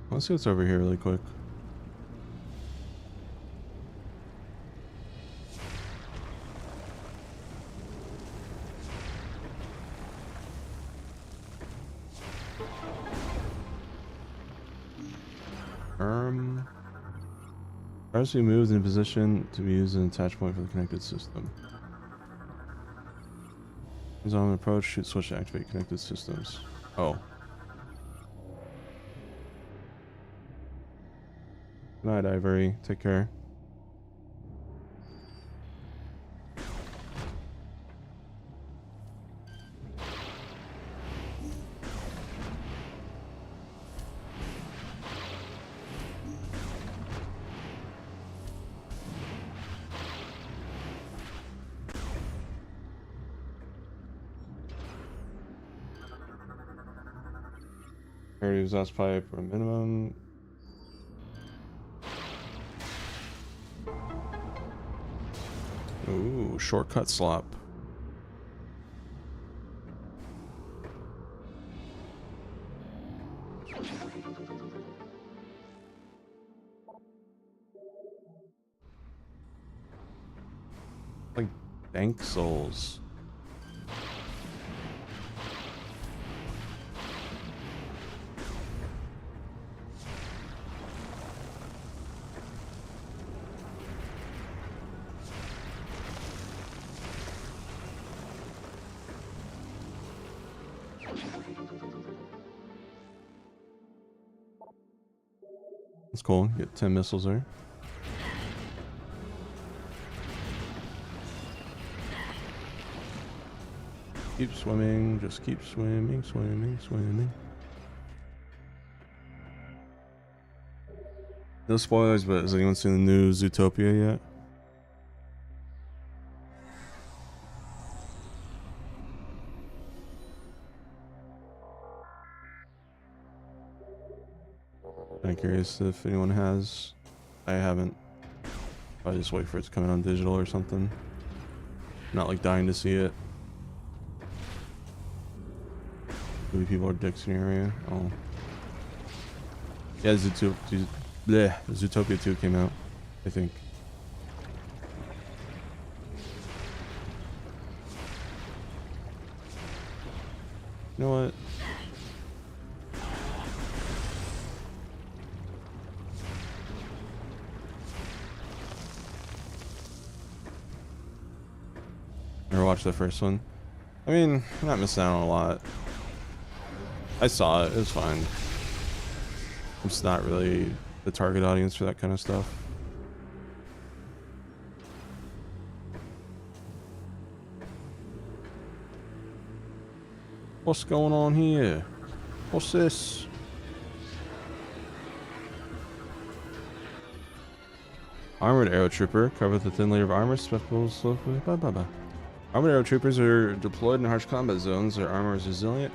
Let's see what's over here really quick. Tries to be moved in a position to be used as an attach point for the connected system. Is on approach, shoot switch to activate connected systems. Oh. Good night, Ivory. Take care. Area exhaust pipe or minimum. Ooh, shortcut slop. Like bank souls. That's cool. Get 10 missiles there. Keep swimming. Just keep swimming, swimming, swimming. No spoilers, but has anyone seen the new Zootopia yet? I'm curious if anyone has. I haven't. I just wait for it to come out on digital or something. Not like dying to see it. Maybe people are dicks in your area. Oh. Yeah, Zootopia 2 came out, I think. You know what? Never watched the first one. I mean, I'm not missing out on a lot. I saw it. It was fine. I'm just not really the target audience for that kind of stuff. What's going on here? What's this? Armored Aero Trooper. Covered with a thin layer of armor. Spectacles. Blah, blah, blah. Armored Aero Troopers are deployed in harsh combat zones. Their armor is resilient.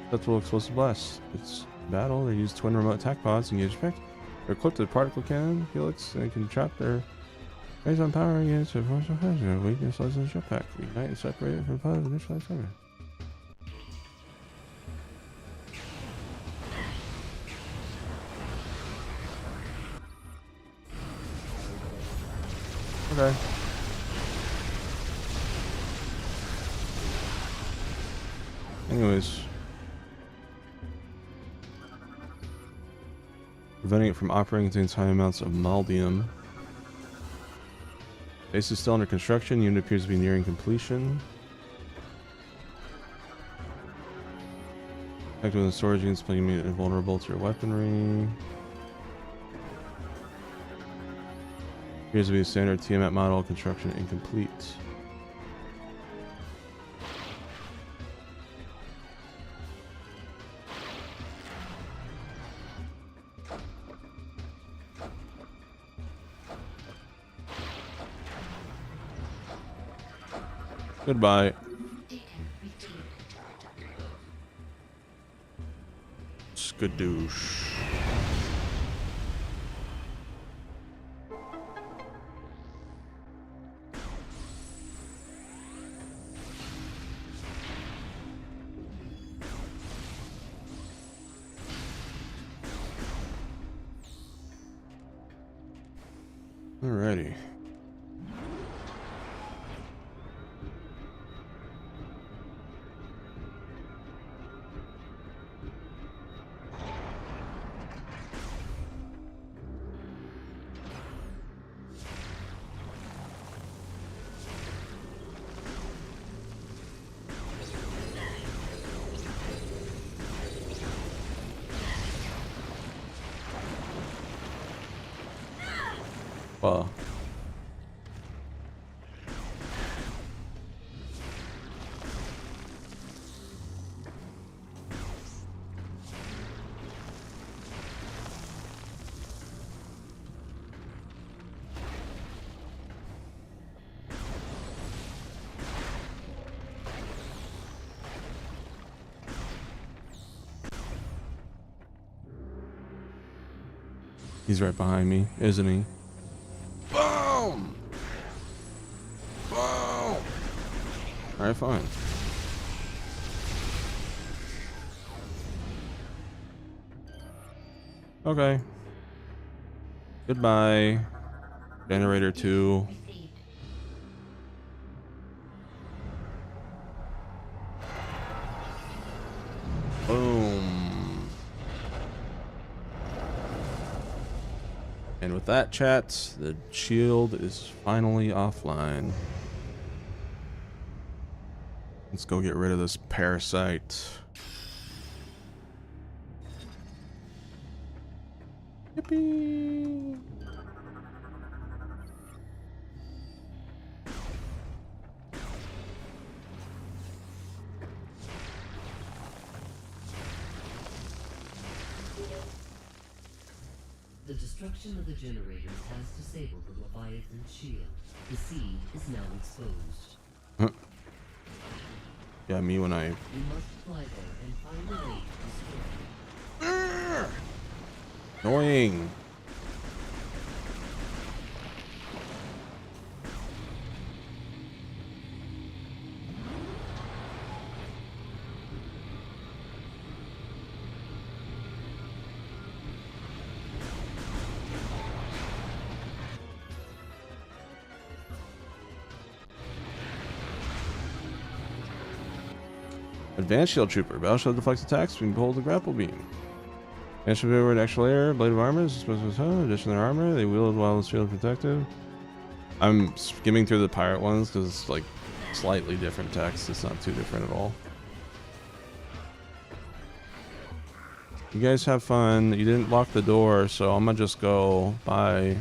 Susceptible to explosive blasts. It's battle. They use twin remote attack pods to engage effect. They're equipped with particle cannon, helix, and can trap their raise on power against a force of hazard. Weakness lies in the jetpack. Ignite and separate it from pod initialized fire. Okay. Anyways. Preventing it from operating contains high amounts of maldium. Base is still under construction. Unit appears to be nearing completion. Active in the storage units, making it invulnerable to your weaponry. Appears to be a standard Tiamat model. Construction incomplete. Goodbye. Skadoosh. Alrighty. Well, he's right behind me, isn't he? Boom! Boom! Alright, fine. Okay. Goodbye. Generator 2. Boom. And with that, chat, the shield is finally offline. Let's go get rid of this parasite. Yippee! The destruction of the generators has disabled the Leviathan's shield. The seed is now exposed. Huh. Yeah, me when I... We must fly there and find a way to destroy it. Annoying. Advanced Shield Trooper. Battle Shield deflects attacks when you hold the grapple beam. Advanced Shield Trooper, actual air, blade of armor, addition their armor. They wield while the shield is protected. I'm skimming through the pirate ones because it's like slightly different text. It's not too different at all. You guys have fun. You didn't lock the door, so I'm gonna just go. Bye.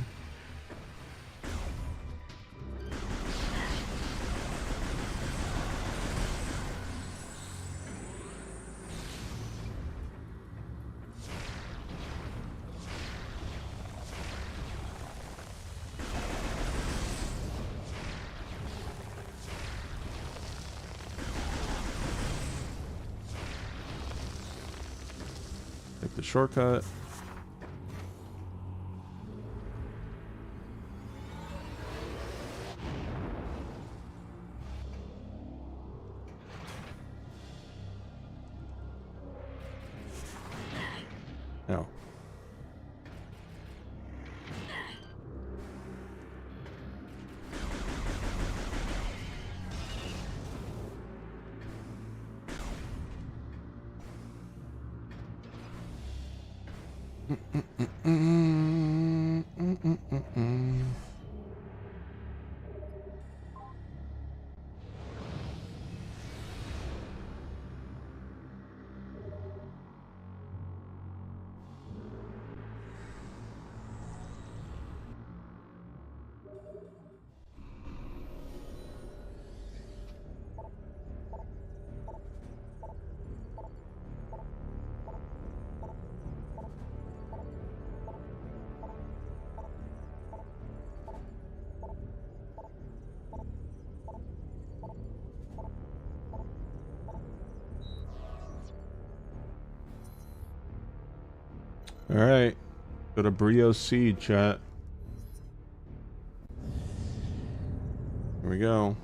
Take the shortcut. No. All right, go to Brio Seed, chat. Here we go.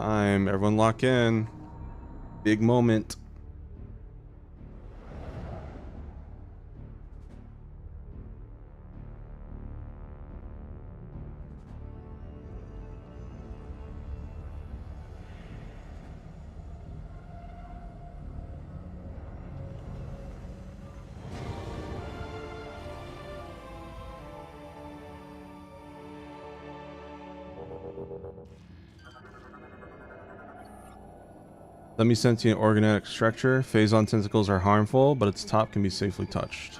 Time. Everyone lock in. Big moment. Semi-sentient organic structure. Phazon tentacles are harmful, but its top can be safely touched.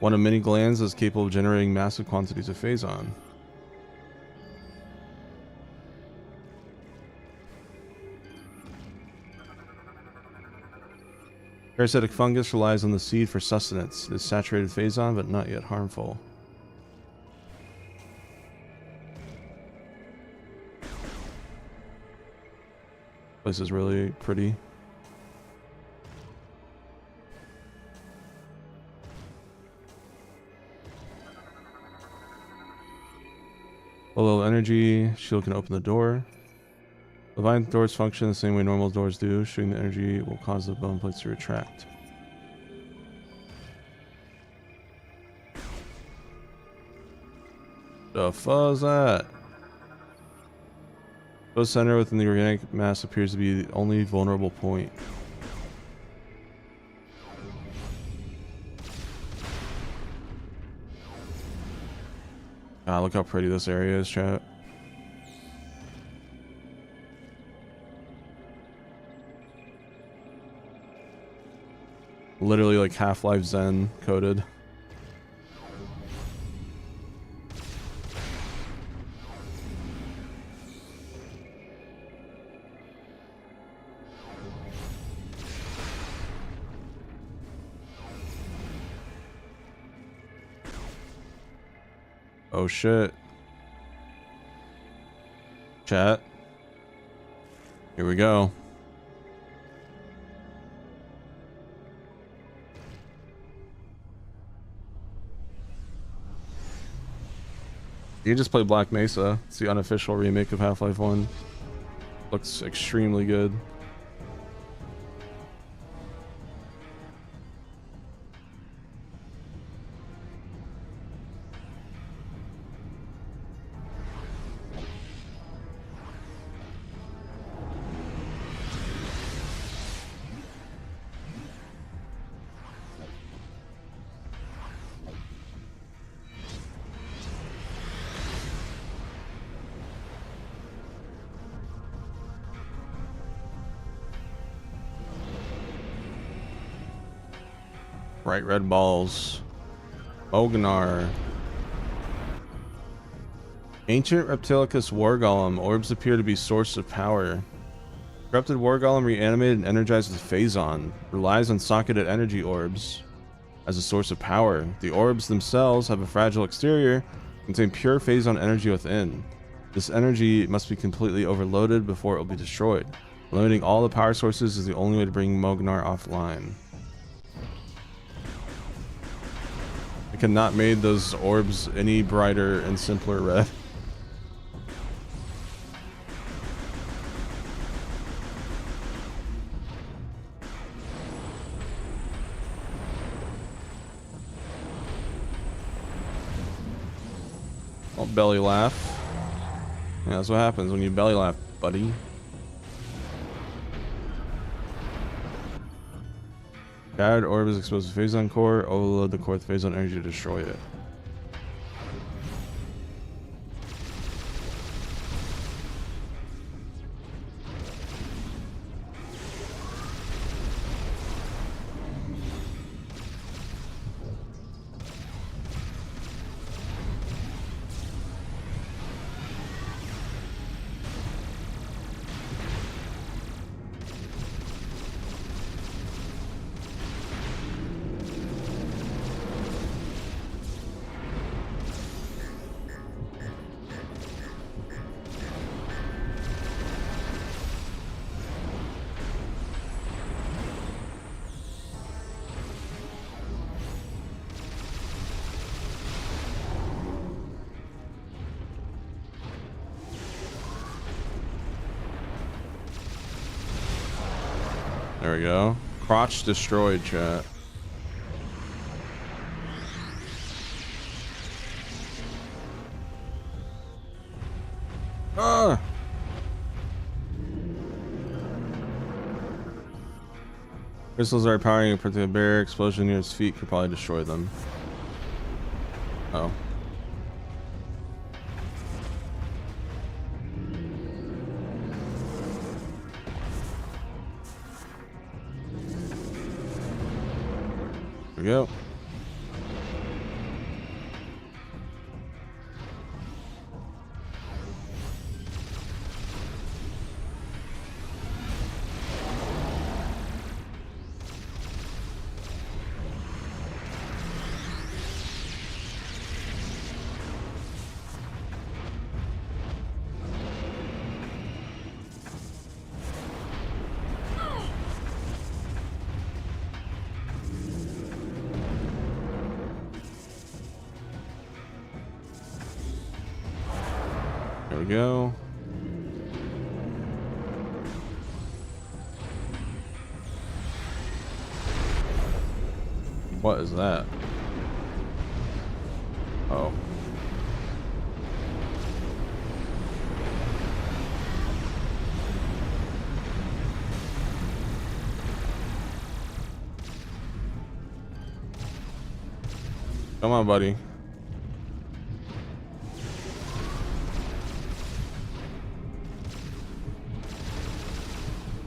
One of many glands is capable of generating massive quantities of phazon. Parasitic fungus relies on the seed for sustenance. It is saturated phazon, but not yet harmful. This is really pretty. A little energy. Shield can open the door. Divine doors function the same way normal doors do. Shooting the energy will cause the bone plates to retract. The fuck is that? The center within the organic mass appears to be the only vulnerable point. Ah, look how pretty this area is, chat. Literally like Half-Life Zen coded. Oh shit. Chat. Here we go. You just play Black Mesa. It's the unofficial remake of Half-Life 1. Looks extremely good. Bright red balls. Ognar. Ancient Reptilicus War Golem. Orbs appear to be source of power. Corrupted War Golem reanimated and energized with Phazon. Relies on socketed energy orbs as a source of power. The orbs themselves have a fragile exterior, contain pure Phazon energy within. This energy must be completely overloaded before it will be destroyed. Eliminating all the power sources is the only way to bring Mognar offline. I could not made those orbs any brighter and simpler red. I'll belly laugh. Yeah, that's what happens when you belly laugh, buddy. Shattered orb is exposed to Phazon core. Overload the core with Phazon energy to destroy it. There we go. Crotch destroyed, chat. Ah! Crystals are powering a particular barrier. Explosion near his feet could probably destroy them. Oh. There we go. There we go. What is that? Oh. Come on, buddy.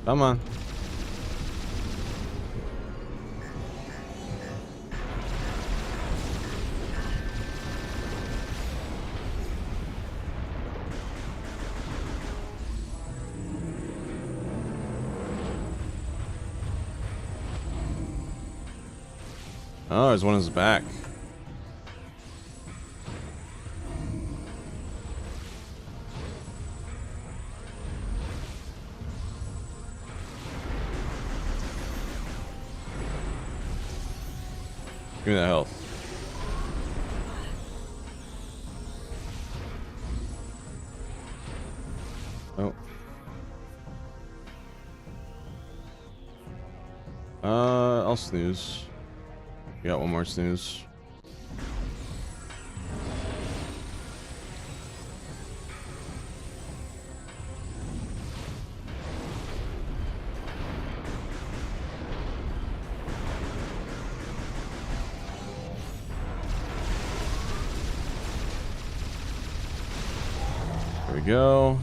Come on. Oh, there's one in his back. Give me that health. Oh. I'll snooze. We got one more snooze. There we go.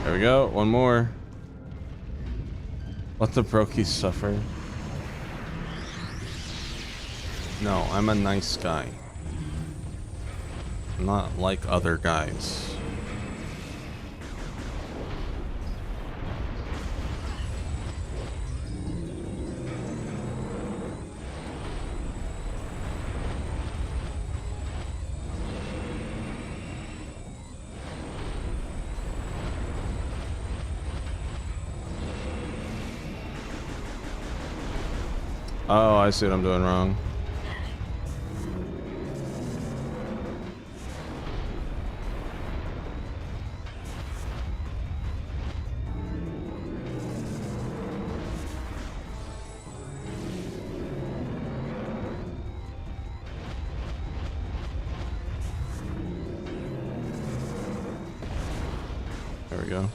There we go. One more. Let the brokies suffer. No, I'm a nice guy. I'm not like other guys. Oh, I see what I'm doing wrong. There we go.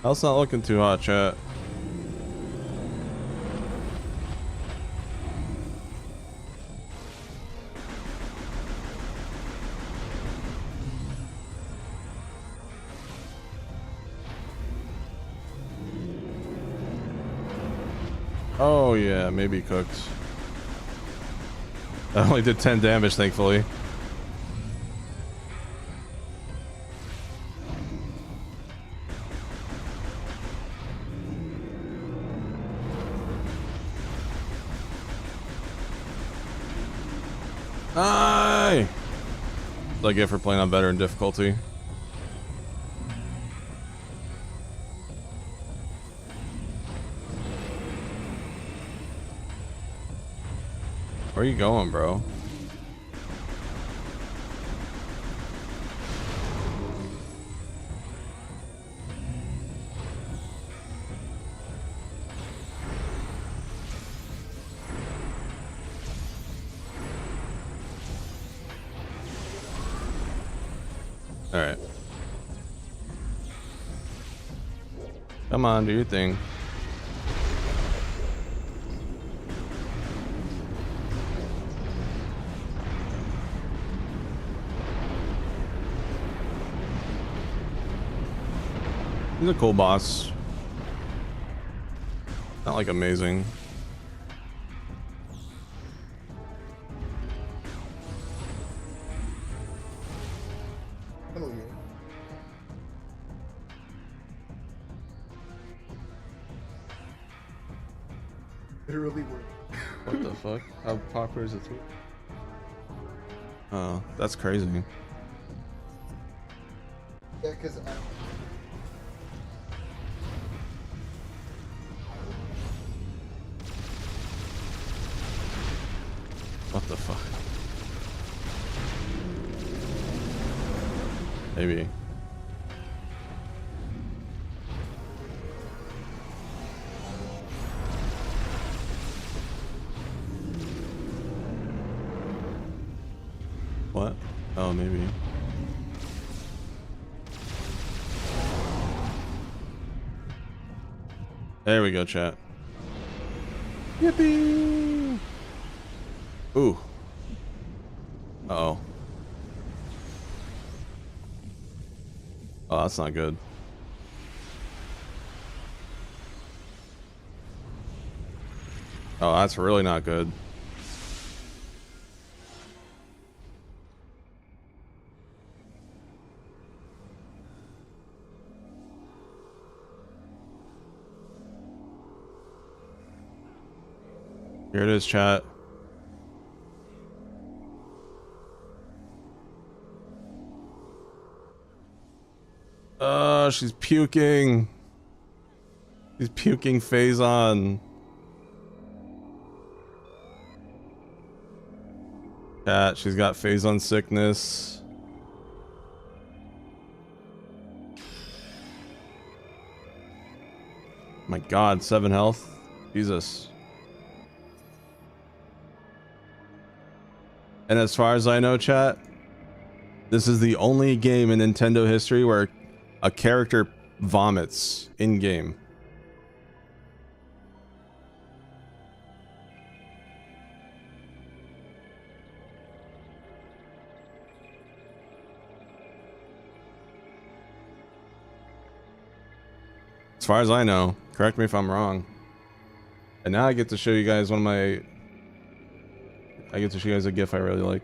Health's not looking too hot, chat. Oh yeah, maybe cooked. I only did 10 damage, thankfully. Aye! That's what I get for playing on veteran difficulty. Where are you going, bro? All right. Come on, do your thing. He's a cool boss. Not like amazing. Hello, yeah. Literally work. What the fuck? How popular is it? Oh, that's crazy. Yeah, because What the fuck? Maybe. What? Oh, maybe. There we go, chat. Yippee! Ooh. Uh-oh. Oh, that's not good. Oh, that's really not good. Here it is, chat. She's puking. She's puking Phazon. Chat, she's got Phazon sickness. My god, 7 health. Jesus. And as far as I know, chat, this is the only game in Nintendo history where a character vomits in game. As far as I know, correct me if I'm wrong. And now I get to show you guys I get to show you guys a GIF I really like.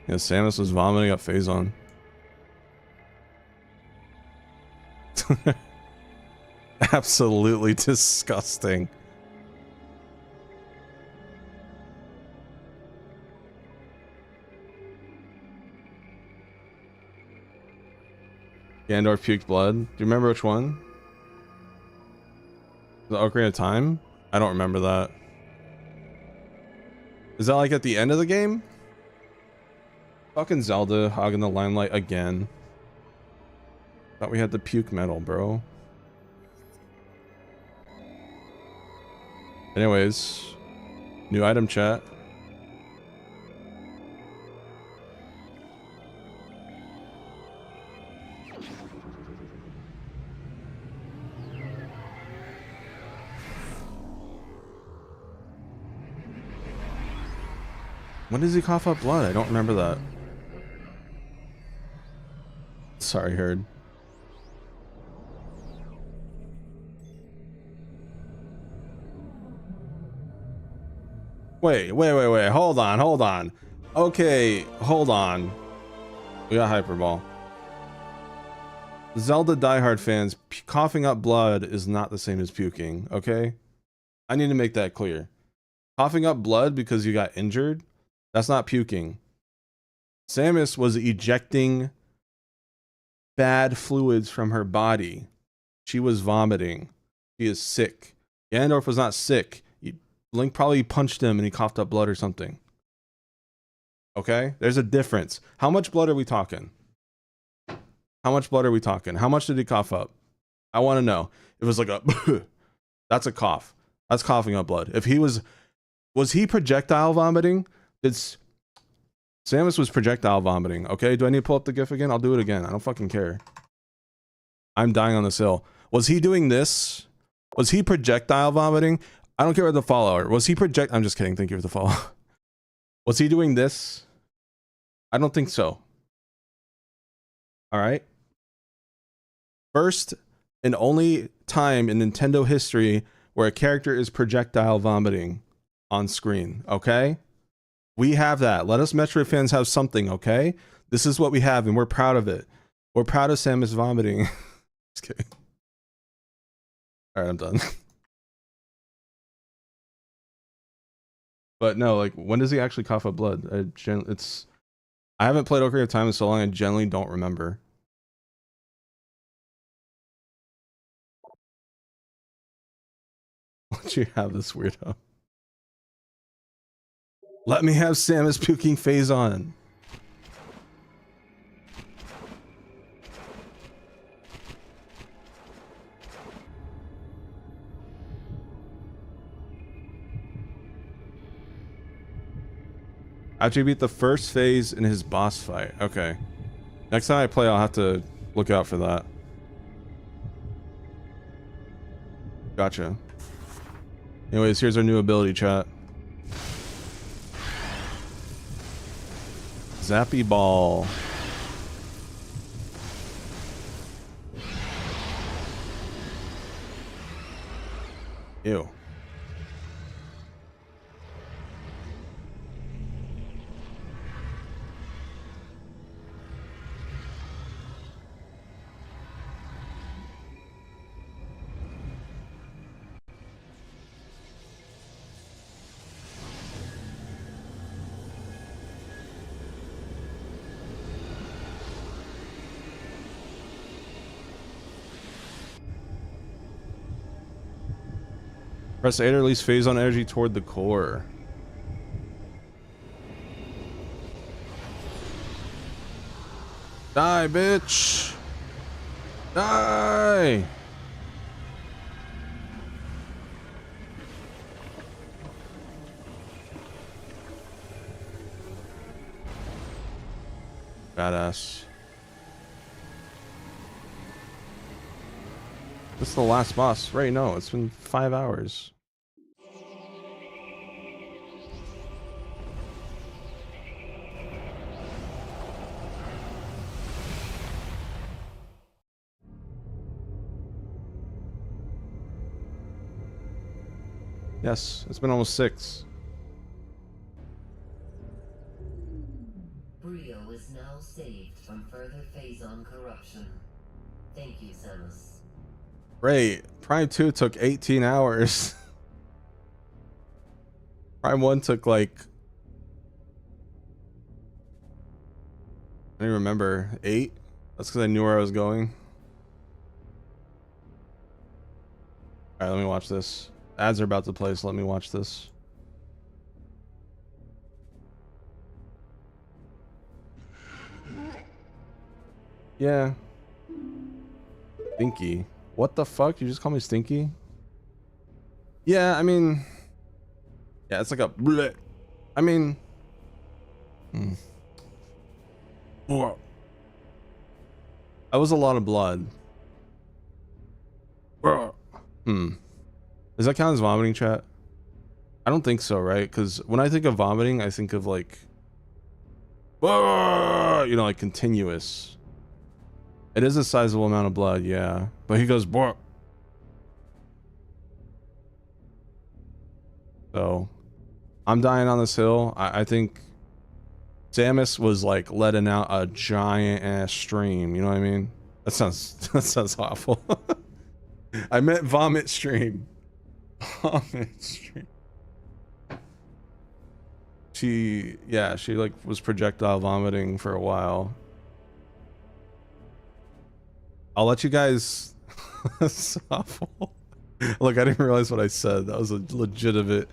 Yeah, Samus was vomiting up Phazon. Absolutely disgusting. Gandalf puked blood. Do you remember which one? The Ocarina of Time? I don't remember that. Is that like at the end of the game? Fucking Zelda hogging the limelight again. Thought we had the puke medal, bro. Anyways, new item, chat. When does he cough up blood? I don't remember that. Sorry, Herd. Wait. Hold on. Okay, hold on. We got Hyperball. Zelda diehard fans, coughing up blood is not the same as puking, okay? I need to make that clear. Coughing up blood because you got injured, that's not puking. Samus was ejecting bad fluids from her body. She was vomiting. She is sick. Ganondorf was not sick. Link probably punched him and he coughed up blood or something. Okay? There's a difference. How much blood are we talking? How much blood are we talking? How much did he cough up? I want to know. It was like a that's a cough. That's coughing up blood. If he was he projectile vomiting? Samus was projectile vomiting. Okay, do I need to pull up the GIF again? I'll do it again. I don't fucking care. I'm dying on this hill. Was he doing this? Was he projectile vomiting? I don't care what the follower. Was he I'm just kidding. Thank you for the follow. Was he doing this? I don't think so. All right. First and only time in Nintendo history where a character is projectile vomiting on screen. Okay. We have that. Let us Metroid fans have something, okay? This is what we have, and we're proud of it. We're proud of Samus vomiting. Just kidding. Alright, I'm done. But no, like, when does he actually cough up blood? I haven't played Ocarina of Time in so long, I generally don't remember. Let you have this weirdo. Let me have Samus puking phase on. After you beat the first phase in his boss fight. Okay. Next time I play, I'll have to look out for that. Gotcha. Anyways, here's our new ability, chat. Zappy Ball. Ew. Press A to release phase on energy toward the core. Die, bitch! Die! Badass. This is the last boss. Right, no, it's been 5 hours. Yes, it's been almost 6. Brio is now saved from further phase-on corruption. Thank you, Samus. Great. Prime 2 took 18 hours. Prime 1 took like... I don't even remember. 8? That's because I knew where I was going. Alright, let me watch this. Ads are about to play, so let me watch this. Yeah. Stinky. What the fuck? You just call me Stinky? Yeah, I mean... Yeah, it's like a... Bleh. I mean... That was a lot of blood. Does that count as vomiting, chat? I don't think so, right? Because when I think of vomiting, I think of like... You know, like continuous. It is a sizable amount of blood, yeah. But he goes... So... I'm dying on this hill. I think... Samus was like letting out a giant ass stream, you know what I mean? That sounds awful. I meant vomit stream. She like was projectile vomiting for a while. I'll let you guys. That's awful. Look, I didn't realize what I said. That was a legitimate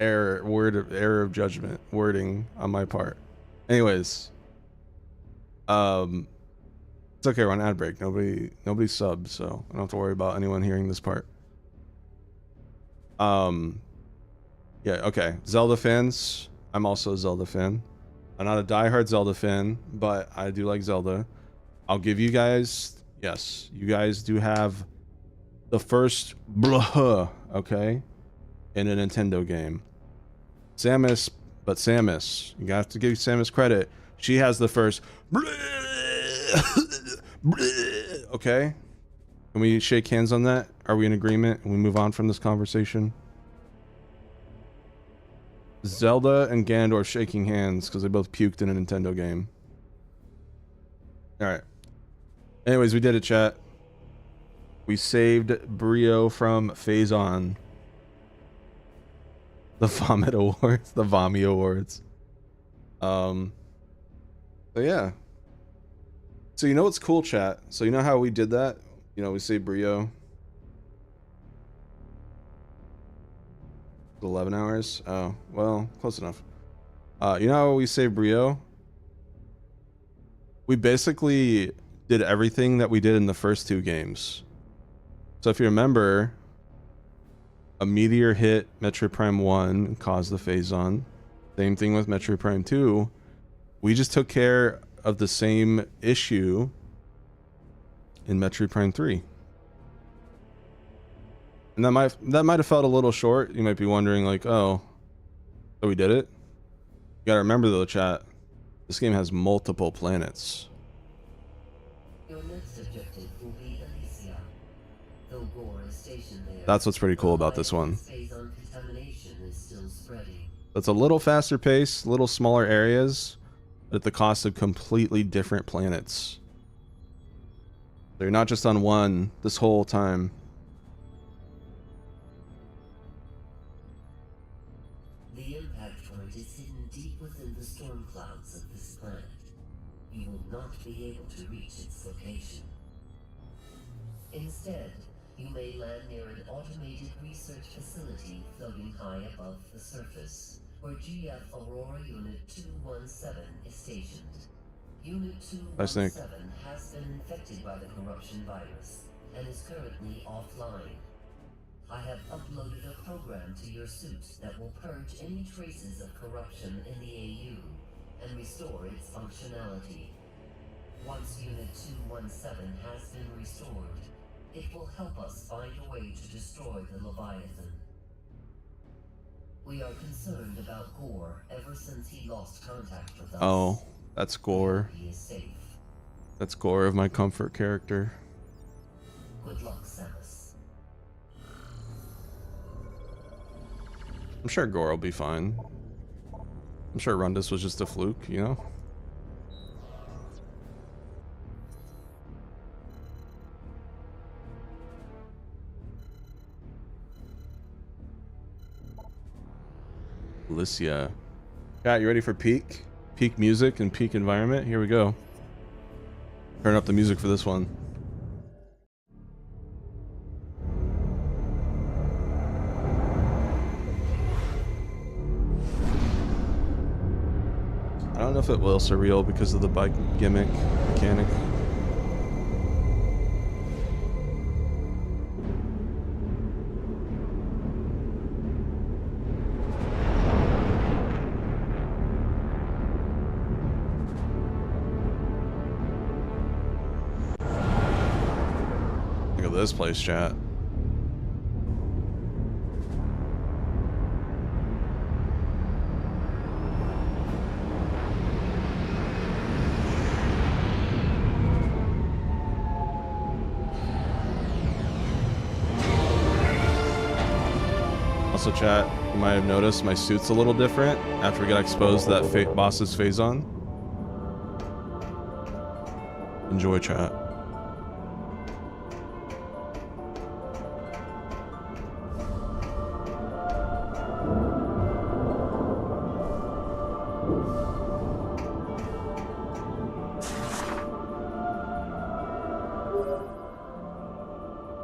error of judgment, wording on my part. Anyways, it's okay. We're on ad break. Nobody subbed, so I don't have to worry about anyone hearing this part. Yeah, okay. Zelda fans. I'm also a Zelda fan. I'm not a diehard Zelda fan, but I do like Zelda. I'll give you guys, yes, you guys do have the first blah, okay, in a Nintendo game. Samus, you have to give Samus credit. She has the first okay? Can we shake hands on that? Are we in agreement? And we move on from this conversation? Zelda and Ganondorf shaking hands because they both puked in a Nintendo game. Alright. Anyways, we did it, chat. We saved Brio from Phazon. The Vomit Awards. The Vomi Awards. So yeah. So you know what's cool, chat? So you know how we did that? You know, we saved Brio. 11 hours? Oh, well, close enough. You know how we saved Brio? We basically did everything that we did in the first two games. So if you remember, a meteor hit Metroid Prime 1 and caused the Phazon. Same thing with Metroid Prime 2. We just took care of the same issue in Metroid Prime 3. And that might have felt a little short. You might be wondering, like, oh, so we did it? You gotta remember though, chat, this game has multiple planets. Your next objective will be Elysia. Though Gore is stationed there, That's what's pretty cool about this one. Phazon contamination is still spreading. It's a little faster pace, little smaller areas, but at the cost of completely different planets. So you're not just on one this whole time. The impact point is hidden deep within the storm clouds of this planet. You will not be able to reach its location. Instead, you may land near an automated research facility floating high above the surface, where GF Aurora Unit 217 is stationed. Unit 217 has been infected by the corruption virus and is currently offline. I have uploaded a program to your suit that will purge any traces of corruption in the AU and restore its functionality. Once Unit 217 has been restored, it will help us find a way to destroy the Leviathan. We are concerned about Gore ever since he lost contact with us. Oh, that's Gore. He is safe. That's Gore of my comfort character. Good luck, Samus. I'm sure Gore will be fine. I'm sure Rundus was just a fluke, you know? Elysia. Cat, you ready for peak? Peak music and peak environment? Here we go. Turn up the music for this one. I don't know if it will surreal because of the bike gimmick mechanic. Look at this place, chat. Also, chat, you might have noticed my suit's a little different after we got exposed to that boss's Phazon. Enjoy, chat.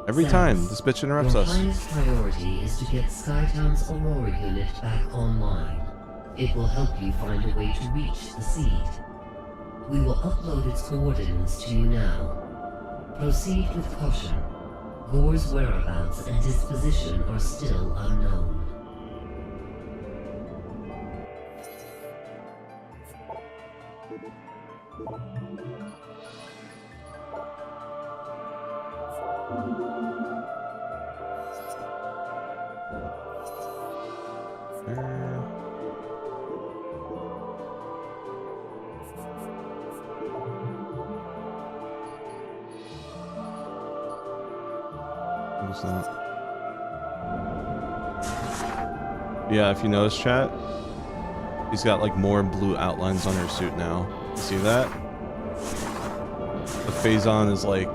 Every time, this bitch interrupts Your us. highest priority is to get Skytown's Aurora unit back online. It will help you find a way to reach the seed. We will upload its coordinates to you now. Proceed with caution. Gore's whereabouts and disposition are still unknown. What's that? Yeah, if you notice, chat, he's got like more blue outlines on her suit now. You see that? The phazon is like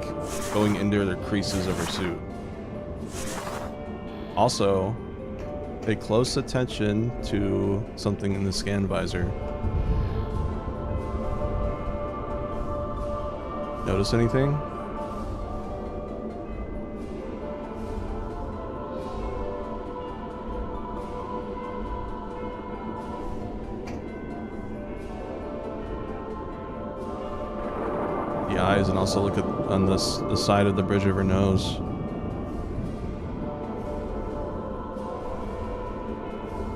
going into the creases of her suit. Also, pay close attention to something in the scan visor. Notice anything? The eyes, and also look at on the side of the bridge of her nose.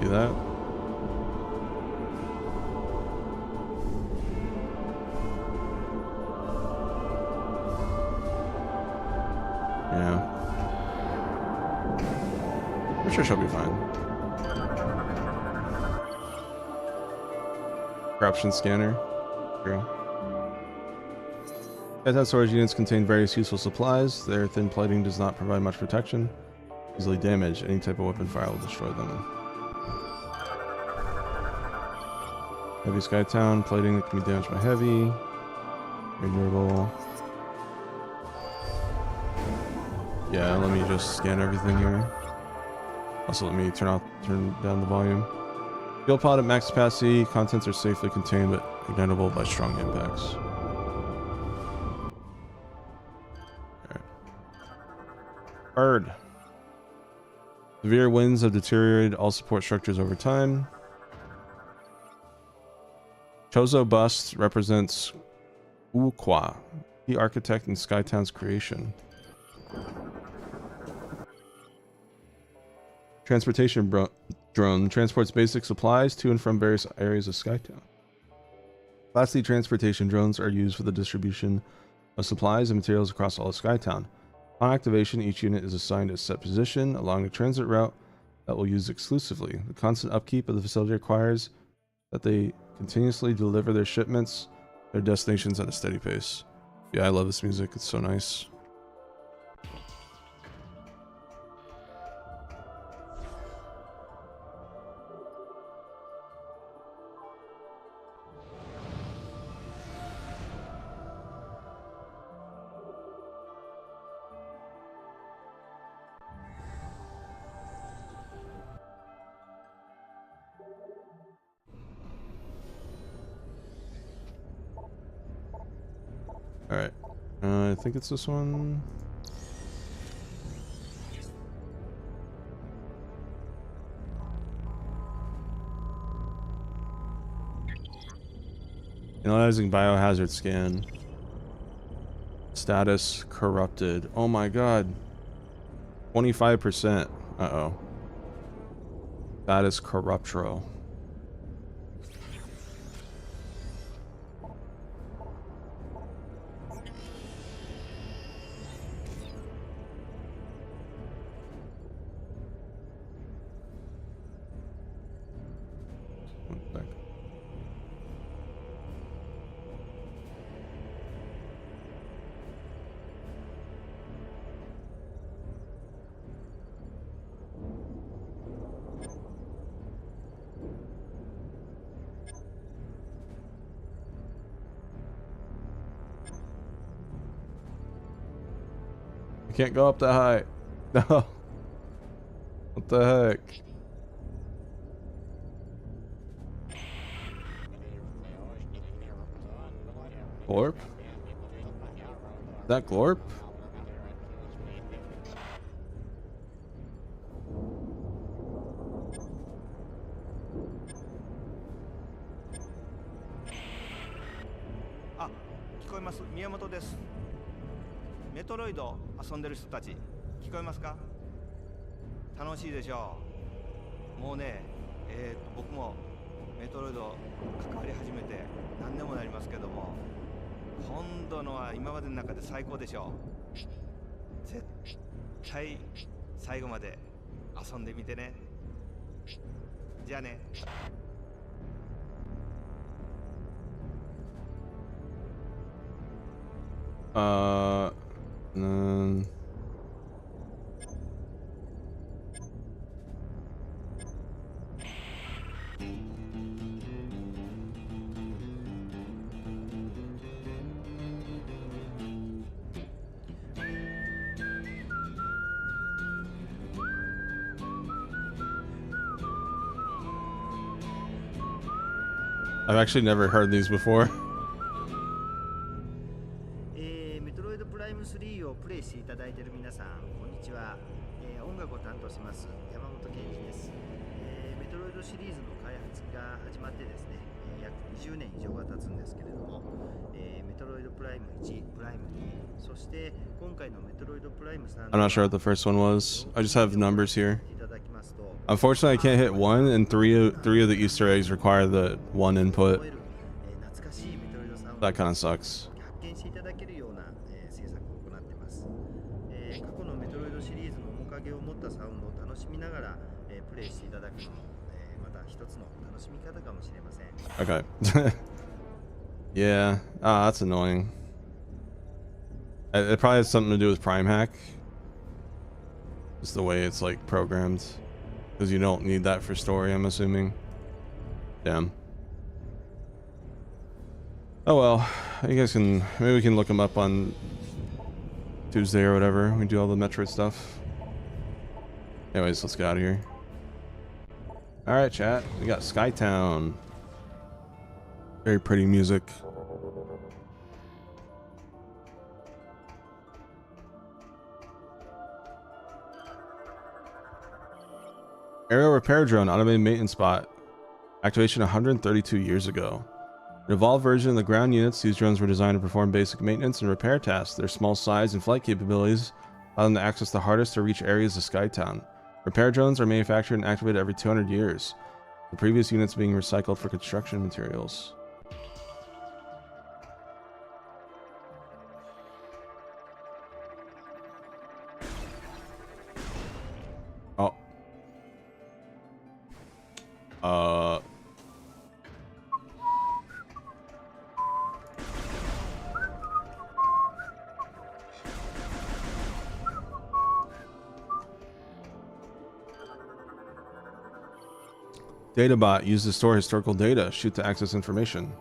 See that? Yeah. I'm sure she'll be fine. Corruption scanner. True. Skytown storage units contain various useful supplies. Their thin plating does not provide much protection. Easily damaged. Any type of weapon fire will destroy them. Heavy Skytown plating that can be damaged by heavy. Very durable. Yeah, let me just scan everything here. Also, let me turn down the volume. Fuel pod at max capacity. Contents are safely contained but ignitable by strong impacts. Bird. Severe winds have deteriorated all support structures over time. Chozo bust represents Ukwa, the architect in Skytown's creation. Transportation drone transports basic supplies to and from various areas of Skytown. Class C transportation drones are used for the distribution of supplies and materials across all of Skytown. On activation, each unit is assigned a set position along the transit route that will use exclusively. The constant upkeep of the facility requires that they continuously deliver their shipments, their destinations at a steady pace. Yeah, I love this music. It's so nice. Alright. I think it's this one. Analyzing biohazard scan. Status corrupted. Oh my god. 25%. Uh-oh. Status corruptro. Can't go up that high. No. What the heck? Glorp? Is that Glorp? ます。宮本です。メトロイド遊んでる人たち、聞こえますか？楽しいでしょう。もうね、僕もメトロイド関わり始めて何年もなりますけども、今度のは今までの中で最高でしょう。絶対最後まで遊んでみてね。じゃあね。I've actually never heard these before. メトロイドプライム3をプレイしていただいている皆さん、こんにちは。音楽を担当します山本健二です。メトロイドシリーズの開発が始まってですね、約20年以上が経つんですけれども、メトロイドプライム1、プライム2、そして今回のメトロイドプライム3。I'm not sure what the first one was. I just have numbers here. Unfortunately, I can't hit 1, and three of the Easter eggs require the 1 input. That kind of sucks. 発見していただけるような、制作を行っています。過去のメトロイドシリーズの面影を持ったサウンドを楽しみながら、プレイしていただくのも、また一つの楽しみ方かもしれません。Okay. Yeah. Ah, that's annoying. It probably has something to do with Prime Hack. Just the way it's like programmed. Because you don't need that for story, I'm assuming. Damn. Oh well, you guys can, maybe we can look them up on Tuesday or whatever. We do all the Metroid stuff. Anyways, let's get out of here. Alright, chat. We got Skytown. Very pretty music. Aerial repair drone, automated maintenance bot. Activation 132 years ago. An evolved version of the ground units, these drones were designed to perform basic maintenance and repair tasks. Their small size and flight capabilities allow them to access the hardest to reach areas of Skytown. Repair drones are manufactured and activated every 200 years. The previous units being recycled for construction materials. Oh. Databot used to store historical data, shoot to access information.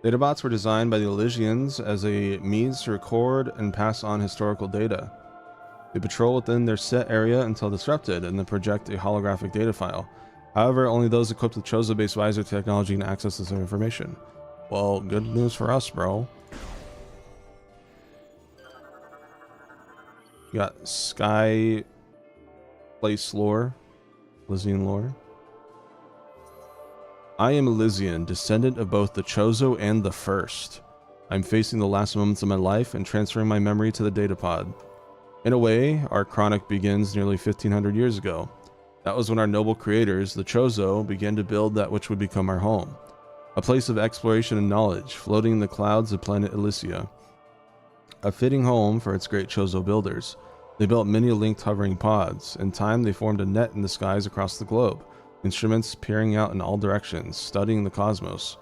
Databots were designed by the Elysians as a means to record and pass on historical data. They patrol within their set area until disrupted and then project a holographic data file. However, only those equipped with Chozo-based visor technology can access this information. Well, good news for us, bro. You got Sky Place lore, Elysian lore. I am Elysian, descendant of both the Chozo and the First. I'm facing the last moments of my life and transferring my memory to the datapod. In a way, our chronic begins nearly 1500 years ago. That was when our noble creators, the Chozo, began to build that which would become our home. A place of exploration and knowledge, floating in the clouds of planet Elysia. A fitting home for its great Chozo builders. They built many linked hovering pods. In time, they formed a net in the skies across the globe. Instruments peering out in all directions, studying the cosmos.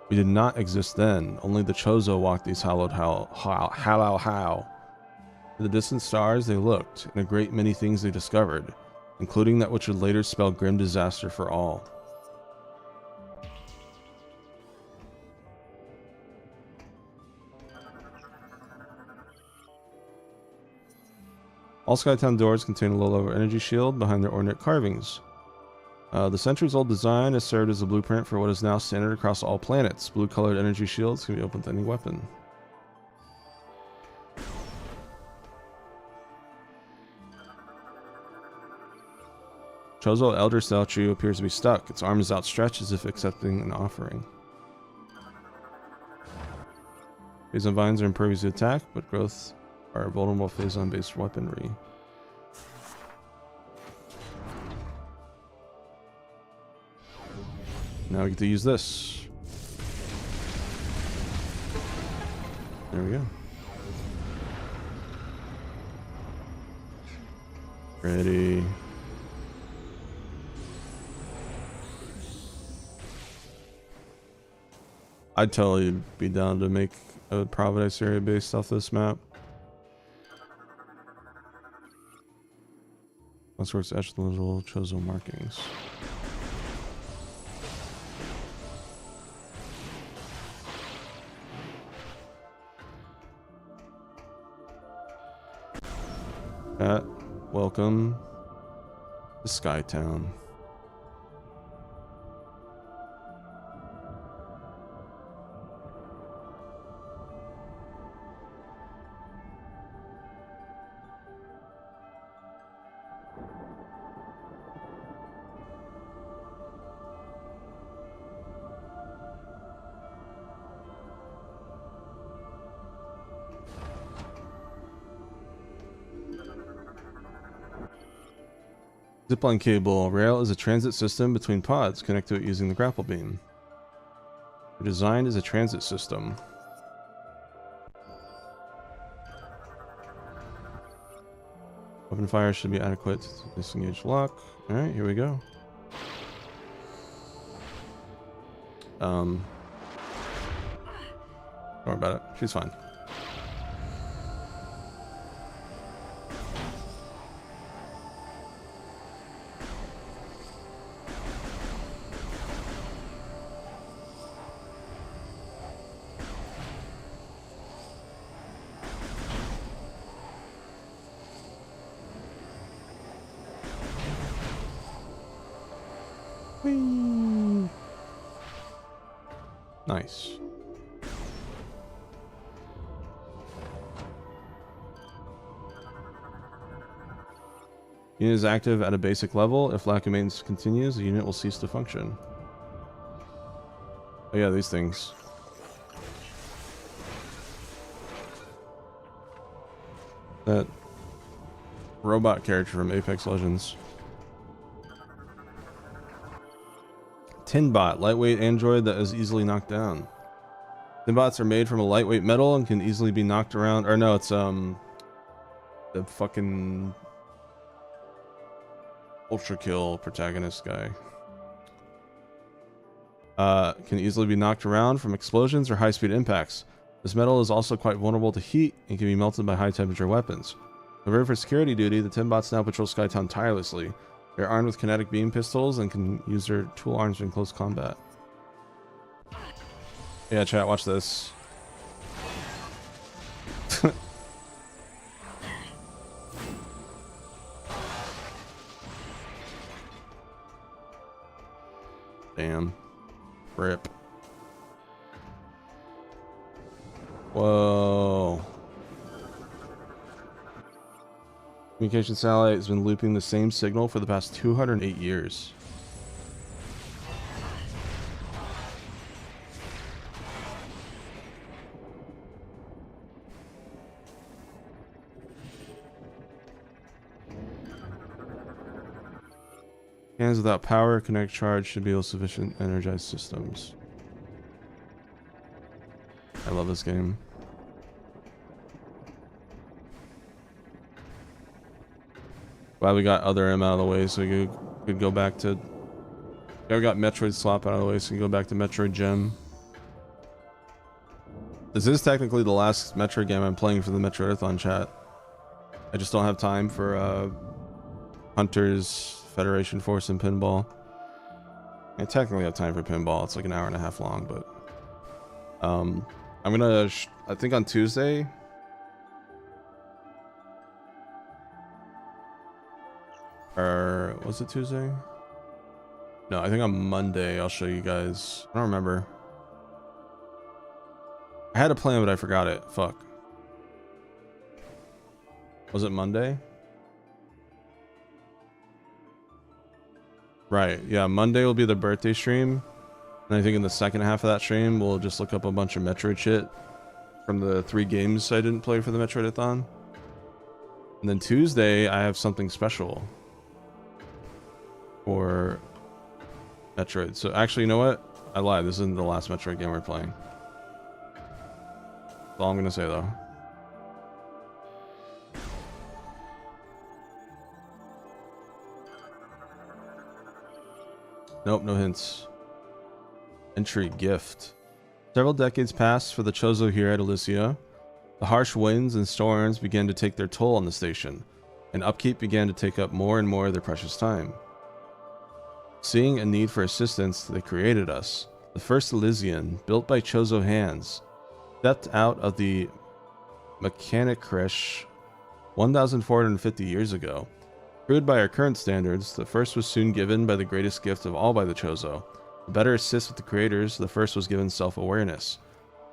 We did not exist then, only the Chozo walked these hallowed how. To the distant stars they looked, and a great many things they discovered, including that which would later spell grim disaster for all. All Skytown doors contain a low-level energy shield behind their ornate carvings. The centuries-old design has served as a blueprint for what is now standard across all planets. Blue-colored energy shields can be opened with any weapon. Chozo Elder statue appears to be stuck. Its arm is outstretched as if accepting an offering. Phazon vines are impervious to attack, but growth are vulnerable Phazon based weaponry. Now we get to use this. There we go. Ready. I'd totally be down to make a Providence area based off this map. Let's work etch the little chosen markings. Chat, welcome to Skytown. Zipline cable rail is a transit system between pods. Connect to it using the grapple beam. They're designed as a transit system. Weapon fire should be adequate to disengage lock. Alright, here we go. Don't worry about it. She's fine. Whee! Nice. Unit is active at a basic level. If lack of maintenance continues, the unit will cease to function. Oh yeah, these things. That robot character from Apex Legends. Tinbot, lightweight android that is easily knocked down. Tinbots are made from a lightweight metal and can easily be knocked around. Or no, it's the fucking Ultra Kill protagonist guy. Can easily be knocked around from explosions or high-speed impacts. This metal is also quite vulnerable to heat and can be melted by high-temperature weapons. However, for security duty, the Tinbots now patrol Skytown tirelessly. They're armed with kinetic beam pistols and can use their tool arms in close combat. Yeah, chat, watch this. Damn. Rip. Whoa. Communication satellite has been looping the same signal for the past 208 years. Cannons without power, kinetic charge should be able to sufficient energized systems. I love this game. Glad we got other M out of the way so we could go back to... Yeah, we got Metroid swap out of the way so we can go back to Metroid Gem. This is technically the last Metroid game I'm playing for the Metroidathon chat. I just don't have time for Hunters, Federation Force, and Pinball. I technically have time for Pinball. It's like an hour and a half long, but... I'm gonna... I think on Tuesday... Or was it Tuesday? No, I think on Monday I'll show you guys. I don't remember. I had a plan, but I forgot it. Fuck. Was it Monday? Right. Yeah, Monday will be the birthday stream. And I think in the second half of that stream, we'll just look up a bunch of Metroid shit. from the 3 games I didn't play for the Metroidathon. And then Tuesday, I have something special for Metroid. So actually, you know what? I lied. This isn't the last Metroid game we're playing. That's all I'm gonna say, though. Nope, no hints. Entry gift. Several decades passed for the Chozo here at Elysia. The harsh winds and storms began to take their toll on the station, and upkeep began to take up more and more of their precious time. Seeing a need for assistance, they created us. The first Elysian, built by Chozo hands, stepped out of the mechanic crash 1,450 years ago. Crewed by our current standards, the first was soon given by the greatest gift of all by the Chozo. To better assist with the creators, the first was given self-awareness.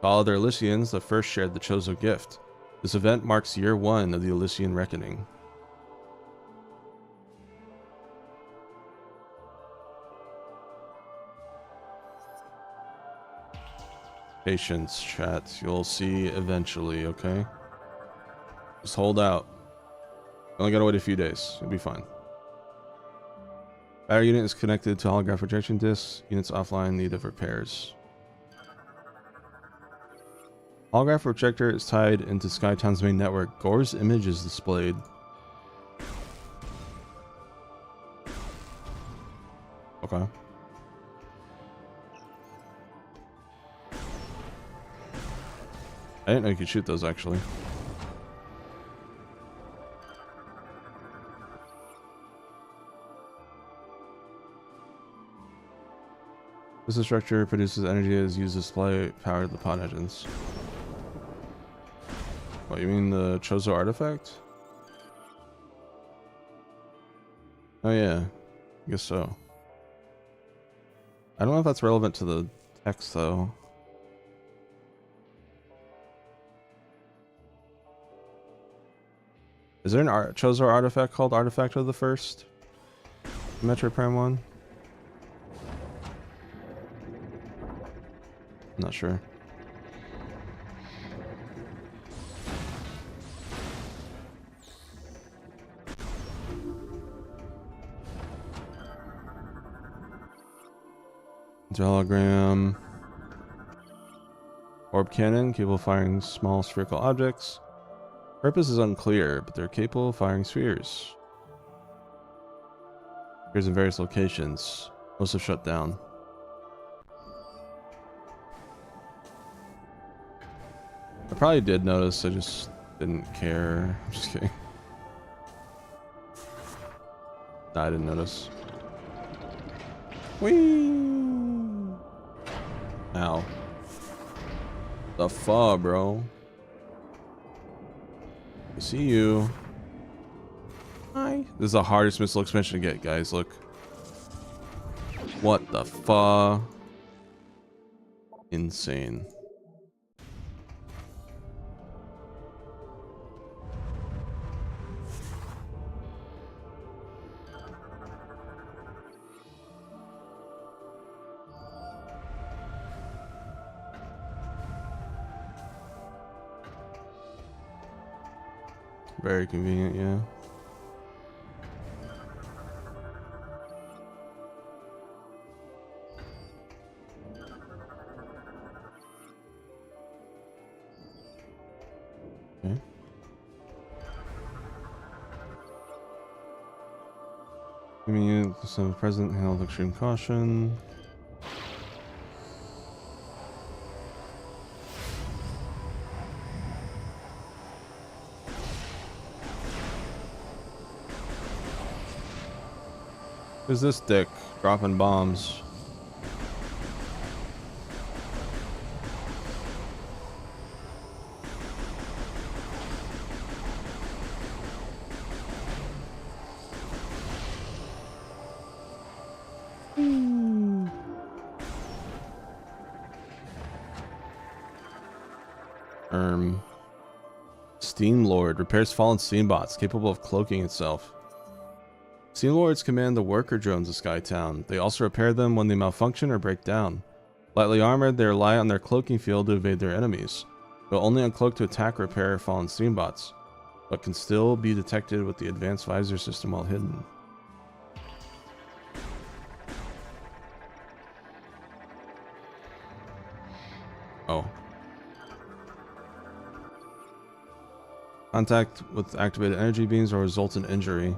To all other Elysians, the first shared the Chozo gift. This event marks year 1 of the Elysian Reckoning. Patience, chat. You'll see eventually, okay? Just hold out. Only gotta wait a few days. It'll be fine. Battery unit is connected to holographic projection discs. Units offline, need of repairs. Holographic projector is tied into Skytown's main network. Gore's image is displayed. Okay. I didn't know you could shoot those, actually. This structure produces energy that is used to supply power to the pod engines. What, you mean the Chozo artifact? Oh yeah, I guess so. I don't know if that's relevant to the text though. Is there an Chozo artifact called Artifact of the First? Metroid Prime 1? I'm not sure. Hologram. Orb cannon, capable of firing small spherical objects. Purpose is unclear, but they're capable of firing spheres. Spheres in various locations. Most have shut down. I probably did notice, I just didn't care. I'm just kidding. Nah, I didn't notice. Whee! Ow. The fuck, bro? I see you. Hi. This is the hardest missile expansion to get, guys. Look. What the fuck? Insane. Very convenient, yeah. Okay. Convenient, some present handle with extreme caution. Who's this dick dropping bombs? Steam Lord repairs fallen steam bots capable of cloaking itself. Steam Lords command the worker drones of Skytown. They also repair them when they malfunction or break down. Lightly armored, they rely on their cloaking field to evade their enemies. They'll only uncloak to attack or repair fallen steambots, but can still be detected with the advanced visor system while hidden. Oh. Contact with activated energy beams will result in injury.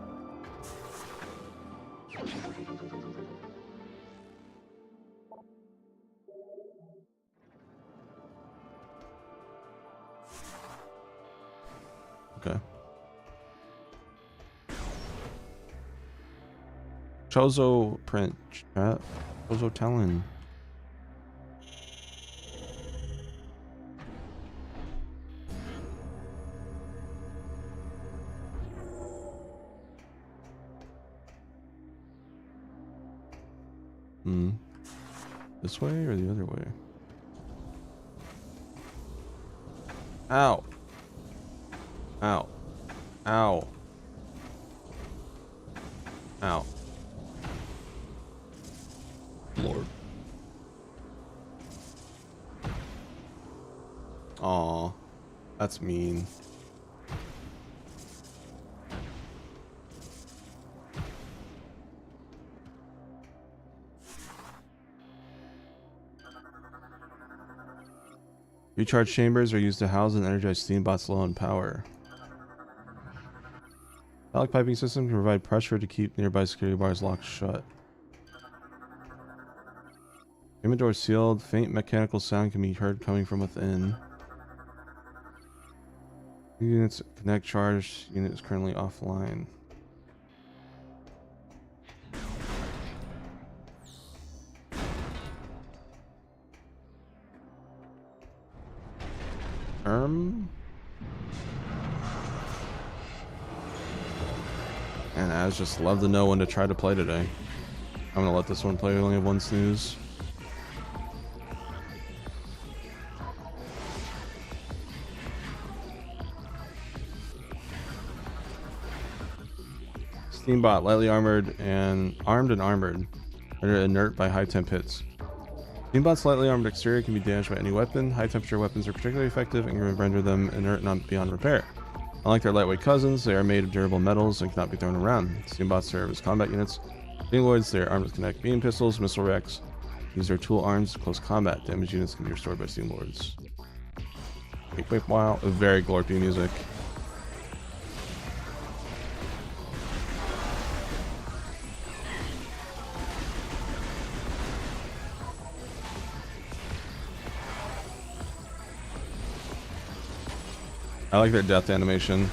Okay. Chozo print chat. Chozo Talon. This way or the other way? Ow. Ow. Ow. Ow. Lord. Aw. That's mean. Recharge chambers are used to house and energize steambots low on power. Metallic piping system can provide pressure to keep nearby security bars locked shut. Chamber door sealed. Faint mechanical sound can be heard coming from within. Units connect charge. Unit is currently offline. And As just love to know when to try to play today. I'm gonna let this one play. We only have one snooze. Steambot, lightly armored and armored, rendered inert by high temp hits. Steambot's lightly armored exterior can be damaged by any weapon. High temperature weapons are particularly effective and can render them inert and beyond repair. Unlike their lightweight cousins, they are made of durable metals and cannot be thrown around. Steambots serve as combat units. Beamloids, they are armed with kinetic beam pistols, missile racks. These are tool arms to close combat. Damage units can be restored by Steamlords. Wait, wow. Very glorpy music. I like their death animation.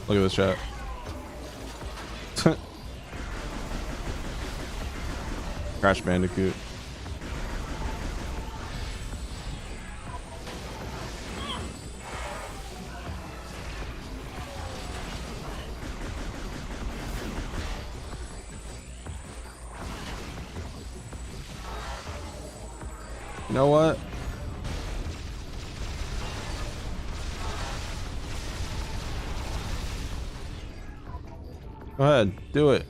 Look at this chat. Crash Bandicoot. You know what? Go ahead, do it.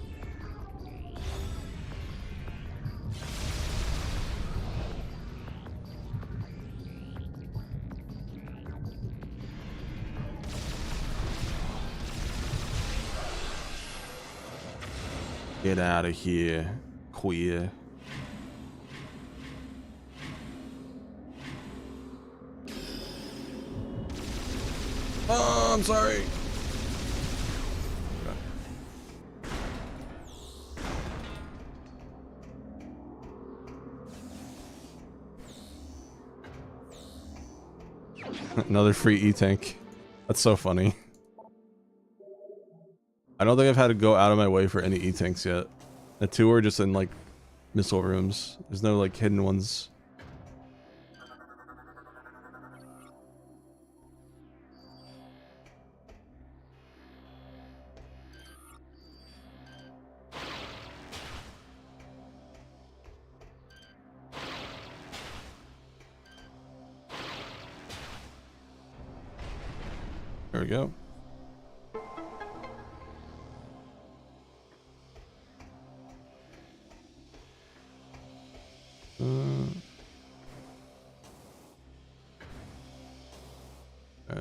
Get out of here, queer. Oh, I'm sorry. Another free E-tank. That's so funny. I don't think I've had to go out of my way for any E-tanks yet. The two are just in like missile rooms. There's no like hidden ones. There we go.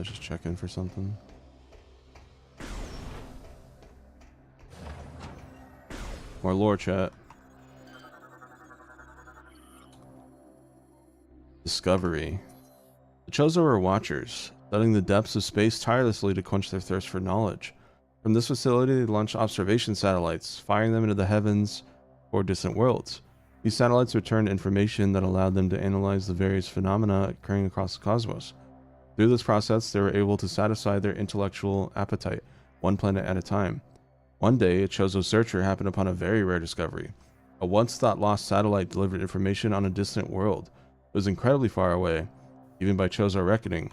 was just checking for something. More lore chat. Discovery. The Chozo were watchers, studying the depths of space tirelessly to quench their thirst for knowledge. From this facility, they launched observation satellites, firing them into the heavens or distant worlds. These satellites returned information that allowed them to analyze the various phenomena occurring across the cosmos. Through this process, they were able to satisfy their intellectual appetite, one planet at a time. One day, a Chozo searcher happened upon a very rare discovery. A once-thought-lost satellite delivered information on a distant world. It was incredibly far away, even by Chozo reckoning.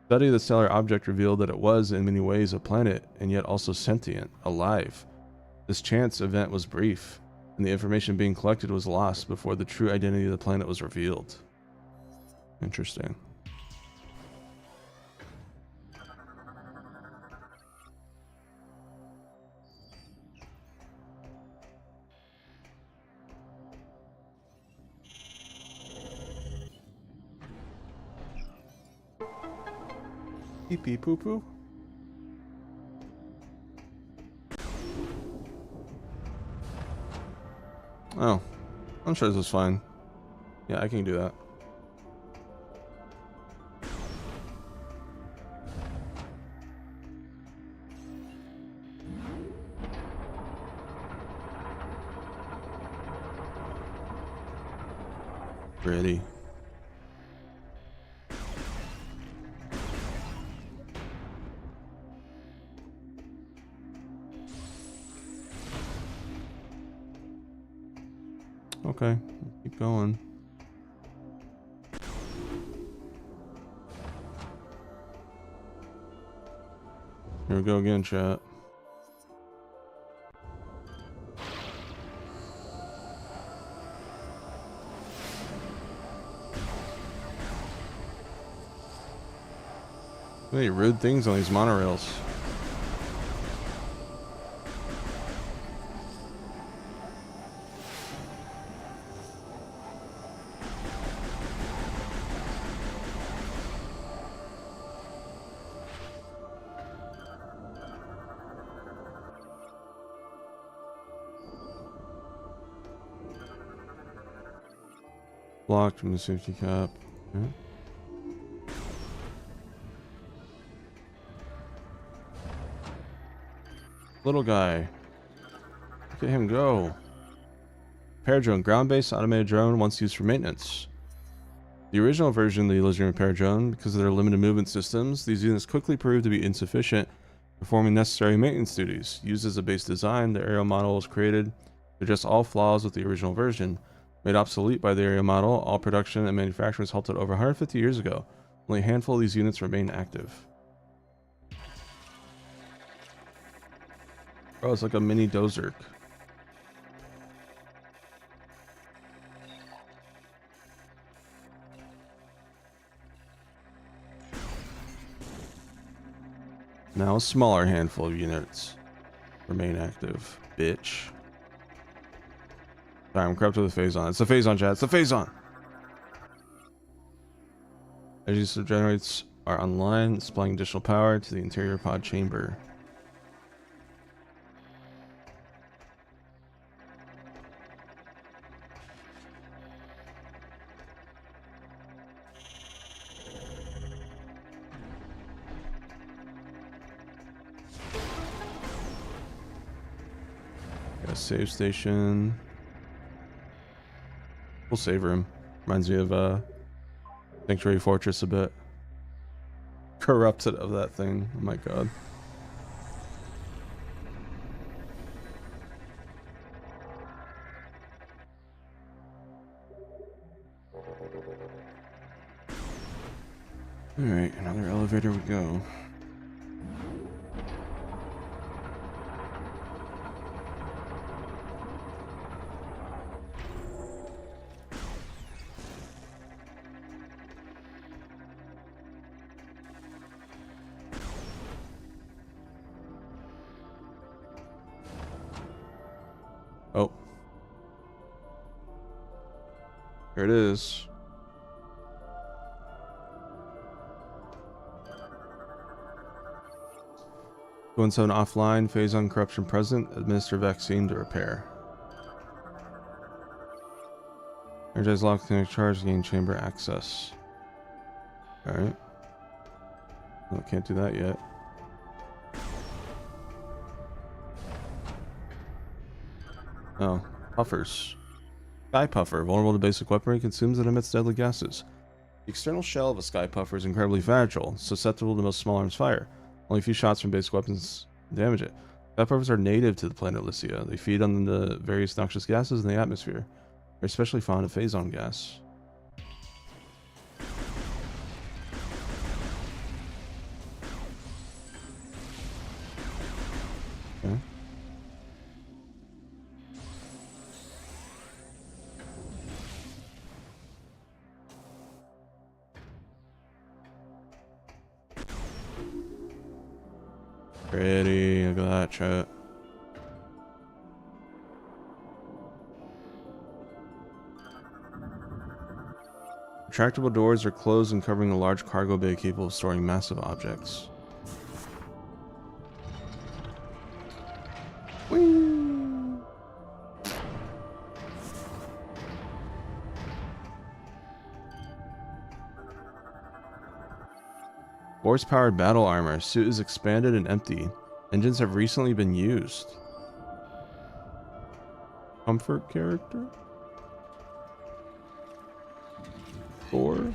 Study of the stellar object revealed that it was, in many ways, a planet, and yet also sentient, alive. This chance event was brief, and the information being collected was lost before the true identity of the planet was revealed. Interesting. Pee pee poo poo. Oh, I'm sure this is fine. Yeah, I can do that. Ready. Okay, keep going. Here we go again, chat. Many rude things on these monorails. Blocked from the safety cap. Okay. Little guy. Look at him go. Paradrone, ground-based automated drone once used for maintenance. The original version of the Elysium Paradrone, because of their limited movement systems, these units quickly proved to be insufficient, performing necessary maintenance duties. Used as a base design, the aerial model was created to address all flaws with the original version. Made obsolete by the aerial model, all production and manufacturing was halted over 150 years ago. Only a handful of these units remain active. Oh, it's like a mini Dozerk. Now a smaller handful of units remain active. Bitch. Sorry, I'm corrupted with Phazon. It's the Phazon, chat. It's the Phazon! Energy generates are online, supplying additional power to the interior pod chamber. Got a save station. We'll save room. Reminds me of Sanctuary Fortress a bit. Corrupted of that thing. Oh my god. Alright, another elevator we go. Oh. Here it is. 217 offline, phase on corruption present, administer vaccine to repair. Energize lock, connect charge, gain chamber access. Alright. No, can't do that yet. Oh, puffers. Sky Puffer, vulnerable to basic weaponry, consumes and emits deadly gases. The external shell of a Sky Puffer is incredibly fragile, susceptible to most small arms fire. Only a few shots from basic weapons damage it. Sky Puffers are native to the planet Lycia. They feed on the various noxious gases in the atmosphere. They're especially fond of phazon gas. Okay. Pretty, look at that chat. Retractable doors are closed and covering a large cargo bay capable of storing massive objects. Whee! Force-powered battle armor. Suit is expanded and empty. Engines have recently been used. Comfort character? 4.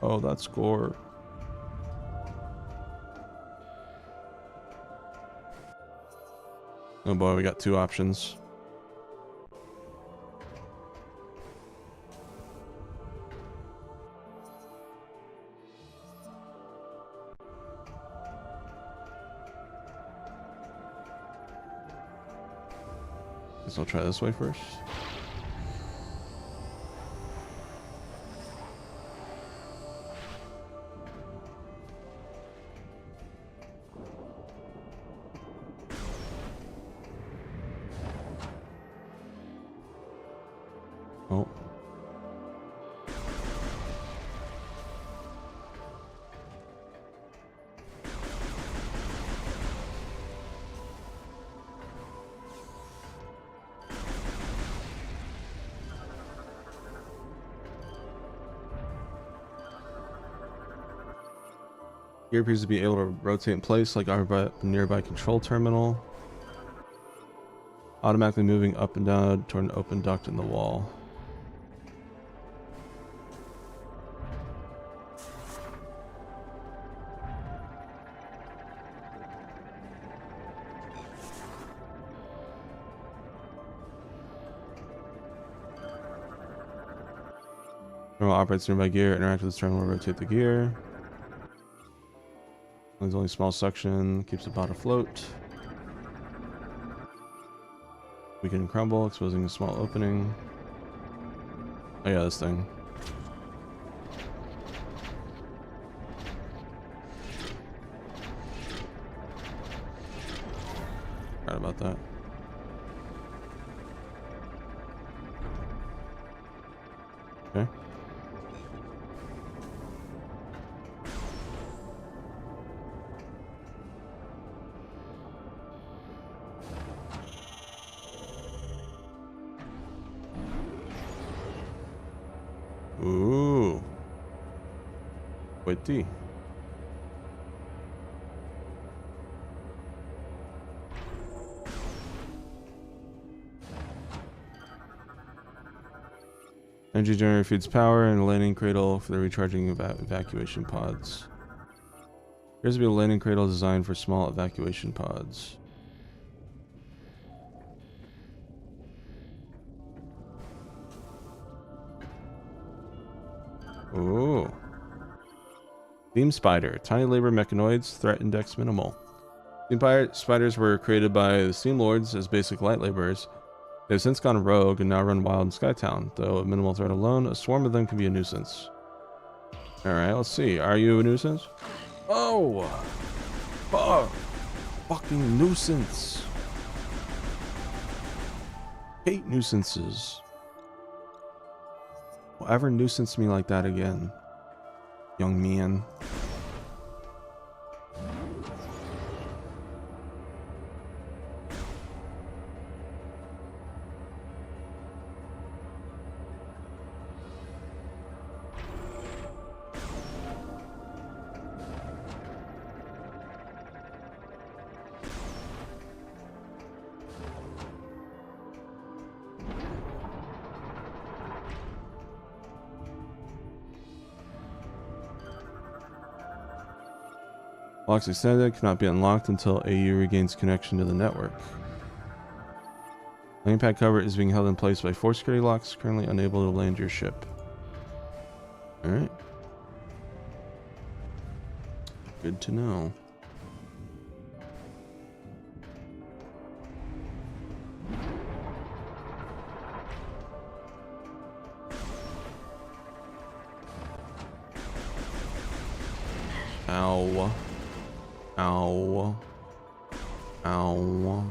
Oh, that's gore. Oh boy, we got 2 options. Guess I'll try this way first. Oh. Gear appears to be able to rotate in place like a nearby control terminal. Automatically moving up and down toward an open duct in the wall. Terminal operates nearby gear. Interact with this terminal to rotate the gear. There's only a small suction, keeps the bot afloat. Weaken and crumble, exposing a small opening. Oh yeah, this thing. Forgot about that. Okay. Ooh. Witty. Energy generator feeds power and a landing cradle for the recharging of evacuation pods. Appears to be a landing cradle designed for small evacuation pods. Ooh. Steam Spider. Tiny labor mechanoids. Threat index minimal. Steam spiders were created by the Steam Lords as basic light laborers. They've since gone rogue and now run wild in Skytown. Though a minimal threat alone, a swarm of them can be a nuisance. Alright, let's see. Are you a nuisance? Oh! Fuck! Fucking nuisance! Hate nuisances. ever nuisance me like that again, young man. Locks extended, cannot be unlocked until AU regains connection to the network. Landing pad cover is being held in place by 4 security locks, currently unable to land your ship. Alright. Good to know. Ow. Ow. Ow.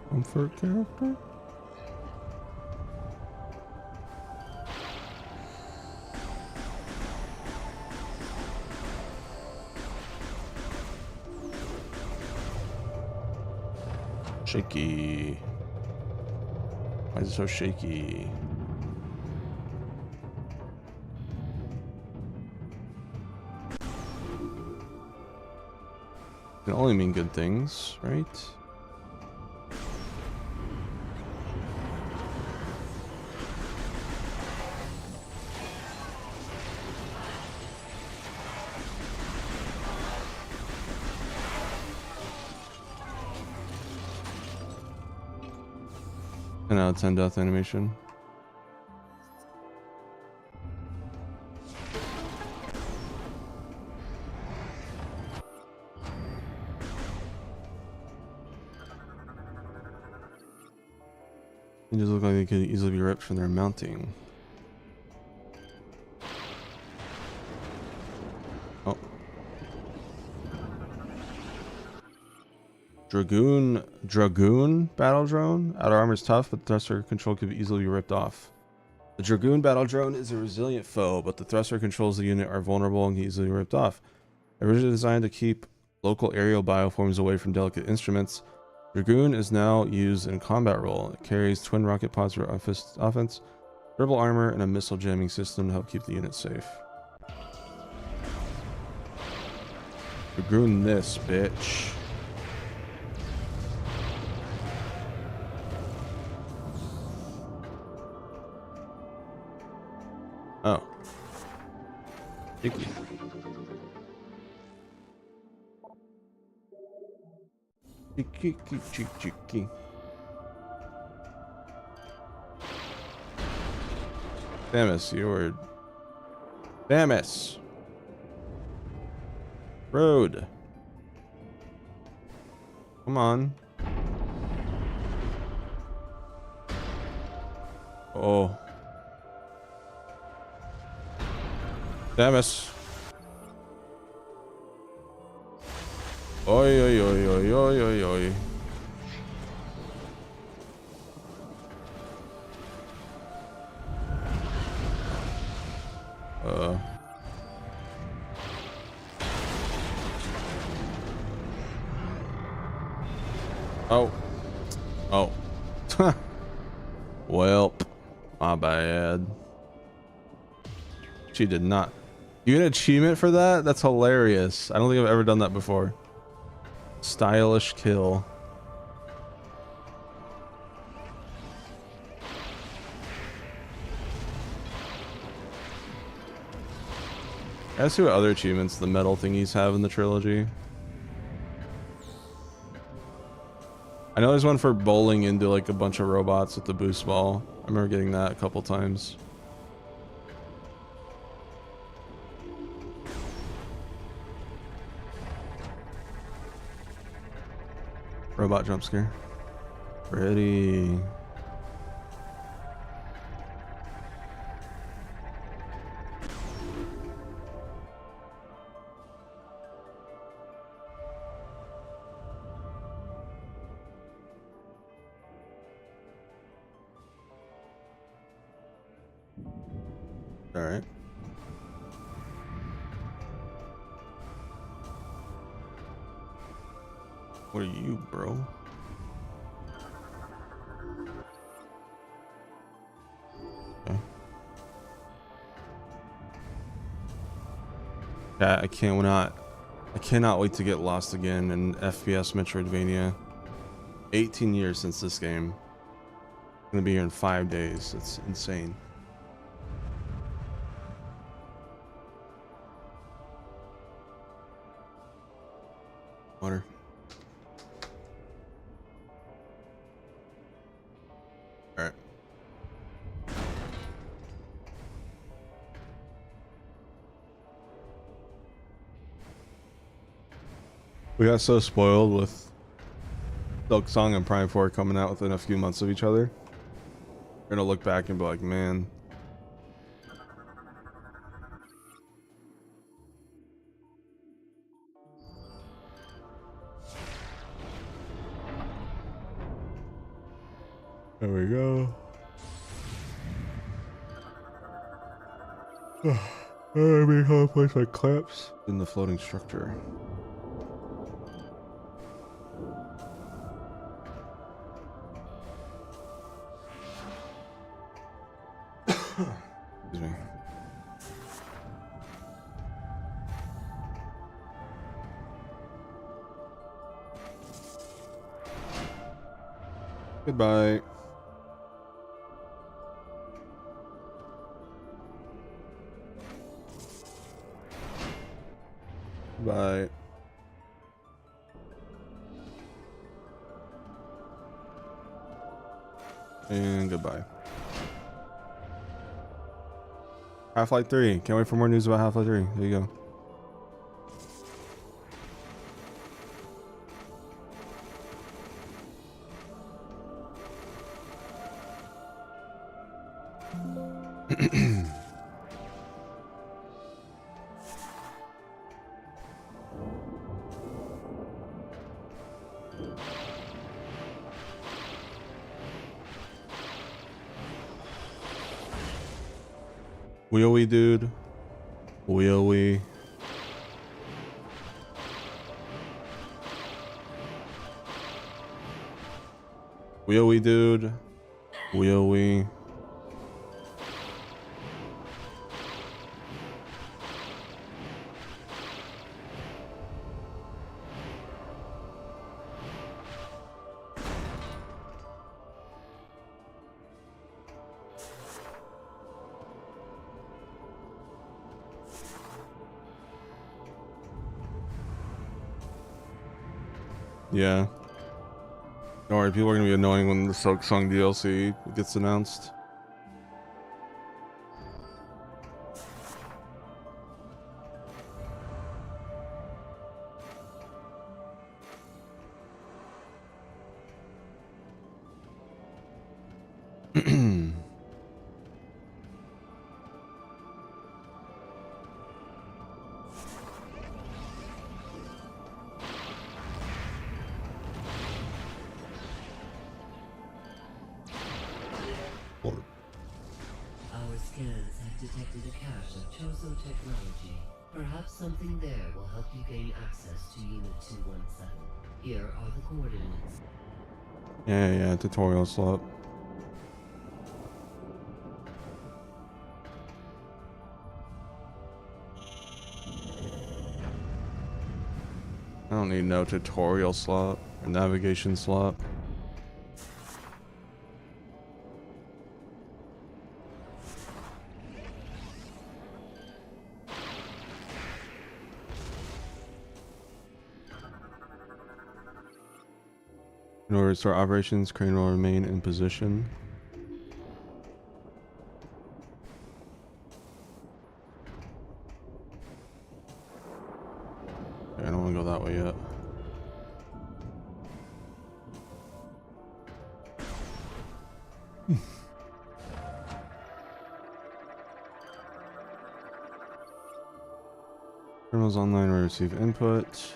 Comfort character? Shaky. Why is it so shaky? Can only mean good things, right? And now 10 death animation. They just look like they could easily be ripped from their mounting. Oh. Dragoon battle drone. Outer armor is tough, but thruster control could easily be ripped off. The Dragoon battle drone is a resilient foe, but the thruster controls of the unit are vulnerable and can easily be ripped off. Originally designed to keep local aerial bioforms away from delicate instruments, Dragoon is now used in combat role. It carries twin rocket pods for offense, durable armor, and a missile jamming system to help keep the unit safe. Dragoon this, bitch. Oh. Cheeky. Cheeky. Samus, you're... Samus! Road. Come on. Oh. Samus. Oi, oi, oi, oi, oi, oi, oi. Oh. Oh. Well, my bad. She did not. You get an achievement for that? That's hilarious. I don't think I've ever done that before. Stylish kill. Let's see what other achievements the metal thingies have in the trilogy. I know there's one for bowling into like a bunch of robots with the boost ball. I remember getting that a couple times. Robot jump scare. Ready. All right. What are you, bro? Okay. Yeah, I cannot wait to get lost again in FPS Metroidvania. 18 years since this game. I'm gonna be here in 5 days. It's insane. Water. All right. We got so spoiled with Silk Song and Prime 4 coming out within a few months of each other. We're gonna look back and be like, man. There we go. I mean, how to place my clamps in the floating structure. Excuse me. Goodbye. Bye. And goodbye. Half-Life 3. Can't wait for more news about Half-Life 3. There you go. Will we, dude? Will we? Will we, dude? Will we? Yeah. Don't worry, people are gonna be annoying when the Silk Song DLC gets announced. Our scans have detected a cache of Chozo technology. Perhaps something there will help you gain access to Unit 217. Here are the coordinates. Yeah, tutorial slot. I don't need no tutorial slot or navigation slot. In order to start operations, crane will remain in position. Okay, I don't want to go that way yet. Terminals online will receive input.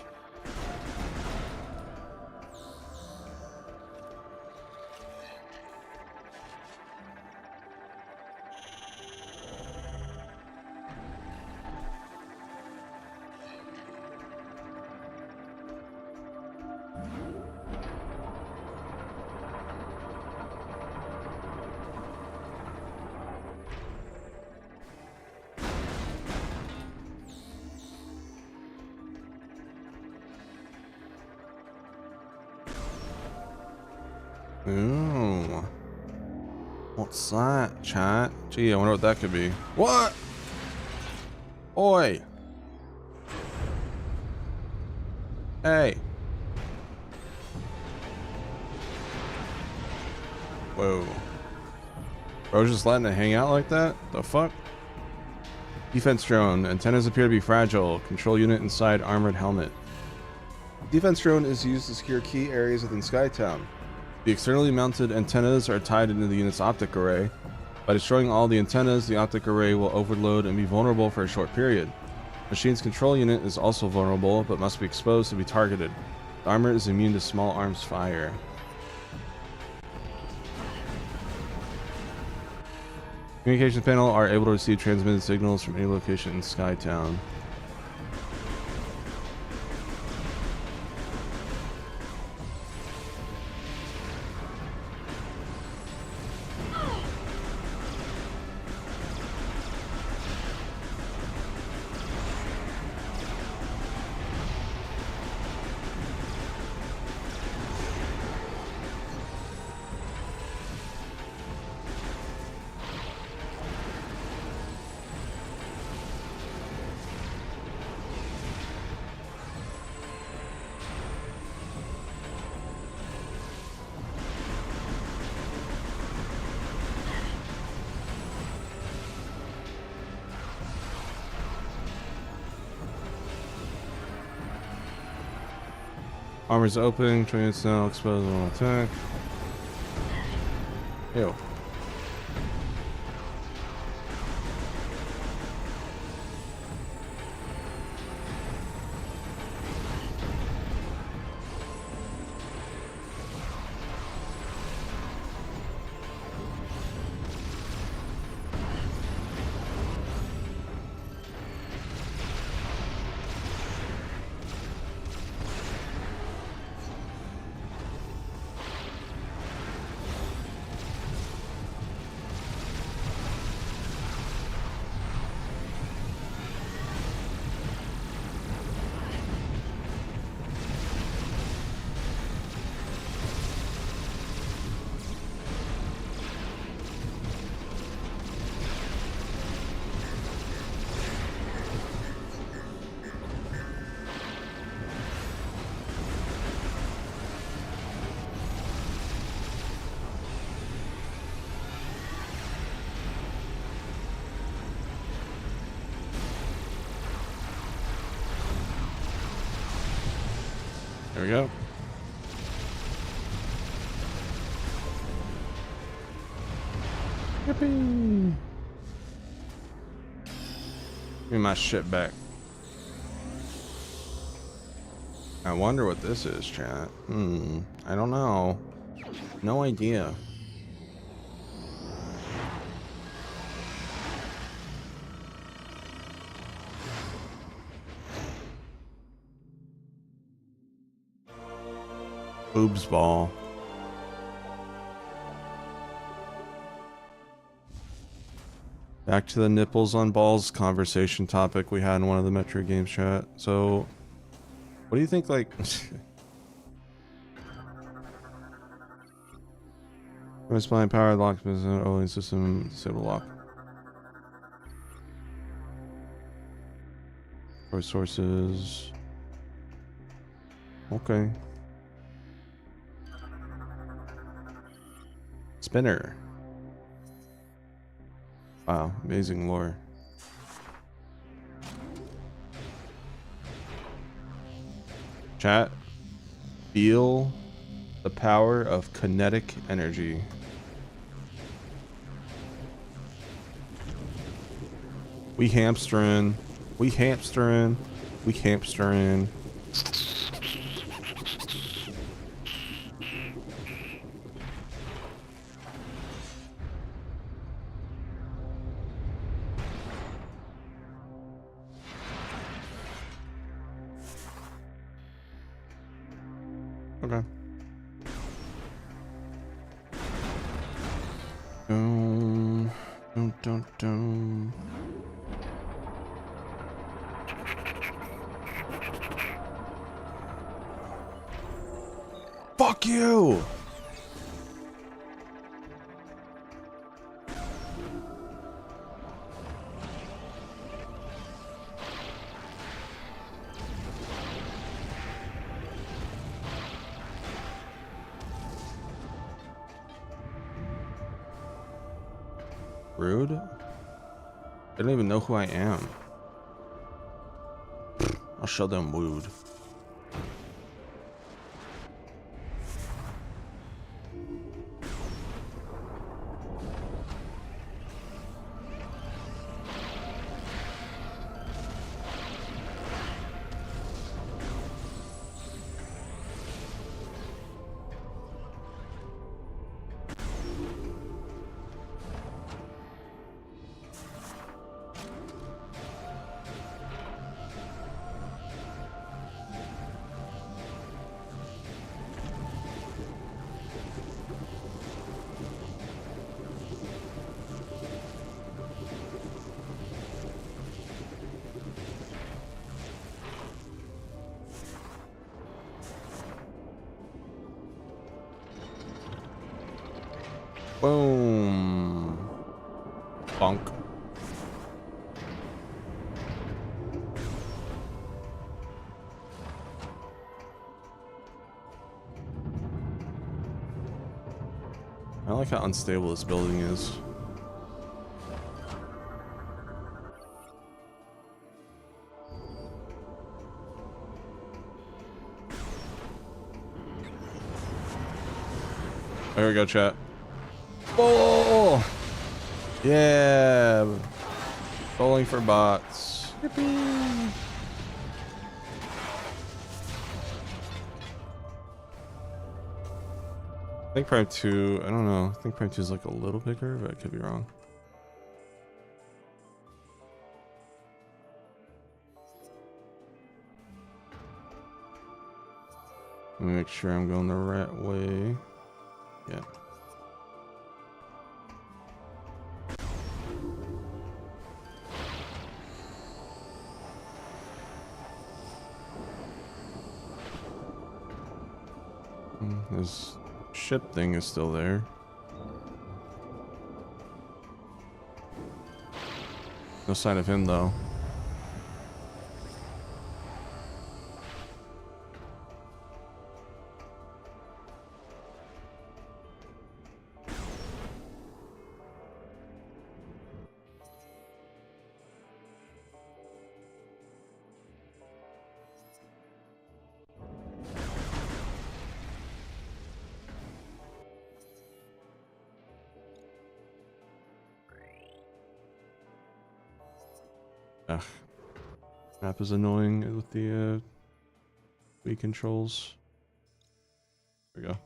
Ooh. What's that, chat? Gee, I wonder what that could be. What? Oi. Hey. Whoa. Bro, just letting it hang out like that? The fuck? Defense drone. Antennas appear to be fragile. Control unit inside armored helmet. Defense drone is used to secure key areas within Skytown. The externally mounted antennas are tied into the unit's optic array. By destroying all the antennas, the optic array will overload and be vulnerable for a short period. Machine's control unit is also vulnerable, but must be exposed to be targeted. The armor is immune to small arms fire. Communications panel are able to receive transmitted signals from any location in Skytown. Armor's open, trains now exposed on attack. Ew. There we go. Yippee! Give me my shit back. I wonder what this is, chat. I don't know. No idea. Boobs ball. Back to the nipples on balls conversation topic we had in one of the Metroid games, chat. So, what do you think, like... Spine power lock only system disable lock. Sources. Okay. Spinner. Wow, amazing lore. Chat, feel the power of kinetic energy. We hamstering. We hamstering. We hamstering. Okay. Dun. Fuck you! Rude? They don't even know who I am. I'll show them rude. Boom. Bonk. I like how unstable this building is. There we go, chat. Oh, yeah. Bowling for bots. Yippee. I think Prime 2, I don't know. I think Prime 2 is like a little bigger, but I could be wrong. Let me make sure I'm going the right way. Yeah. This ship thing is still there. No sign of him though. Ugh. Map is annoying with the Wii controls. There we go.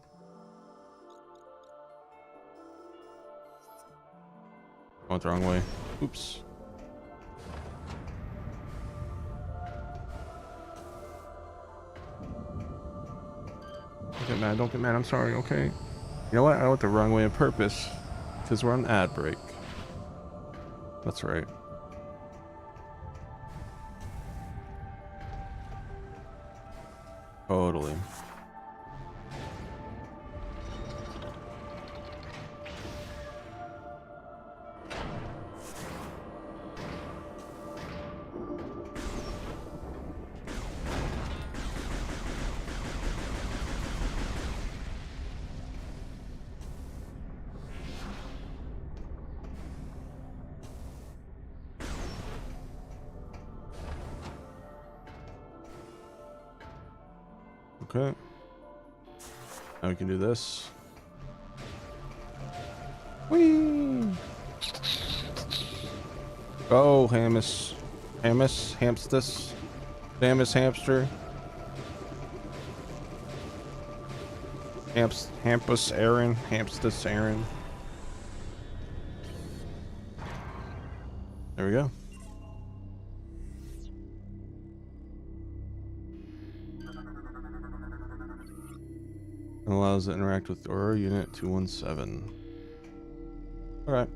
I went the wrong way. Oops. Don't get mad, don't get mad, I'm sorry, okay? You know what? I went the wrong way on purpose. Because we're on ad break. That's right. Totally. Okay. Now we can do this. Whee! Go, Hamus. Hamus, Hamstus. Hamus, hamster. Hampus, Aaron. Hamstus, Aaron. There we go. Allows it to interact with Aurora Unit 217. Alright.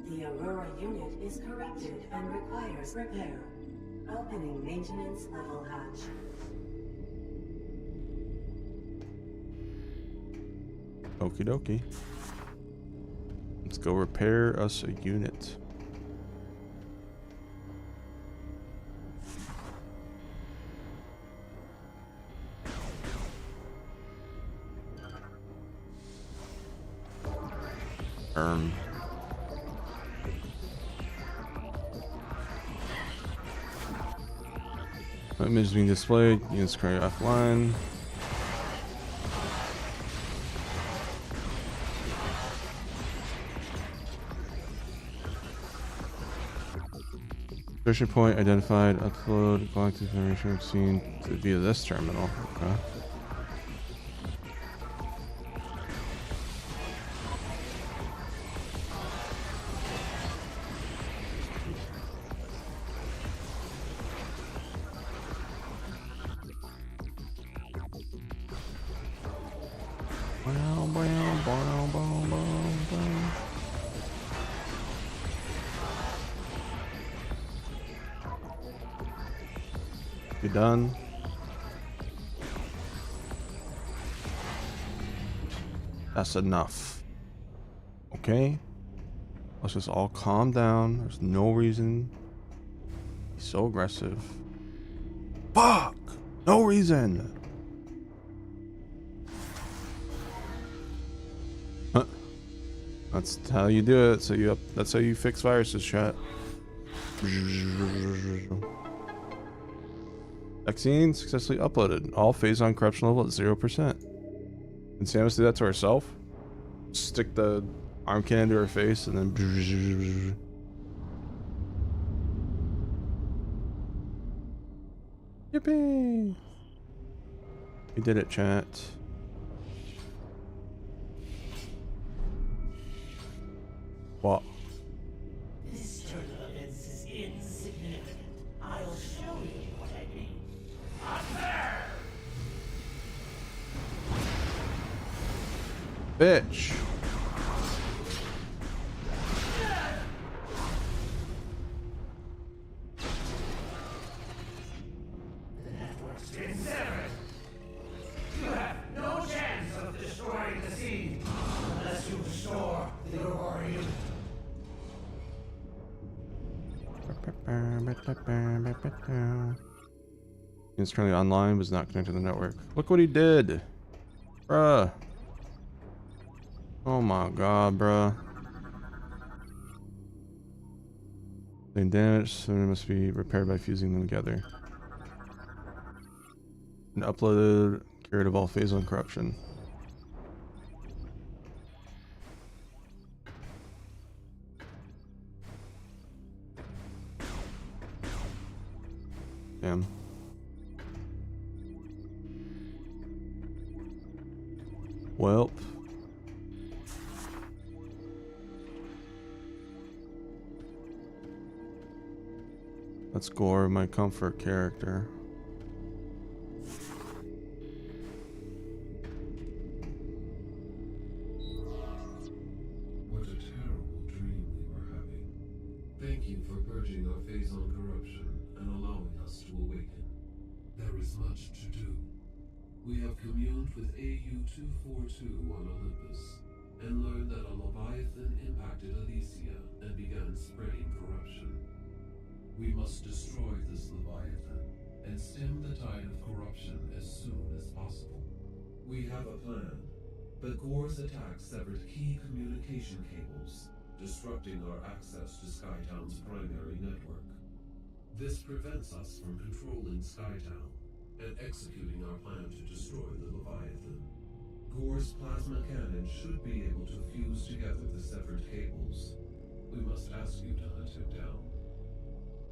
The Aurora unit is corrupted and requires repair. Opening maintenance level hatch. Okie dokie. Let's go repair us a unit. Image being displayed. Units currently offline. Insertion point identified. Upload galactic information seen via this terminal. Okay. You done? That's enough. Okay? Let's just all calm down. There's no reason to be so aggressive. Fuck! No reason! Huh. That's how you do it. That's how you fix viruses, chat. Vaccine successfully uploaded. All phase on corruption level at 0%. Can Samus do that to herself? Stick the arm cannon to her face and then. Yippee! We did it, chat. What? This turn of events is insignificant. I'll show you what I mean. Up there! Bitch! The network's been severed. You have no chance of destroying the scene unless you restore the Aurora unit. He's currently online, was not connected to the network. Look what he did! Bruh. Oh my god, bruh. They damaged, so they must be repaired by fusing them together. And uploaded, cured of all phase on corruption. Damn. Welp. Let's gore my comfort character. What a terrible dream we were having. Thank you for purging our phase on corruption and allowing us to awaken. There is much to do. We have communed with AU-242 on Olympus and learned that a Leviathan impacted Elysia and began spreading corruption. We must destroy this Leviathan and stem the tide of corruption as soon as possible. We have a plan, but Gore's attack severed key communication cables, disrupting our access to Skytown's primary network. This prevents us from controlling Skytown and executing our plan to destroy the Leviathan. Gore's plasma cannon should be able to fuse together the severed cables. We must ask you to hunt him down.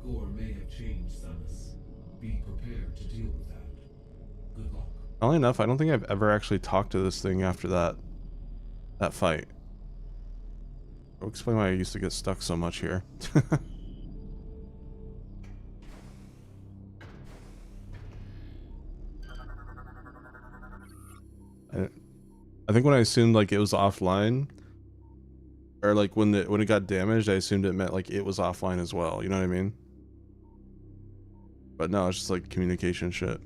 Gore may have changed, Samus. Be prepared to deal with that. Good luck. Funnily enough, I don't think I've ever actually talked to this thing after that fight. I'll explain why I used to get stuck so much here. I think when I assumed like it was offline, or like when it got damaged, I assumed it meant like it was offline as well. You know what I mean? But no, it's just like communication shit.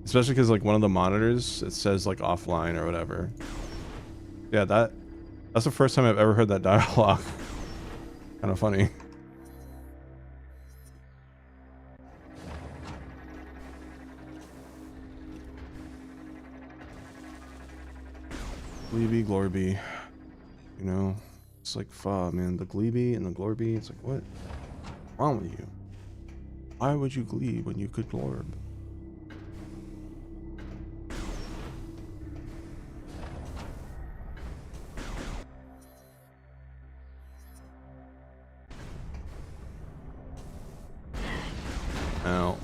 Especially because like one of the monitors, it says like offline or whatever. Yeah, that's the first time I've ever heard that dialogue. Kind of funny. Glebe, Glorby. You know, it's like, man, the Glebe and the Glorby. It's like, what? What's wrong with you? Why would you Glebe when you could Glorb? Ow.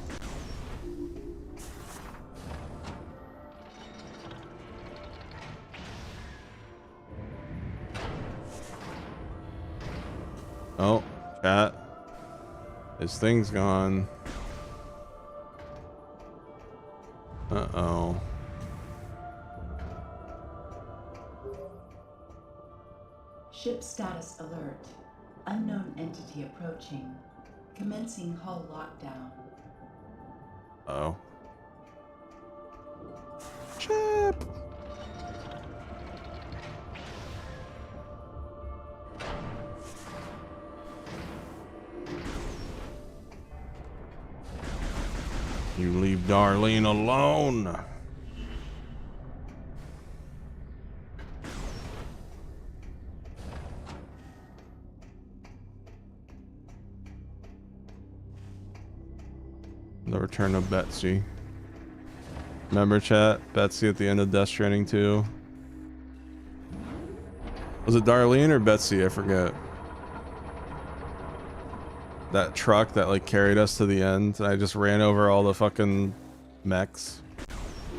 Oh, chat. His thing's gone. Uh-oh. Ship status alert. Unknown entity approaching. Commencing hull lockdown. Oh. Chip! You leave Darlene alone. The return of Betsy. Remember, chat? Betsy at the end of Death Stranding 2. Was it Darlene or Betsy? I forget. That truck that like carried us to the end. I just ran over all the fucking mechs.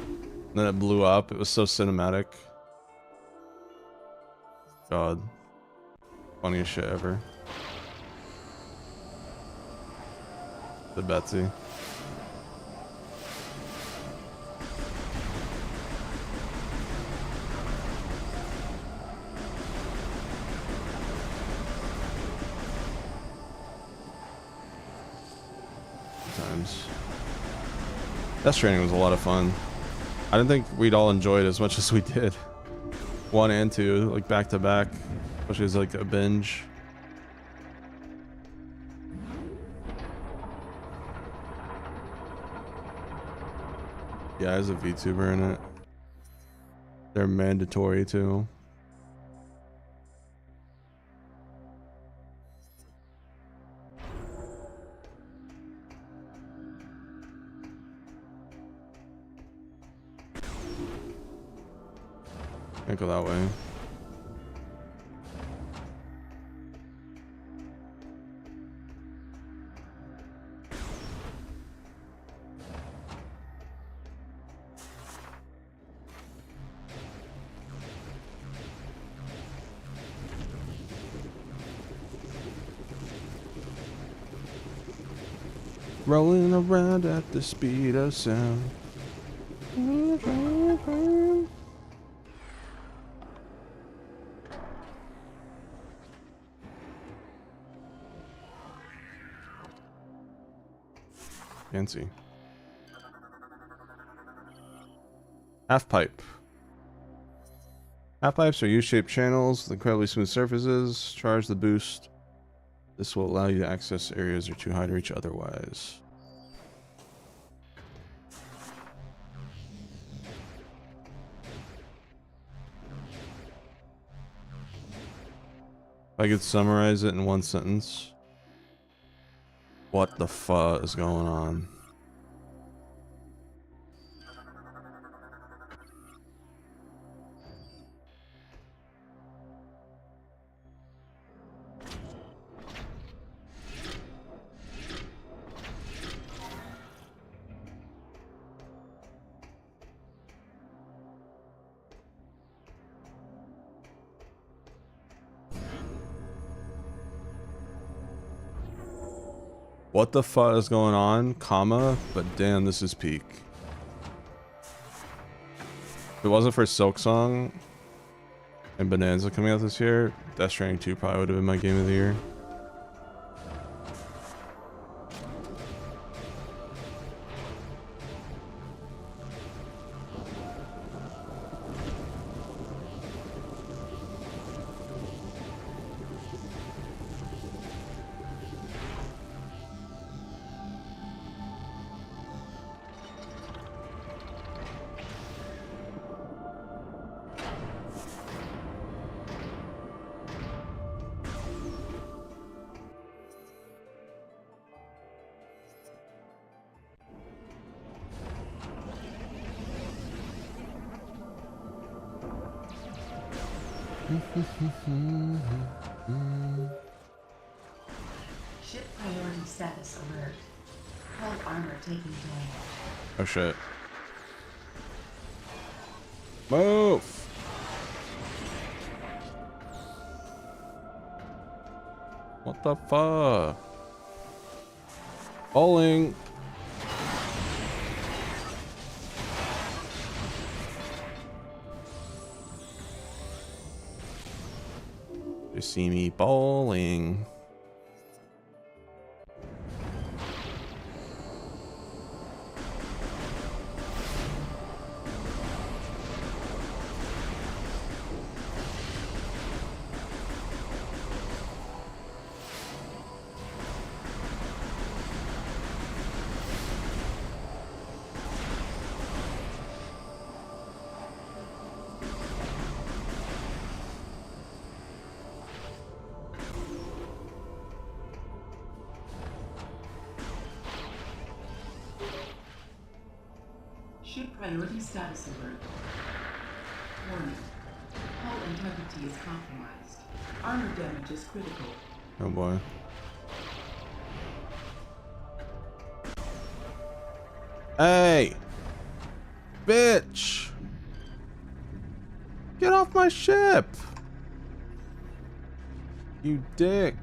And then it blew up. It was so cinematic. God. Funniest shit ever. The Betsy. Death Stranding was a lot of fun. I didn't think we'd all enjoy it as much as we did. 1 and 2, like back to back, which is like a binge. Yeah, there's a VTuber in it. They're mandatory too. Can't go that way. Rolling around at the speed of sound. Fancy. Half pipe. Half pipes are U-shaped channels with incredibly smooth surfaces. Charge the boost. This will allow you to access areas that are too high to reach otherwise. If I could summarize it in one sentence. What the fuck is going on? What the fuck is going on, comma, but damn, this is peak. If it wasn't for Silk Song and Bonanza coming out this year, Death Stranding 2 probably would have been my game of the year. Ship priority status alert. Hull armor taking damage. Oh shit. Move! What the fuck? Bowling! You see me bowling. Ship priority status alert. Warning. Hull integrity is compromised. Armor damage is critical. Oh boy. Hey! Bitch! Get off my ship! You dick.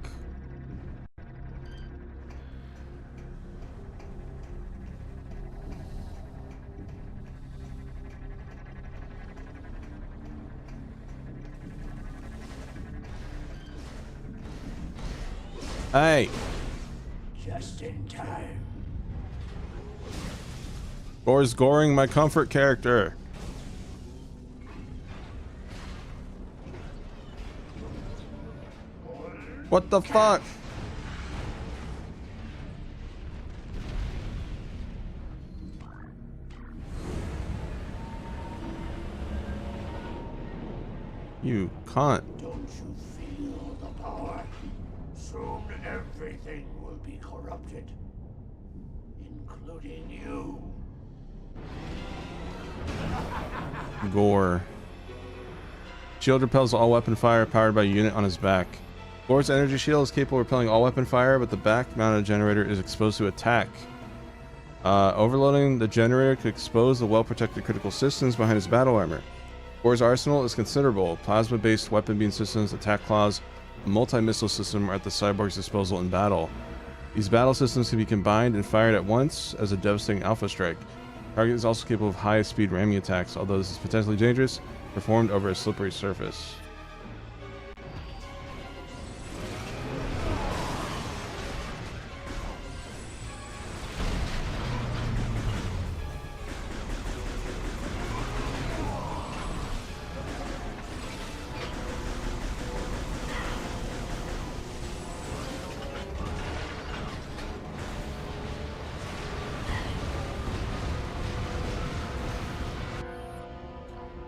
Hey! Just in time. Gore's goring my comfort character. What the fuck? You cunt. Don't you feel the power? Soon everything will be corrupted, including you. Gore. Shield repels all weapon fire powered by a unit on his back. Gore's energy shield is capable of repelling all weapon fire, but the back-mounted generator is exposed to attack. Overloading the generator could expose the well-protected critical systems behind his battle armor. Gore's arsenal is considerable. Plasma-based weapon beam systems, attack claws, a multi-missile system are at the cyborg's disposal in battle. These battle systems can be combined and fired at once as a devastating alpha strike. Target is also capable of high-speed ramming attacks, although this is potentially dangerous, performed over a slippery surface.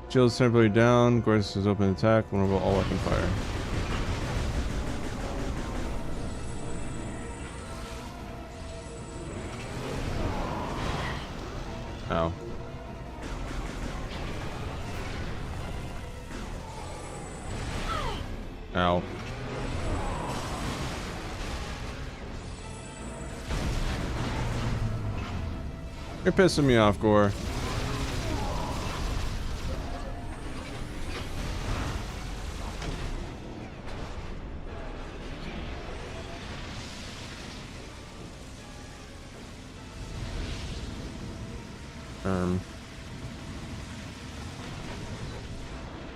Shield is temporarily down. Gorgeous is open attack. Vulnerable all weapon fire. Ow. Ow. You're pissing me off, Gore.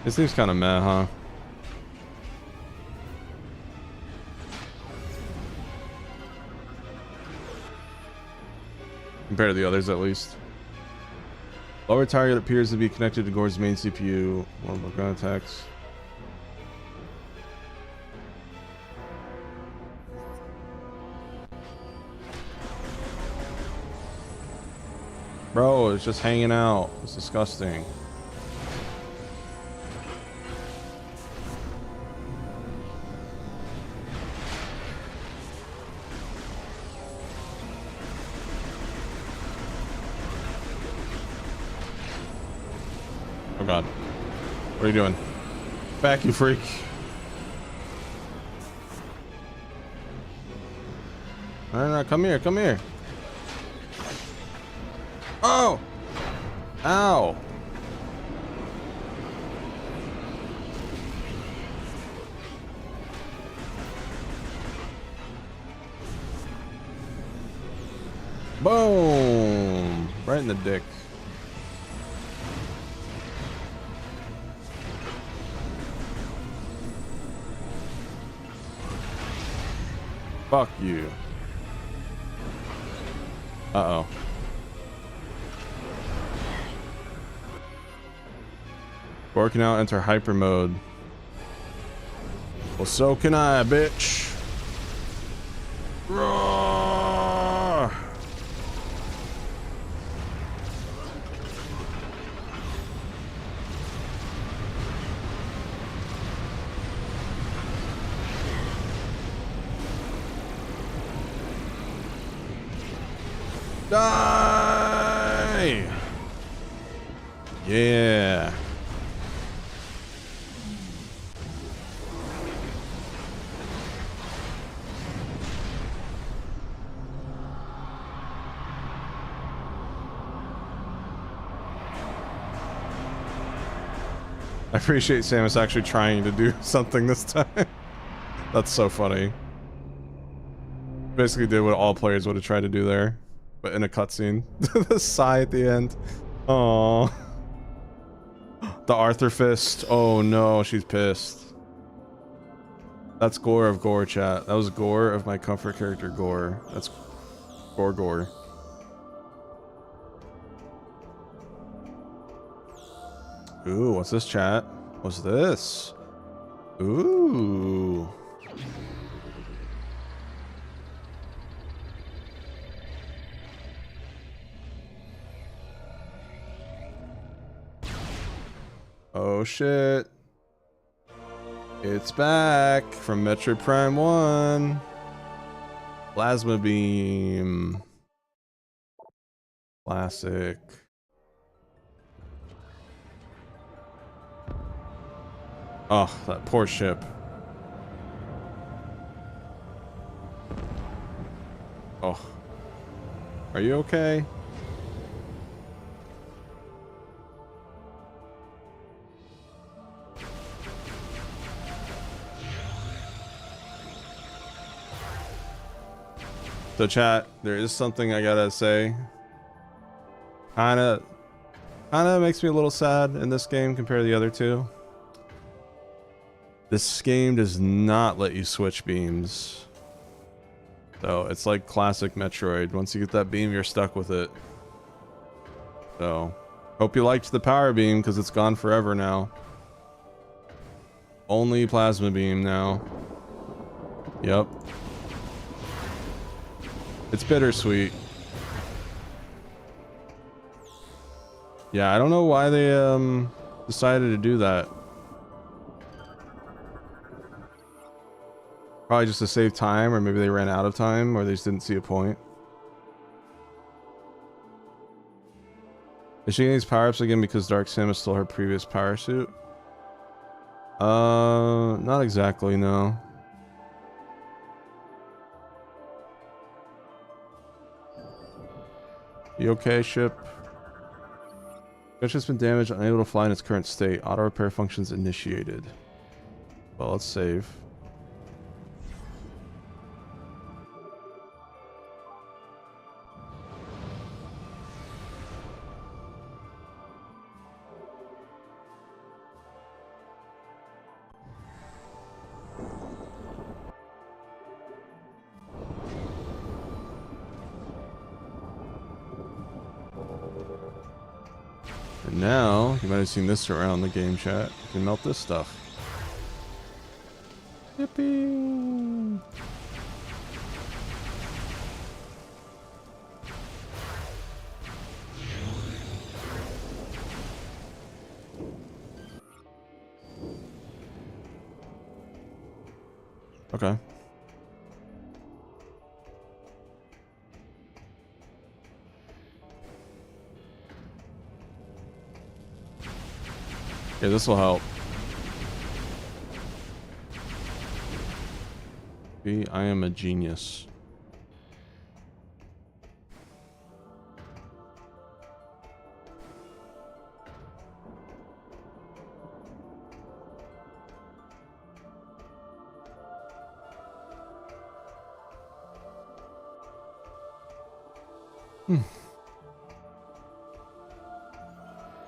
This seems kind of meh, huh? Compared to the others, at least. Lower target appears to be connected to Gore's main CPU. One more gun attacks. Bro, it's just hanging out. It's disgusting. Oh god. What are you doing? Back, you freak. No, come here, come here. Oh! Ow! Boom! Right in the dick. Fuck you. Uh-oh. Gore can now enter hyper mode. Well, so can I, bitch. Roar! Die! Yeah. I appreciate Samus actually trying to do something this time. That's so funny. Basically did what all players would have tried to do there, but in a cutscene. The sigh at the end. Oh, the Arthur fist. Oh no, she's pissed. That's Gore of Gore, chat. That was Gore of my comfort character, Gore. That's Gore. Ooh, what's this, chat? What's this? Ooh. Oh shit. It's back from Metroid Prime 1. Plasma Beam. Classic. Oh, that poor ship. Oh. Are you okay? So chat, there is something I gotta say. Kinda makes me a little sad in this game compared to the other two. This game does not let you switch beams. So it's like classic Metroid. Once you get that beam, you're stuck with it. So hope you liked the power beam because it's gone forever now. Only plasma beam now. Yep. It's bittersweet. Yeah, I don't know why they decided to do that. Probably just to save time, or maybe they ran out of time, or they just didn't see a point. Is she getting these power-ups again because Dark Samus stole her previous power suit? Not exactly, no. You okay, ship? Ship's just been damaged, unable to fly in its current state. Auto repair functions initiated. Well, let's save. And now, you might have seen this around the game chat. You can melt this stuff. Yippee! Okay. Yeah, this will help. See, I am a genius.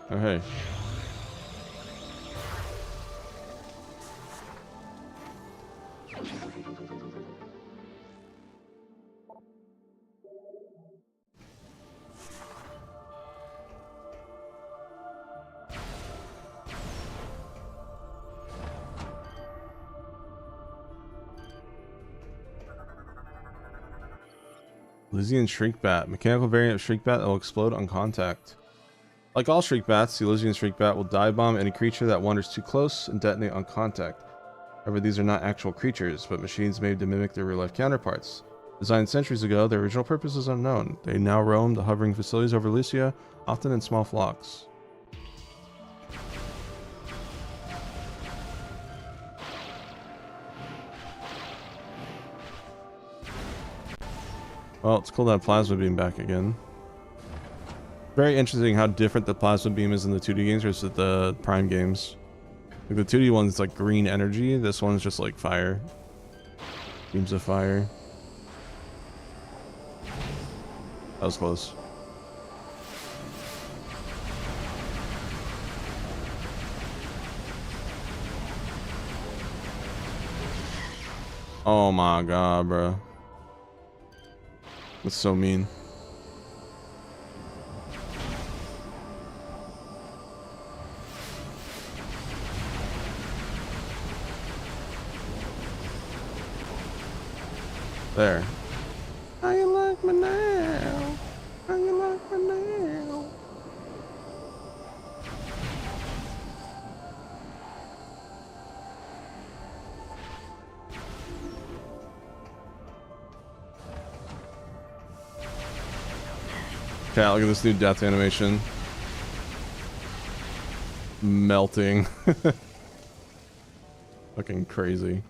Oh, hey. Elysian Shriekbat. Mechanical variant of Shriekbat that will explode on contact. Like all Shriekbats, the Elysian Shriekbat will dive bomb any creature that wanders too close and detonate on contact. However, these are not actual creatures, but machines made to mimic their real-life counterparts. Designed centuries ago, their original purpose is unknown. They now roam the hovering facilities over Lucia, often in small flocks. Well, it's cool to have Plasma Beam back again. Very interesting how different the Plasma Beam is in the 2D games versus the Prime games. Like the 2D one's like green energy, this one's just like fire. Beams of fire. That was close. Oh my god, bro. That's so mean. There. How you like me now? How you like me now? Chat, look at this new death animation. Melting. Fucking crazy.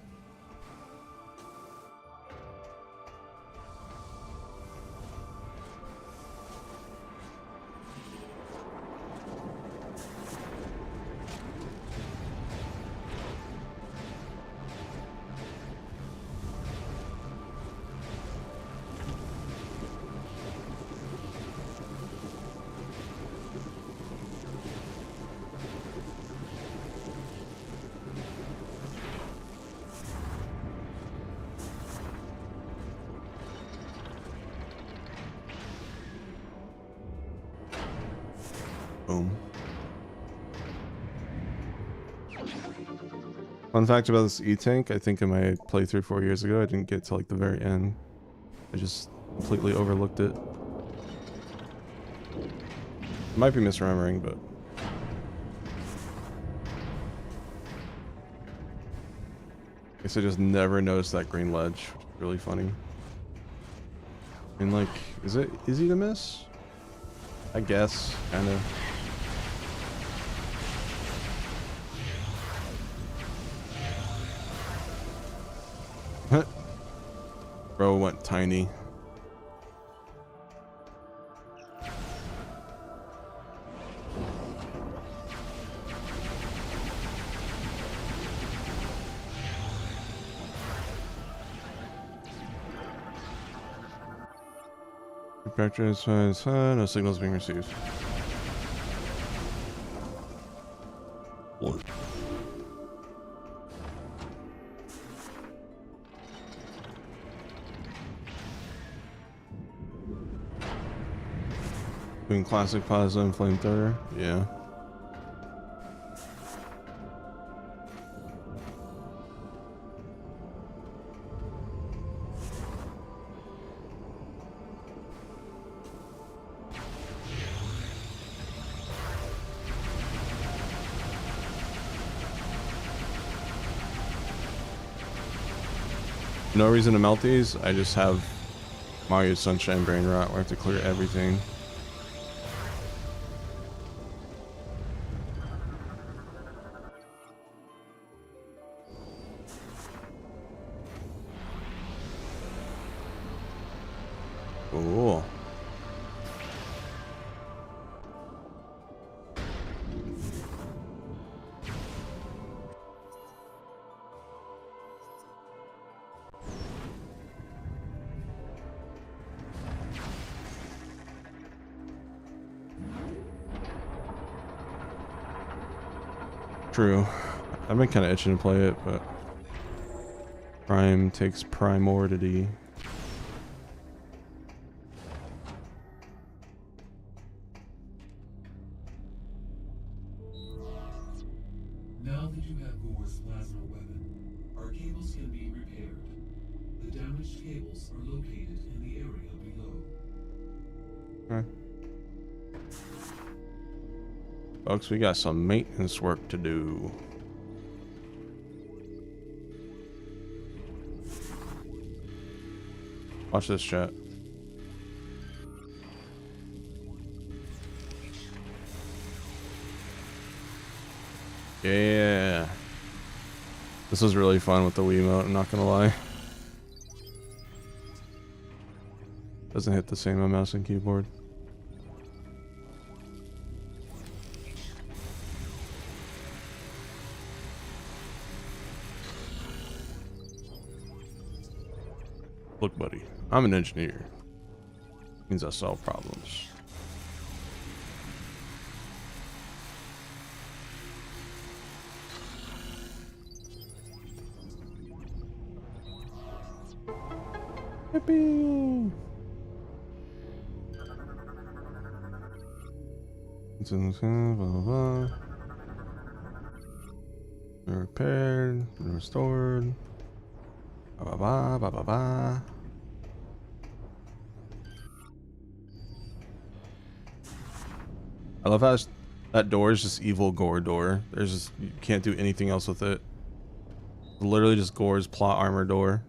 Boom. Fun fact about this E-Tank, I think in my playthrough 4 years ago, I didn't get to like the very end. I just completely overlooked it. Might be misremembering, but... I guess I just never noticed that green ledge. Really funny. And like, is it easy to miss? I guess, kinda. Bro went tiny. No signals being received. What? Between classic plasma and flamethrower, yeah. No reason to melt these. I just have Mario Sunshine Brain Rot where I have to clear everything. Cool. True. I've been kind of itching to play it, but Prime takes primordiality. Now that you have Gore's plasma weapon, our cables can be repaired. The damaged cables are located in the area below. Okay. Folks, we got some maintenance work to do. Watch this, chat. Yeah. This was really fun with the Wiimote, I'm not gonna lie. Doesn't hit the same on mouse and keyboard. Look, buddy, I'm an engineer. Means I solve problems. Yippee! It's in the blah, blah, blah. Repaired, restored. Ba ba ba ba ba. I love how that door is just evil Gore door. There's just, you can't do anything else with it. Literally just Gore's plot armor door.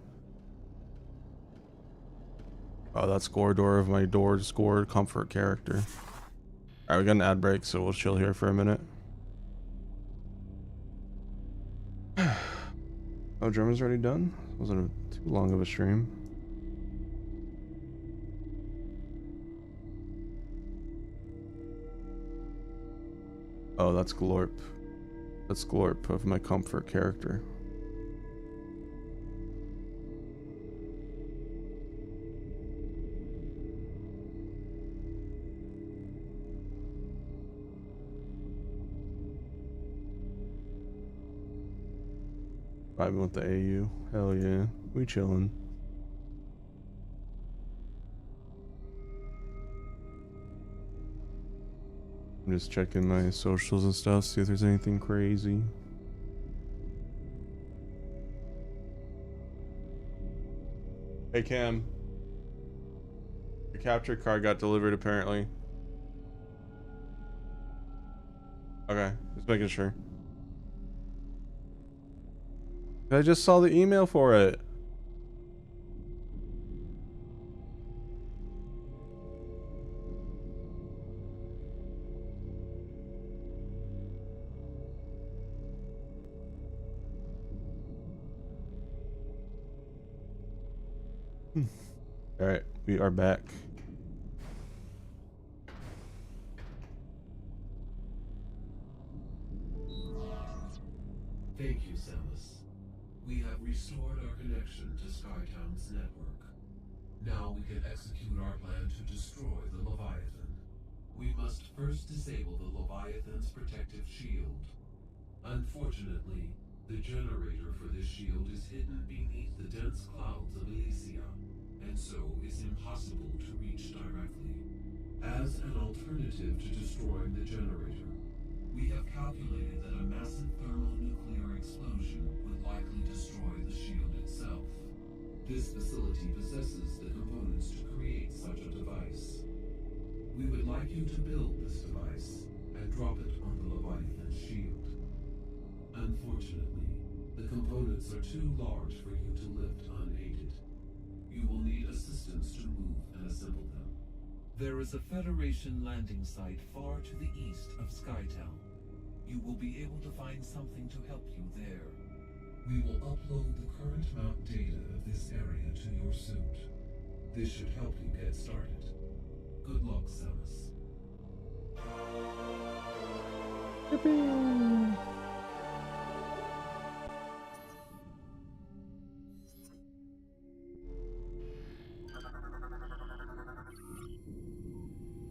Oh, that's Gore door of my door scored comfort character. Alright, we got an ad break, so we'll chill here for a minute. Oh, German's already done? Wasn't too long of a stream. Oh, that's Glorp. That's Glorp of my comfort character. Vibing with the AU. Hell yeah. We chilling. I'm just checking my socials and stuff, see if there's anything crazy. Hey Cam. Your capture card got delivered apparently. Okay, just making sure. I just saw the email for it. All right, we are back. Thank you, Samus. We have restored our connection to Skytown's network. Now we can execute our plan to destroy the Leviathan. We must first disable the Leviathan's protective shield. Unfortunately, the generator for this shield is hidden beneath the dense clouds of Elysia, and so is impossible to reach directly. As an alternative to destroying the generator, we have calculated that a massive thermonuclear explosion would likely destroy the shield itself. This facility possesses the components to create such a device. We would like you to build this device and drop it on the Leviathan shield. Unfortunately, the components are too large for you to lift unaided. You will need assistance to move and assemble them. There is a Federation landing site far to the east of Skytown. You will be able to find something to help you there. We will upload the current map data of this area to your suit. This should help you get started. Good luck, Samus. Yippee!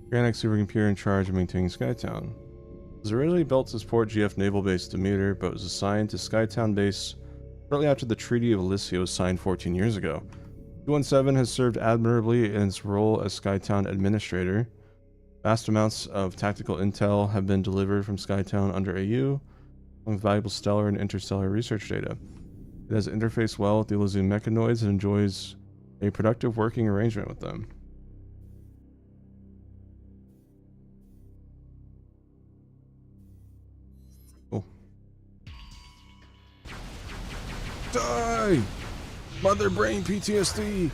Organic supercomputer in charge of maintaining Skytown. It was originally built to support GF Naval Base Demeter, but was assigned to Skytown Base shortly after the Treaty of Elysia was signed 14 years ago. 217 has served admirably in its role as Skytown Administrator. Vast amounts of tactical intel have been delivered from Skytown under AU, along with valuable stellar and interstellar research data. It has interfaced well with the Elysian mechanoids and enjoys a productive working arrangement with them. Cool. Die! Mother brain PTSD!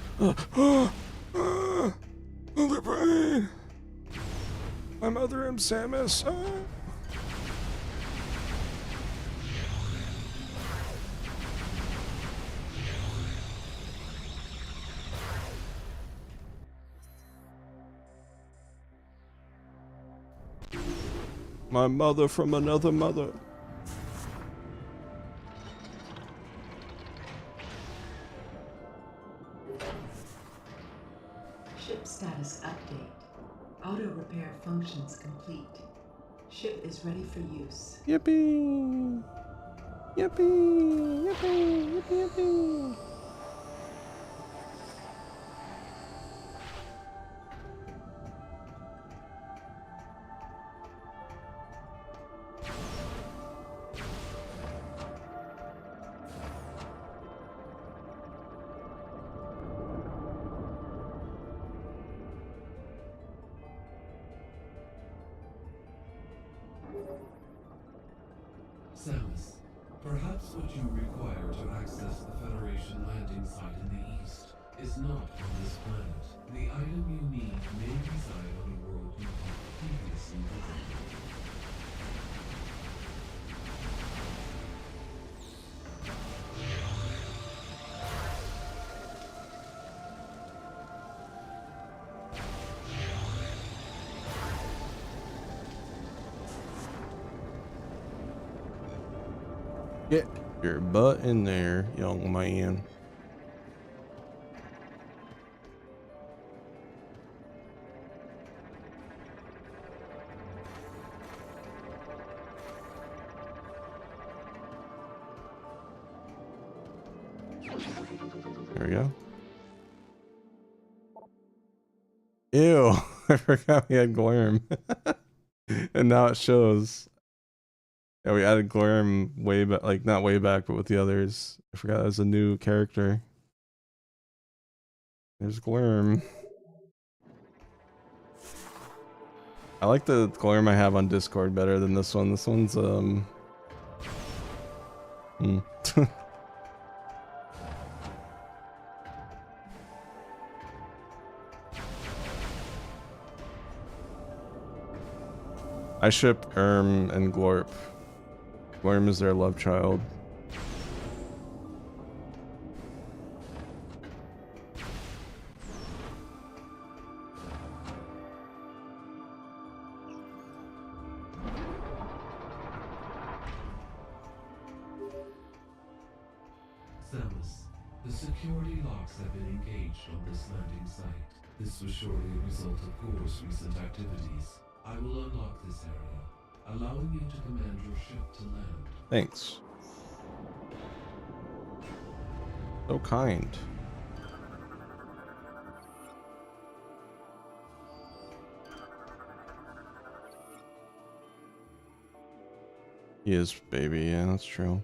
Mother brain! My mother am Samus! My mother from another mother. Ship status update. Auto repair functions complete. Ship is ready for use. Yippee! Yippee! Yippee! Yippee! Yippee! Samus, perhaps what you require to access the Federation landing site in the east is not on this planet. The item you need may reside on a world you have previously visited. Get your butt in there, young man. There we go. Ew, I forgot we had Glorm. And now it shows. Yeah, we added Glorm way back, like not way back, but with the others. I forgot that was a new character. There's Glorm. I like the Glorm I have on Discord better than this one. This one's I ship and Glorp. Glorm is their love child. Samus, the security locks have been engaged on this landing site. This was surely a result of Gore's recent activities. I will unlock this area, allowing you to command your ship to land. Thanks. So kind. He is, baby. Yeah, that's true.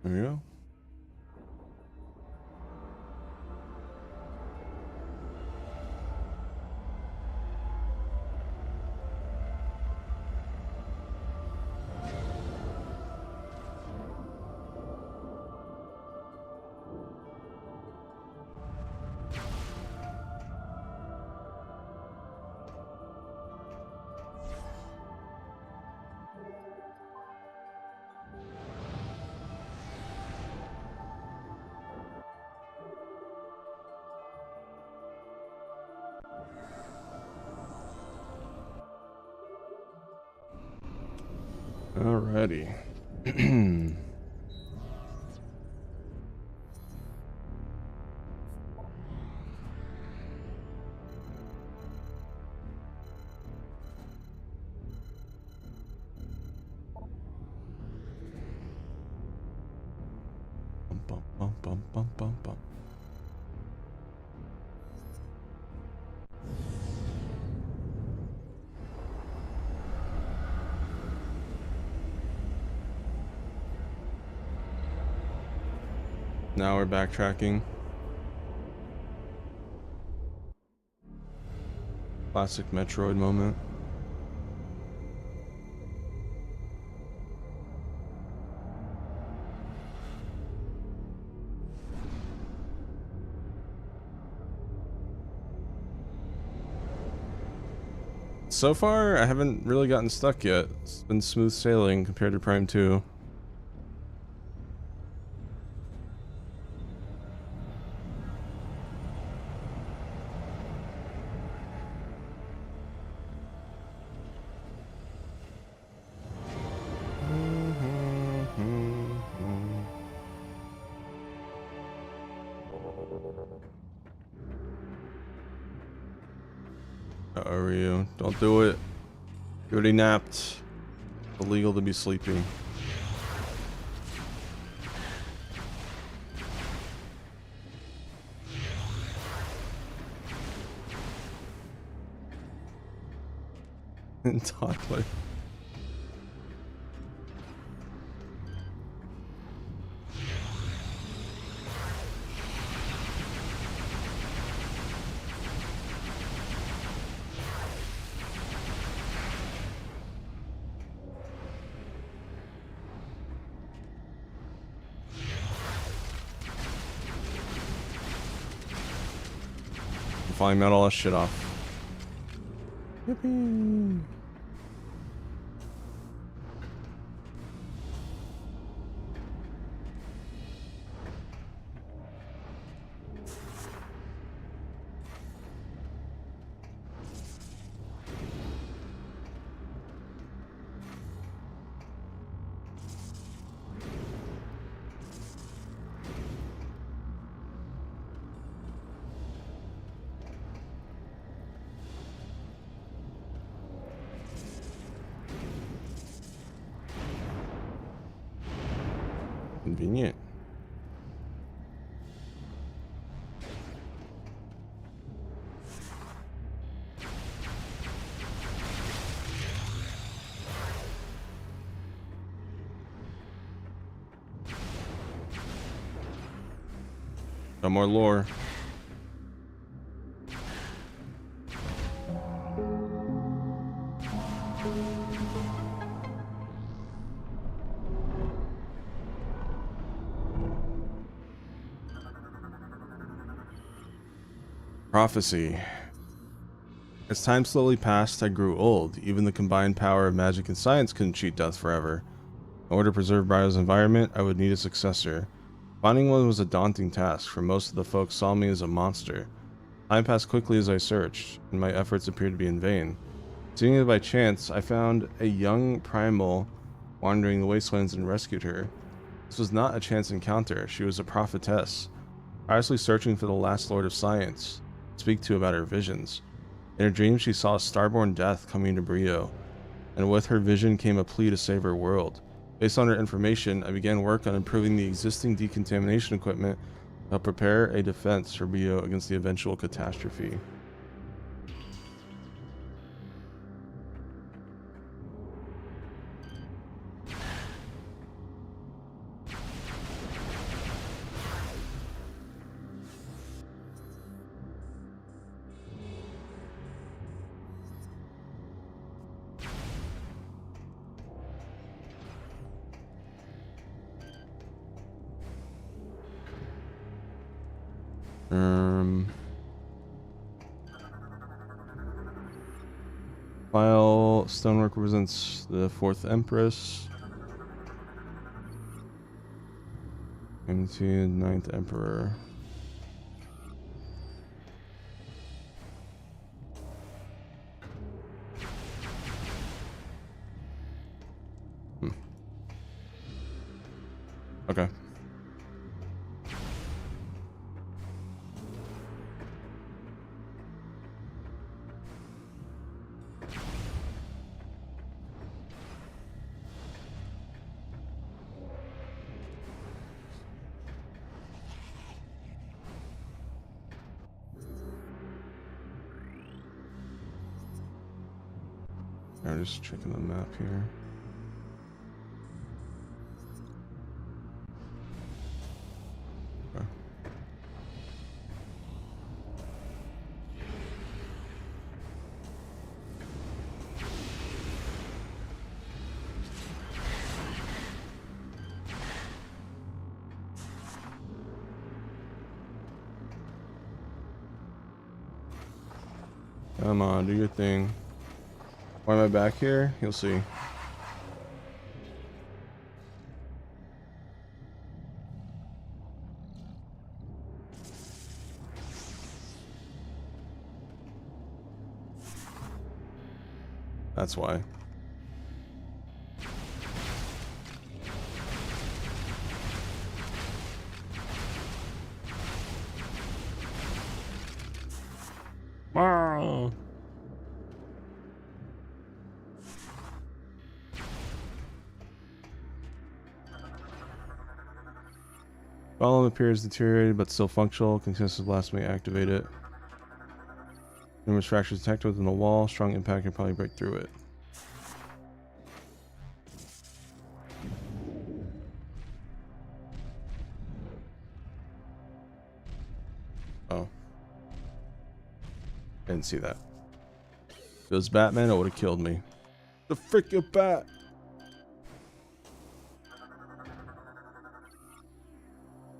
There you go. Alrighty. Bum, bum, bum, bum, bum, bum. Now we're backtracking. Classic Metroid moment. So far, I haven't really gotten stuck yet. It's been smooth sailing compared to Prime 2. Uh-oh, Ryu. Don't do it. You already napped. It's illegal to be sleeping. Toddler. Finally met all that shit off. Yippee! Convenient. No more lore. Prophecy. As time slowly passed, I grew old. Even the combined power of magic and science couldn't cheat death forever. In order to preserve Brio's environment, I would need a successor. Finding one was a daunting task, for most of the folks saw me as a monster. Time passed quickly as I searched, and my efforts appeared to be in vain. Seeing it by chance, I found a young primal wandering the wastelands and rescued her. This was not a chance encounter. She was a prophetess, tirelessly searching for the last Lord of Science to speak to about her visions. In her dreams, she saw a starborn death coming to Brio, and with her vision came a plea to save her world. Based on her information, I began work on improving the existing decontamination equipment to help prepare a defense for Brio against the eventual catastrophe. File stonework represents the 4th Empress. Into 9th Emperor. Okay. I'm just checking the map here. Okay. Come on, do your thing. Why am I back here? You'll see. That's why. Wow. Column appears deteriorated but still functional. Continuous blast may activate it. Numerous fractures detected within the wall. Strong impact can probably break through it. Oh. Didn't see that. If it was Batman, it would have killed me. The freaking bat!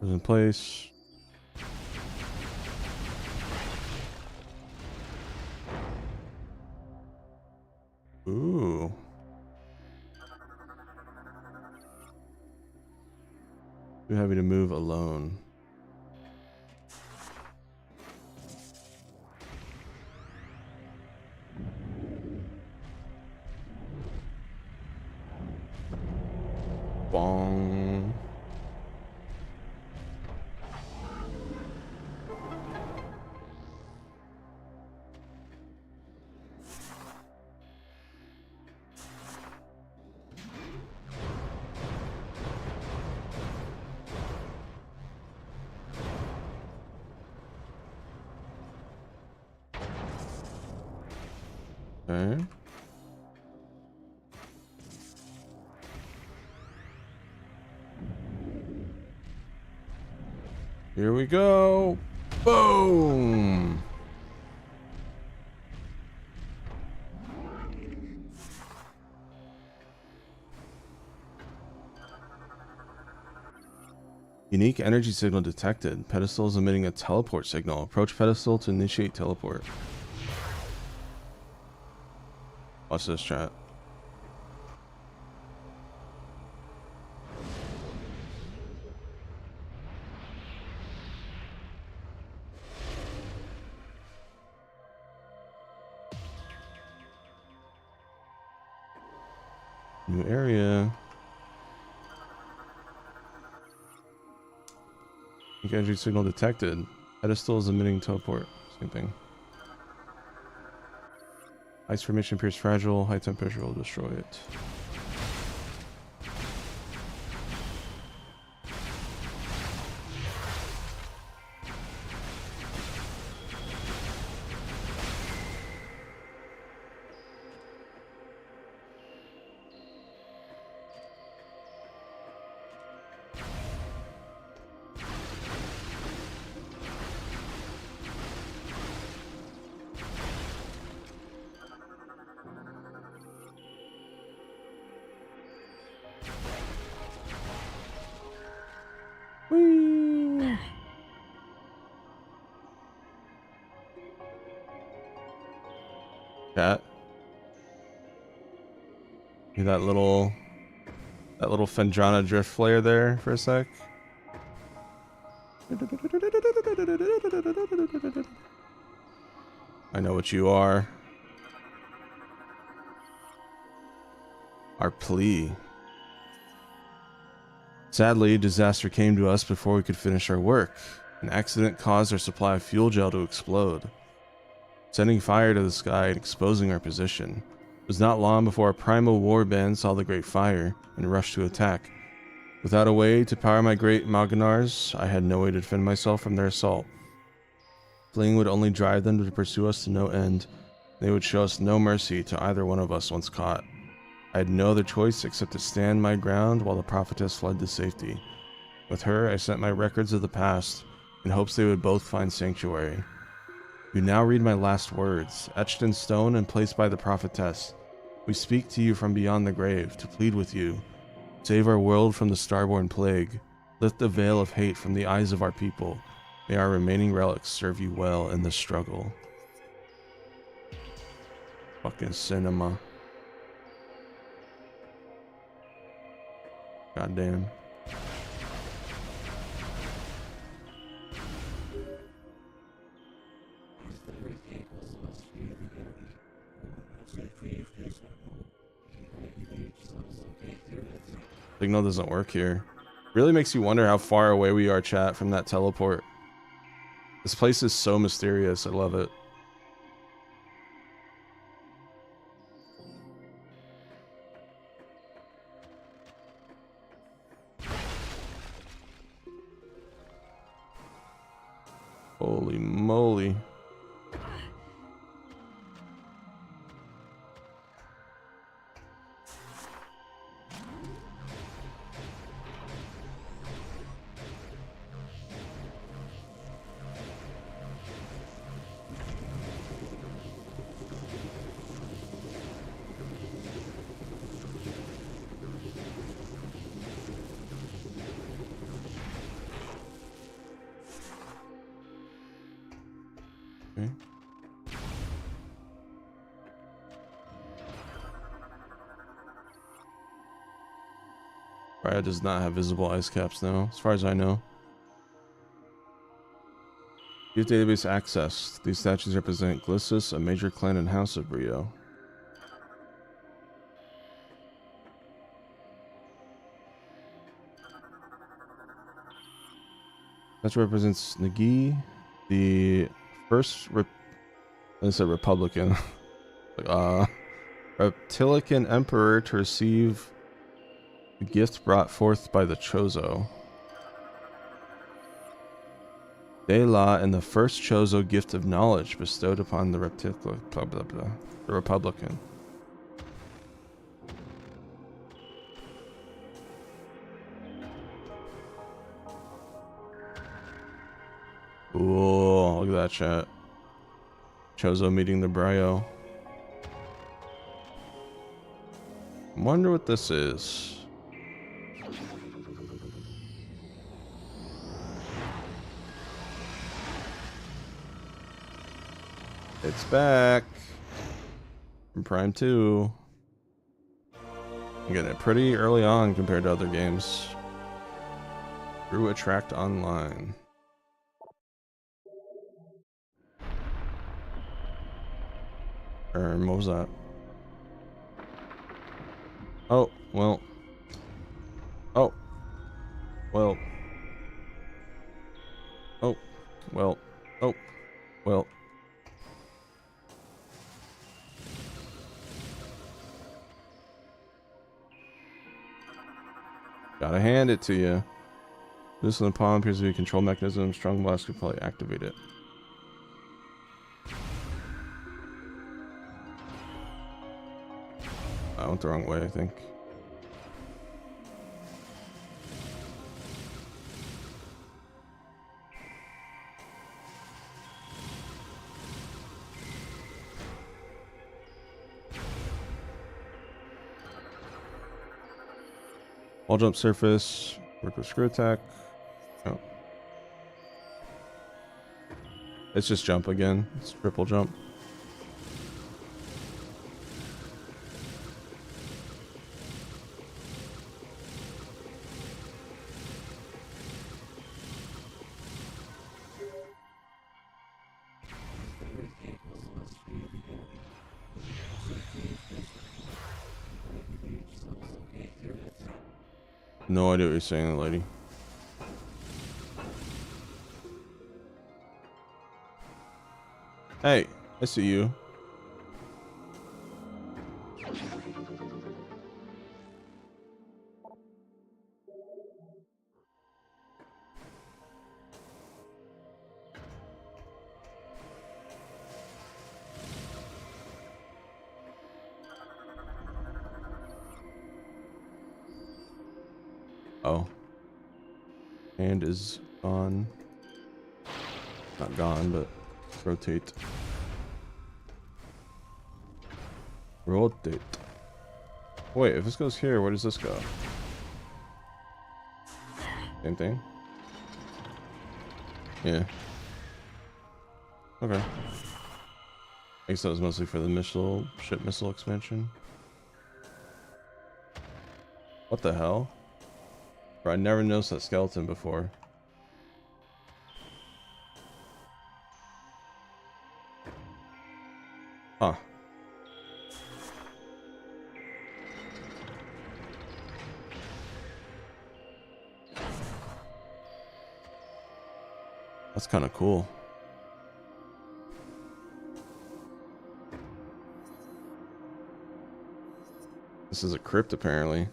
Is in place. Ooh. Too heavy to move alone. Bong. Okay. Here we go. Boom. Unique energy signal detected. Pedestal is emitting a teleport signal. Approach pedestal to initiate teleport. Watch this, chat. New area. Unique energy signal detected. Pedestal is emitting teleport. Same thing. Ice formation appears fragile. High temperature will destroy it. Whee! Chat. Hear that little Fendrana drift flare there for a sec. I know what you are. Our plea. Sadly, disaster came to us before we could finish our work. An accident caused our supply of fuel gel to explode, sending fire to the sky and exposing our position. It was not long before our primal war band saw the great fire and rushed to attack. Without a way to power my great Maganars, I had no way to defend myself from their assault. Fleeing would only drive them to pursue us to no end. They would show us no mercy to either one of us once caught. I had no other choice except to stand my ground while the prophetess fled to safety. With her, I sent my records of the past in hopes they would both find sanctuary. You now read my last words, etched in stone and placed by the prophetess. We speak to you from beyond the grave to plead with you. Save our world from the starborn plague. Lift the veil of hate from the eyes of our people. May our remaining relics serve you well in the struggle. Fucking cinema. Goddamn. Signal doesn't work here. Really makes you wonder how far away we are, chat, from that teleport. This place is so mysterious. I love it. Holy moly. Okay. Raya does not have visible ice caps now, as far as I know. View database access. These statues represent Glissus, a major clan and house of Brio. That represents Nagi, the first Republican, Reptilican emperor to receive the gift brought forth by the Chozo. De La and the first Chozo gift of knowledge bestowed upon the the Republican. Ooh, look at that chat. Chozo meeting the Brio. I wonder what this is. It's back from Prime 2. I'm getting it pretty early on compared to other games. Through Attract Online. What was that? Oh, well. Oh. Well. Oh. Well. Oh. Well. Gotta hand it to you. This in the palm appears to be a control mechanism. Strong blast could probably activate it. I went the wrong way, I think. Wall jump surface. Work with screw attack. Oh. It's just jump again. It's triple jump. No idea what you're saying, lady. Hey, I see you. Oh. Hand is gone. Not gone, but rotate. Rotate. Wait, if this goes here, where does this go? Same thing? Yeah. Okay. I guess that was mostly for the ship missile expansion. What the hell? Bro, I never noticed that skeleton before. Huh. That's kind of cool. This is a crypt, apparently.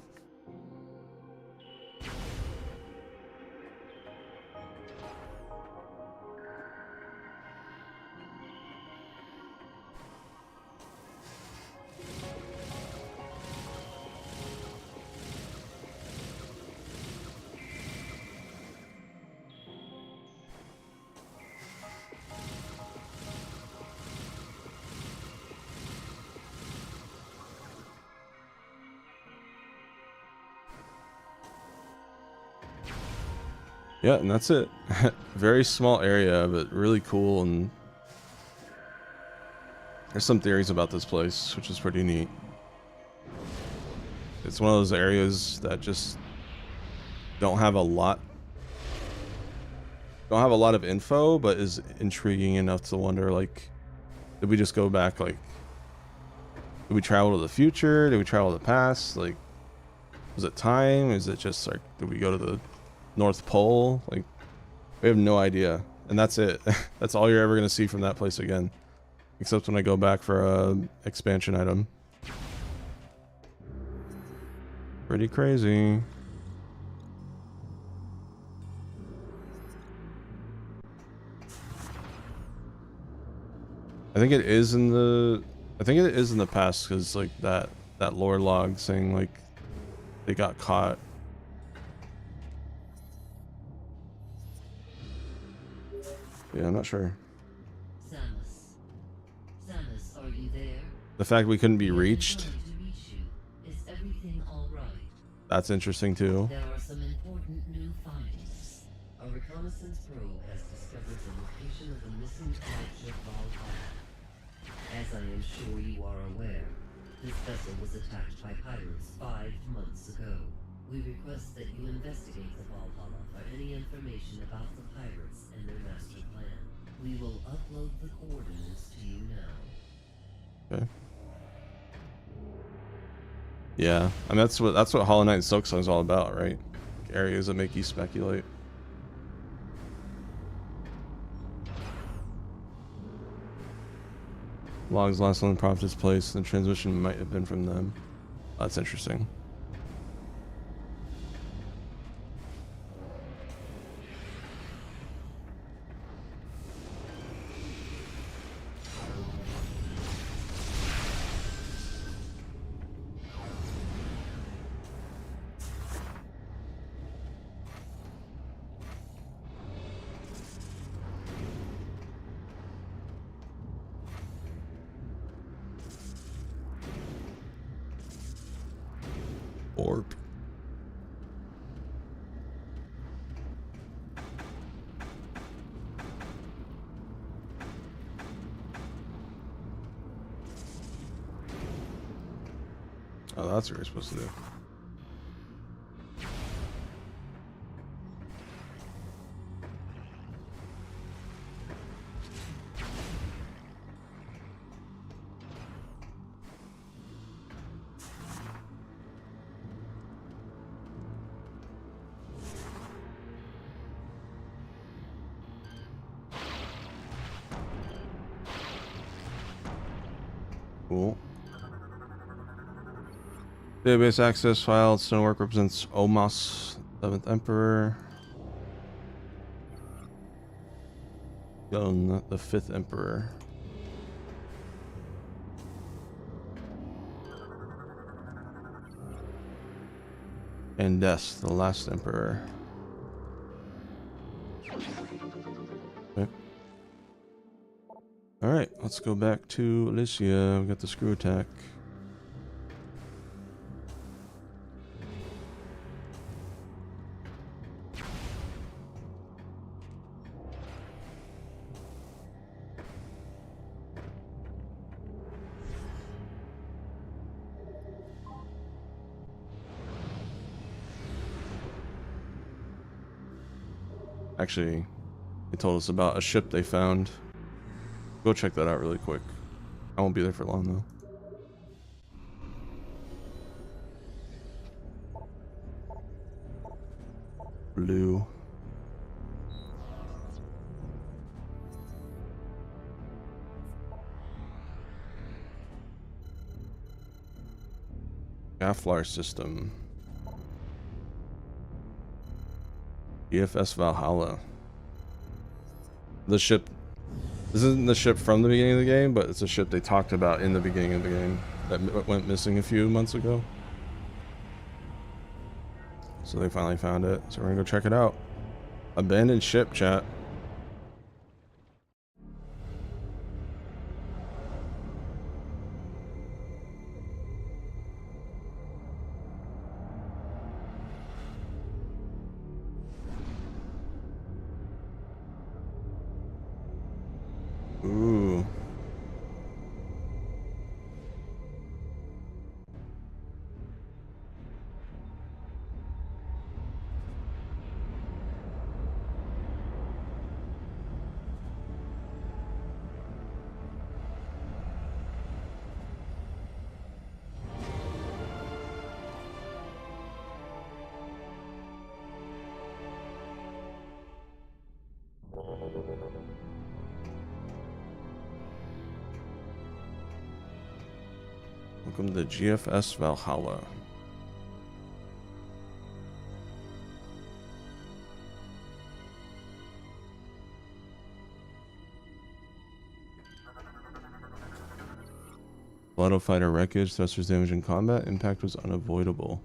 Yeah, and that's it. Very small area, but really cool, and there's some theories about this place, which is pretty neat. It's one of those areas that just don't have a lot of info, but is intriguing enough to wonder, like, did we just go back, like, did we travel to the future? Did we travel to the past? Like, was it time? Is it just like, did we go to the North Pole? Like, we have no idea, and that's it. That's all you're ever gonna see from that place again, except when I go back for a expansion item. Pretty crazy. I think it is in the past, because like that lore log saying like they got caught. Yeah, I'm not sure. Samus, are you there? The fact we couldn't be reached. Is everything all right? That's interesting too. There are some important new findings. A reconnaissance probe has discovered the location of the missing flagship Valhalla. As I am sure you are aware, this vessel was attacked by pirates 5 months ago. We request that you investigate the Valhalla for any information about the pirates and their master plan. We will upload the coordinates to you now. Okay. Yeah, I mean that's what Hollow Knight and Silksong is all about, right? Areas that make you speculate. Logs last on the Prophet's place, and the transmission might have been from them. That's interesting. Orb. Oh, that's what you're supposed to do. Cool. Database access file. Stonework represents Omos, 7th Emperor. Gun, the 5th Emperor. And Des, the last Emperor. Okay. Alright, let's go back to Alicia. We got the screw attack. Actually, they told us about a ship they found. Go check that out really quick. I won't be there for long though. Blue. Gaflar system. EFS Valhalla. The ship. This isn't the ship from the beginning of the game, but it's a ship they talked about in the beginning of the game that went missing a few months ago. So they finally found it. So we're gonna go check it out. Abandoned ship, chat. Ooh. Welcome to GFS Valhalla. Blotto fighter wreckage, thrusters damage in combat, impact was unavoidable.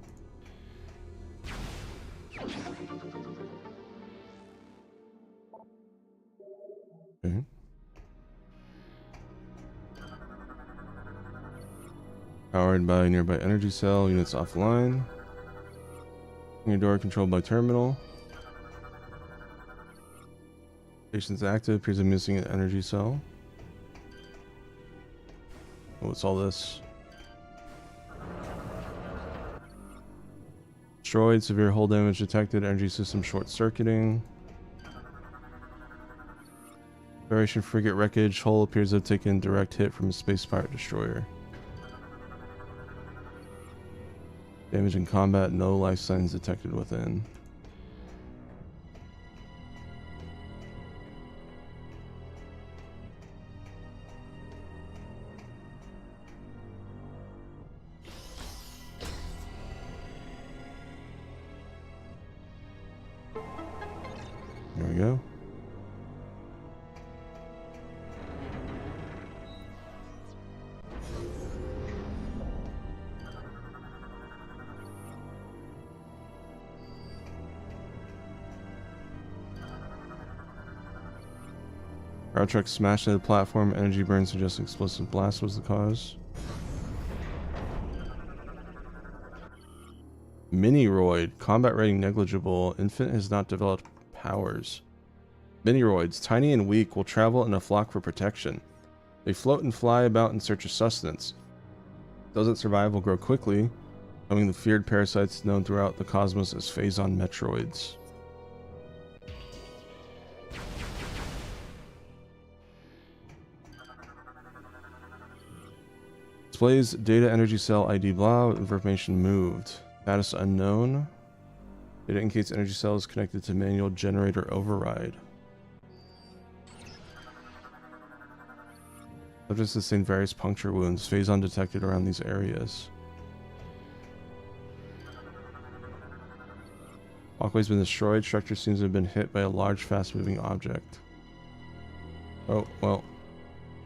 Okay. Powered by nearby energy cell, units offline. Your door controlled by terminal. Station's active, appears a missing energy cell. What's all this? Destroyed, severe hull damage detected, energy system short circuiting. Federation frigate wreckage, hull appears to have taken direct hit from a space pirate destroyer. Damage in combat, no life signs detected within. There we go. Our truck smashed into the platform. Energy burn suggests explosive blast was the cause. Miniroid. Combat rating negligible. Infant has not developed powers. Miniroids, tiny and weak, will travel in a flock for protection. They float and fly about in search of sustenance. Those that survive will grow quickly, becoming the feared parasites known throughout the cosmos as Phazon Metroids. Displays data energy cell ID blah, information moved. Status unknown. Data indicates energy cell is connected to manual generator override. Subject sustained various puncture wounds. Phazon detected around these areas. Walkway's been destroyed. Structure seems to have been hit by a large, fast-moving object. Oh, well.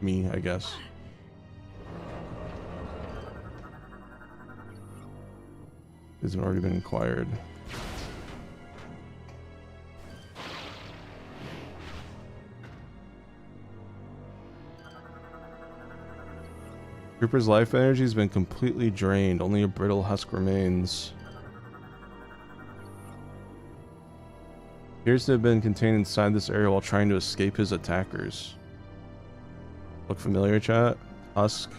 Me, I guess. These have already been inquired. Trooper's life energy has been completely drained. Only a brittle husk remains. Appears to have been contained inside this area while trying to escape his attackers. Look familiar, chat? Husk.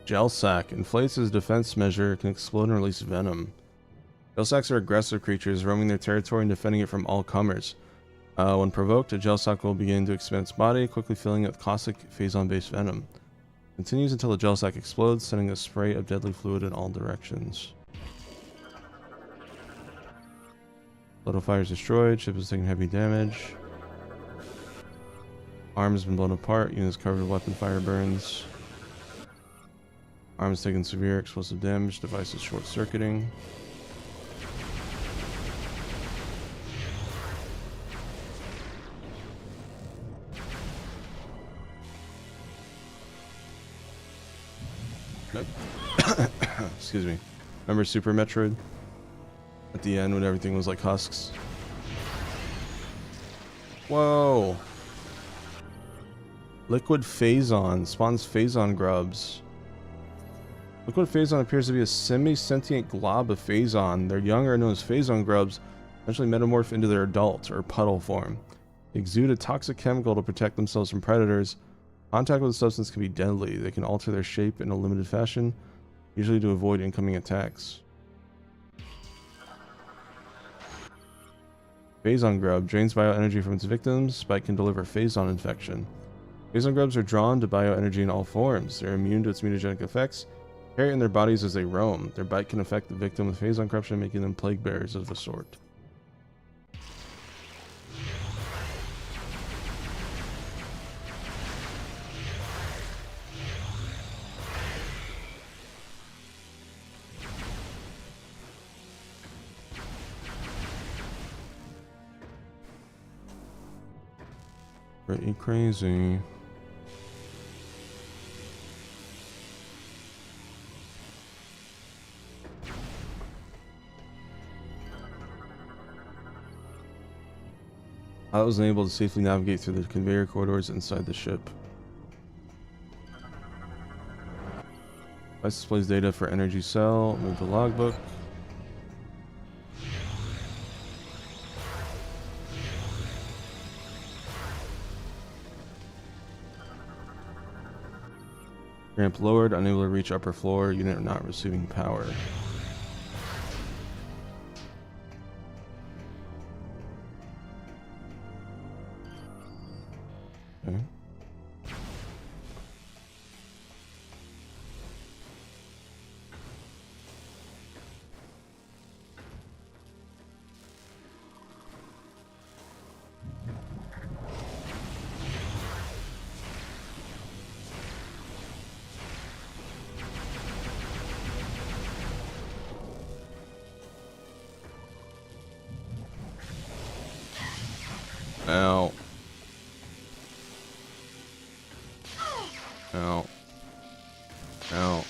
Gel sac inflates as defense measure, can explode and release venom. Gel sacs are aggressive creatures, roaming their territory and defending it from all comers. When provoked, a gel sac will begin to expand its body, quickly filling it with caustic phazon-based venom. Continues until the gel sac explodes, sending a spray of deadly fluid in all directions. Little fire is destroyed, ship is taking heavy damage. Arm has been blown apart, unit is covered with weapon fire burns. Arm is taking severe explosive damage, device is short-circuiting. Nope. Excuse me. Remember Super Metroid? At the end when everything was like husks? Whoa! Liquid Phazon spawns Phazon grubs. Liquid Phazon appears to be a semi-sentient glob of Phazon. Their young are known as Phazon grubs, eventually metamorph into their adult or puddle form. They exude a toxic chemical to protect themselves from predators. Contact with the substance can be deadly. They can alter their shape in a limited fashion, usually to avoid incoming attacks. Phazon grub drains bioenergy from its victims, but can deliver Phazon infection. Phazon grubs are drawn to bioenergy in all forms. They're immune to its mutagenic effects, carry it in their bodies as they roam. Their bite can affect the victim with Phazon corruption, making them plague bearers of a sort. Pretty crazy. I was unable to safely navigate through the conveyor corridors inside the ship. Device displays data for energy cell. Move the logbook. Ramp lowered, unable to reach upper floor, unit not receiving power. Okay. Ow. Ow. Ow.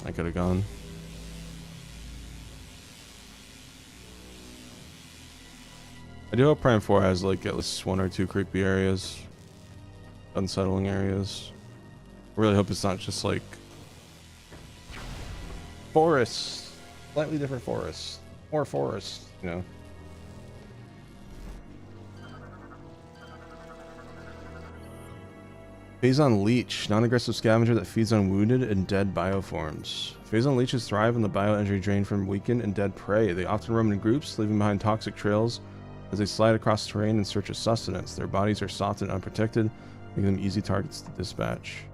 I could have gone. I do hope Prime 4 has like at least one or two creepy areas. Unsettling areas. I really hope it's not just like forests Slightly different forests. More forests, you know. Phazon Leech, non-aggressive scavenger that feeds on wounded and dead bioforms. Phazon leeches thrive on the bioenergy drained from weakened and dead prey. They often roam in groups, leaving behind toxic trails as they slide across terrain in search of sustenance. Their bodies are soft and unprotected, making them easy targets to dispatch.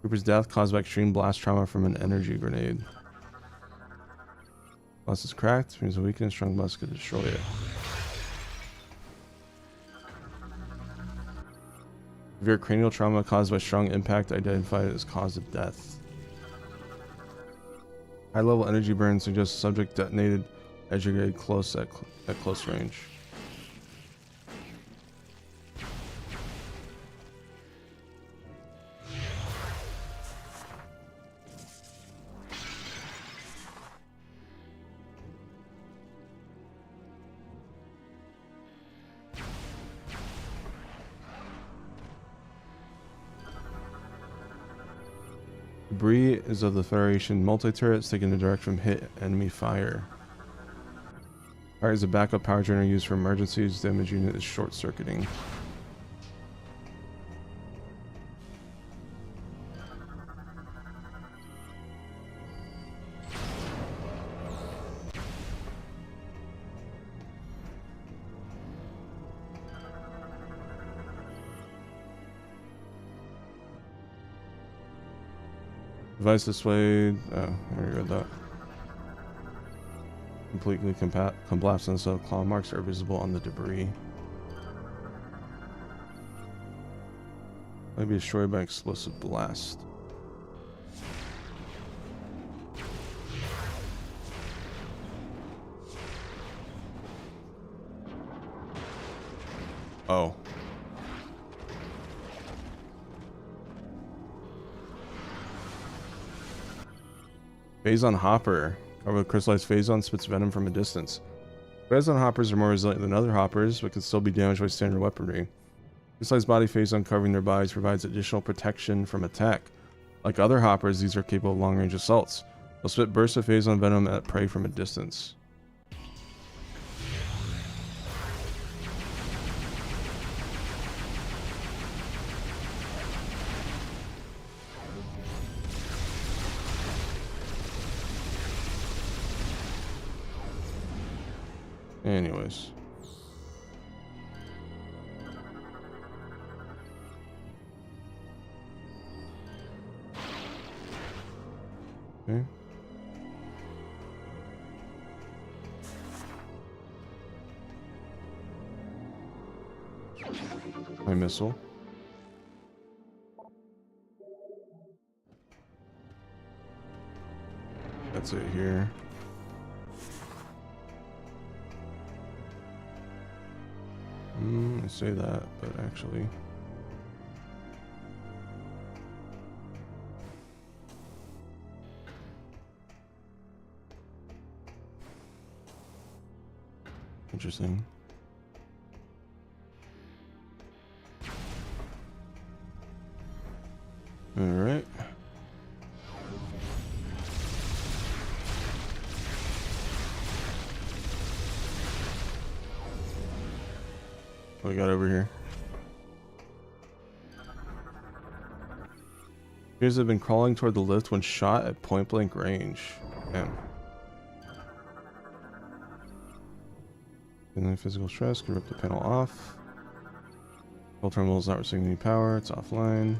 Trooper's death caused by extreme blast trauma from an energy grenade. Blast is cracked, means a weakened and strong blast could destroy it. Severe cranial trauma caused by strong impact identified as cause of death. High level energy burn suggests subject detonated energy grenade close at close range. Debris is of the Federation multi-turrets taken to direct from hit enemy fire. Fire is a backup power generator used for emergencies. Damage unit is short-circuiting. Device displayed. Oh, I already read that. Completely collapsed, and so claw marks are visible on the debris. Might be destroyed by explosive blast. Oh. Phazon Hopper. Covered with crystallized Phazon spits venom from a distance. Phazon Hoppers are more resilient than other Hoppers, but can still be damaged by standard weaponry. Crystallized body Phazon covering their bodies provides additional protection from attack. Like other Hoppers, these are capable of long-range assaults. They'll spit bursts of Phazon venom at prey from a distance. Anyways. Okay. My missile. That's it here. I say that, but actually... Interesting. Alright. What we got over here? Appears to have been crawling toward the lift when shot at point blank range. Damn. And then physical stress can rip the panel off. Control terminal is not receiving any power, it's offline.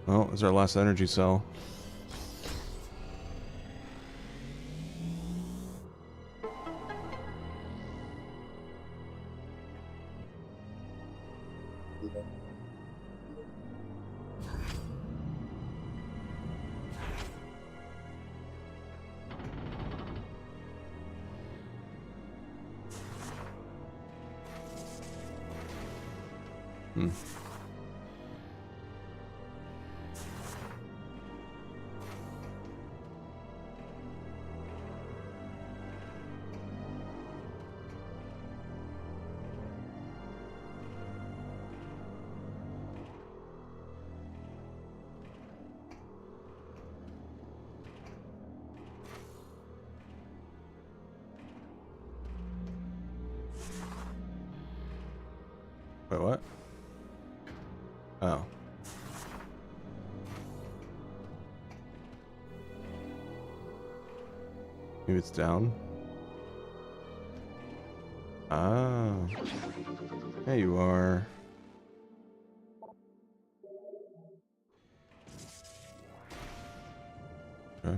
Well, this is our last energy cell. Wait, what? Oh. Maybe it's down. Ah. There you are. Okay.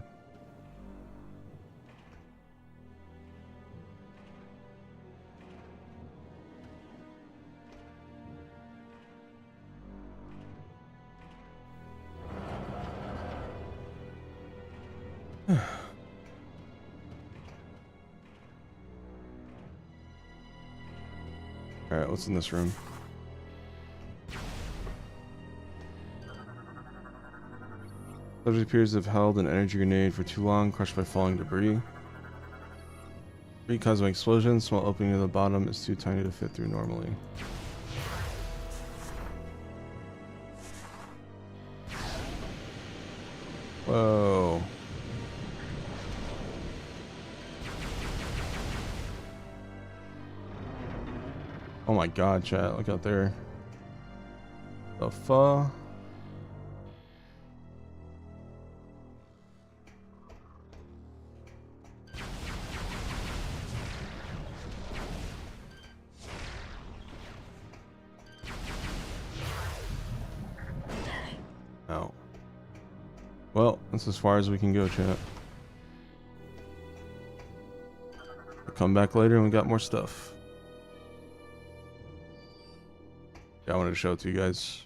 Alright, what's in this room? Subject appears to have held an energy grenade for too long, crushed by falling debris. Debris caused by explosion, small opening at the bottom is too tiny to fit through normally. Whoa. Oh my god, chat, look out there. The fuck? Oh. Well, that's as far as we can go, chat. We'll come back later and we got more stuff. Yeah, I wanted to show it to you guys.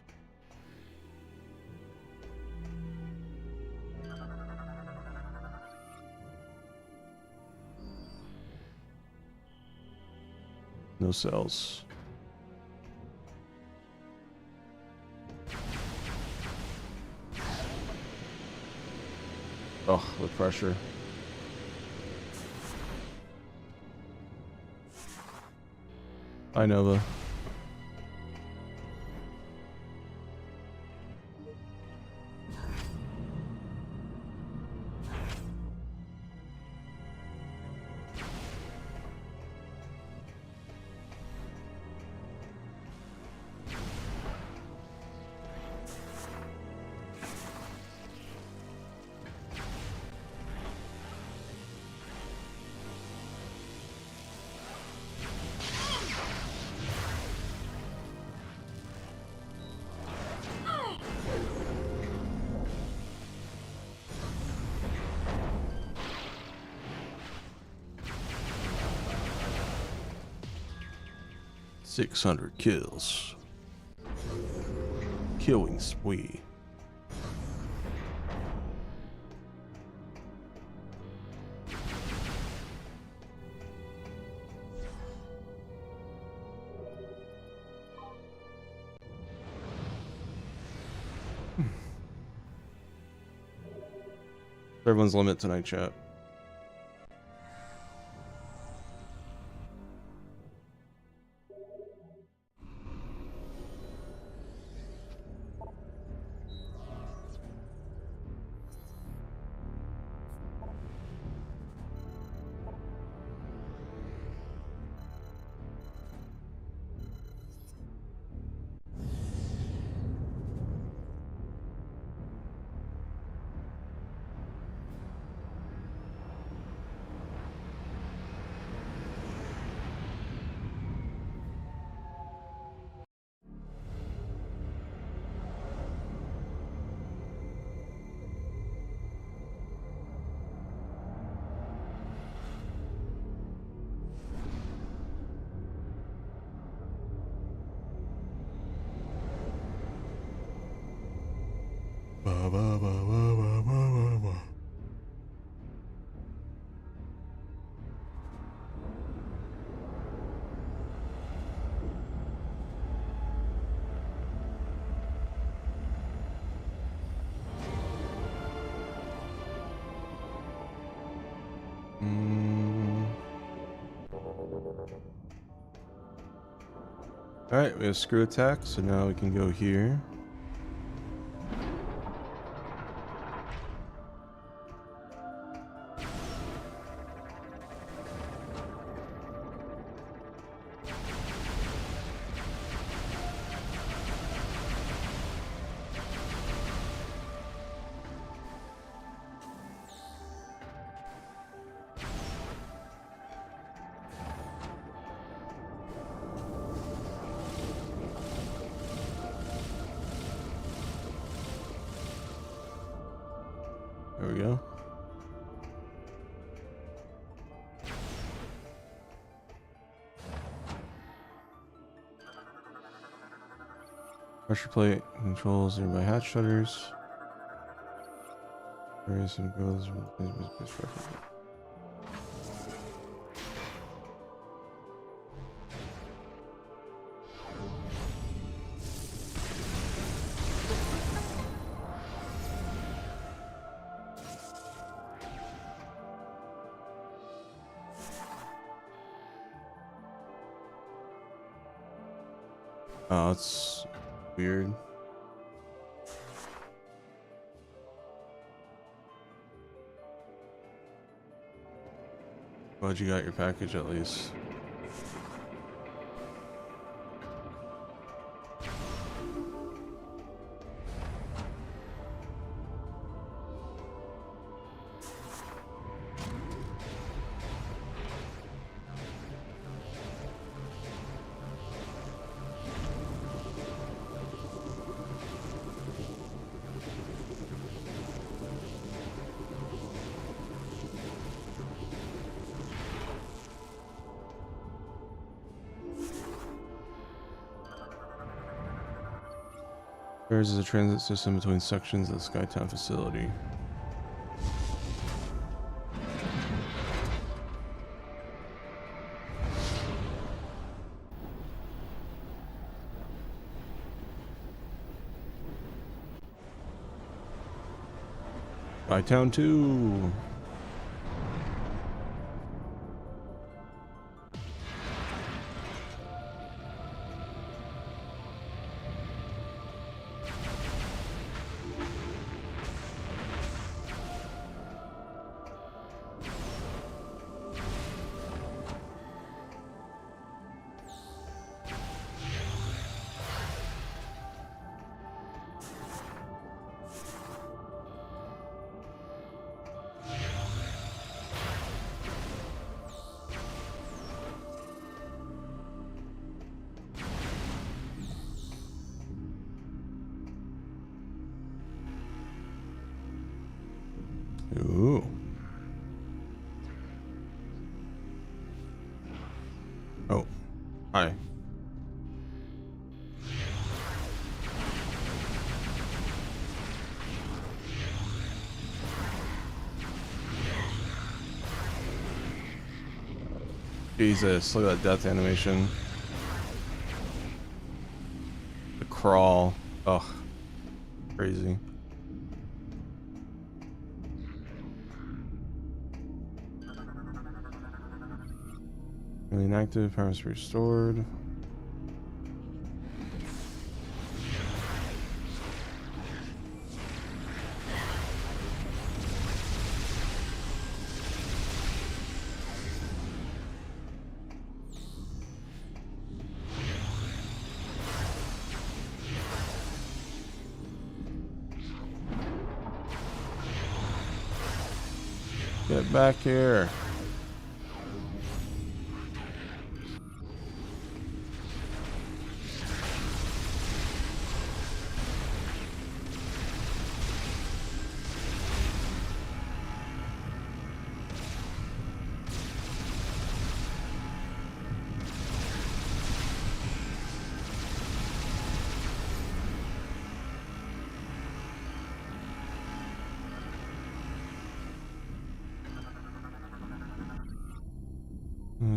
No cells. Oh, the pressure. Hi, Nova. $600 kills. Killing spree. Everyone's limit tonight, chat. Alright, we have screw attack, so now we can go here. There we go. Pressure plate controls nearby hatch shutters. Various and goes. Oh, it's weird. Glad you got your package at least. Theirs is a transit system between sections of the Skytown facility. Skytown 2. Ooh. Oh. Hi. Jesus, look at that death animation. The crawl. Ugh. Crazy. Really inactive, powers restored. Get back here.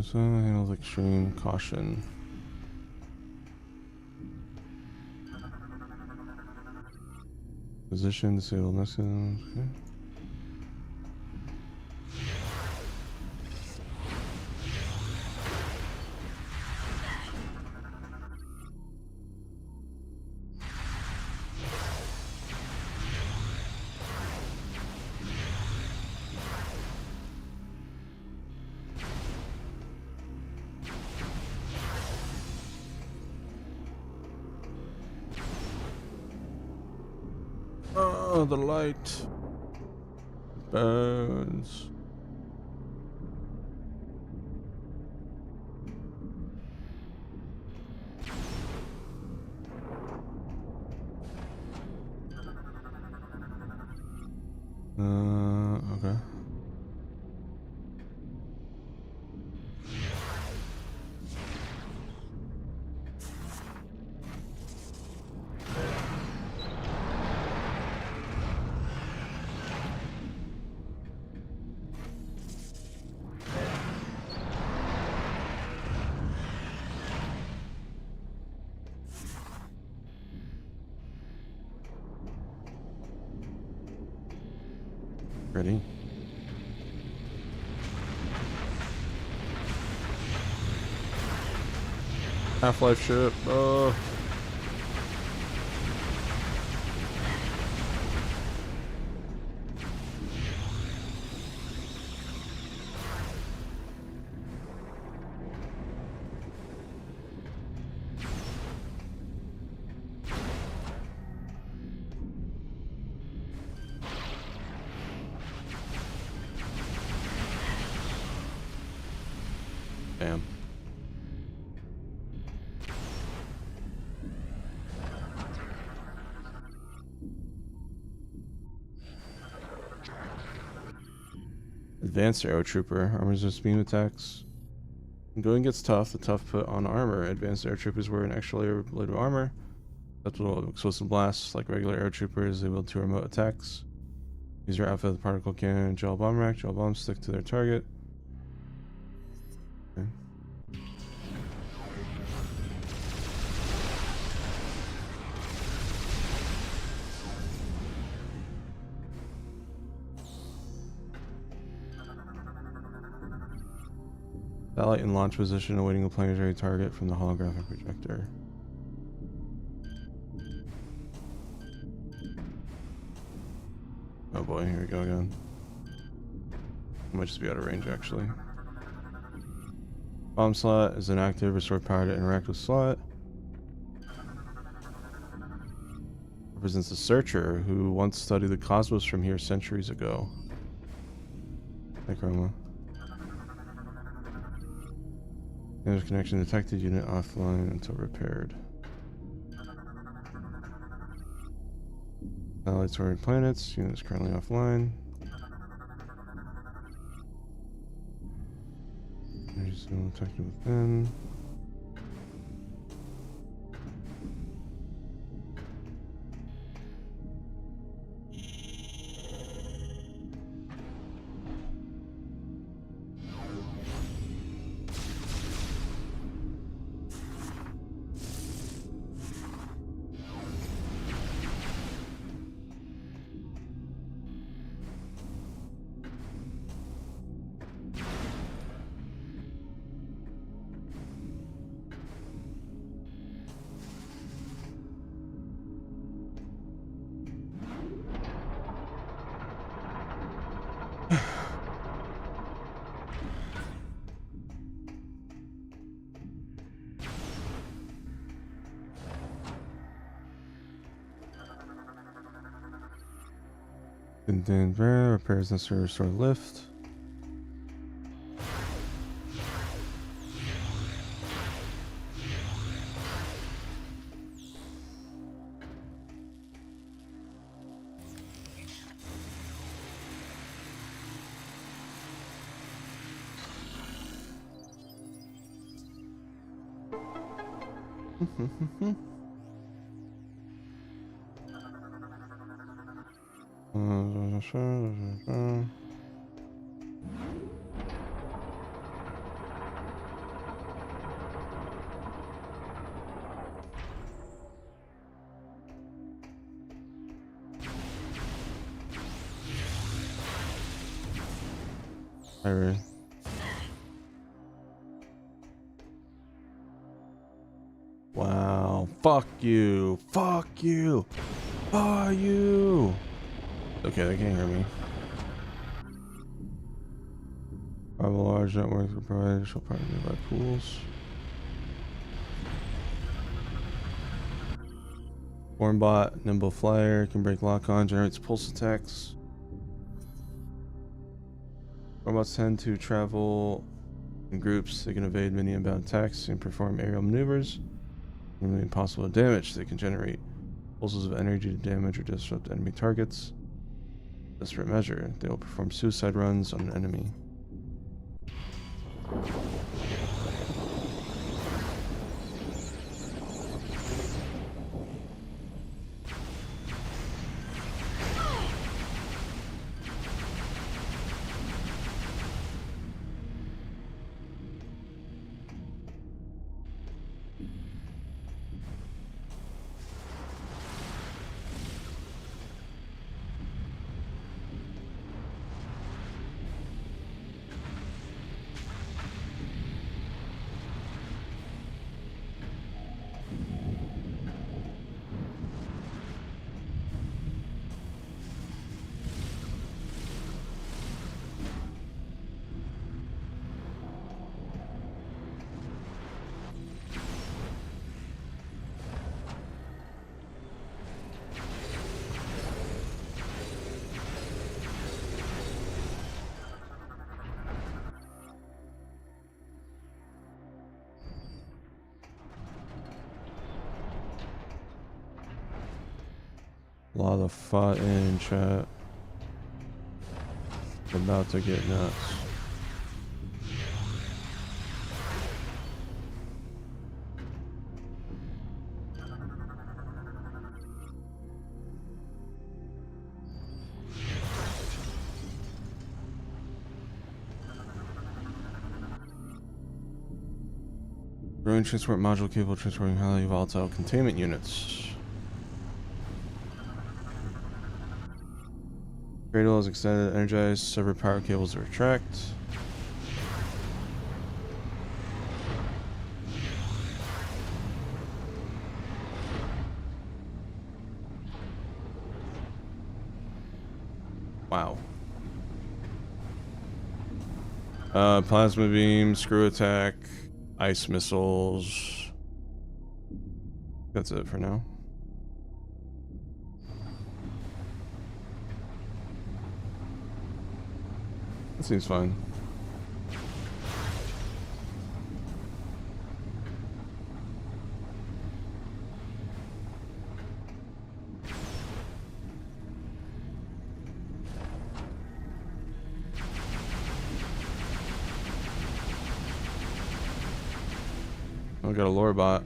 So handles extreme caution. Position, disable message. Okay. Oh, the light burns. Okay. Ready? Half-Life ship. Oh. Damn. Advanced Arrow Trooper. Armor resist beam attacks. When going gets tough, the tough put on armor. Advanced Arrow Troopers wear an extra layer of armor. Susceptible to explosive blasts. Like regular Arrow Troopers, they wield 2 remote attacks. Use your outfit with particle cannon and gel bomb rack. Gel bombs stick to their target. Okay. Satellite in launch position, awaiting a planetary target from the holographic projector. Oh boy, here we go again. I might just be out of range actually. Bomb slot is inactive, restore power to interact with slot. Represents a searcher who once studied the cosmos from here centuries ago. Hi, Chroma. Damage connection detected, unit offline until repaired. Satellites orbiting planets, unit is currently offline. Energy signal detected within. And then repairs necessary to restore lift. Alright. Wow. Fuck you. Fuck you. Fuck you. Okay, they can't hear me. I have a large network to provide additional power to nearby pools. Warmbot, nimble flyer, can break lock-on, generates pulse attacks. Robots tend to travel in groups. They can evade many inbound attacks and perform aerial maneuvers. Nearly impossible to damage. They can generate pulses of energy to damage or disrupt enemy targets. Desperate measure. They will perform suicide runs on an enemy. A lot of fought in chat. About to get nuts. Growing transport module capable of transporting highly volatile containment units. Cradle is extended, energized, severed power cables to retract. Wow. Plasma beam, screw attack, ice missiles. That's it for now. That seems fine. I got a lore bot.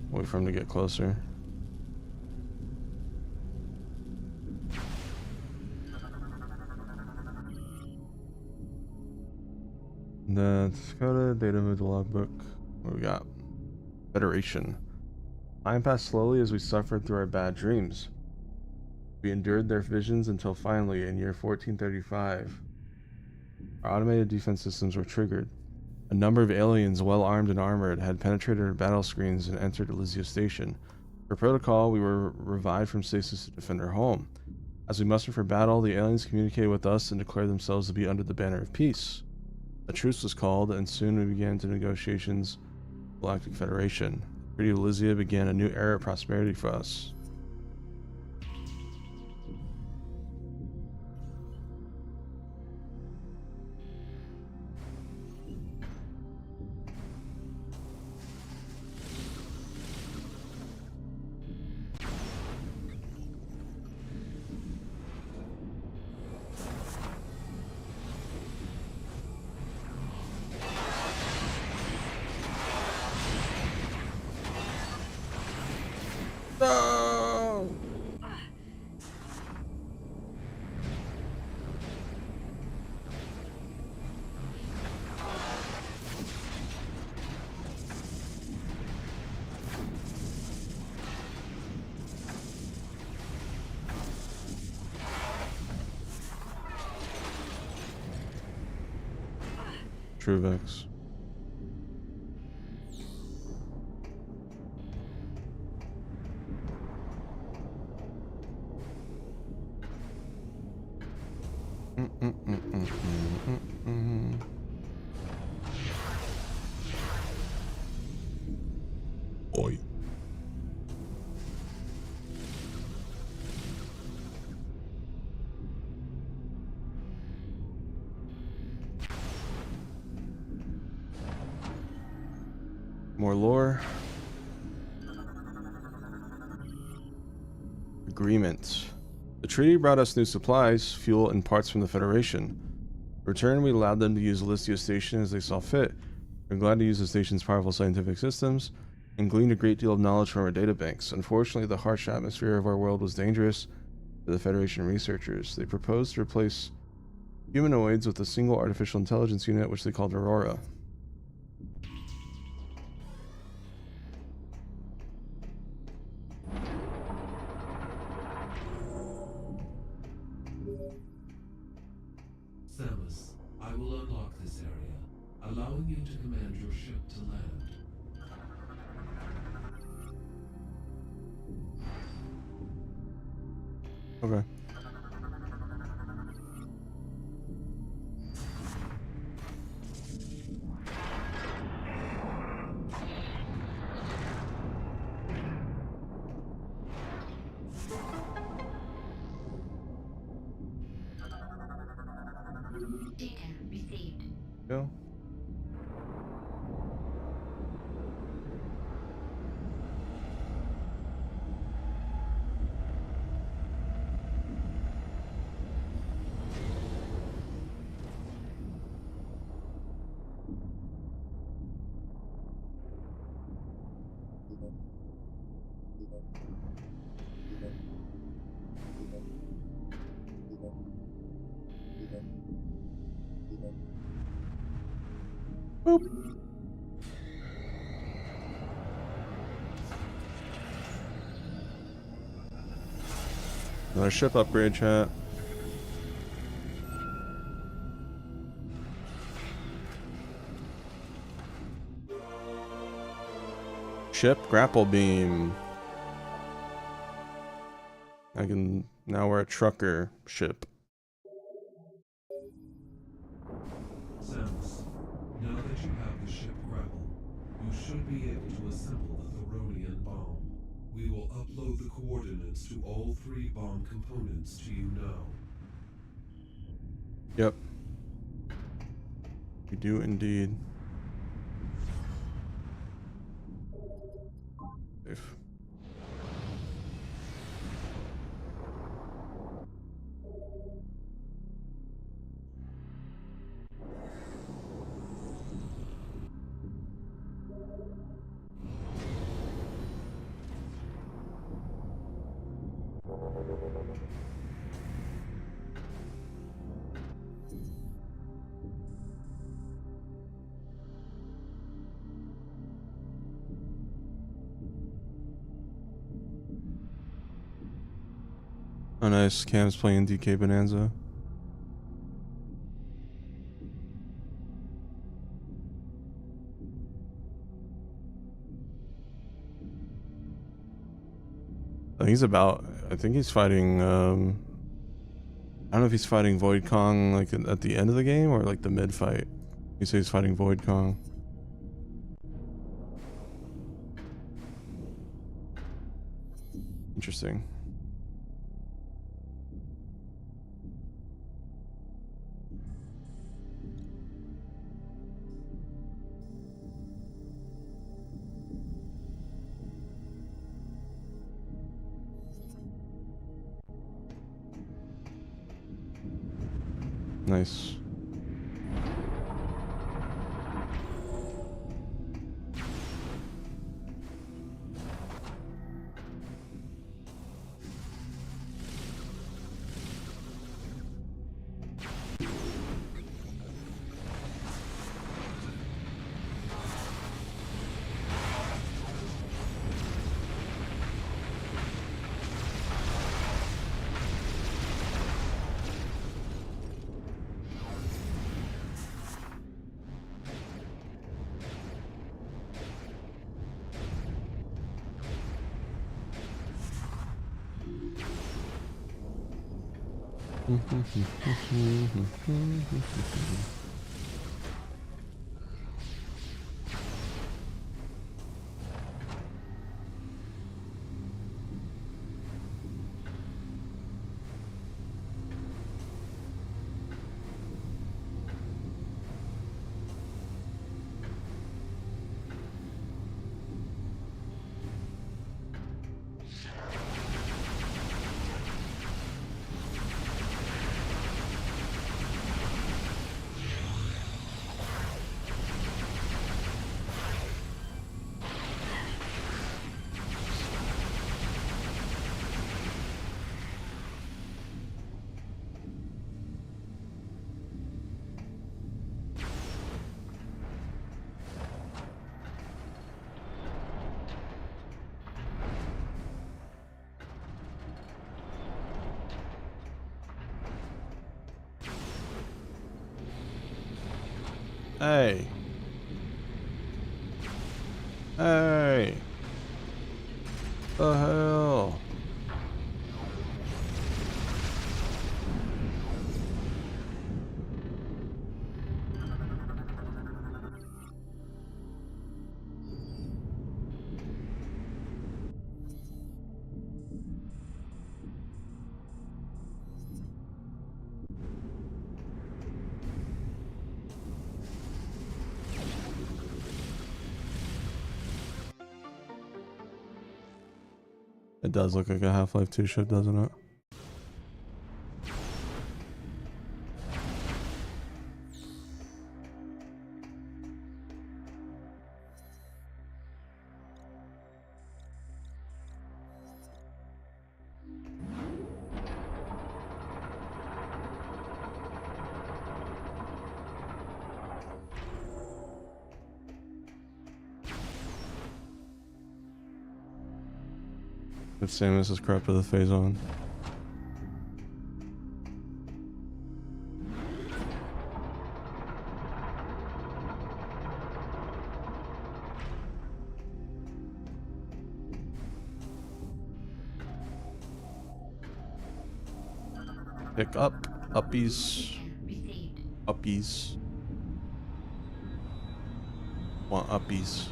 Wait for him to get closer. That's Dakota, data move the logbook. What do we got? Federation. Time passed slowly as we suffered through our bad dreams. We endured their visions until finally, in year 1435, our automated defense systems were triggered. A number of aliens, well armed and armored, had penetrated our battle screens and entered Elysia Station. Per protocol, we were revived from stasis to defend our home. As we mustered for battle, the aliens communicated with us and declared themselves to be under the banner of peace. A truce was called, and soon we began into negotiations with the Galactic Federation. Pretty Elysia began a new era of prosperity for us. No! Truvex. Oi. More lore. Agreement. The The treaty brought us new supplies, fuel, and parts from the Federation. In return, we allowed them to use Elysia Station as they saw fit. We're glad to use the station's powerful scientific systems and gleaned a great deal of knowledge from our databanks. Unfortunately, the harsh atmosphere of our world was dangerous for the Federation researchers. They proposed to replace humanoids with a single artificial intelligence unit, which they called Aurora. Samus, I will unlock this area, allowing you to command your ship to land. Okay. Data received. Go. Boop. Another ship upgrade, chat. Ship grapple beam. I can now we're a trucker ship. Samus, now that you have the ship grapple, you should be able to assemble the Theronian bomb. We will upload the coordinates to all 3 bomb components to you now. Yep. We do indeed. Safe. Oh nice, Cam's playing DK Bonanza. I think he's fighting, I don't know if he's fighting Void Kong like at the end of the game or like the mid fight. He says he's fighting Void Kong. Interesting. Nice. Hey. Hey. The hell? It does look like a Half-Life 2 ship, doesn't it? If Samus is corrupt with a phase on. Pick up. Uppies. Uppies. Want uppies.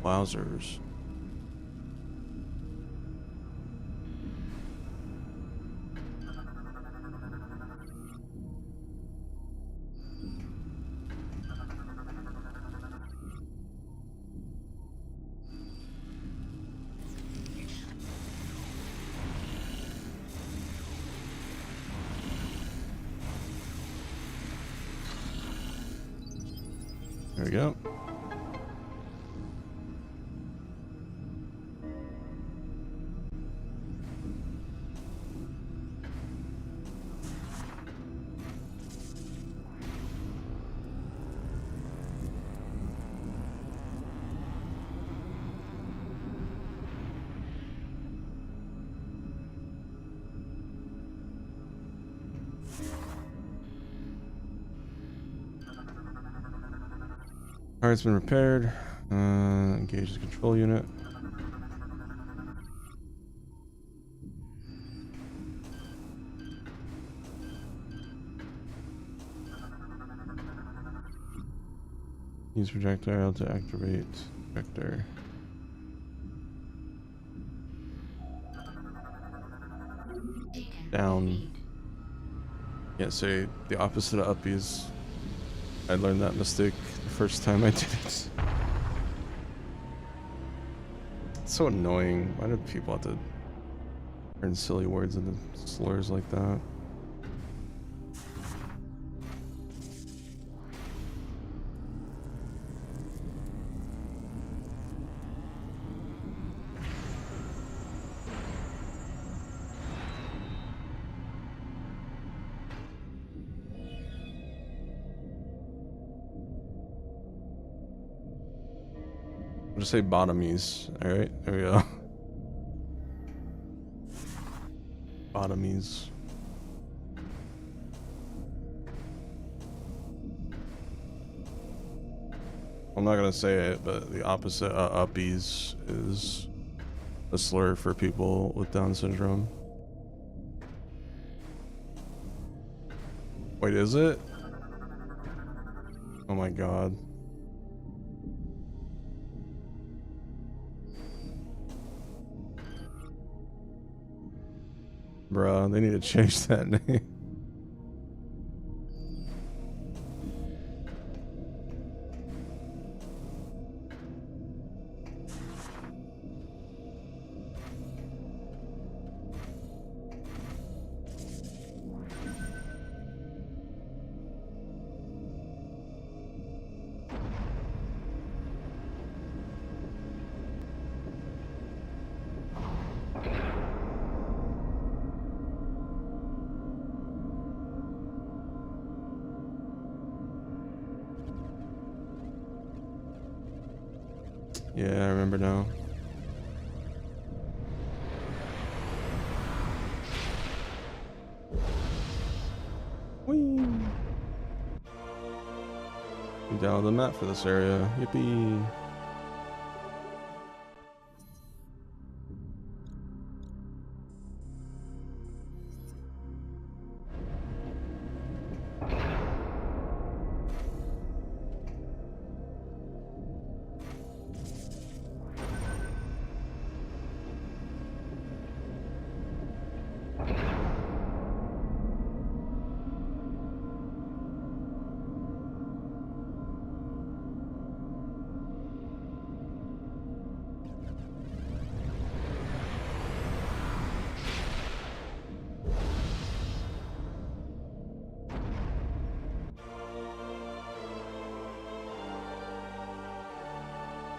Wowzers. There we go. Alright, it's been repaired. Engage the control unit. Use projectile to activate vector. Down. Can't say the opposite of uppies. I learned that mistake the first time I did it. It's so annoying. Why do people have to turn silly words into slurs like that? I'll just say bottomies. Alright, there we go. Bottomies. I'm not gonna say it, but the opposite of uppies is a slur for people with Down syndrome. Wait, is it? Oh my god. Bruh, they need to change that name. Yeah, I remember now. Whee! We downloaded the map for this area. Yippee!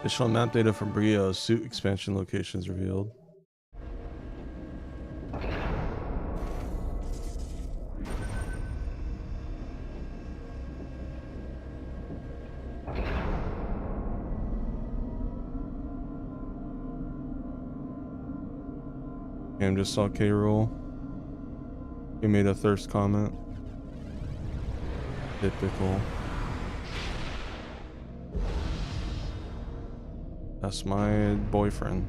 Additional map data from Brio suit expansion locations revealed. Cam just saw K-Roll. He made a thirst comment. Typical. That's my boyfriend.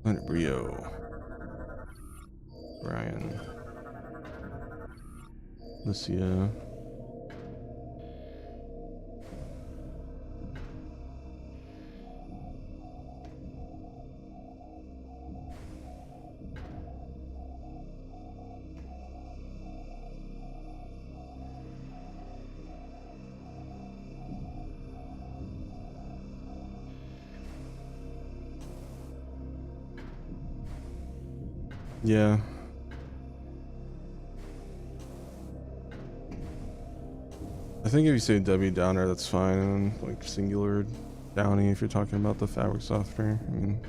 Planet Brio. Ryan. Lucia. Yeah. I think if you say W Downer, that's fine, and like singular Downey if you're talking about the fabric software. I mean,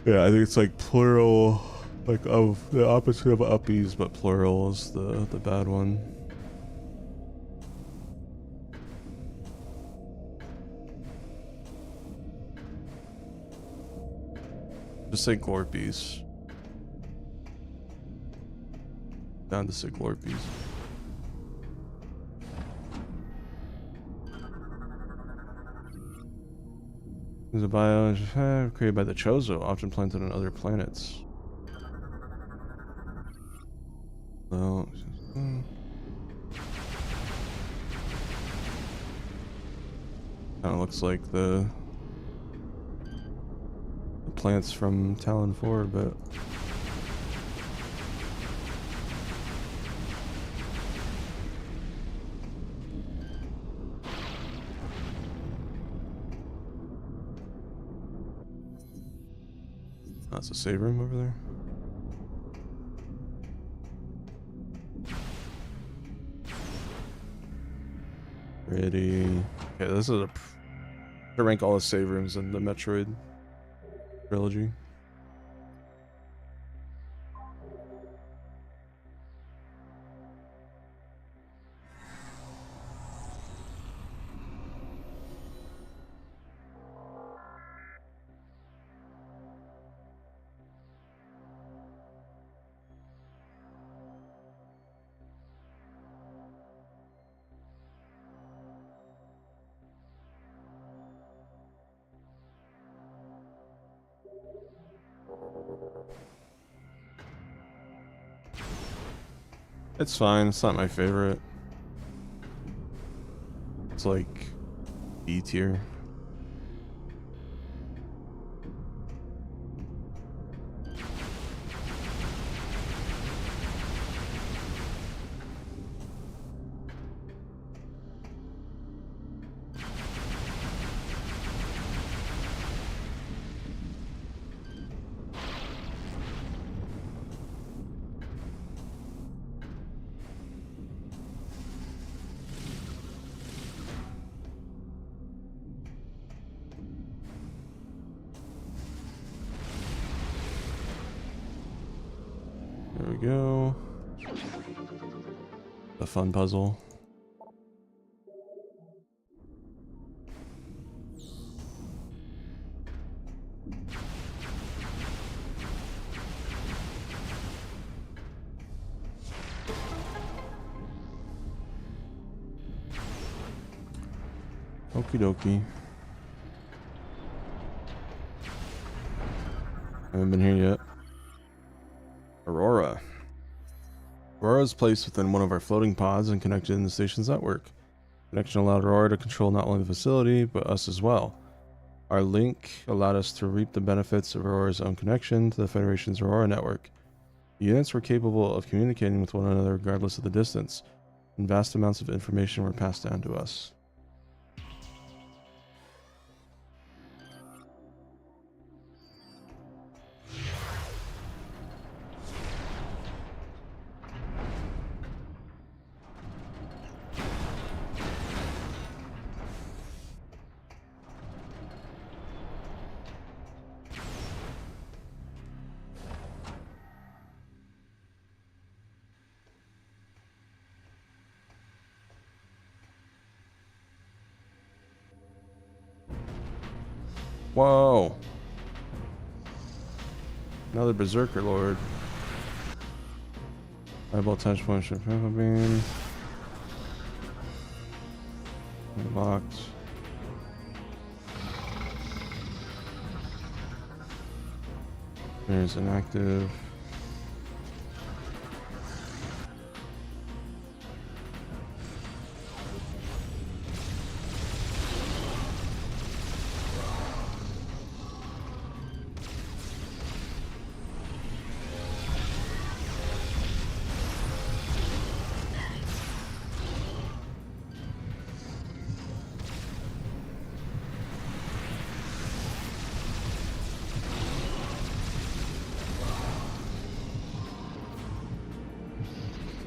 yeah, I think it's like plural, like of the opposite of uppies, but plural is the bad one. Just say Glorpies. Down to say Glorpies. There's a bio created by the Chozo, often planted on other planets. Well, kind of looks like the plants from Talon 4, but that's a save room over there. Ready. Okay, this is to rank all the save rooms in the Metroid trilogy. It's fine, it's not my favorite. It's like B tier. The fun puzzle. Okie dokie. Haven't been here yet. Aurora. Aurora is placed within one of our floating pods and connected in the station's network. Connection allowed Aurora to control not only the facility, but us as well. Our link allowed us to reap the benefits of Aurora's own connection to the Federation's Aurora network. The units were capable of communicating with one another regardless of the distance, and vast amounts of information were passed down to us. Whoa! Another Berserker Lord. Eyeball touch point, ship beam. Unlocked. There's inactive.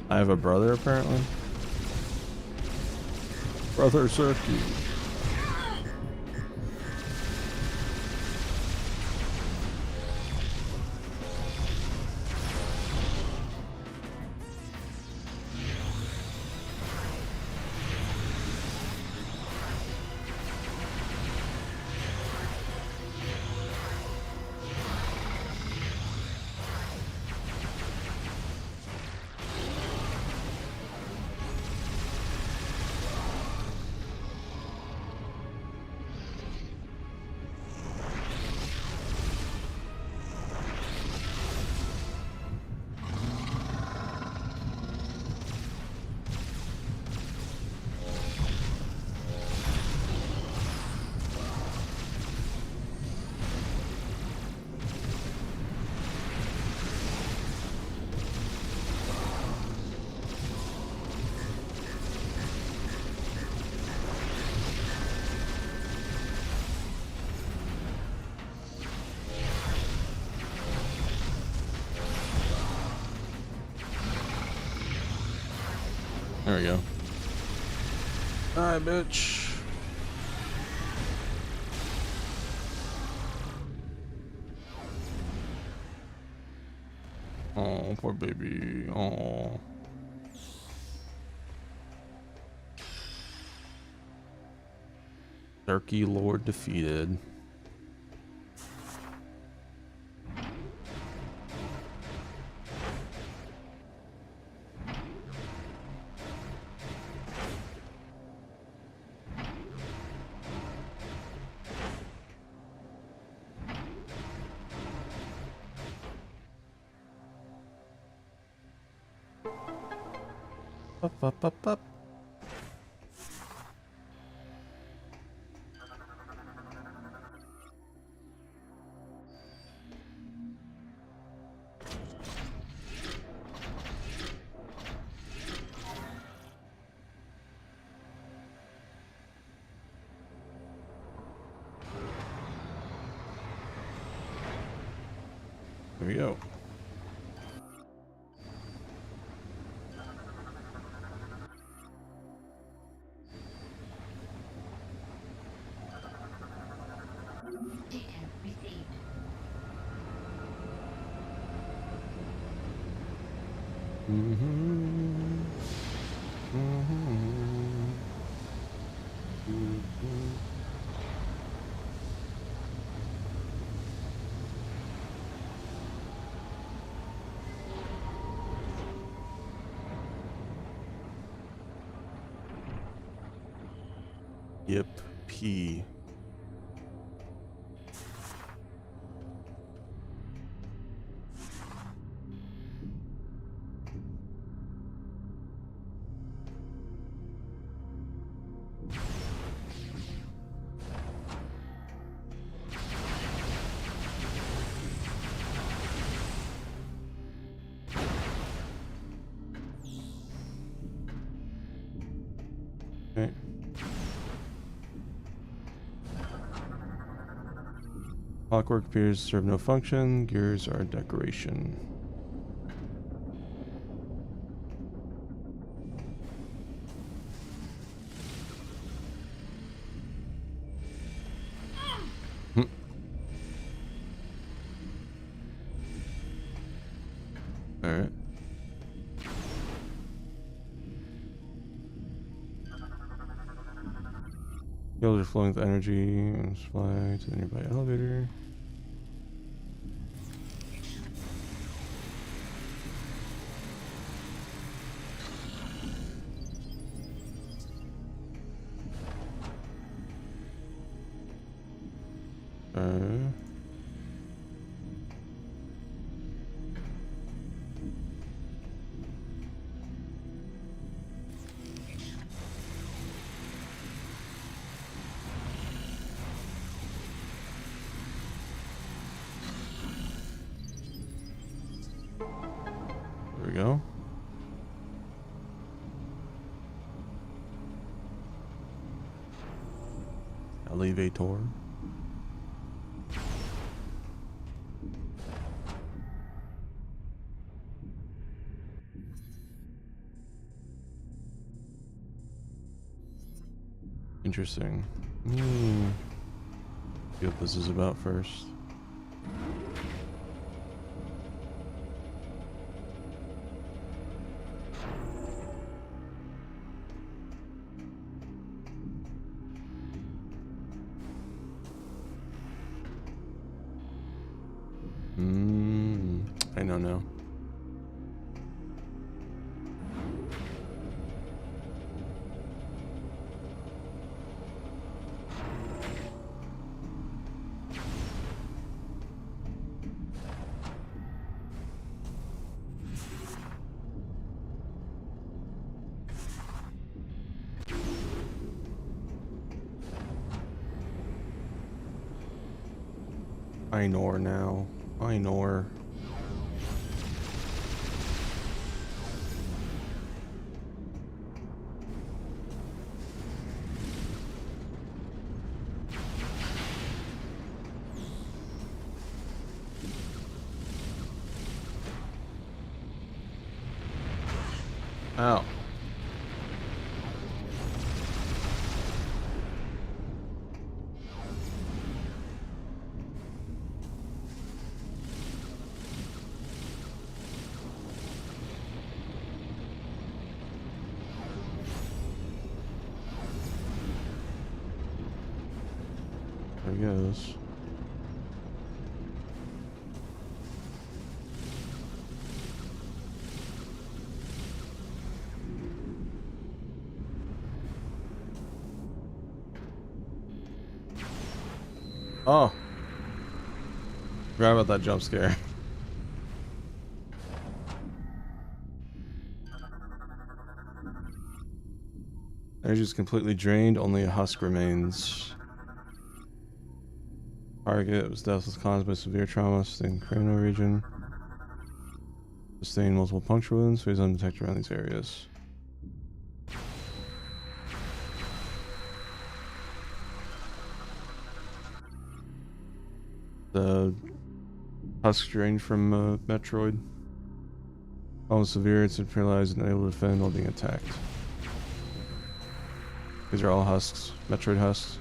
I have a brother, apparently. Brother Circuit. There we go. Die, bitch. Oh, poor baby. Oh. Turkey Lord defeated. Up. There we go. Data received. Yep, P. Okay. Clockwork appears to serve no function. Gears are decoration. Hmm. All right. Fields are flowing with energy and fly to the nearby elevator. There we go. Elevator. Interesting. See what this is about first. I know now. I know now. I know. Ow. There he goes. Oh. Forgot about that jump scare. Energy is completely drained, only a husk remains. Target was death was caused by severe trauma, sustained cranial region. Sustained multiple puncture wounds, phase undetected around these areas. The husk drained from Metroid. Almost severe, it's paralyzed and unable to defend while being attacked. These are all husks, Metroid husks.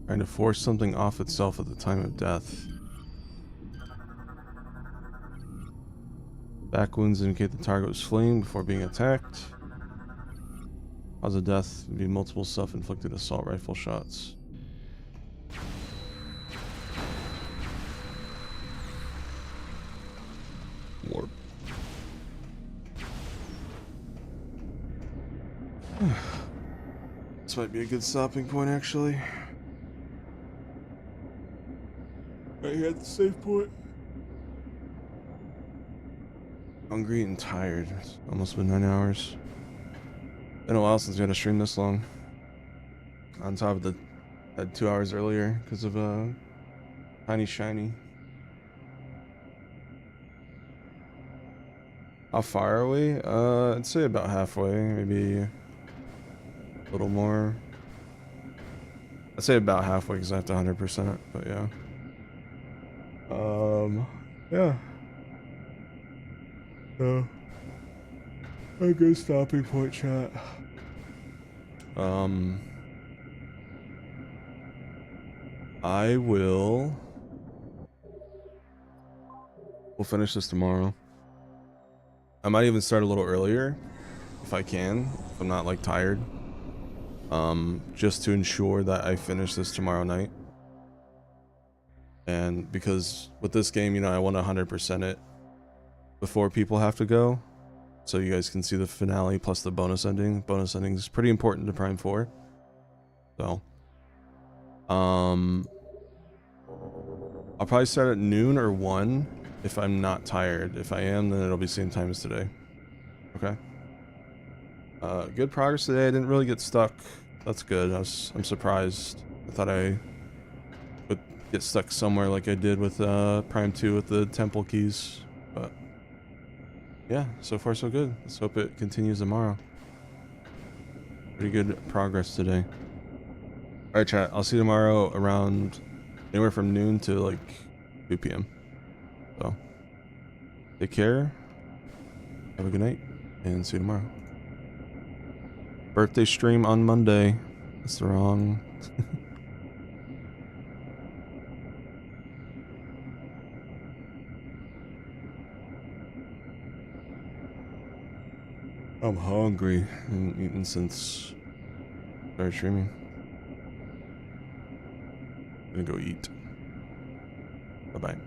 Trying to force something off itself at the time of death. Back wounds indicate the target was fleeing before being attacked. Cause of death would be multiple self-inflicted assault rifle shots. Warp. This might be a good stopping point, actually. Right here at the save point. Hungry and tired. It's almost been 9 hours. Been a while since we had a stream this long. On top of the had 2 hours earlier because of Tiny Shiny. How far are we? I'd say about halfway, maybe a little more. I'd say about halfway because I have to 100%, but yeah. Yeah. A good stopping point, chat. We'll finish this tomorrow. I might even start a little earlier if I can, if I'm not like tired. Just to ensure that I finish this tomorrow night. And because with this game, you know, I want to 100% it before people have to go. So you guys can see the finale plus the bonus ending. Bonus ending is pretty important to Prime 4. So, I'll probably start at noon or 1 if I'm not tired. If I am, then it'll be same time as today. Okay. Good progress today. I didn't really get stuck. That's good. I'm surprised. I thought I would get stuck somewhere like I did with Prime 2 with the temple keys, but yeah, so far so good. Let's hope it continues tomorrow. Pretty good progress today. Alright, chat. I'll see you tomorrow around anywhere from noon to like 2 p.m. So, take care. Have a good night. And see you tomorrow. Birthday stream on Monday. That's the wrong... I'm hungry. I haven't eaten since I started streaming. I'm gonna go eat. Bye-bye.